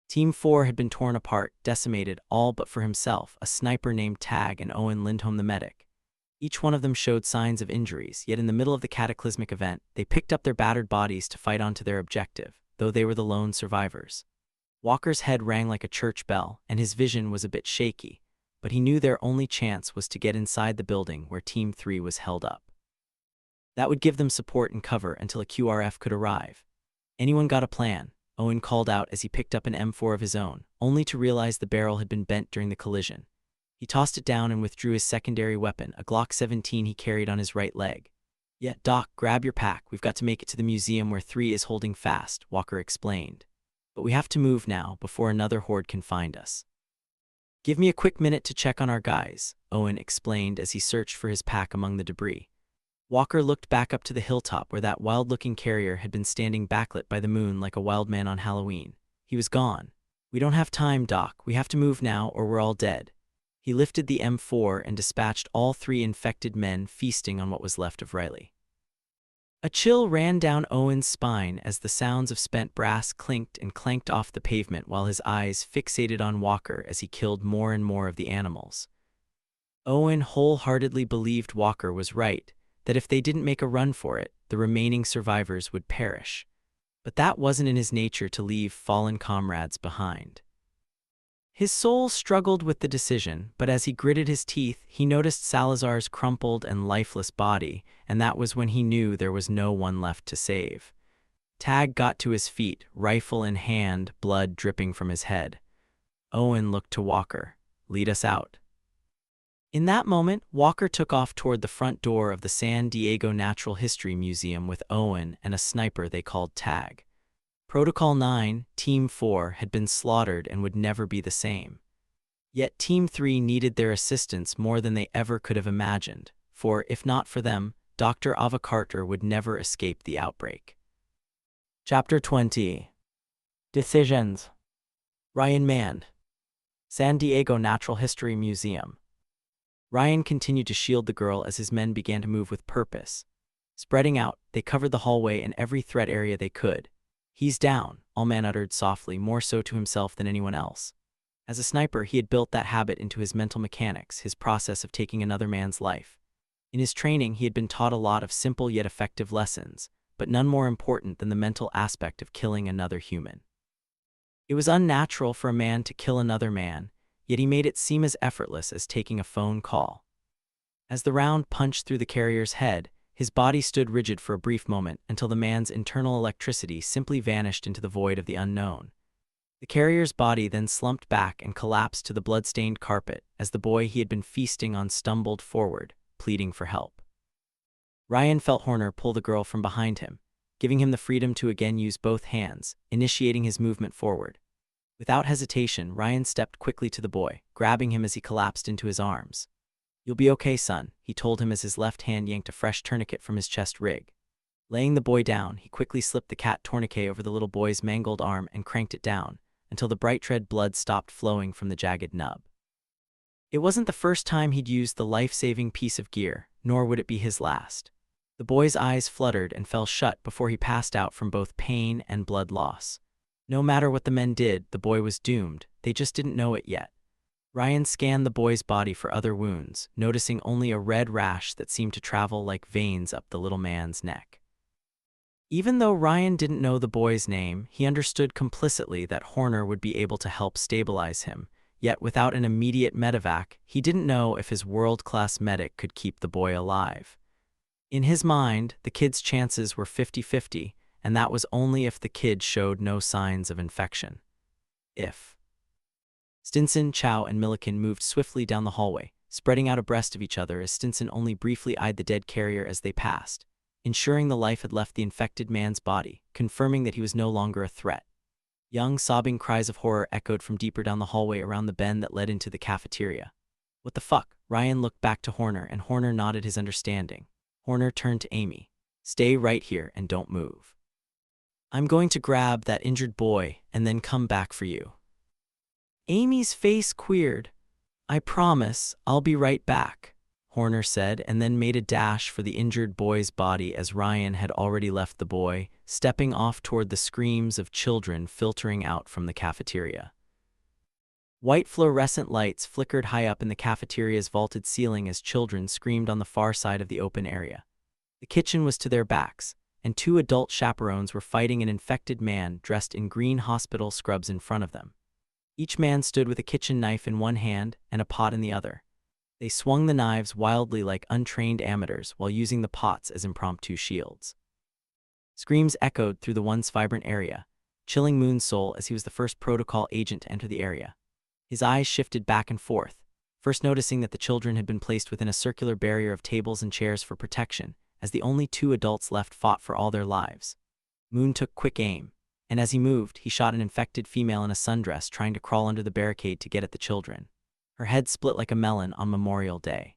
S1: Team 4 had been torn apart, decimated, all but for himself, a sniper named Tag, and Owen Lindholm the medic. Each one of them showed signs of injuries, yet in the middle of the cataclysmic event, they picked up their battered bodies to fight on to their objective, though they were the lone survivors. Walker's head rang like a church bell, and his vision was a bit shaky, but he knew their only chance was to get inside the building where Team 3 was held up. That would give them support and cover until a QRF could arrive. "Anyone got a plan?" Owen called out as he picked up an M4 of his own, only to realize the barrel had been bent during the collision. He tossed it down and withdrew his secondary weapon, a Glock 17 he carried on his right leg. "Yeah, Doc, grab your pack. We've got to make it to the museum where 3 is holding fast," Walker explained. "But we have to move now before another horde can find us." "Give me a quick minute to check on our guys," Owen explained as he searched for his pack among the debris. Walker looked back up to the hilltop where that wild-looking carrier had been standing backlit by the moon like a wild man on Halloween. He was gone. "We don't have time, Doc. We have to move now or we're all dead." He lifted the M4 and dispatched all 3 infected men feasting on what was left of Riley. A chill ran down Owen's spine as the sounds of spent brass clinked and clanked off the pavement while his eyes fixated on Walker as he killed more and more of the animals. Owen wholeheartedly believed Walker was right, that if they didn't make a run for it, the remaining survivors would perish. But that wasn't in his nature to leave fallen comrades behind. His soul struggled with the decision, but as he gritted his teeth, he noticed Salazar's crumpled and lifeless body, and that was when he knew there was no one left to save. Tag got to his feet, rifle in hand, blood dripping from his head. Owen looked to Walker. "Lead us out." In that moment, Walker took off toward the front door of the San Diego Natural History Museum with Owen and a sniper they called Tag. Protocol 9, Team 4 had been slaughtered and would never be the same. Yet Team 3 needed their assistance more than they ever could have imagined, for if not for them, Dr. Ava Carter would never escape the outbreak. Chapter 20. Decisions. Ryan Mann. San Diego Natural History Museum. Ryan continued to shield the girl as his men began to move with purpose. Spreading out, they covered the hallway and every threat area they could. "He's down," Allman uttered softly, more so to himself than anyone else. As a sniper, he had built that habit into his mental mechanics, his process of taking another man's life. In his training, he had been taught a lot of simple yet effective lessons, but none more important than the mental aspect of killing another human. It was unnatural for a man to kill another man, yet he made it seem as effortless as taking a phone call. As the round punched through the carrier's head, his body stood rigid for a brief moment until the man's internal electricity simply vanished into the void of the unknown. The carrier's body then slumped back and collapsed to the blood-stained carpet as the boy he had been feasting on stumbled forward, pleading for help. Ryan felt Horner pull the girl from behind him, giving him the freedom to again use both hands, initiating his movement forward. Without hesitation, Ryan stepped quickly to the boy, grabbing him as he collapsed into his arms. "You'll be okay, son," he told him as his left hand yanked a fresh tourniquet from his chest rig. Laying the boy down, he quickly slipped the cat tourniquet over the little boy's mangled arm and cranked it down, until the bright red blood stopped flowing from the jagged nub. It wasn't the first time he'd used the life-saving piece of gear, nor would it be his last. The boy's eyes fluttered and fell shut before he passed out from both pain and blood loss. No matter what the men did, the boy was doomed, they just didn't know it yet. Ryan scanned the boy's body for other wounds, noticing only a red rash that seemed to travel like veins up the little man's neck. Even though Ryan didn't know the boy's name, he understood complicitly that Horner would be able to help stabilize him, yet without an immediate medevac, he didn't know if his world-class medic could keep the boy alive. In his mind, the kid's chances were 50-50, and that was only if the kid showed no signs of infection. If Stinson, Chow, and Milliken moved swiftly down the hallway, spreading out abreast of each other as Stinson only briefly eyed the dead carrier as they passed, ensuring the life had left the infected man's body, confirming that he was no longer a threat. Young, sobbing cries of horror echoed from deeper down the hallway around the bend that led into the cafeteria. "What the fuck?" Ryan looked back to Horner, and Horner nodded his understanding. Horner turned to Amy. "Stay right here and don't move. I'm going to grab that injured boy and then come back for you." Amy's face queered. "I promise, I'll be right back," Horner said, and then made a dash for the injured boy's body as Ryan had already left the boy, stepping off toward the screams of children filtering out from the cafeteria. White fluorescent lights flickered high up in the cafeteria's vaulted ceiling as children screamed on the far side of the open area. The kitchen was to their backs, and 2 adult chaperones were fighting an infected man dressed in green hospital scrubs in front of them. Each man stood with a kitchen knife in one hand and a pot in the other. They swung the knives wildly like untrained amateurs while using the pots as impromptu shields. Screams echoed through the once vibrant area, chilling Moon's soul as he was the first protocol agent to enter the area. His eyes shifted back and forth, first noticing that the children had been placed within a circular barrier of tables and chairs for protection, as the only two adults left fought for all their lives. Moon took quick aim, and as he moved, he shot an infected female in a sundress trying to crawl under the barricade to get at the children. Her head split like a melon on Memorial Day.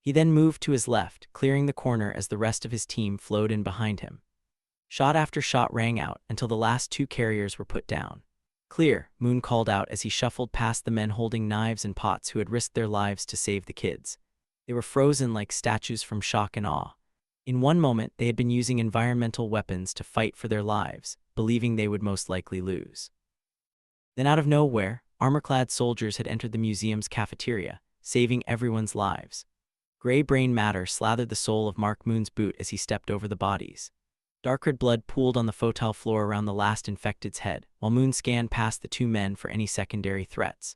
S1: He then moved to his left, clearing the corner as the rest of his team flowed in behind him. Shot after shot rang out until the last two carriers were put down. "Clear," Moon called out as he shuffled past the men holding knives and pots who had risked their lives to save the kids. They were frozen like statues from shock and awe. In one moment, they had been using environmental weapons to fight for their lives, believing they would most likely lose. Then out of nowhere, armor-clad soldiers had entered the museum's cafeteria, saving everyone's lives. Gray brain matter slathered the sole of Mark Moon's boot as he stepped over the bodies. Dark red blood pooled on the fauteuil floor around the last infected's head, while Moon scanned past the two men for any secondary threats.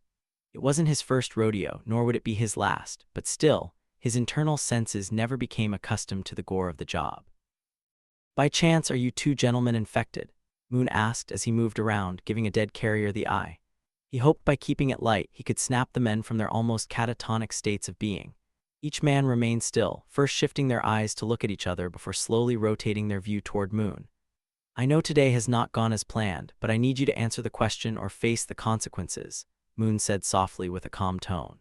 S1: It wasn't his first rodeo, nor would it be his last, but still, his internal senses never became accustomed to the gore of the job. "By chance, are you two gentlemen infected?" Moon asked as he moved around, giving a dead carrier the eye. He hoped by keeping it light, he could snap the men from their almost catatonic states of being. Each man remained still, first shifting their eyes to look at each other before slowly rotating their view toward Moon. "I know today has not gone as planned, but I need you to answer the question or face the consequences," Moon said softly with a calm tone.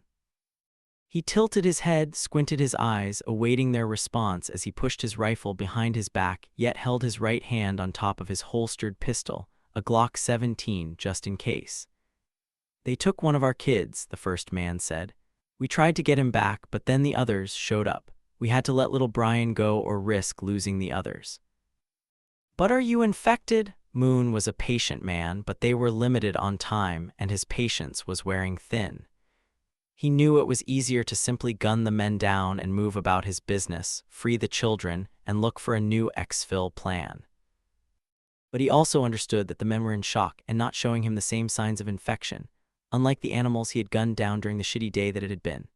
S1: He tilted his head, squinted his eyes, awaiting their response as he pushed his rifle behind his back, yet held his right hand on top of his holstered pistol, a Glock 17 just in case. "They took one of our kids," the first man said. "We tried to get him back, but then the others showed up. We had to let little Brian go or risk losing the others." "But are you infected?" Moon was a patient man, but they were limited on time, and his patience was wearing thin. He knew it was easier to simply gun the men down and move about his business, free the children, and look for a new exfil plan. But he also understood that the men were in shock and not showing him the same signs of infection, unlike the animals he had gunned down during the shitty day that it had been.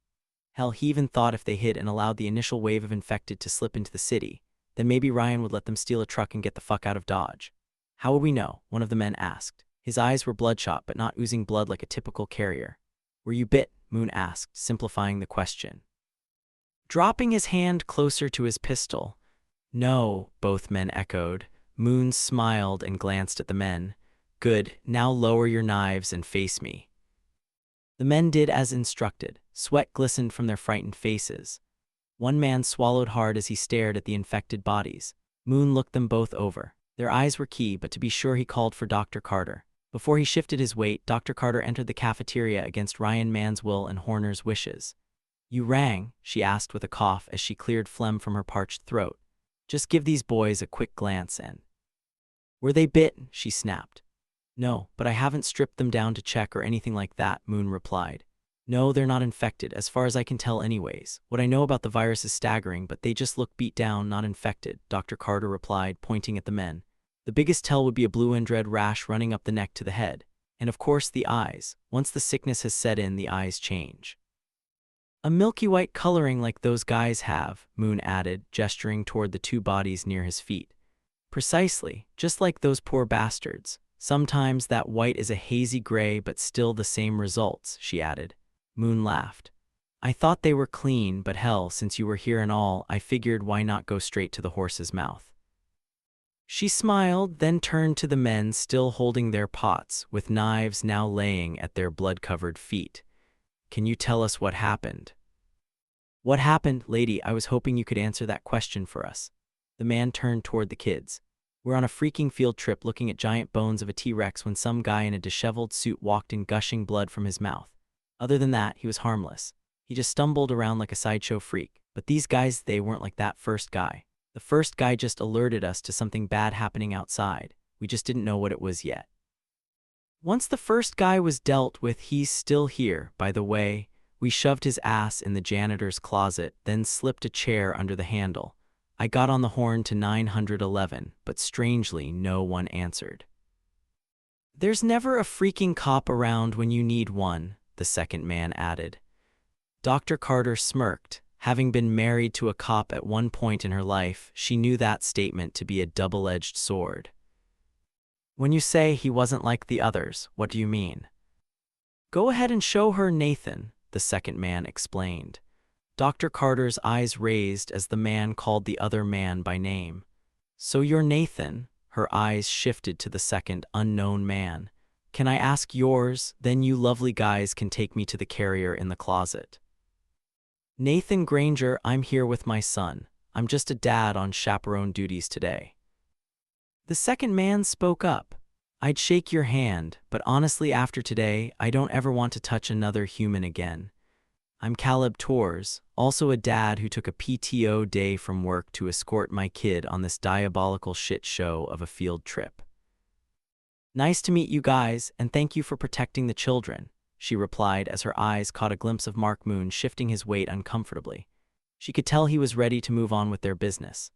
S1: Hell, he even thought if they hid and allowed the initial wave of infected to slip into the city, then maybe Ryan would let them steal a truck and get the fuck out of Dodge. "How would we know?" one of the men asked. His eyes were bloodshot but not oozing blood like a typical carrier. "Were you bit?" Moon asked, simplifying the question. Dropping his hand closer to his pistol. "No," both men echoed. Moon smiled and glanced at the men. "Good, now lower your knives and face me." The men did as instructed. Sweat glistened from their frightened faces. One man swallowed hard as he stared at the infected bodies. Moon looked them both over. Their eyes were key, but to be sure he called for Dr. Carter. Before he shifted his weight, Dr. Carter entered the cafeteria against Ryan Mann's will and Horner's wishes. "You rang?" she asked with a cough as she cleared phlegm from her parched throat. "Just give these boys a quick glance and—" "Were they bitten?" she snapped. "No, but I haven't stripped them down to check or anything like that," Moon replied. "No, they're not infected, as far as I can tell anyways. What I know about the virus is staggering, but they just look beat down, not infected," Dr. Carter replied, pointing at the men. "The biggest tell would be a blue and red rash running up the neck to the head. And of course the eyes. Once the sickness has set in, the eyes change. A milky white coloring like those guys have," Moon added, gesturing toward the two bodies near his feet. "Precisely, just like those poor bastards. Sometimes that white is a hazy gray but still the same results," she added. Moon laughed. "I thought they were clean, but hell, since you were here and all, I figured why not go straight to the horse's mouth." She smiled, then turned to the men still holding their pots, with knives now laying at their blood-covered feet. "Can you tell us what happened?" "What happened, lady? I was hoping you could answer that question for us." The man turned toward the kids. "We're on a freaking field trip looking at giant bones of a T-Rex when some guy in a disheveled suit walked in gushing blood from his mouth. Other than that, he was harmless. He just stumbled around like a sideshow freak. But these guys, they weren't like that first guy. The first guy just alerted us to something bad happening outside. We just didn't know what it was yet. Once the first guy was dealt with, he's still here, by the way. We shoved his ass in the janitor's closet, then slipped a chair under the handle. I got on the horn to 911, but strangely, no one answered." "There's never a freaking cop around when you need one," the second man added. Dr. Carter smirked. Having been married to a cop at one point in her life, she knew that statement to be a double-edged sword. "When you say he wasn't like the others, what do you mean?" "Go ahead and show her, Nathan," the second man explained. Dr. Carter's eyes raised as the man called the other man by name. "So you're Nathan?" Her eyes shifted to the second unknown man. "Can I ask yours? Then you lovely guys can take me to the carrier in the closet." "Nathan Granger, I'm here with my son. I'm just a dad on chaperone duties today." The second man spoke up. "I'd shake your hand, but honestly after today, I don't ever want to touch another human again. I'm Caleb Torres, also a dad who took a PTO day from work to escort my kid on this diabolical shit show of a field trip." "Nice to meet you guys, and thank you for protecting the children," she replied as her eyes caught a glimpse of Mark Moon shifting his weight uncomfortably. She could tell he was ready to move on with their business.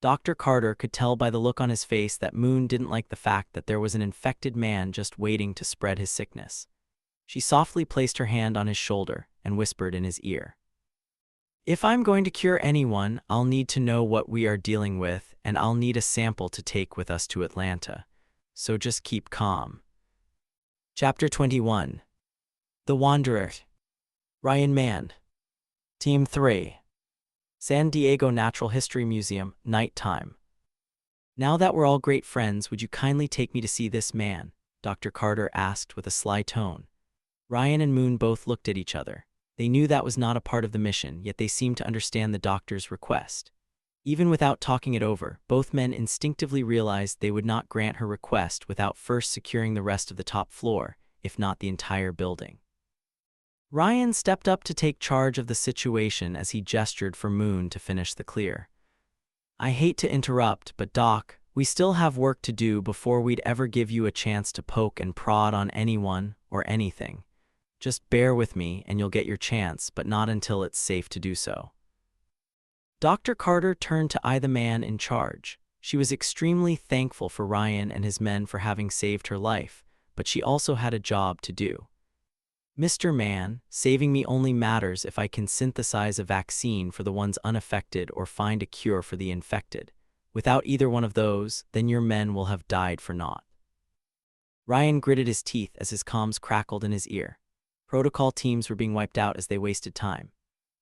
S1: Dr. Carter could tell by the look on his face that Moon didn't like the fact that there was an infected man just waiting to spread his sickness. She softly placed her hand on his shoulder and whispered in his ear, "If I'm going to cure anyone, I'll need to know what we are dealing with, and I'll need a sample to take with us to Atlanta. So just keep calm." Chapter 21. The Wanderer. Ryan Mann. Team 3. San Diego Natural History Museum, nighttime. "Now that we're all great friends, would you kindly take me to see this man?" Dr. Carter asked with a sly tone. Ryan and Moon both looked at each other. They knew that was not a part of the mission, yet they seemed to understand the doctor's request. Even without talking it over, both men instinctively realized they would not grant her request without first securing the rest of the top floor, if not the entire building. Ryan stepped up to take charge of the situation as he gestured for Moon to finish the clear. "I hate to interrupt, but Doc, we still have work to do before we'd ever give you a chance to poke and prod on anyone or anything. Just bear with me and you'll get your chance, but not until it's safe to do so." Dr. Carter turned to eye the man in charge. She was extremely thankful for Ryan and his men for having saved her life, but she also had a job to do. "Mr. Mann, saving me only matters if I can synthesize a vaccine for the ones unaffected or find a cure for the infected. Without either one of those, then your men will have died for naught." Ryan gritted his teeth as his comms crackled in his ear. Protocol teams were being wiped out as they wasted time.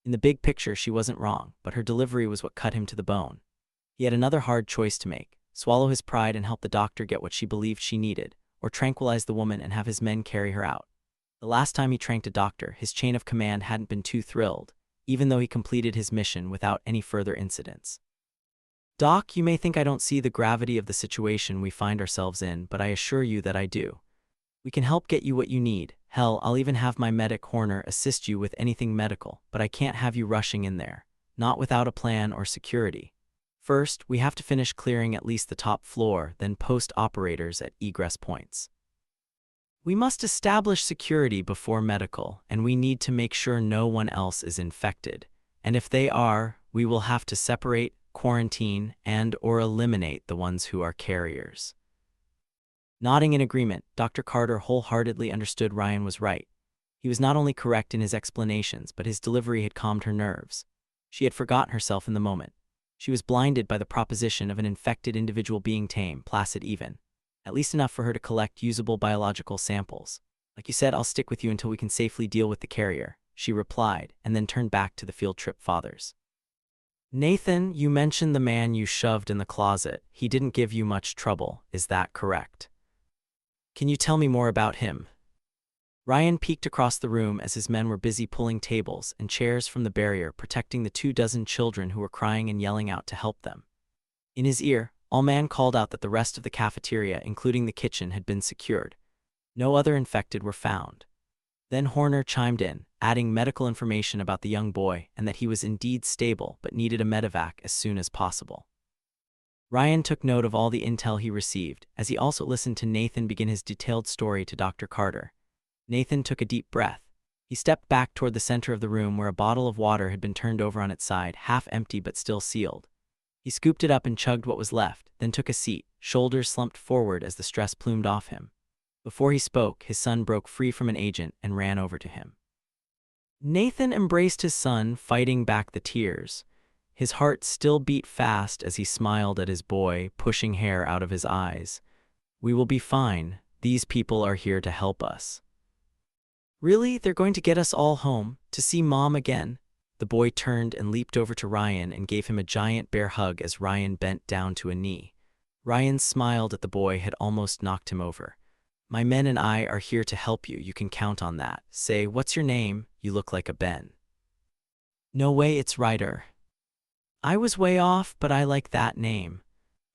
S1: In the big picture, she wasn't wrong, but her delivery was what cut him to the bone. He had another hard choice to make: swallow his pride and help the doctor get what she believed she needed, or tranquilize the woman and have his men carry her out. The last time he tranked a doctor, his chain of command hadn't been too thrilled, even though he completed his mission without any further incidents. "Doc, you may think I don't see the gravity of the situation we find ourselves in, but I assure you that I do. We can help get you what you need. Hell, I'll even have my medic Horner assist you with anything medical, but I can't have you rushing in there, not without a plan or security. First, we have to finish clearing at least the top floor, then post operators at egress points. We must establish security before medical, and we need to make sure no one else is infected. And if they are, we will have to separate, quarantine, and/or eliminate the ones who are carriers." Nodding in agreement, Dr. Carter wholeheartedly understood Ryan was right. He was not only correct in his explanations, but his delivery had calmed her nerves. She had forgotten herself in the moment. She was blinded by the proposition of an infected individual being tame, placid even. At least enough for her to collect usable biological samples. "Like you said, I'll stick with you until we can safely deal with the carrier," she replied, and then turned back to the field trip fathers. "Nathan, you mentioned the man you shoved in the closet. He didn't give you much trouble, is that correct? Can you tell me more about him?" Ryan peeked across the room as his men were busy pulling tables and chairs from the barrier, protecting the 24 children who were crying and yelling out to help them. In his ear, Allman called out that the rest of the cafeteria, including the kitchen, had been secured. No other infected were found. Then Horner chimed in, adding medical information about the young boy and that he was indeed stable but needed a medevac as soon as possible. Ryan took note of all the intel he received, as he also listened to Nathan begin his detailed story to Dr. Carter. Nathan took a deep breath. He stepped back toward the center of the room where a bottle of water had been turned over on its side, half empty but still sealed. He scooped it up and chugged what was left, then took a seat, shoulders slumped forward as the stress plumed off him. Before he spoke, his son broke free from an agent and ran over to him. Nathan embraced his son, fighting back the tears. His heart still beat fast as he smiled at his boy, pushing hair out of his eyes. "We will be fine. These people are here to help us." Really? They're going to get us all home, to see Mom again? The boy turned and leaped over to Ryan and gave him a giant bear hug as Ryan bent down to a knee. Ryan smiled at the boy had almost knocked him over. My men and I are here to help you, you can count on that. Say, what's your name? You look like a Ben. No way, it's Ryder. I was way off, but I like that name.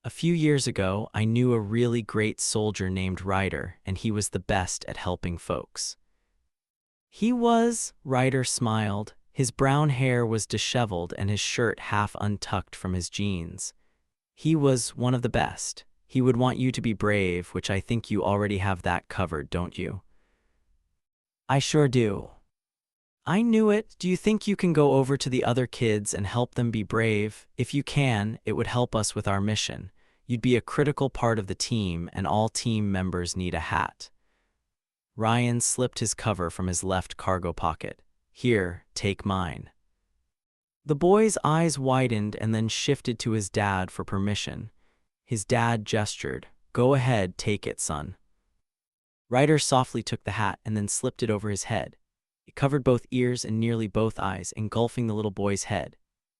S1: A few years ago, I knew a really great soldier named Ryder, and he was the best at helping folks. He was, Ryder smiled. His brown hair was disheveled and his shirt half untucked from his jeans. He was one of the best. He would want you to be brave, which I think you already have that covered, don't you? I sure do. I knew it. Do you think you can go over to the other kids and help them be brave? If you can, it would help us with our mission. You'd be a critical part of the team, and all team members need a hat. Ryan slipped his cover from his left cargo pocket. Here, take mine. The boy's eyes widened and then shifted to his dad for permission. His dad gestured. Go ahead, take it, son. Ryder softly took the hat and then slipped it over his head. It covered both ears and nearly both eyes, engulfing the little boy's head.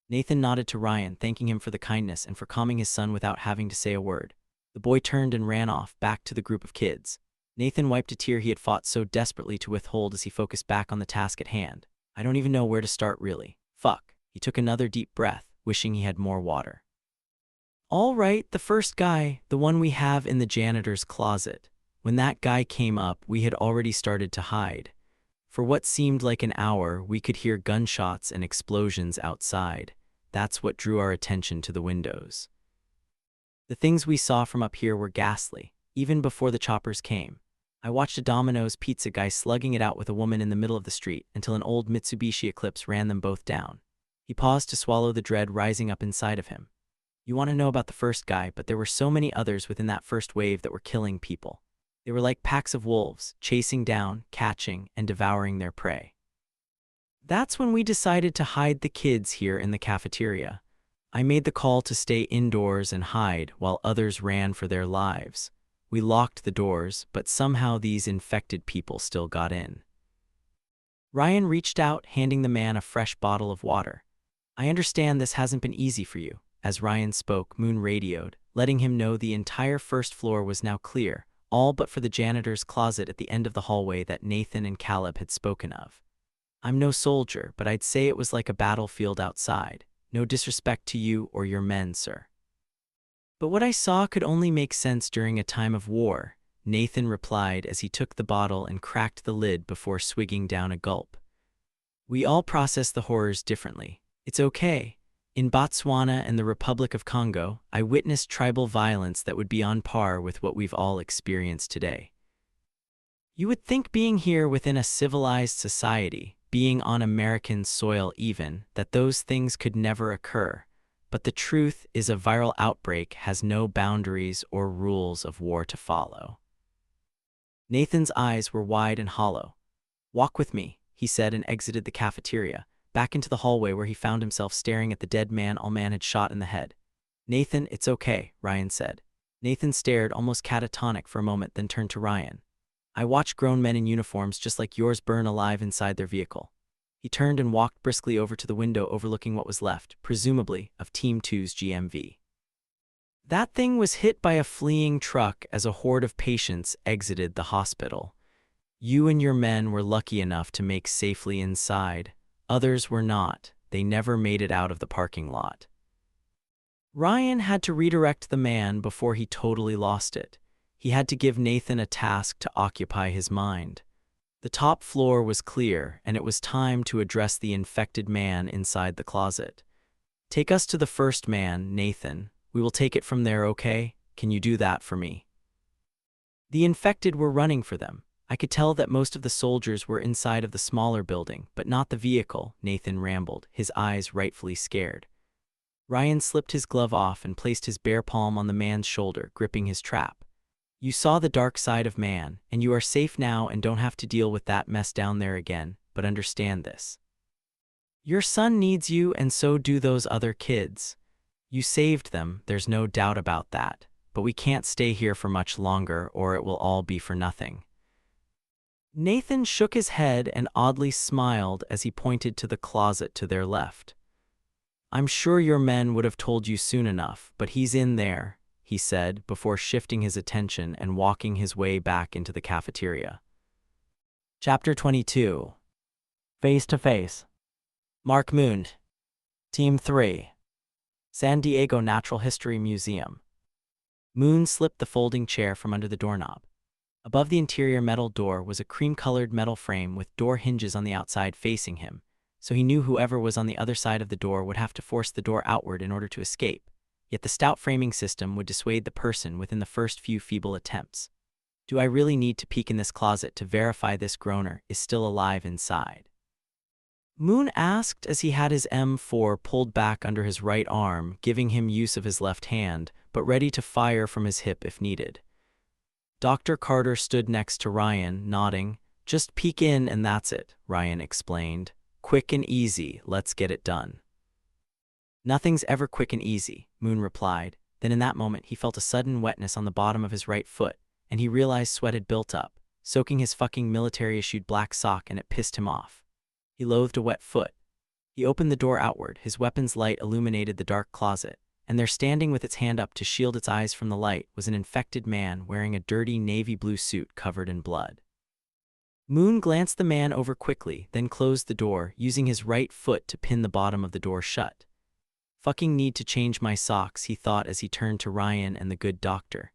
S1: Nathan nodded to Ryan, thanking him for the kindness and for calming his son without having to say a word. The boy turned and ran off, back to the group of kids. Nathan wiped a tear he had fought so desperately to withhold as he focused back on the task at hand. I don't even know where to start, really. Fuck. He took another deep breath, wishing he had more water. All right, the first guy, the one we have in the janitor's closet. When that guy came up, we had already started to hide. For what seemed like an hour, we could hear gunshots and explosions outside. That's what drew our attention to the windows. The things we saw from up here were ghastly, even before the choppers came. I watched a Domino's pizza guy slugging it out with a woman in the middle of the street until an old Mitsubishi Eclipse ran them both down. He paused to swallow the dread rising up inside of him. You want to know about the first guy, but there were so many others within that first wave that were killing people. They were like packs of wolves, chasing down, catching, and devouring their prey. That's when we decided to hide the kids here in the cafeteria. I made the call to stay indoors and hide while others ran for their lives. We locked the doors, but somehow these infected people still got in. Ryan reached out, handing the man a fresh bottle of water. I understand this hasn't been easy for you. As Ryan spoke, Moon radioed, letting him know the entire first floor was now clear, all but for the janitor's closet at the end of the hallway that Nathan and Caleb had spoken of. I'm no soldier, but I'd say it was like a battlefield outside. No disrespect to you or your men, sir. But what I saw could only make sense during a time of war, Nathan replied as he took the bottle and cracked the lid before swigging down a gulp. We all process the horrors differently. It's okay. In Botswana and the Republic of Congo, I witnessed tribal violence that would be on par with what we've all experienced today. You would think being here within a civilized society, being on American soil even, that those things could never occur. But the truth is a viral outbreak has no boundaries or rules of war to follow. Nathan's eyes were wide and hollow. Walk with me, he said and exited the cafeteria, back into the hallway where he found himself staring at the dead man all man had shot in the head. Nathan, it's okay, Ryan said. Nathan stared, almost catatonic for a moment, then turned to Ryan. I watched grown men in uniforms just like yours burn alive inside their vehicle. He turned and walked briskly over to the window overlooking what was left, presumably, of Team 2's GMV. That thing was hit by a fleeing truck as a horde of patients exited the hospital. You and your men were lucky enough to make safely inside. Others were not. They never made it out of the parking lot. Ryan had to redirect the man before he totally lost it. He had to give Nathan a task to occupy his mind. The top floor was clear, and it was time to address the infected man inside the closet. Take us to the first man, Nathan. We will take it from there, okay? Can you do that for me? The infected were running for them. I could tell that most of the soldiers were inside of the smaller building, but not the vehicle, Nathan rambled, his eyes rightfully scared. Ryan slipped his glove off and placed his bare palm on the man's shoulder, gripping his trap. You saw the dark side of man, and you are safe now and don't have to deal with that mess down there again, but understand this. Your son needs you, and so do those other kids. You saved them, there's no doubt about that, but we can't stay here for much longer or it will all be for nothing. Nathan shook his head and oddly smiled as he pointed to the closet to their left. "I'm sure your men would have told you soon enough, but he's in there," he said before shifting his attention and walking his way back into the cafeteria. Chapter 22. Face to Face. Mark Moon. Team 3. San Diego Natural History Museum. Moon slipped the folding chair from under the doorknob. Above the interior metal door was a cream-colored metal frame with door hinges on the outside facing him, so he knew whoever was on the other side of the door would have to force the door outward in order to escape, yet the stout framing system would dissuade the person within the first few feeble attempts. Do I really need to peek in this closet to verify this groaner is still alive inside? Moon asked as he had his M4 pulled back under his right arm, giving him use of his left hand, but ready to fire from his hip if needed. Dr. Carter stood next to Ryan, nodding. "Just peek in and that's it," Ryan explained. "Quick and easy, let's get it done." "Nothing's ever quick and easy," Moon replied. Then in that moment he felt a sudden wetness on the bottom of his right foot, and he realized sweat had built up, soaking his fucking military-issued black sock, and it pissed him off. He loathed a wet foot. He opened the door outward, his weapon's light illuminated the dark closet, and there standing with its hand up to shield its eyes from the light was an infected man wearing a dirty navy blue suit covered in blood. Moon glanced the man over quickly, then closed the door, using his right foot to pin the bottom of the door shut. "Fucking need to change my socks," he thought as he turned to Ryan and the good doctor.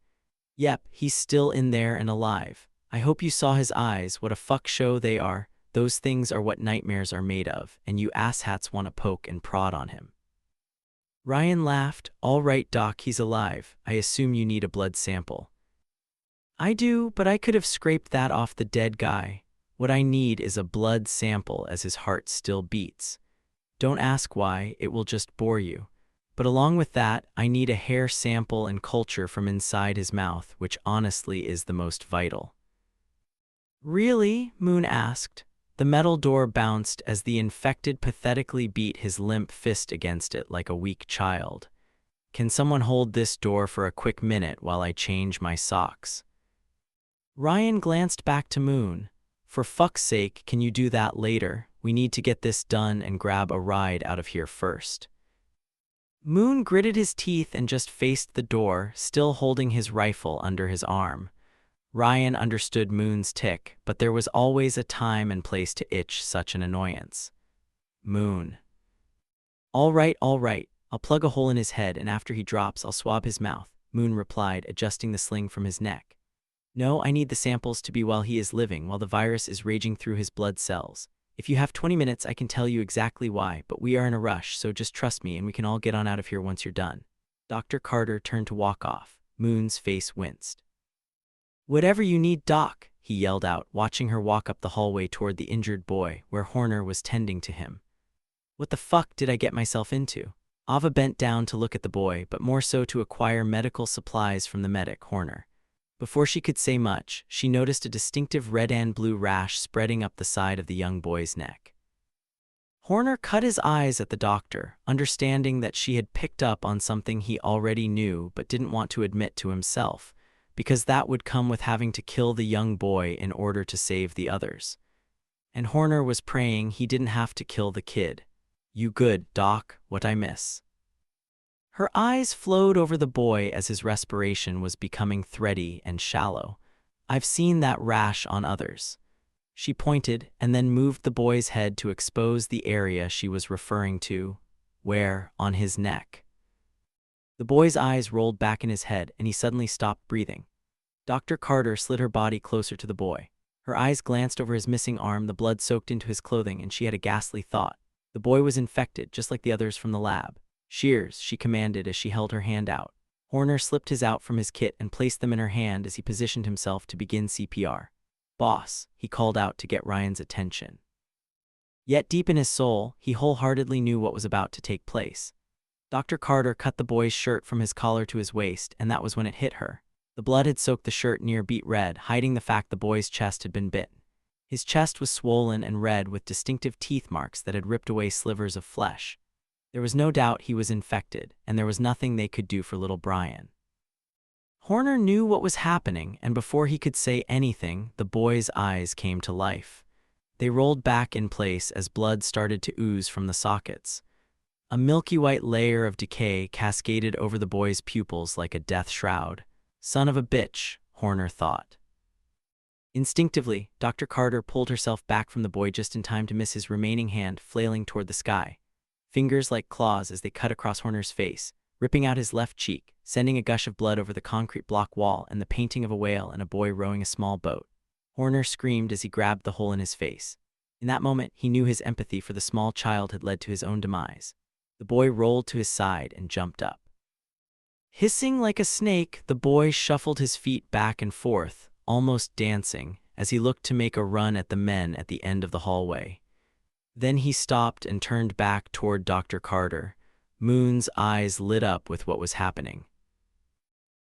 S1: "Yep, he's still in there and alive. I hope you saw his eyes, what a fuck show they are. Those things are what nightmares are made of, and you asshats want to poke and prod on him." Ryan laughed. "All right, Doc, he's alive. I assume you need a blood sample." "I do, but I could have scraped that off the dead guy. What I need is a blood sample as his heart still beats. Don't ask why, it will just bore you. But along with that, I need a hair sample and culture from inside his mouth, which honestly is the most vital." "Really?" Moon asked. The metal door bounced as the infected pathetically beat his limp fist against it like a weak child. "Can someone hold this door for a quick minute while I change my socks?" Ryan glanced back to Moon. "For fuck's sake, can you do that later? We need to get this done and grab a ride out of here first." Moon gritted his teeth and just faced the door, still holding his rifle under his arm. Ryan understood Moon's tic, but there was always a time and place to itch such an annoyance. Moon. All right, I'll plug a hole in his head, and after he drops, I'll swab his mouth," Moon replied, adjusting the sling from his neck. "No, I need the samples to be while he is living, while the virus is raging through his blood cells. If you have 20 minutes, I can tell you exactly why, but we are in a rush, so just trust me and we can all get on out of here once you're done." Dr. Carter turned to walk off. Moon's face winced. "Whatever you need, Doc," he yelled out, watching her walk up the hallway toward the injured boy, where Horner was tending to him. "What the fuck did I get myself into?" Ava bent down to look at the boy, but more so to acquire medical supplies from the medic, Horner. Before she could say much, she noticed a distinctive red and blue rash spreading up the side of the young boy's neck. Horner cut his eyes at the doctor, understanding that she had picked up on something he already knew but didn't want to admit to himself, because that would come with having to kill the young boy in order to save the others. And Horner was praying he didn't have to kill the kid. "You good, Doc? What I miss?" Her eyes flowed over the boy as his respiration was becoming thready and shallow. "I've seen that rash on others." She pointed and then moved the boy's head to expose the area she was referring to. "Where?" "On his neck." The boy's eyes rolled back in his head and he suddenly stopped breathing. Dr. Carter slid her body closer to the boy. Her eyes glanced over his missing arm, the blood soaked into his clothing, and she had a ghastly thought. The boy was infected, just like the others from the lab. "Shears," she commanded as she held her hand out. Horner slipped his out from his kit and placed them in her hand as he positioned himself to begin CPR. "Boss," he called out to get Ryan's attention. Yet deep in his soul, he wholeheartedly knew what was about to take place. Dr. Carter cut the boy's shirt from his collar to his waist, and that was when it hit her. The blood had soaked the shirt near beet red, hiding the fact the boy's chest had been bitten. His chest was swollen and red with distinctive teeth marks that had ripped away slivers of flesh. There was no doubt he was infected, and there was nothing they could do for little Brian. Horner knew what was happening, and before he could say anything, the boy's eyes came to life. They rolled back in place as blood started to ooze from the sockets. A milky white layer of decay cascaded over the boy's pupils like a death shroud. Son of a bitch, Horner thought. Instinctively, Dr. Carter pulled herself back from the boy just in time to miss his remaining hand flailing toward the sky, fingers like claws as they cut across Horner's face, ripping out his left cheek, sending a gush of blood over the concrete block wall and the painting of a whale and a boy rowing a small boat. Horner screamed as he grabbed the hole in his face. In that moment, he knew his empathy for the small child had led to his own demise. The boy rolled to his side and jumped up. Hissing like a snake, the boy shuffled his feet back and forth, almost dancing, as he looked to make a run at the men at the end of the hallway. Then he stopped and turned back toward Dr. Carter. Moon's eyes lit up with what was happening.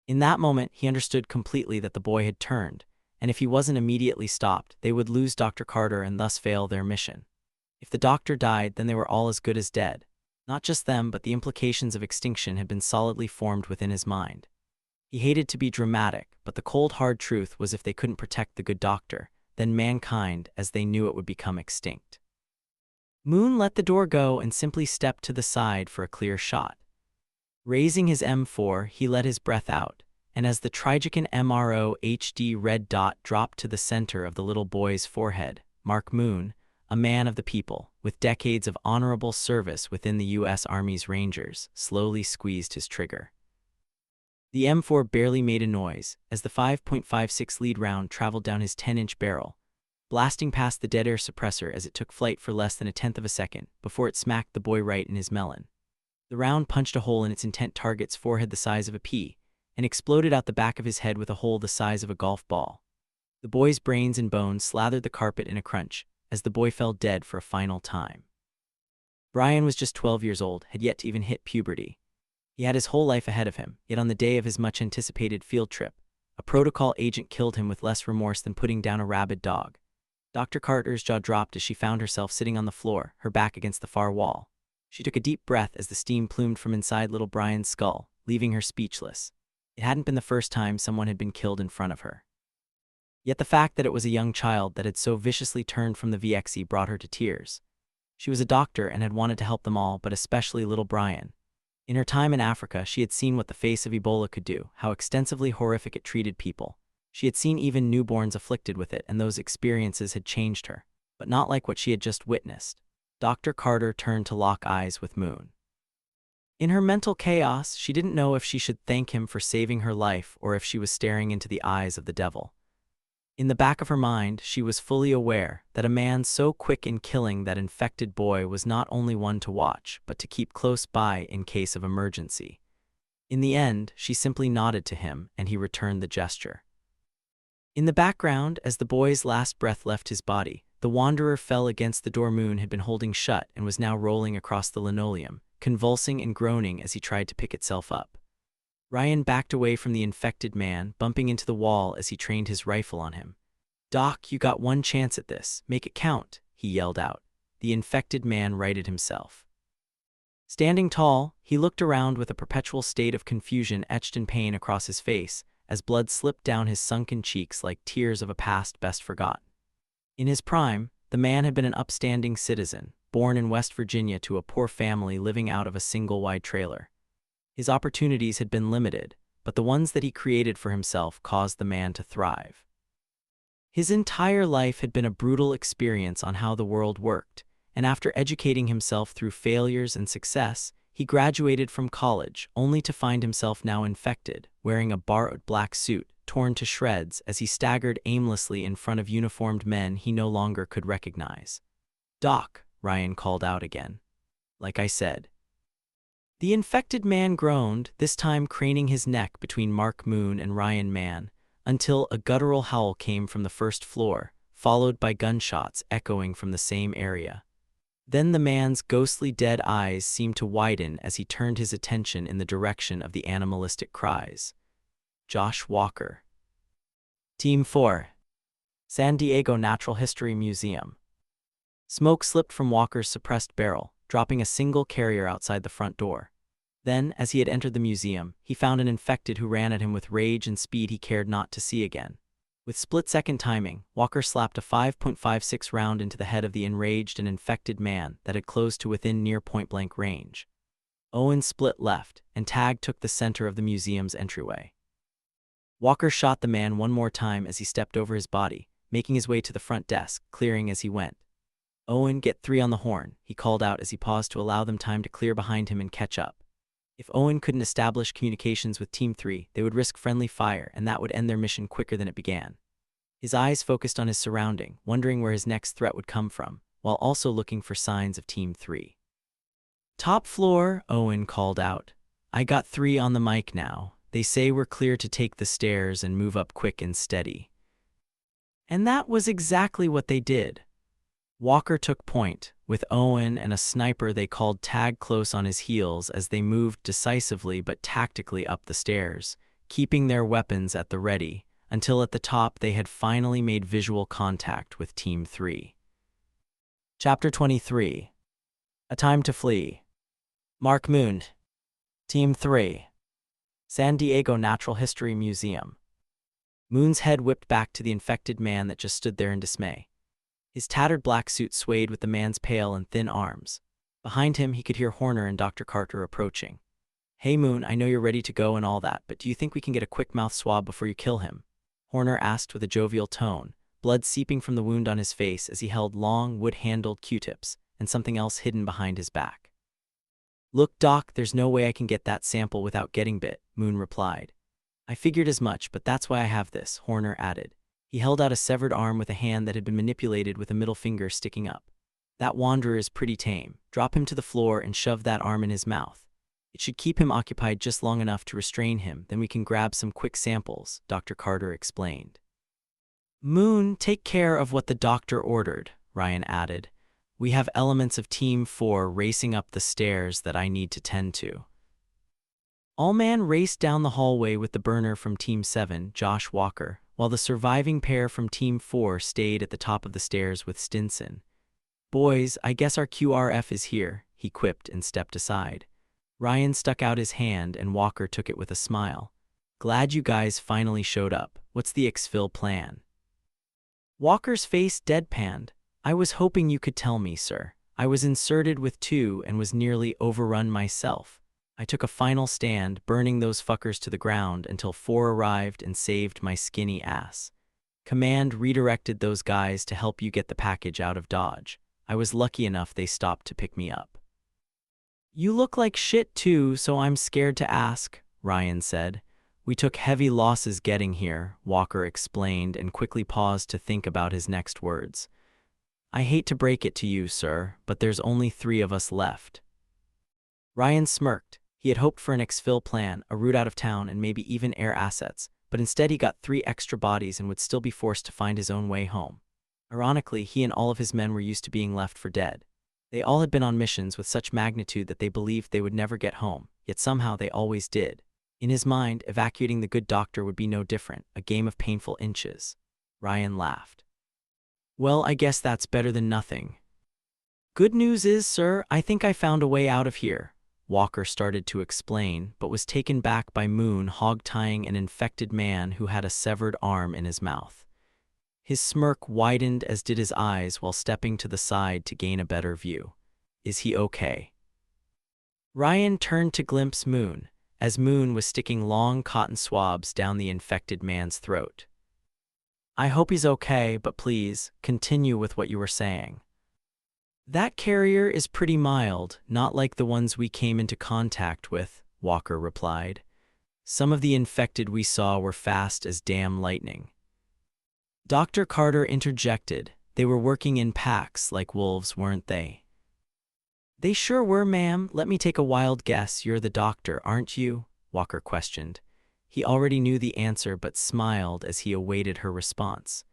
S1: In that moment, he understood completely that the boy had turned, and if he wasn't immediately stopped, they would lose Dr. Carter and thus fail their mission. If the doctor died, then they were all as good as dead. Not just them, but the implications of extinction had been solidly formed within his mind. He hated to be dramatic, but the cold hard truth was if they couldn't protect the good doctor, then mankind, as they knew it, would become extinct. Moon let the door go and simply stepped to the side for a clear shot. Raising his M4, he let his breath out, and as the Trijican MRO HD red dot dropped to the center of the little boy's forehead, Mark Moon, a man of the people, with decades of honorable service within the U.S. Army's Rangers, slowly squeezed his trigger. The M4 barely made a noise as the 5.56 lead round traveled down his 10-inch barrel, blasting past the dead air suppressor as it took flight for less than a tenth of a second before it smacked the boy right in his melon. The round punched a hole in its intent target's forehead the size of a pea and exploded out the back of his head with a hole the size of a golf ball. The boy's brains and bones slathered the carpet in a crunch as the boy fell dead for a final time. Brian was just 12 years old, had yet to even hit puberty. He had his whole life ahead of him, yet on the day of his much-anticipated field trip, a protocol agent killed him with less remorse than putting down a rabid dog. Dr. Carter's jaw dropped as she found herself sitting on the floor, her back against the far wall. She took a deep breath as the steam plumed from inside little Brian's skull, leaving her speechless. It hadn't been the first time someone had been killed in front of her. Yet the fact that it was a young child that had so viciously turned from the VXE brought her to tears. She was a doctor and had wanted to help them all, but especially little Brian. In her time in Africa, she had seen what the face of Ebola could do, how extensively horrific it treated people. She had seen even newborns afflicted with it, and those experiences had changed her, but not like what she had just witnessed. Dr. Carter turned to lock eyes with Moon. In her mental chaos, she didn't know if she should thank him for saving her life or if she was staring into the eyes of the devil. In the back of her mind, she was fully aware that a man so quick in killing that infected boy was not only one to watch, but to keep close by in case of emergency. In the end, she simply nodded to him, and he returned the gesture. In the background, as the boy's last breath left his body, the wanderer fell against the door Moon had been holding shut and was now rolling across the linoleum, convulsing and groaning as he tried to pick itself up. Ryan backed away from the infected man, bumping into the wall as he trained his rifle on him. "Doc, you got one chance at this. Make it count," he yelled out. The infected man righted himself. Standing tall, he looked around with a perpetual state of confusion etched in pain across his face, as blood slipped down his sunken cheeks like tears of a past best forgotten. In his prime, the man had been an upstanding citizen, born in West Virginia to a poor family living out of a single wide trailer. His opportunities had been limited, but the ones that he created for himself caused the man to thrive. His entire life had been a brutal experience on how the world worked, and after educating himself through failures and success, he graduated from college only to find himself now infected, wearing a borrowed black suit, torn to shreds as he staggered aimlessly in front of uniformed men he no longer could recognize. "Doc," Ryan called out again. "Like I said." The infected man groaned, this time craning his neck between Mark Moon and Ryan Mann, until a guttural howl came from the first floor, followed by gunshots echoing from the same area. Then the man's ghostly dead eyes seemed to widen as he turned his attention in the direction of the animalistic cries. Josh Walker. Team 4. San Diego Natural History Museum. Smoke slipped from Walker's suppressed barrel, dropping a single carrier outside the front door. Then, as he had entered the museum, he found an infected who ran at him with rage and speed he cared not to see again. With split-second timing, Walker slapped a 5.56 round into the head of the enraged and infected man that had closed to within near point-blank range. Owen split left, and Tag took the center of the museum's entryway. Walker shot the man one more time as he stepped over his body, making his way to the front desk, clearing as he went. "Owen, get 3 on the horn," he called out as he paused to allow them time to clear behind him and catch up. If Owen couldn't establish communications with Team 3, they would risk friendly fire, and that would end their mission quicker than it began. His eyes focused on his surrounding, wondering where his next threat would come from, while also looking for signs of Team 3. "Top floor," Owen called out. "I got 3 on the mic now. They say we're clear to take the stairs and move up quick and steady." And that was exactly what they did. Walker took point, with Owen and a sniper they called Tag close on his heels as they moved decisively but tactically up the stairs, keeping their weapons at the ready, until at the top they had finally made visual contact with Team 3. Chapter 23. A Time to Flee. Mark Moon. Team 3. San Diego Natural History Museum. Moon's head whipped back to the infected man that just stood there in dismay. His tattered black suit swayed with the man's pale and thin arms. Behind him, he could hear Horner and Dr. Carter approaching. "Hey Moon, I know you're ready to go and all that, but do you think we can get a quick mouth swab before you kill him?" Horner asked with a jovial tone, blood seeping from the wound on his face as he held long, wood-handled Q-tips and something else hidden behind his back. "Look, Doc, there's no way I can get that sample without getting bit," Moon replied. "I figured as much, but that's why I have this," Horner added. He held out a severed arm with a hand that had been manipulated with a middle finger sticking up. "That wanderer is pretty tame. Drop him to the floor and shove that arm in his mouth. It should keep him occupied just long enough to restrain him, then we can grab some quick samples," Dr. Carter explained. "Moon, take care of what the doctor ordered," Ryan added. "We have elements of Team 4 racing up the stairs that I need to tend to." Allman raced down the hallway with the burner from Team 7, Josh Walker, while the surviving pair from Team 4 stayed at the top of the stairs with Stinson. "Boys, I guess our QRF is here," he quipped and stepped aside. Ryan stuck out his hand and Walker took it with a smile. "Glad you guys finally showed up. What's the exfil plan?" Walker's face deadpanned. "I was hoping you could tell me, sir. I was inserted with 2 and was nearly overrun myself. I took a final stand, burning those fuckers to the ground until 4 arrived and saved my skinny ass. Command redirected those guys to help you get the package out of Dodge. I was lucky enough they stopped to pick me up." "You look like shit too, so I'm scared to ask," Ryan said. "We took heavy losses getting here," Walker explained and quickly paused to think about his next words. "I hate to break it to you, sir, but there's only 3 of us left." Ryan smirked. He had hoped for an exfil plan, a route out of town, and maybe even air assets, but instead he got 3 extra bodies and would still be forced to find his own way home. Ironically, he and all of his men were used to being left for dead. They all had been on missions with such magnitude that they believed they would never get home, yet somehow they always did. In his mind, evacuating the good doctor would be no different, a game of painful inches. Ryan laughed. "Well, I guess that's better than nothing." "Good news is, sir, I think I found a way out of here," Walker started to explain, but was taken back by Moon hog-tying an infected man who had a severed arm in his mouth. His smirk widened as did his eyes while stepping to the side to gain a better view. "Is he okay?" Ryan turned to glimpse Moon, as Moon was sticking long cotton swabs down the infected man's throat. "I hope he's okay, but please, continue with what you were saying." "That carrier is pretty mild, not like the ones we came into contact with," Walker replied. "Some of the infected we saw were fast as damn lightning." Dr. Carter interjected. "They were working in packs like wolves, weren't they?" "They sure were, ma'am. Let me take a wild guess. You're the doctor, aren't you?" Walker questioned. He already knew the answer but smiled as he awaited her response.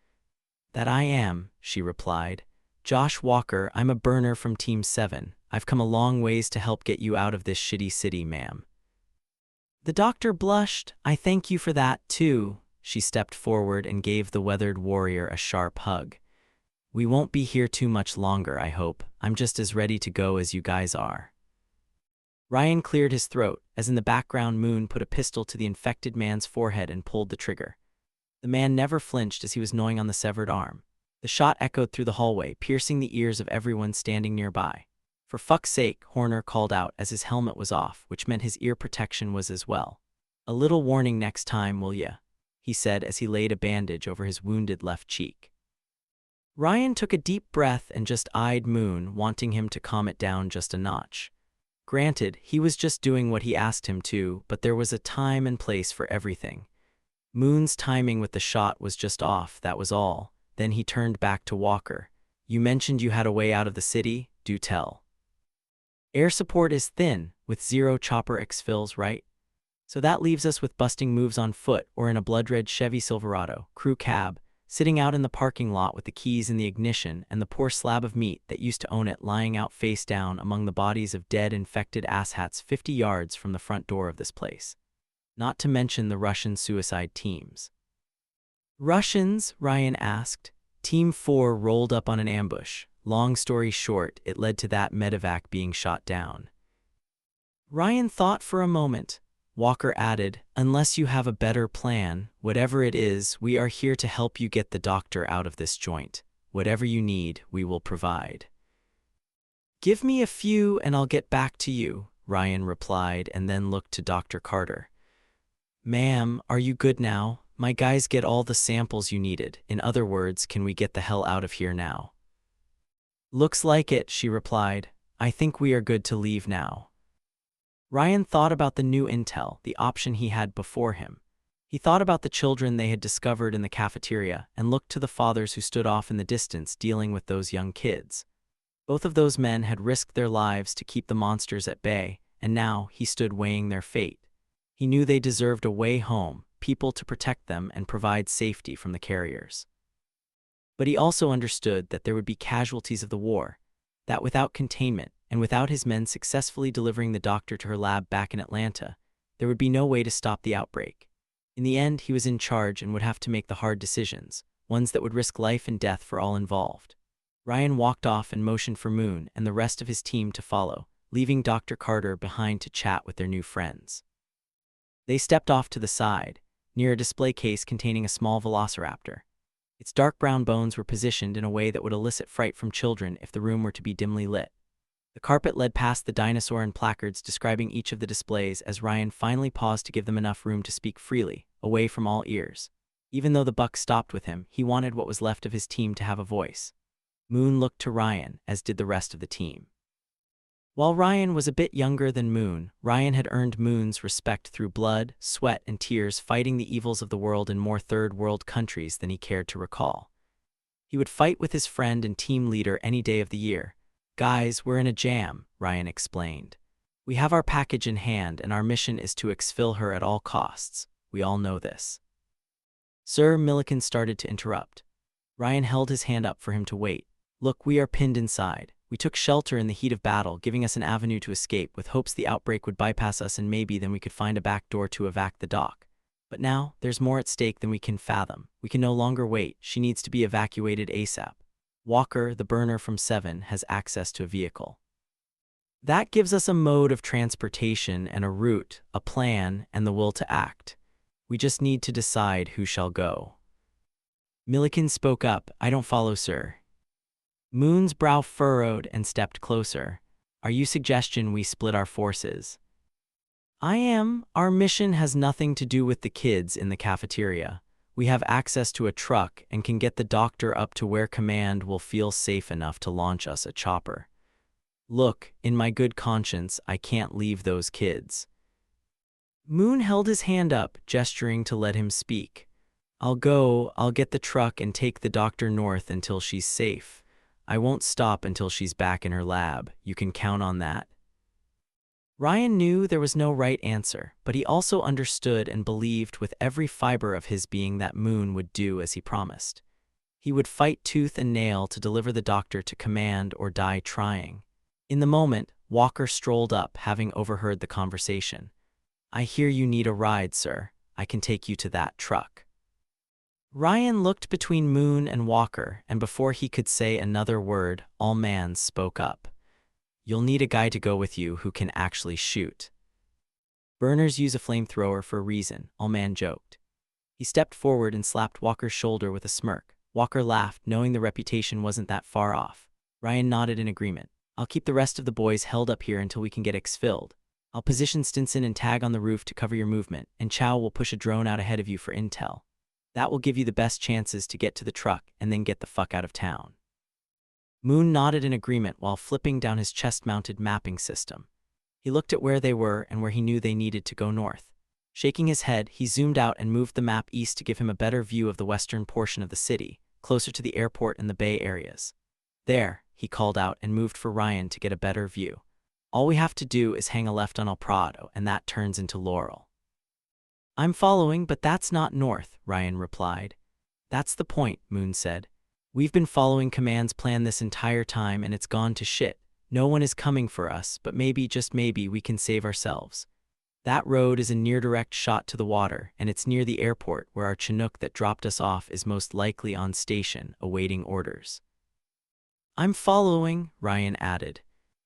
S1: "That I am," she replied. "Josh Walker, I'm a burner from Team 7. I've come a long ways to help get you out of this shitty city, ma'am." The doctor blushed. "I thank you for that, too." She stepped forward and gave the weathered warrior a sharp hug. "We won't be here too much longer, I hope. I'm just as ready to go as you guys are." Ryan cleared his throat, as in the background Moon put a pistol to the infected man's forehead and pulled the trigger. The man never flinched as he was gnawing on the severed arm. The shot echoed through the hallway, piercing the ears of everyone standing nearby. "For fuck's sake," Horner called out as his helmet was off, which meant his ear protection was as well. "A little warning next time, will ya?" he said as he laid a bandage over his wounded left cheek. Ryan took a deep breath and just eyed Moon, wanting him to calm it down just a notch. Granted, he was just doing what he asked him to, but there was a time and place for everything. Moon's timing with the shot was just off, that was all. Then he turned back to Walker. "You mentioned you had a way out of the city, do tell." "Air support is thin, with 0 chopper exfils, right? So that leaves us with busting moves on foot or in a blood-red Chevy Silverado, crew cab, sitting out in the parking lot with the keys in the ignition and the poor slab of meat that used to own it lying out face down among the bodies of dead infected asshats 50 yards from the front door of this place. Not to mention the Russian suicide teams." "Russians?" Ryan asked. "Team 4 rolled up on an ambush. Long story short, it led to that medevac being shot down." Ryan thought for a moment. Walker added, "Unless you have a better plan, whatever it is, we are here to help you get the doctor out of this joint. Whatever you need, we will provide." "Give me a few and I'll get back to you," Ryan replied and then looked to Dr. Carter. "Ma'am, are you good now? My guys get all the samples you needed. In other words, can we get the hell out of here now?" "Looks like it," she replied. "I think we are good to leave now." Ryan thought about the new intel, the option he had before him. He thought about the children they had discovered in the cafeteria and looked to the fathers who stood off in the distance dealing with those young kids. Both of those men had risked their lives to keep the monsters at bay, and now he stood weighing their fate. He knew they deserved a way home, people to protect them and provide safety from the carriers. But he also understood that there would be casualties of the war, that without containment, and without his men successfully delivering the doctor to her lab back in Atlanta, there would be no way to stop the outbreak. In the end, he was in charge and would have to make the hard decisions, ones that would risk life and death for all involved. Ryan walked off and motioned for Moon and the rest of his team to follow, leaving Dr. Carter behind to chat with their new friends. They stepped off to the side, near a display case containing a small velociraptor. Its dark brown bones were positioned in a way that would elicit fright from children if the room were to be dimly lit. The carpet led past the dinosaur and placards describing each of the displays as Ryan finally paused to give them enough room to speak freely, away from all ears. Even though the buck stopped with him, he wanted what was left of his team to have a voice. Moon looked to Ryan, as did the rest of the team. While Ryan was a bit younger than Moon, Ryan had earned Moon's respect through blood, sweat, and tears fighting the evils of the world in more third-world countries than he cared to recall. He would fight with his friend and team leader any day of the year. "Guys, we're in a jam," Ryan explained. "We have our package in hand and our mission is to exfil her at all costs. We all know this." "Sir," Milliken started to interrupt. Ryan held his hand up for him to wait. "Look, we are pinned inside. We took shelter in the heat of battle, giving us an avenue to escape with hopes the outbreak would bypass us and maybe then we could find a back door to evac the dock. But now, there's more at stake than we can fathom. We can no longer wait. She needs to be evacuated ASAP. Walker, the burner from 7, has access to a vehicle. That gives us a mode of transportation and a route, a plan, and the will to act. We just need to decide who shall go." Milliken spoke up. "I don't follow, sir." Moon's brow furrowed and stepped closer. "Are you suggesting we split our forces?" "I am. Our mission has nothing to do with the kids in the cafeteria. We have access to a truck and can get the doctor up to where command will feel safe enough to launch us a chopper. Look, in my good conscience, I can't leave those kids." Moon held his hand up, gesturing to let him speak. I'll get the truck and take the doctor north until she's safe. I won't stop until she's back in her lab. You can count on that." Ryan knew there was no right answer, but he also understood and believed with every fiber of his being that Moon would do as he promised. He would fight tooth and nail to deliver the doctor to command or die trying. In the moment, Walker strolled up, having overheard the conversation. "I hear you need a ride, sir. I can take you to that truck." Ryan looked between Moon and Walker, and before he could say another word, All-Man spoke up. You'll need a guy to go with you who can actually shoot. Burners use a flamethrower for a reason, All Man joked. He stepped forward and slapped Walker's shoulder with a smirk. Walker laughed, knowing the reputation wasn't that far off. Ryan nodded in agreement. I'll keep the rest of the boys held up here until we can get exfilled. I'll position Stinson and Tag on the roof to cover your movement, and Chow will push a drone out ahead of you for intel. That will give you the best chances to get to the truck and then get the fuck out of town. Moon nodded in agreement while flipping down his chest-mounted mapping system. He looked at where they were and where he knew they needed to go north. Shaking his head, he zoomed out and moved the map east to give him a better view of the western portion of the city, closer to the airport and the bay areas. There, he called out and moved for Ryan to get a better view. All we have to do is hang a left on El Prado, and that turns into Laurel. I'm following, but that's not north, Ryan replied. That's the point, Moon said. We've been following Command's plan this entire time and it's gone to shit. No one is coming for us, but maybe, just maybe, we can save ourselves. That road is a near-direct shot to the water, and it's near the airport where our Chinook that dropped us off is most likely on station, awaiting orders. I'm following, Ryan added.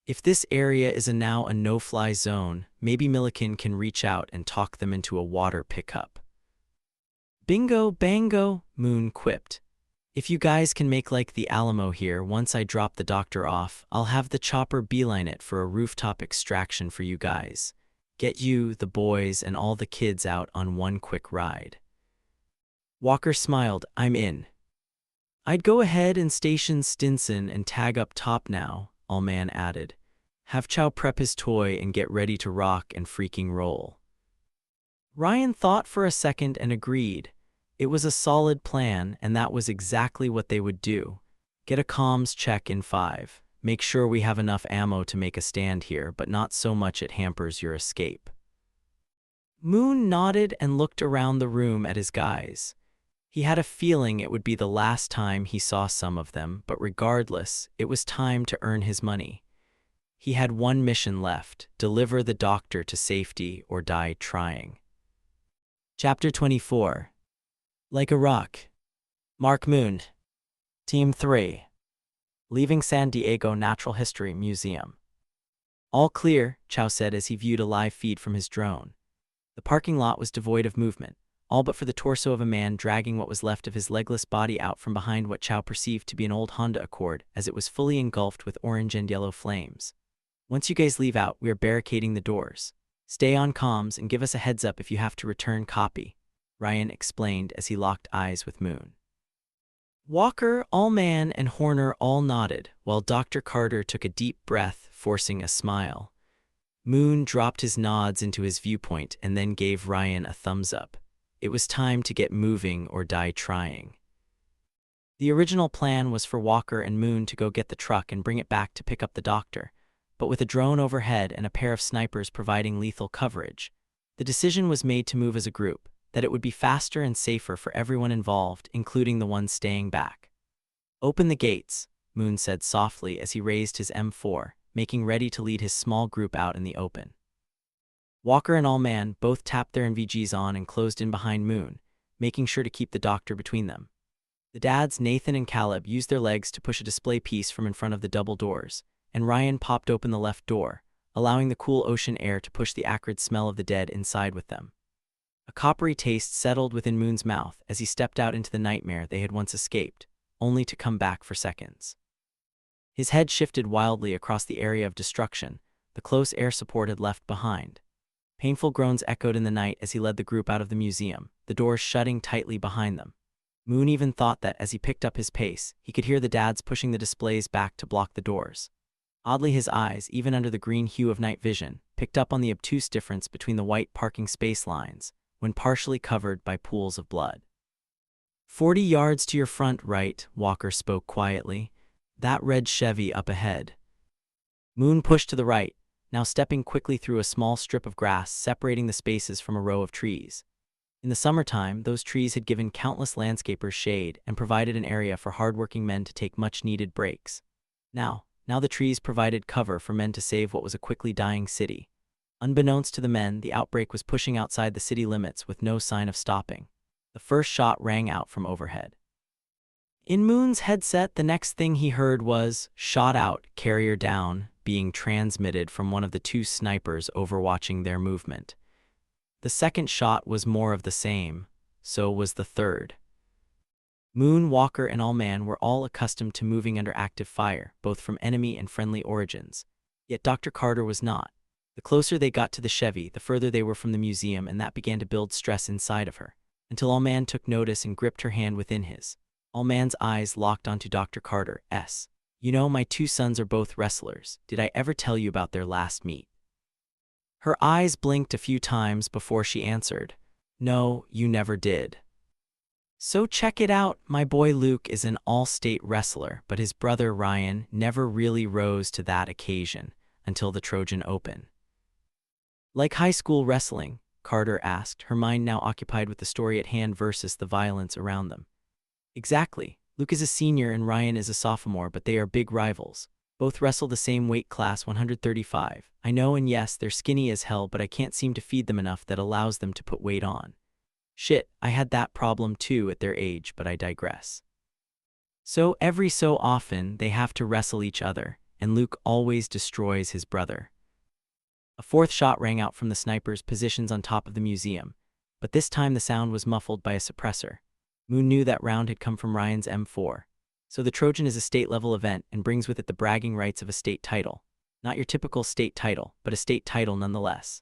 S1: If this area is now a no-fly zone, maybe Milliken can reach out and talk them into a water pickup. Bingo, bango, Moon quipped. If you guys can make like the Alamo here, once I drop the doctor off, I'll have the chopper beeline it for a rooftop extraction for you guys. Get you, the boys, and all the kids out on one quick ride. Walker smiled. I'm in. I'd go ahead and station Stinson and Tag up top now, All Man added. Have Chow prep his toy and get ready to rock and freaking roll. Ryan thought for a second and agreed. It was a solid plan, and that was exactly what they would do. Get a comms check in 5. Make sure we have enough ammo to make a stand here, but not so much it hampers your escape. Moon nodded and looked around the room at his guys. He had a feeling it would be the last time he saw some of them, but regardless, it was time to earn his money. He had one mission left: deliver the doctor to safety or die trying. Chapter 24. Like a Rock. Mark Moon. Team 3. Leaving San Diego Natural History Museum. All clear, Chow said as he viewed a live feed from his drone. The parking lot was devoid of movement, all but for the torso of a man dragging what was left of his legless body out from behind what Chow perceived to be an old Honda Accord as it was fully engulfed with orange and yellow flames. Once you guys leave out, we are barricading the doors. Stay on comms and give us a heads up if you have to return copy, Ryan explained as he locked eyes with Moon. Walker, All Man, and Horner all nodded, while Dr. Carter took a deep breath, forcing a smile. Moon dropped his nods into his viewpoint and then gave Ryan a thumbs up. It was time to get moving or die trying. The original plan was for Walker and Moon to go get the truck and bring it back to pick up the doctor, but with a drone overhead and a pair of snipers providing lethal coverage, the decision was made to move as a group, that it would be faster and safer for everyone involved, including the ones staying back. Open the gates, Moon said softly as he raised his M4, making ready to lead his small group out in the open. Walker and All Man both tapped their NVGs on and closed in behind Moon, making sure to keep the doctor between them. The dads, Nathan and Caleb, used their legs to push a display piece from in front of the double doors, and Ryan popped open the left door, allowing the cool ocean air to push the acrid smell of the dead inside with them. A coppery taste settled within Moon's mouth as he stepped out into the nightmare they had once escaped, only to come back for seconds. His head shifted wildly across the area of destruction the close air support had left behind. Painful groans echoed in the night as he led the group out of the museum, the doors shutting tightly behind them. Moon even thought that, as he picked up his pace, he could hear the dads pushing the displays back to block the doors. Oddly, his eyes, even under the green hue of night vision, picked up on the obtuse difference between the white parking space lines, when partially covered by pools of blood. 40 yards to your front right, Walker spoke quietly. That red Chevy up ahead. Moon pushed to the right, now stepping quickly through a small strip of grass separating the spaces from a row of trees. In the summertime, those trees had given countless landscapers shade and provided an area for hardworking men to take much-needed breaks. Now the trees provided cover for men to save what was a quickly dying city. Unbeknownst to the men, the outbreak was pushing outside the city limits with no sign of stopping. The first shot rang out from overhead. In Moon's headset, the next thing he heard was, "Shot out, carrier down, being transmitted from one of the two snipers overwatching their movement. The second shot was more of the same, so was the third. Moon, Walker, and Allman were all accustomed to moving under active fire, both from enemy and friendly origins. Yet Dr. Carter was not. The closer they got to the Chevy, the further they were from the museum, and that began to build stress inside of her, until Allman took notice and gripped her hand within his. Allman's eyes locked onto Dr. Carter's. You know, my two sons are both wrestlers. Did I ever tell you about their last meet? Her eyes blinked a few times before she answered, No, you never did. So check it out, my boy Luke is an all-state wrestler, but his brother Ryan never really rose to that occasion until the Trojan Open. Like high school wrestling? Carter asked, her mind now occupied with the story at hand versus the violence around them. Exactly. Luke is a senior and Ryan is a sophomore, but they are big rivals. Both wrestle the same weight class, 135. I know, and yes, they're skinny as hell, but I can't seem to feed them enough that allows them to put weight on. Shit, I had that problem too at their age, but I digress. So every so often, they have to wrestle each other, and Luke always destroys his brother. A fourth shot rang out from the sniper's positions on top of the museum, but this time the sound was muffled by a suppressor. Moon knew that round had come from Ryan's M4. So the Trojan is a state-level event and brings with it the bragging rights of a state title. Not your typical state title, but a state title nonetheless.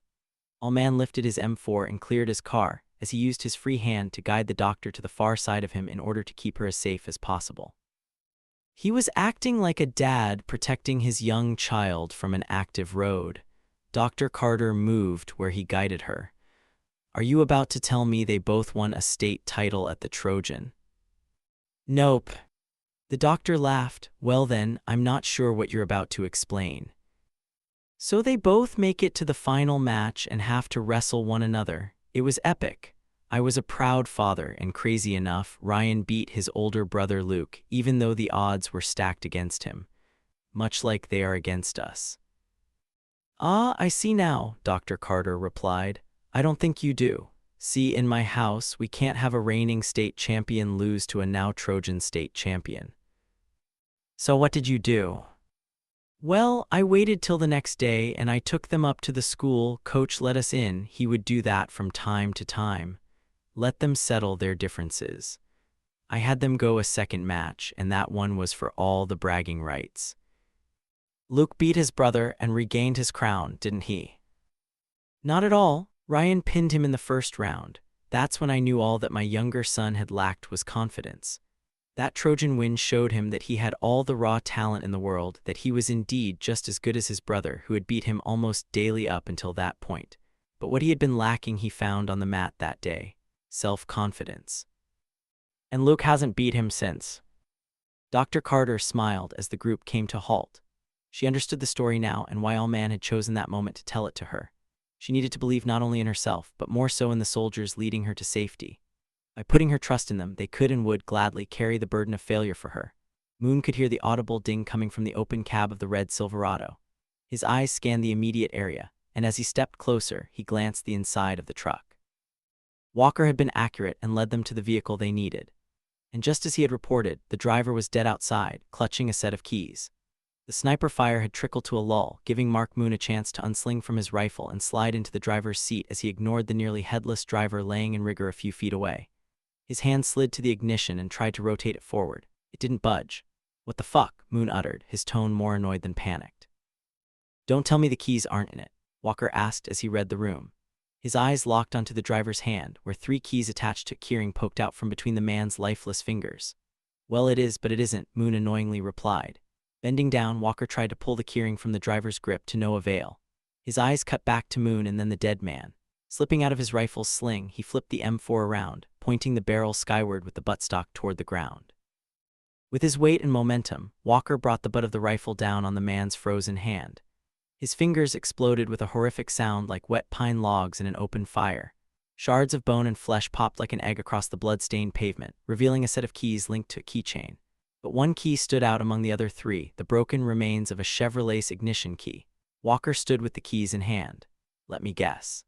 S1: Allman lifted his M4 and cleared his car, as he used his free hand to guide the doctor to the far side of him in order to keep her as safe as possible. He was acting like a dad protecting his young child from an active road. Dr. Carter moved where he guided her. Are you about to tell me they both won a state title at the Trojan? Nope. The doctor laughed. Well then, I'm not sure what you're about to explain. So they both make it to the final match and have to wrestle one another. It was epic. I was a proud father, and crazy enough, Ryan beat his older brother Luke, even though the odds were stacked against him. Much like they are against us. Ah, I see now, Dr. Carter replied. I don't think you do. See, in my house, we can't have a reigning state champion lose to a now Trojan state champion. So what did you do? Well, I waited till the next day and I took them up to the school. Coach let us in. He would do that from time to time. Let them settle their differences. I had them go a second match, and that one was for all the bragging rights. Luke beat his brother and regained his crown, didn't he? Not at all. Ryan pinned him in the first round. That's when I knew all that my younger son had lacked was confidence. That Trojan win showed him that he had all the raw talent in the world, that he was indeed just as good as his brother, who had beat him almost daily up until that point. But what he had been lacking he found on the mat that day: self-confidence. And Luke hasn't beat him since. Dr. Carter smiled as the group came to a halt. She understood the story now and why Allman had chosen that moment to tell it to her. She needed to believe not only in herself, but more so in the soldiers leading her to safety. By putting her trust in them, they could and would gladly carry the burden of failure for her. Moon could hear the audible ding coming from the open cab of the red Silverado. His eyes scanned the immediate area, and as he stepped closer, he glanced the inside of the truck. Walker had been accurate and led them to the vehicle they needed. And just as he had reported, the driver was dead outside, clutching a set of keys. The sniper fire had trickled to a lull, giving Mark Moon a chance to unsling from his rifle and slide into the driver's seat as he ignored the nearly headless driver laying in rigor a few feet away. His hand slid to the ignition and tried to rotate it forward. It didn't budge. What the fuck? Moon uttered, his tone more annoyed than panicked. Don't tell me the keys aren't in it, Walker asked as he read the room. His eyes locked onto the driver's hand, where 3 keys attached to keyring poked out from between the man's lifeless fingers. Well, it is, but it isn't, Moon annoyingly replied. Bending down, Walker tried to pull the keyring from the driver's grip to no avail. His eyes cut back to Moon and then the dead man. Slipping out of his rifle's sling, he flipped the M4 around, pointing the barrel skyward with the buttstock toward the ground. With his weight and momentum, Walker brought the butt of the rifle down on the man's frozen hand. His fingers exploded with a horrific sound like wet pine logs in an open fire. Shards of bone and flesh popped like an egg across the blood-stained pavement, revealing a set of keys linked to a keychain. But one key stood out among the other 3, the broken remains of a Chevrolet's ignition key. Walker stood with the keys in hand. Let me guess.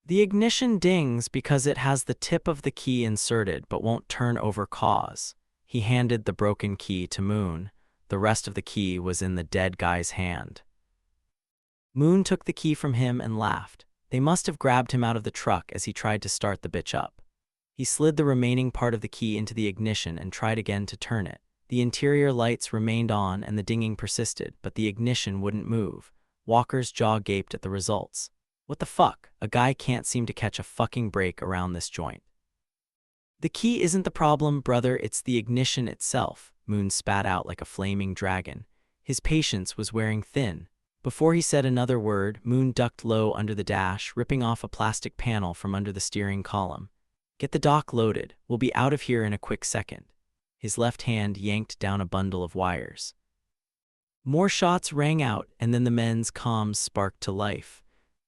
S1: The ignition dings because it has the tip of the key inserted but won't turn over cause. He handed the broken key to Moon. the rest of the key was in the dead guy's hand. Moon took the key from him and laughed. They must have grabbed him out of the truck as he tried to start the bitch up. He slid the remaining part of the key into the ignition and tried again to turn it. The interior lights remained on and the dinging persisted, but the ignition wouldn't move. Walker's jaw gaped at the results. What the fuck? A guy can't seem to catch a fucking break around this joint. The key isn't the problem, brother, it's the ignition itself, Moon spat out like a flaming dragon. His patience was wearing thin. Before he said another word, Moon ducked low under the dash, ripping off a plastic panel from under the steering column. Get the dock loaded. We'll be out of here in a quick second. His left hand yanked down a bundle of wires. More shots rang out, and then the men's comms sparked to life.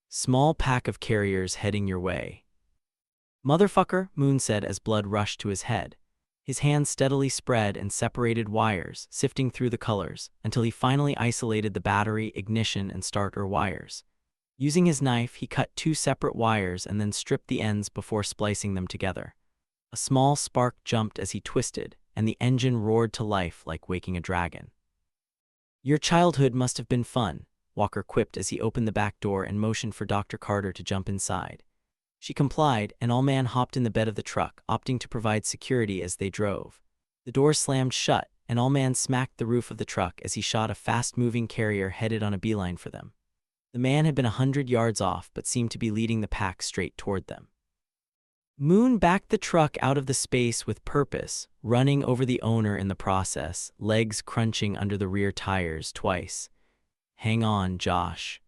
S1: Small pack of carriers heading your way. Motherfucker, Moon said as blood rushed to his head. His hand steadily spread and separated wires, sifting through the colors, until he finally isolated the battery, ignition, and starter wires. Using his knife, he cut 2 separate wires and then stripped the ends before splicing them together. A small spark jumped as he twisted, and the engine roared to life like waking a dragon. Your childhood must have been fun, Walker quipped as he opened the back door and motioned for Dr. Carter to jump inside. She complied, and Allman hopped in the bed of the truck, opting to provide security as they drove. The door slammed shut, and Allman smacked the roof of the truck as he shot a fast-moving carrier headed on a beeline for them. The man had been 100 yards off, but seemed to be leading the pack straight toward them. Moon backed the truck out of the space with purpose, running over the owner in the process, legs crunching under the rear tires twice. Hang on, Josh.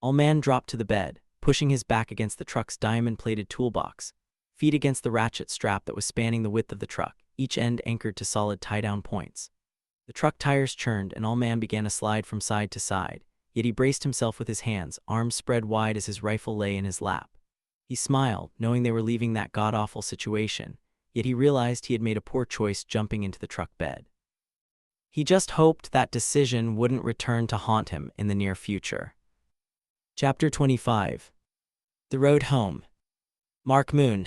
S1: Allman dropped to the bed, pushing his back against the truck's diamond-plated toolbox, feet against the ratchet strap that was spanning the width of the truck, each end anchored to solid tie-down points. The truck tires churned, and Allman began to slide from side to side, yet he braced himself with his hands, arms spread wide as his rifle lay in his lap. He smiled, knowing they were leaving that god-awful situation, yet he realized he had made a poor choice jumping into the truck bed. He just hoped that decision wouldn't return to haunt him in the near future. Chapter 25. The Road Home. Mark Moon.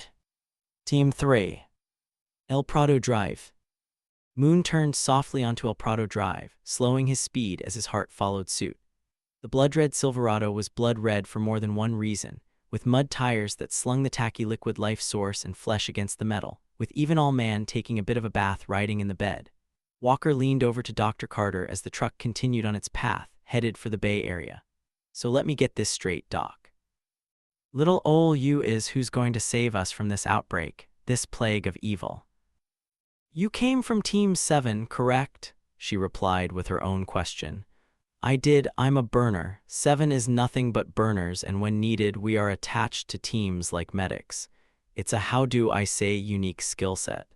S1: Team 3. El Prado Drive. Moon turned softly onto El Prado Drive, slowing his speed as his heart followed suit. The blood-red Silverado was blood-red for more than one reason, with mud tires that slung the tacky liquid life source and flesh against the metal, with even Allman taking a bit of a bath riding in the bed. Walker leaned over to Dr. Carter as the truck continued on its path, headed for the Bay Area. So let me get this straight, Doc. Little ol' you is who's going to save us from this outbreak, this plague of evil. You came from Team 7, correct? She replied with her own question. I did. I'm a burner. 7 is nothing but burners, and when needed, we are attached to teams like medics. It's a how do I say unique skill set.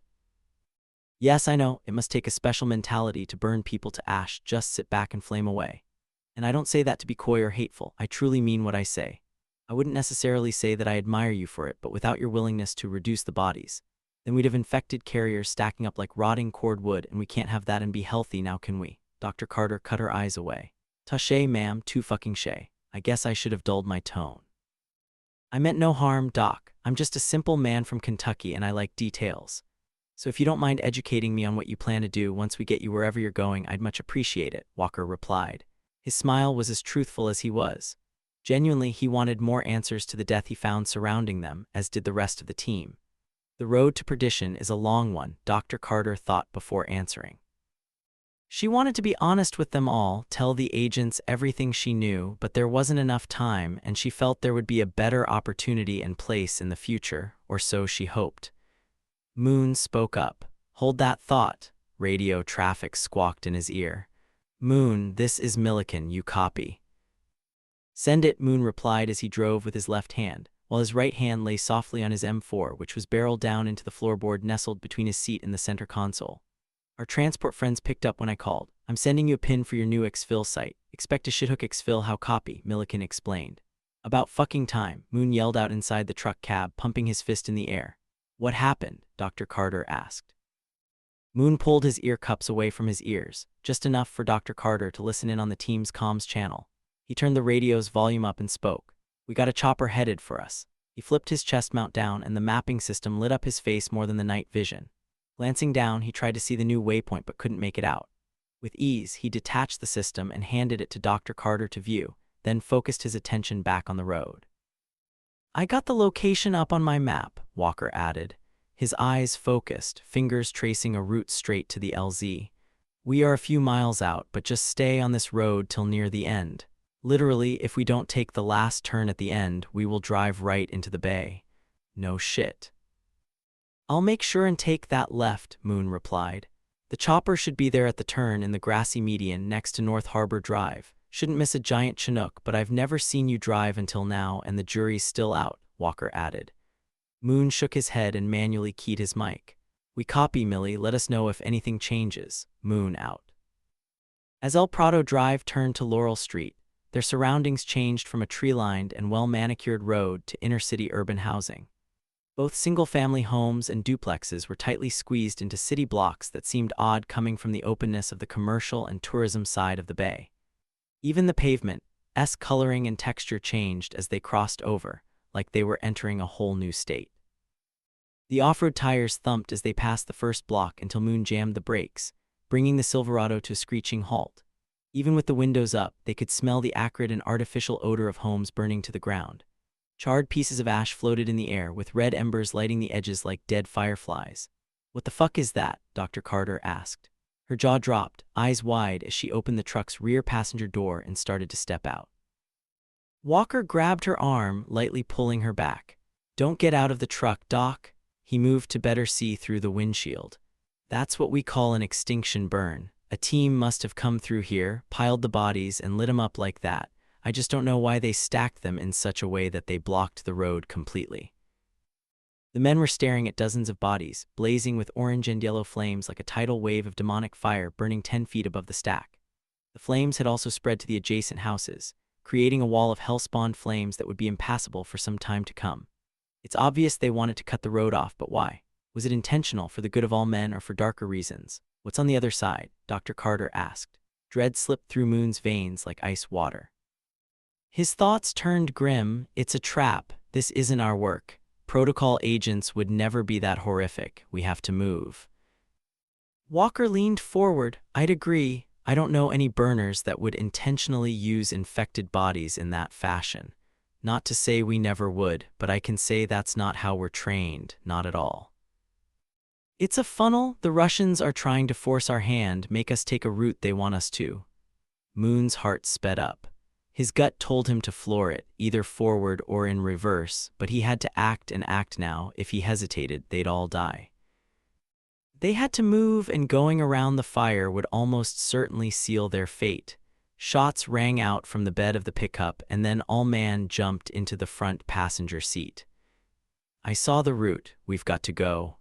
S1: Yes, I know, it must take a special mentality to burn people to ash, just sit back and flame away. And I don't say that to be coy or hateful, I truly mean what I say. I wouldn't necessarily say that I admire you for it, but without your willingness to reduce the bodies, then we'd have infected carriers stacking up like rotting cordwood, and we can't have that and be healthy now, can we? Dr. Carter cut her eyes away. Touché, ma'am, too fucking shay. I guess I should have dulled my tone. I meant no harm, Doc. I'm just a simple man from Kentucky and I like details. So if you don't mind educating me on what you plan to do once we get you wherever you're going, I'd much appreciate it, Walker replied. His smile was as truthful as he was. Genuinely, he wanted more answers to the death he found surrounding them, as did the rest of the team. The road to perdition is a long one, Dr. Carter thought before answering. She wanted to be honest with them all, tell the agents everything she knew, but there wasn't enough time, and she felt there would be a better opportunity and place in the future, or so she hoped. Moon spoke up. Hold that thought. Radio traffic squawked in his ear. Moon, this is Milliken, you copy? Send it, Moon replied as he drove with his left hand, while his right hand lay softly on his M4, which was barreled down into the floorboard nestled between his seat and the center console. Our transport friends picked up when I called. I'm sending you a pin for your new exfil site. Expect to shithook exfil, how copy, Milliken explained. About fucking time, Moon yelled out inside the truck cab, pumping his fist in the air. What happened? Dr. Carter asked. Moon pulled his ear cups away from his ears, just enough for Dr. Carter to listen in on the team's comms channel. He turned the radio's volume up and spoke. We got a chopper headed for us. He flipped his chest mount down and the mapping system lit up his face more than the night vision. Glancing down, he tried to see the new waypoint but couldn't make it out. With ease, he detached the system and handed it to Dr. Carter to view, then focused his attention back on the road. "I got the location up on my map," Walker added, his eyes focused, fingers tracing a route straight to the LZ. "We are a few miles out, but just stay on this road till near the end. Literally, if we don't take the last turn at the end, we will drive right into the bay." "No shit." "I'll make sure and take that left," Moon replied. "The chopper should be there at the turn in the grassy median next to North Harbor Drive. Shouldn't miss a giant Chinook, but I've never seen you drive until now, and the jury's still out," Walker added. Moon shook his head and manually keyed his mic. "We copy, Millie. Let us know if anything changes." Moon out. As El Prado Drive turned to Laurel Street, their surroundings changed from a tree-lined and well-manicured road to inner-city urban housing. Both single-family homes and duplexes were tightly squeezed into city blocks that seemed odd coming from the openness of the commercial and tourism side of the bay. Even the pavement's coloring and texture changed as they crossed over, like they were entering a whole new state. The off-road tires thumped as they passed the first block until Moon jammed the brakes, bringing the Silverado to a screeching halt. Even with the windows up, they could smell the acrid and artificial odor of homes burning to the ground. Charred pieces of ash floated in the air, with red embers lighting the edges like dead fireflies. "What the fuck is that?" Dr. Carter asked. Her jaw dropped, eyes wide, as she opened the truck's rear passenger door and started to step out. Walker grabbed her arm, lightly pulling her back. "Don't get out of the truck, Doc." He moved to better see through the windshield. "That's what we call an extinction burn. A team must have come through here, piled the bodies, and lit them up like that. I just don't know why they stacked them in such a way that they blocked the road completely." The men were staring at dozens of bodies, blazing with orange and yellow flames like a tidal wave of demonic fire burning 10 feet above the stack. The flames had also spread to the adjacent houses, creating a wall of hell-spawned flames that would be impassable for some time to come. It's obvious they wanted to cut the road off, but why? Was it intentional, for the good of all men, or for darker reasons? "What's on the other side?" Dr. Carter asked. Dread slipped through Moon's veins like ice water. His thoughts turned grim. "It's a trap. This isn't our work. Protocol agents would never be that horrific. We have to move." Walker leaned forward. "I'd agree. I don't know any burners that would intentionally use infected bodies in that fashion. Not to say we never would, but I can say that's not how we're trained, not at all. It's a funnel. The Russians are trying to force our hand, make us take a route they want us to." Moon's heart sped up. His gut told him to floor it, either forward or in reverse, but he had to act and act now. If he hesitated, they'd all die. They had to move, and going around the fire would almost certainly seal their fate. Shots rang out from the bed of the pickup, and then all man jumped into the front passenger seat. "I saw the route. We've got to go."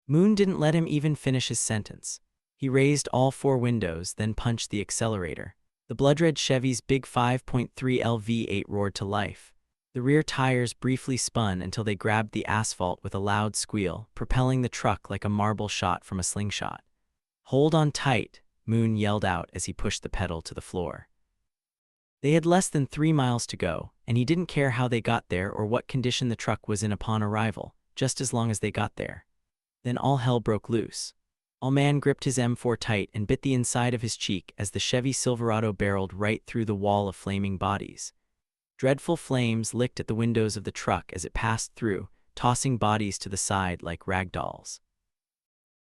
S1: Moon didn't let him even finish his sentence. He raised all 4 windows, then punched the accelerator. The blood-red Chevy's big 5.3L V8 roared to life. The rear tires briefly spun until they grabbed the asphalt with a loud squeal, propelling the truck like a marble shot from a slingshot. "Hold on tight," Moon yelled out as he pushed the pedal to the floor. They had less than 3 miles to go, and he didn't care how they got there or what condition the truck was in upon arrival, just as long as they got there. Then all hell broke loose. All man gripped his M4 tight and bit the inside of his cheek as the Chevy Silverado barreled right through the wall of flaming bodies. Dreadful flames licked at the windows of the truck as it passed through, tossing bodies to the side like rag dolls.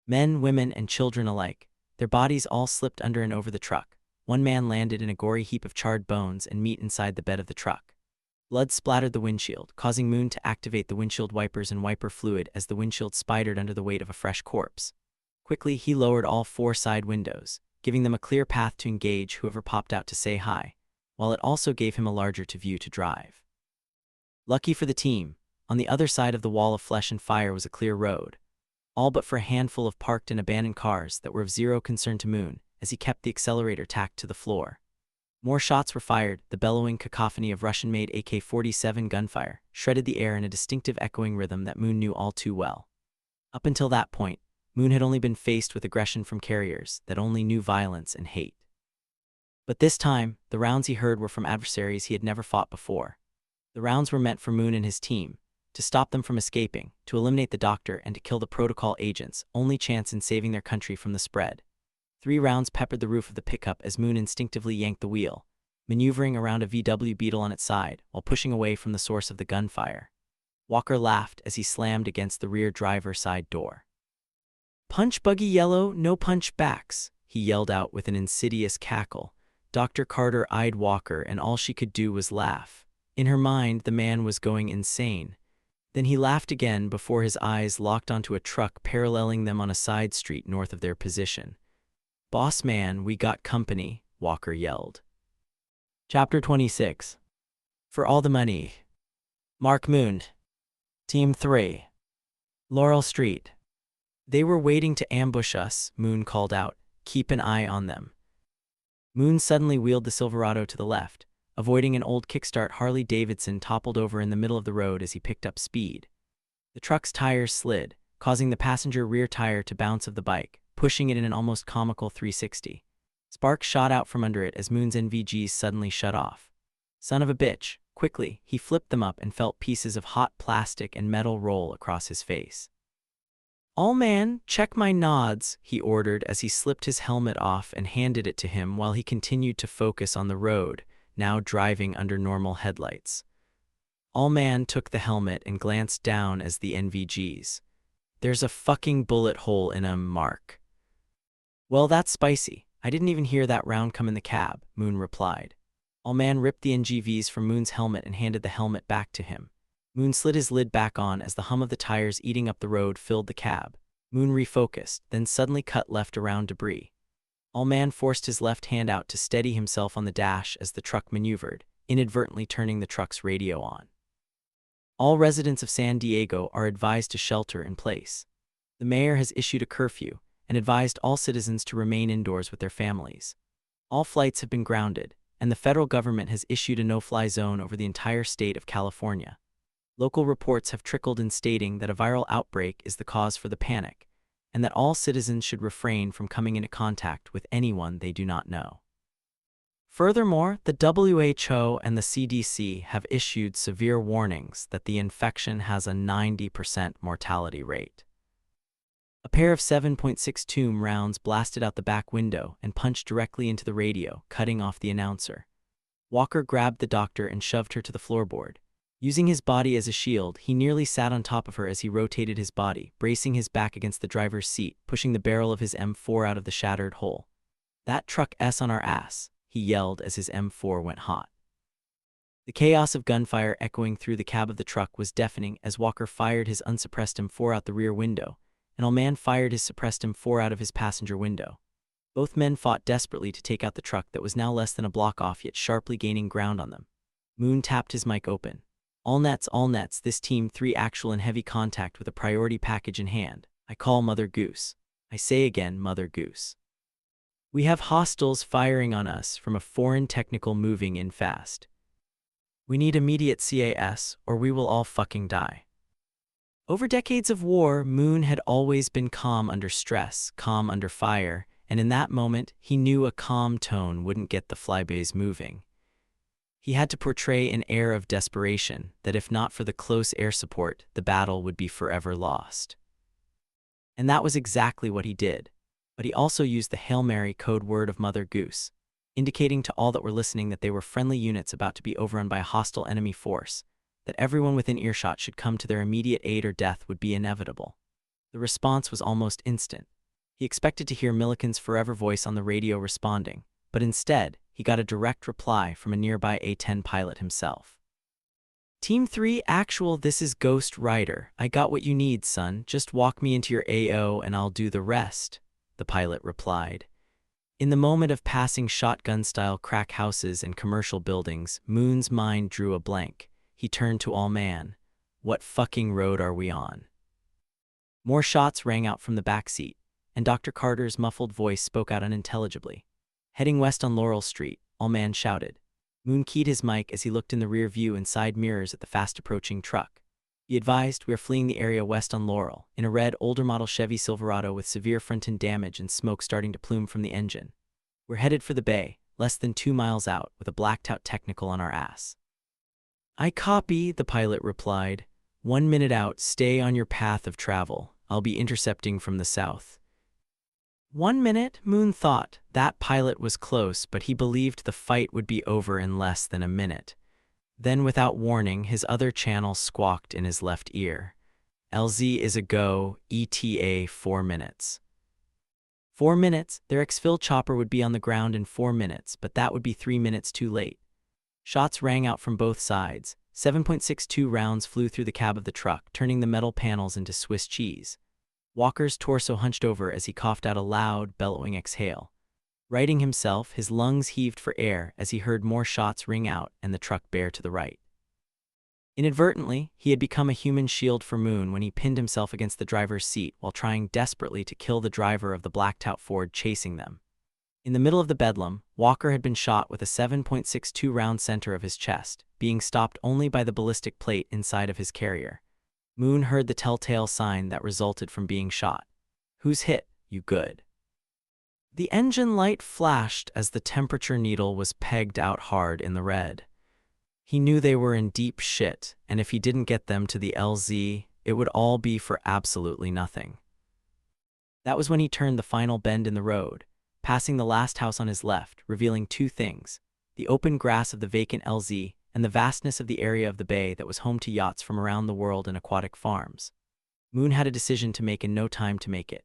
S1: Men, women, and children alike, their bodies all slipped under and over the truck. One man landed in a gory heap of charred bones and meat inside the bed of the truck. Blood splattered the windshield, causing Moon to activate the windshield wipers and wiper fluid as the windshield spidered under the weight of a fresh corpse. Quickly, he lowered all 4 side windows, giving them a clear path to engage whoever popped out to say hi, while it also gave him a larger view to drive. Lucky for the team, on the other side of the wall of flesh and fire was a clear road, all but for a handful of parked and abandoned cars that were of zero concern to Moon as he kept the accelerator tacked to the floor. More shots were fired. The bellowing cacophony of Russian-made AK-47 gunfire shredded the air in a distinctive echoing rhythm that Moon knew all too well. Up until that point, Moon had only been faced with aggression from carriers that only knew violence and hate. But this time, the rounds he heard were from adversaries he had never fought before. The rounds were meant for Moon and his team, to stop them from escaping, to eliminate the doctor, and to kill the protocol agents' only chance in saving their country from the spread. 3 rounds peppered the roof of the pickup as Moon instinctively yanked the wheel, maneuvering around a VW Beetle on its side while pushing away from the source of the gunfire. Walker laughed as he slammed against the rear driver's side door. "Punch buggy yellow, no punch backs," he yelled out with an insidious cackle. Dr. Carter eyed Walker, and all she could do was laugh. In her mind, the man was going insane. Then he laughed again before his eyes locked onto a truck paralleling them on a side street north of their position. "Boss man, we got company," Walker yelled. Chapter 26. For all the money. Mark Moon. Team 3. Laurel Street. "They were waiting to ambush us," Moon called out. "Keep an eye on them." Moon suddenly wheeled the Silverado to the left, avoiding an old kickstart Harley-Davidson toppled over in the middle of the road as he picked up speed. The truck's tires slid, causing the passenger rear tire to bounce of the bike, pushing it in an almost comical 360. Sparks shot out from under it as Moon's NVGs suddenly shut off. Son of a bitch. Quickly, he flipped them up and felt pieces of hot plastic and metal roll across his face. "All man, check my nods," he ordered as he slipped his helmet off and handed it to him while he continued to focus on the road, now driving under normal headlights. All man took the helmet and glanced down as the NVGs. "There's a fucking bullet hole in 'em, Mark." "Well, that's spicy. I didn't even hear that round come in the cab," Moon replied. All man ripped the NGVs from Moon's helmet and handed the helmet back to him. Moon slid his lid back on as the hum of the tires eating up the road filled the cab. Moon refocused, then suddenly cut left around debris. All man forced his left hand out to steady himself on the dash as the truck maneuvered, inadvertently turning the truck's radio on. "All residents of San Diego are advised to shelter in place. The mayor has issued a curfew and advised all citizens to remain indoors with their families. All flights have been grounded, and the federal government has issued a no-fly zone over the entire state of California. Local reports have trickled in stating that a viral outbreak is the cause for the panic, and that all citizens should refrain from coming into contact with anyone they do not know. Furthermore, the WHO and the CDC have issued severe warnings that the infection has a 90% mortality rate." A pair of 7.62 rounds blasted out the back window and punched directly into the radio, cutting off the announcer. Walker grabbed the doctor and shoved her to the floorboard. Using his body as a shield, he nearly sat on top of her as he rotated his body, bracing his back against the driver's seat, pushing the barrel of his M4 out of the shattered hole. "That truck S on our ass," he yelled as his M4 went hot. The chaos of gunfire echoing through the cab of the truck was deafening as Walker fired his unsuppressed M4 out the rear window, and All Man fired his suppressed M4 out of his passenger window. Both men fought desperately to take out the truck that was now less than a block off, yet sharply gaining ground on them. Moon tapped his mic open. All nets, this Team 3 actual in heavy contact with a priority package in hand. I call Mother Goose. I say again, Mother Goose. We have hostiles firing on us from a foreign technical moving in fast. We need immediate CAS or we will all fucking die." Over decades of war, Moon had always been calm under stress, calm under fire, and in that moment, he knew a calm tone wouldn't get the flybys moving. He had to portray an air of desperation that if not for the close air support, the battle would be forever lost. And that was exactly what he did. But he also used the Hail Mary code word of Mother Goose, indicating to all that were listening that they were friendly units about to be overrun by a hostile enemy force, that everyone within earshot should come to their immediate aid or death would be inevitable. The response was almost instant. He expected to hear Milliken's forever voice on the radio responding, but instead, he got a direct reply from a nearby A-10 pilot himself. "Team 3 actual, this is Ghost Rider. I got what you need, son. Just walk me into your AO and I'll do the rest," the pilot replied. In the moment of passing shotgun-style crack houses and commercial buildings, Moon's mind drew a blank. He turned to All Man. "What fucking road are we on?" More shots rang out from the back seat, and Dr. Carter's muffled voice spoke out unintelligibly. "Heading west on Laurel Street," All Man shouted. Moon keyed his mic as he looked in the rear view and side mirrors at the fast-approaching truck. He advised, "We are fleeing the area west on Laurel, in a red, older-model Chevy Silverado with severe front-end damage and smoke starting to plume from the engine. We're headed for the bay, less than 2 miles out, with a blacked-out technical on our ass." "I copy," the pilot replied. 1 minute out, stay on your path of travel. I'll be intercepting from the south." 1 minute, Moon thought. That pilot was close, but he believed the fight would be over in less than a minute. Then, without warning, his other channel squawked in his left ear. LZ is a go, ETA 4 minutes. 4 minutes, their exfil chopper would be on the ground in 4 minutes, but that would be 3 minutes too late. Shots rang out from both sides. 7.62 rounds flew through the cab of the truck, turning the metal panels into Swiss cheese. Walker's torso hunched over as he coughed out a loud, bellowing exhale. Righting himself, his lungs heaved for air as he heard more shots ring out and the truck bear to the right. Inadvertently, he had become a human shield for Moon when he pinned himself against the driver's seat while trying desperately to kill the driver of the blacked-out Ford chasing them. In the middle of the bedlam, Walker had been shot with a 7.62 round center of his chest, being stopped only by the ballistic plate inside of his carrier. Moon heard the telltale sign that resulted from being shot. "Who's hit, you good?" The engine light flashed as the temperature needle was pegged out hard in the red. He knew they were in deep shit, and if he didn't get them to the LZ, it would all be for absolutely nothing. That was when he turned the final bend in the road, passing the last house on his left, revealing two things: the open grass of the vacant LZ and the vastness of the area of the bay that was home to yachts from around the world and aquatic farms. Moon had a decision to make in no time to make it.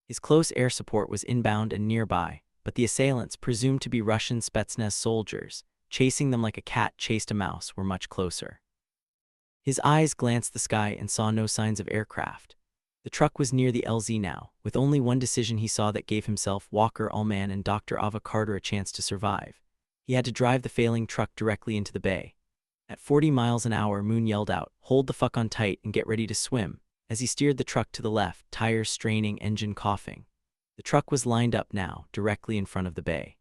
S1: His close air support was inbound and nearby, but the assailants, presumed to be Russian Spetsnaz soldiers, chasing them like a cat chased a mouse, were much closer. His eyes glanced the sky and saw no signs of aircraft. The truck was near the LZ now, with only one decision he saw that gave himself, Walker, Allman, and Dr. Ava Carter a chance to survive. He had to drive the failing truck directly into the bay. At 40 miles an hour, Moon yelled out, "Hold the fuck on tight and get ready to swim," as he steered the truck to the left, tires straining, engine coughing. The truck was lined up now, directly in front of the bay.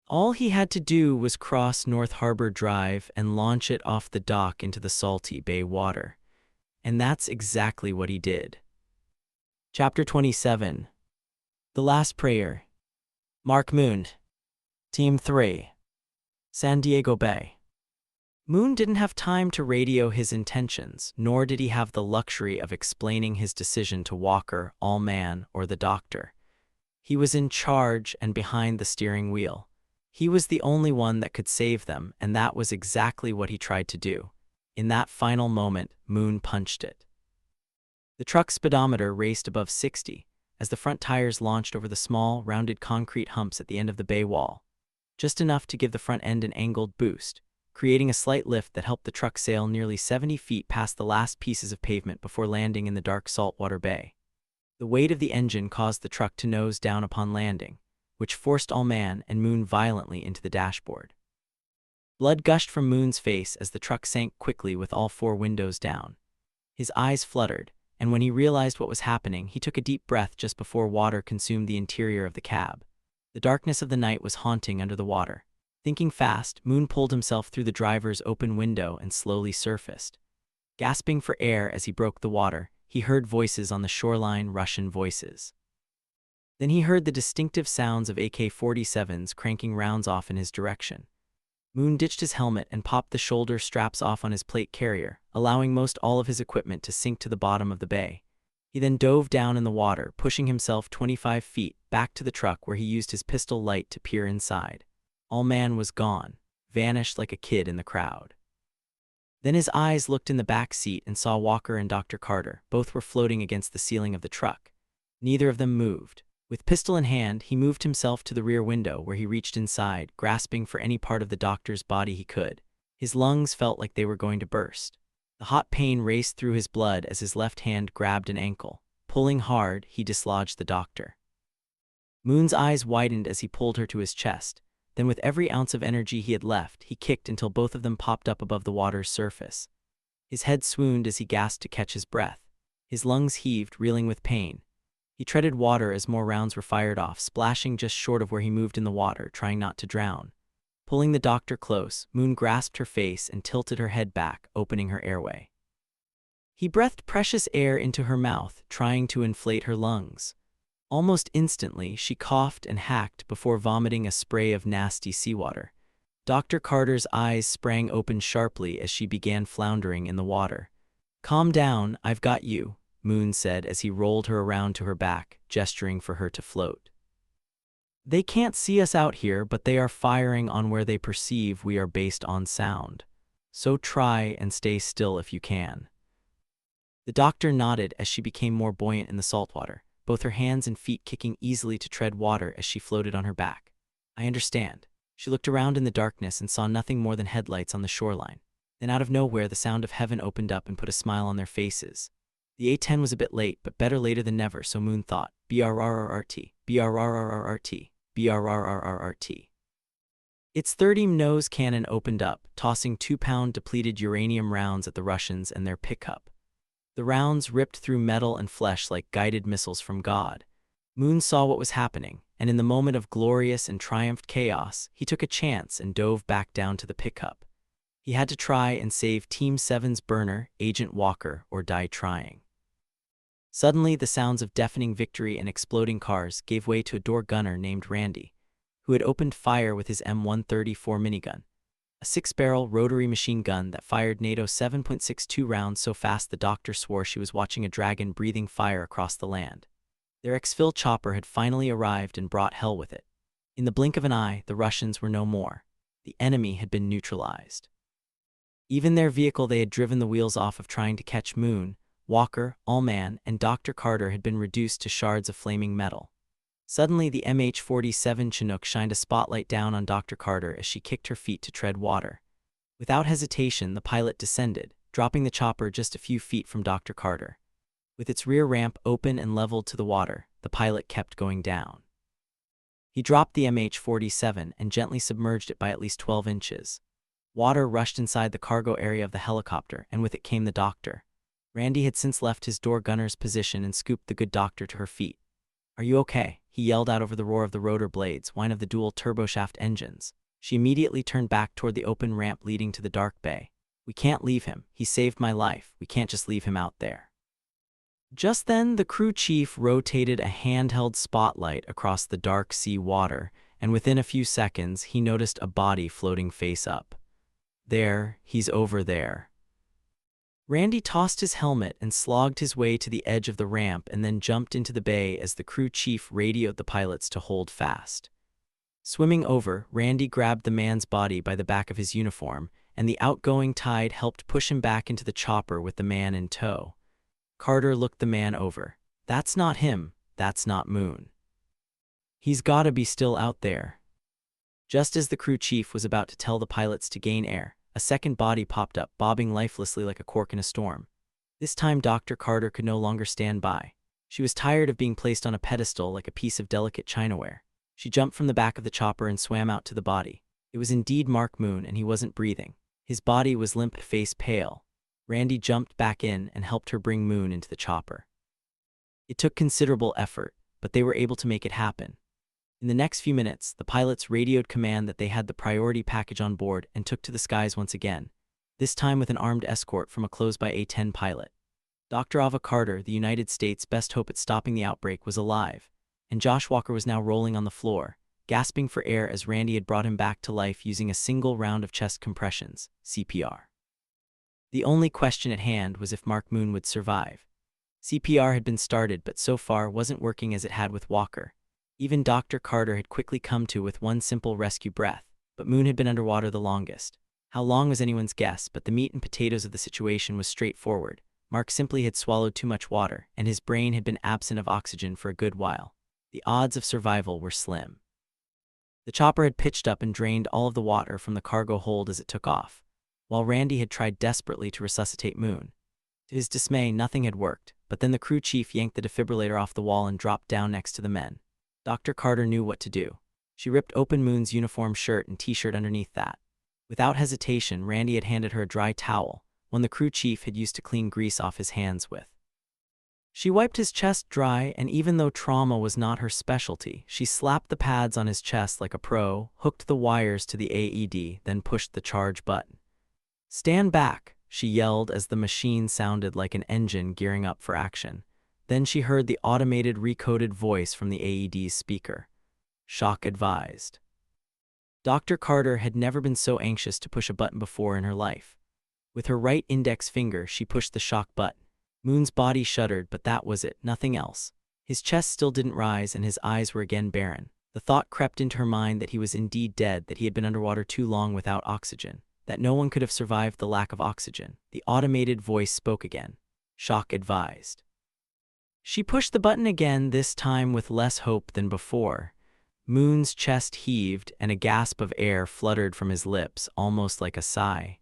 S1: All he had to do was cross North Harbor Drive and launch it off the dock into the salty bay water. And that's exactly what he did. Chapter 27. The Last Prayer. Mark Moon. Team 3. San Diego Bay. Moon didn't have time to radio his intentions, nor did he have the luxury of explaining his decision to Walker, Allman, or the doctor. He was in charge and behind the steering wheel. He was the only one that could save them, and that was exactly what he tried to do. In that final moment, Moon punched it. The truck's speedometer raced above 60 as the front tires launched over the small, rounded concrete humps at the end of the bay wall, just enough to give the front end an angled boost, creating a slight lift that helped the truck sail nearly 70 feet past the last pieces of pavement before landing in the dark saltwater bay. The weight of the engine caused the truck to nose down upon landing, which forced Allman and Moon violently into the dashboard. Blood gushed from Moon's face as the truck sank quickly with all four windows down. His eyes fluttered, and when he realized what was happening, he took a deep breath just before water consumed the interior of the cab. The darkness of the night was haunting under the water. Thinking fast, Moon pulled himself through the driver's open window and slowly surfaced. Gasping for air as he broke the water, he heard voices on the shoreline, Russian voices. Then he heard the distinctive sounds of AK-47s cranking rounds off in his direction. Moon ditched his helmet and popped the shoulder straps off on his plate carrier, allowing most all of his equipment to sink to the bottom of the bay. He then dove down in the water, pushing himself 25 feet back to the truck where he used his pistol light to peer inside. Allman was gone, vanished like a kid in the crowd. Then his eyes looked in the back seat and saw Walker and Dr. Carter. Both were floating against the ceiling of the truck. Neither of them moved. With pistol in hand, he moved himself to the rear window where he reached inside, grasping for any part of the doctor's body he could. His lungs felt like they were going to burst. The hot pain raced through his blood as his left hand grabbed an ankle. Pulling hard, he dislodged the doctor. Moon's eyes widened as he pulled her to his chest. Then with every ounce of energy he had left, he kicked until both of them popped up above the water's surface. His head swooned as he gasped to catch his breath. His lungs heaved, reeling with pain. He treaded water as more rounds were fired off, splashing just short of where he moved in the water, trying not to drown. Pulling the doctor close, Moon grasped her face and tilted her head back, opening her airway. He breathed precious air into her mouth, trying to inflate her lungs. Almost instantly, she coughed and hacked before vomiting a spray of nasty seawater. Dr. Carter's eyes sprang open sharply as she began floundering in the water. "Calm down, I've got you," Moon said as he rolled her around to her back, gesturing for her to float. They can't see us out here, but they are firing on where they perceive we are based on sound. So try and stay still if you can. The doctor nodded as she became more buoyant in the saltwater, both her hands and feet kicking easily to tread water as she floated on her back. I understand. She looked around in the darkness and saw nothing more than headlights on the shoreline. Then out of nowhere, the sound of heaven opened up and put a smile on their faces. The A-10 was a bit late, but better later than never, so Moon thought. BRRRRT, BRRRRRT, BRRRRRT. Its 30 nose cannon opened up, tossing 2-pound depleted uranium rounds at the Russians and their pickup. The rounds ripped through metal and flesh like guided missiles from God. Moon saw what was happening, and in the moment of glorious and triumphed chaos, he took a chance and dove back down to the pickup. He had to try and save Team 7's burner, Agent Walker, or die trying. Suddenly, the sounds of deafening victory and exploding cars gave way to a door gunner named Randy, who had opened fire with his M134 minigun, a 6-barrel rotary machine gun that fired NATO 7.62 rounds so fast the doctor swore she was watching a dragon breathing fire across the land. Their exfil chopper had finally arrived and brought hell with it. In the blink of an eye, the Russians were no more. The enemy had been neutralized. Even their vehicle they had driven the wheels off of trying to catch Moon, Walker, Allman, and Dr. Carter had been reduced to shards of flaming metal. Suddenly, the MH-47 Chinook shined a spotlight down on Dr. Carter as she kicked her feet to tread water. Without hesitation, the pilot descended, dropping the chopper just a few feet from Dr. Carter. With its rear ramp open and leveled to the water, the pilot kept going down. He dropped the MH-47 and gently submerged it by at least 12 inches. Water rushed inside the cargo area of the helicopter, and with it came the doctor. Randy had since left his door gunner's position and scooped the good doctor to her feet. "Are you okay?" he yelled out over the roar of the rotor blades, whine of the dual turboshaft engines. She immediately turned back toward the open ramp leading to the dark bay. "We can't leave him. He saved my life. We can't just leave him out there." Just then, the crew chief rotated a handheld spotlight across the dark sea water, and within a few seconds, he noticed a body floating face up. "There, he's over there." Randy tossed his helmet and slogged his way to the edge of the ramp and then jumped into the bay as the crew chief radioed the pilots to hold fast. Swimming over, Randy grabbed the man's body by the back of his uniform, and the outgoing tide helped push him back into the chopper with the man in tow. Carter looked the man over. "That's not him. That's not Moon. He's gotta be still out there." Just as the crew chief was about to tell the pilots to gain air, a second body popped up, bobbing lifelessly like a cork in a storm. This time Dr. Carter could no longer stand by. She was tired of being placed on a pedestal like a piece of delicate chinaware. She jumped from the back of the chopper and swam out to the body. It was indeed Mark Moon, and he wasn't breathing. His body was limp, face pale. Randy jumped back in and helped her bring Moon into the chopper. It took considerable effort, but they were able to make it happen. In the next few minutes, the pilots radioed command that they had the priority package on board and took to the skies once again, this time with an armed escort from a close-by A-10 pilot. Dr. Ava Carter, the United States' best hope at stopping the outbreak, was alive, and Josh Walker was now rolling on the floor, gasping for air as Randy had brought him back to life using a single round of chest compressions, CPR. The only question at hand was if Mark Moon would survive. CPR had been started, but so far wasn't working as it had with Walker. Even Dr. Carter had quickly come to with one simple rescue breath, but Moon had been underwater the longest. How long was anyone's guess, but the meat and potatoes of the situation was straightforward. Mark simply had swallowed too much water, and his brain had been absent of oxygen for a good while. The odds of survival were slim. The chopper had pitched up and drained all of the water from the cargo hold as it took off, while Randy had tried desperately to resuscitate Moon. To his dismay, nothing had worked, but then the crew chief yanked the defibrillator off the wall and dropped down next to the men. Dr. Carter knew what to do. She ripped open Moon's uniform shirt and t-shirt underneath that. Without hesitation, Randy had handed her a dry towel, one the crew chief had used to clean grease off his hands with. She wiped his chest dry, and even though trauma was not her specialty, she slapped the pads on his chest like a pro, hooked the wires to the AED, then pushed the charge button. "Stand back," she yelled as the machine sounded like an engine gearing up for action. Then she heard the automated recoded voice from the AED's speaker. "Shock advised." Dr. Carter had never been so anxious to push a button before in her life. With her right index finger, she pushed the shock button. Moon's body shuddered, but that was it, nothing else. His chest still didn't rise, and his eyes were again barren. The thought crept into her mind that he was indeed dead, that he had been underwater too long without oxygen, that no one could have survived the lack of oxygen. The automated voice spoke again. Shock advised. She pushed the button again, this time with less hope than before. Moon's chest heaved, and a gasp of air fluttered from his lips, almost like a sigh.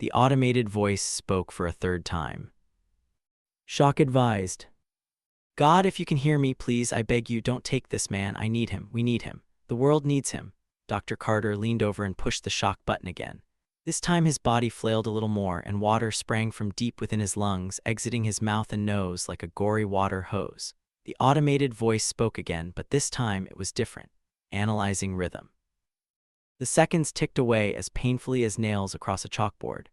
S1: The automated voice spoke for a third time. Shock advised. God, if you can hear me, please, I beg you, don't take this man. I need him. We need him. The world needs him. Dr. Carter leaned over and pushed the shock button again. This time his body flailed a little more, and water sprang from deep within his lungs, exiting his mouth and nose like a gory water hose. The automated voice spoke again, but this time it was different, analyzing rhythm. The seconds ticked away as painfully as nails across a chalkboard.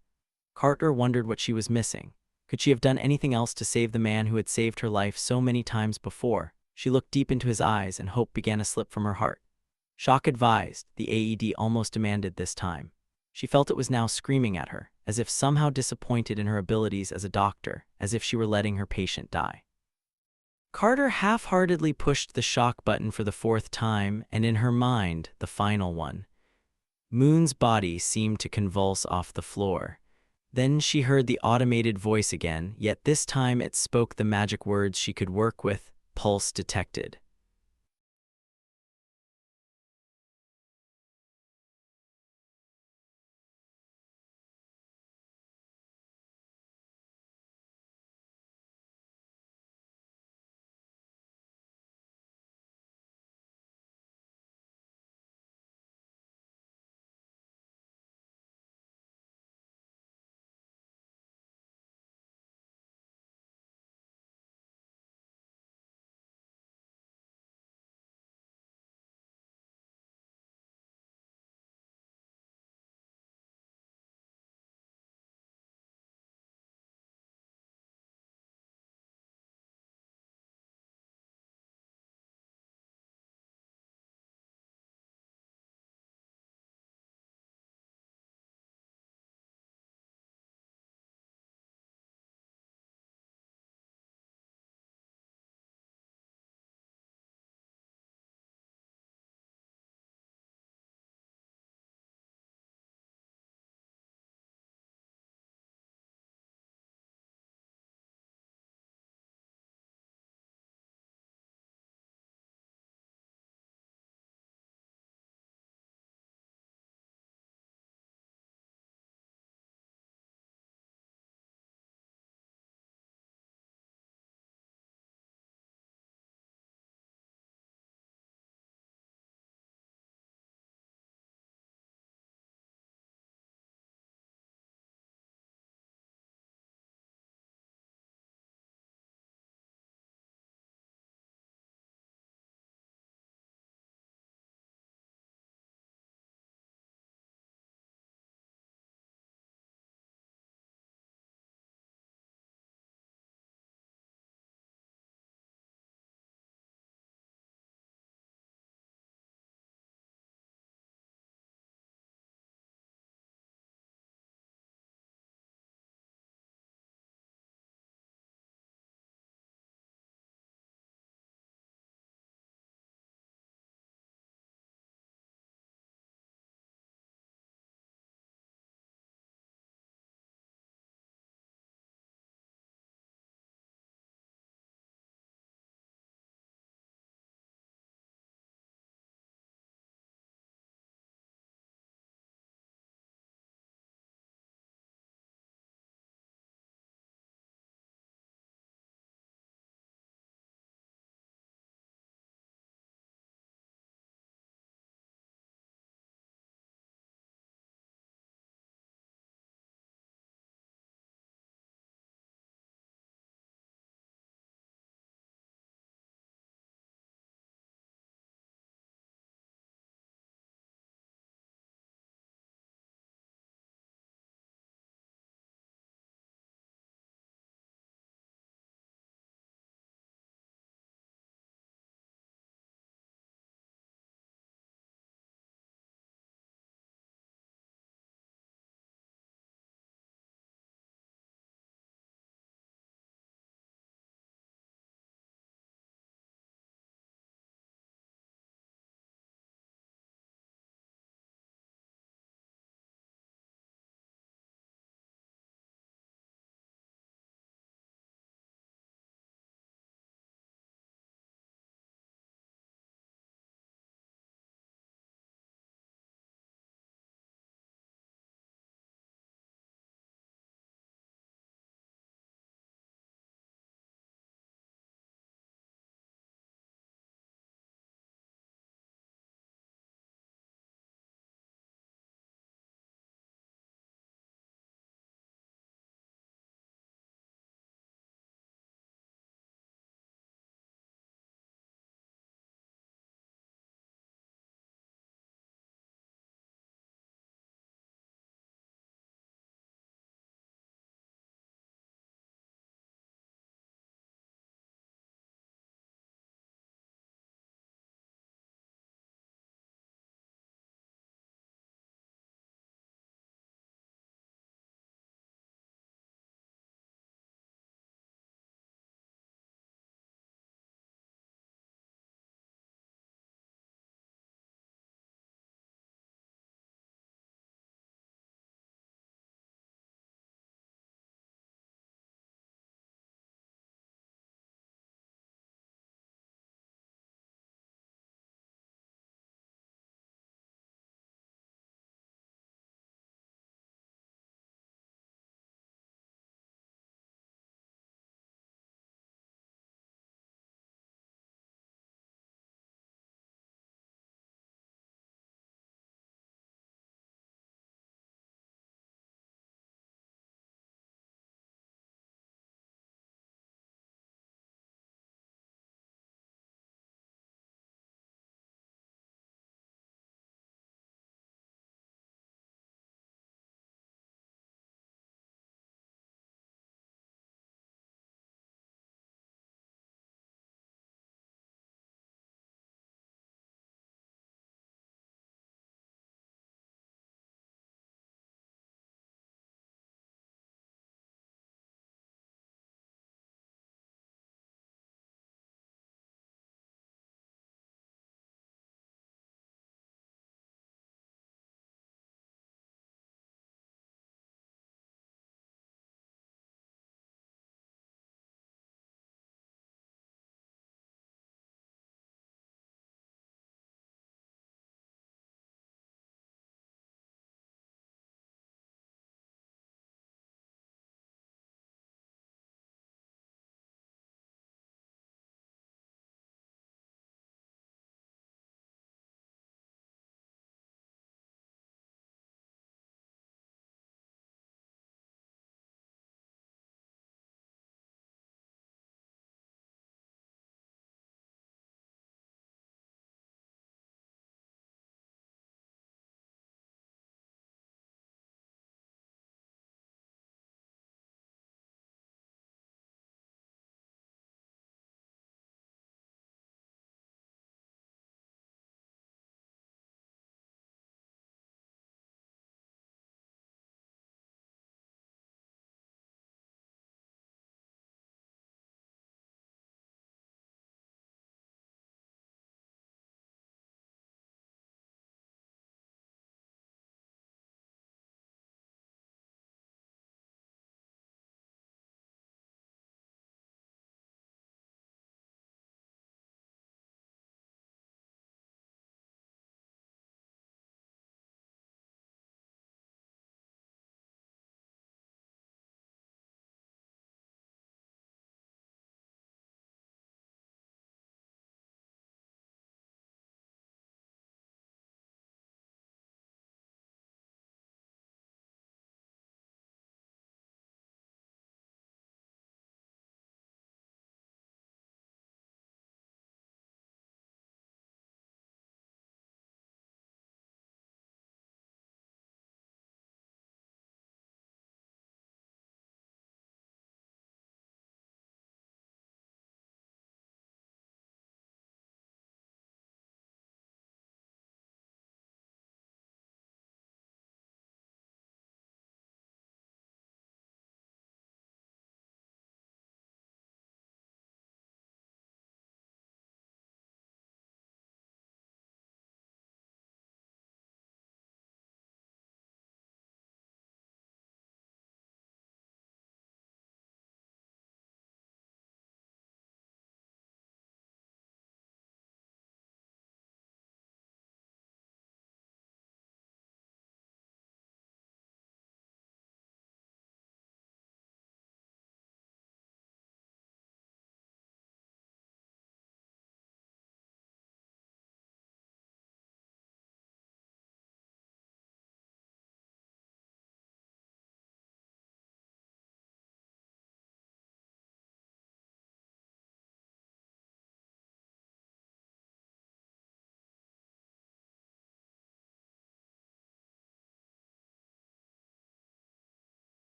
S1: Carter wondered what she was missing. Could she have done anything else to save the man who had saved her life so many times before? She looked deep into his eyes, and hope began to slip from her heart. Shock advised, the AED almost demanded this time. She felt it was now screaming at her, as if somehow disappointed in her abilities as a doctor, as if she were letting her patient die. Carter half-heartedly pushed the shock button for the fourth time, and in her mind, the final one. Moon's body seemed to convulse off the floor. Then she heard the automated voice again, yet this time it spoke the magic words she could work with. Pulse detected.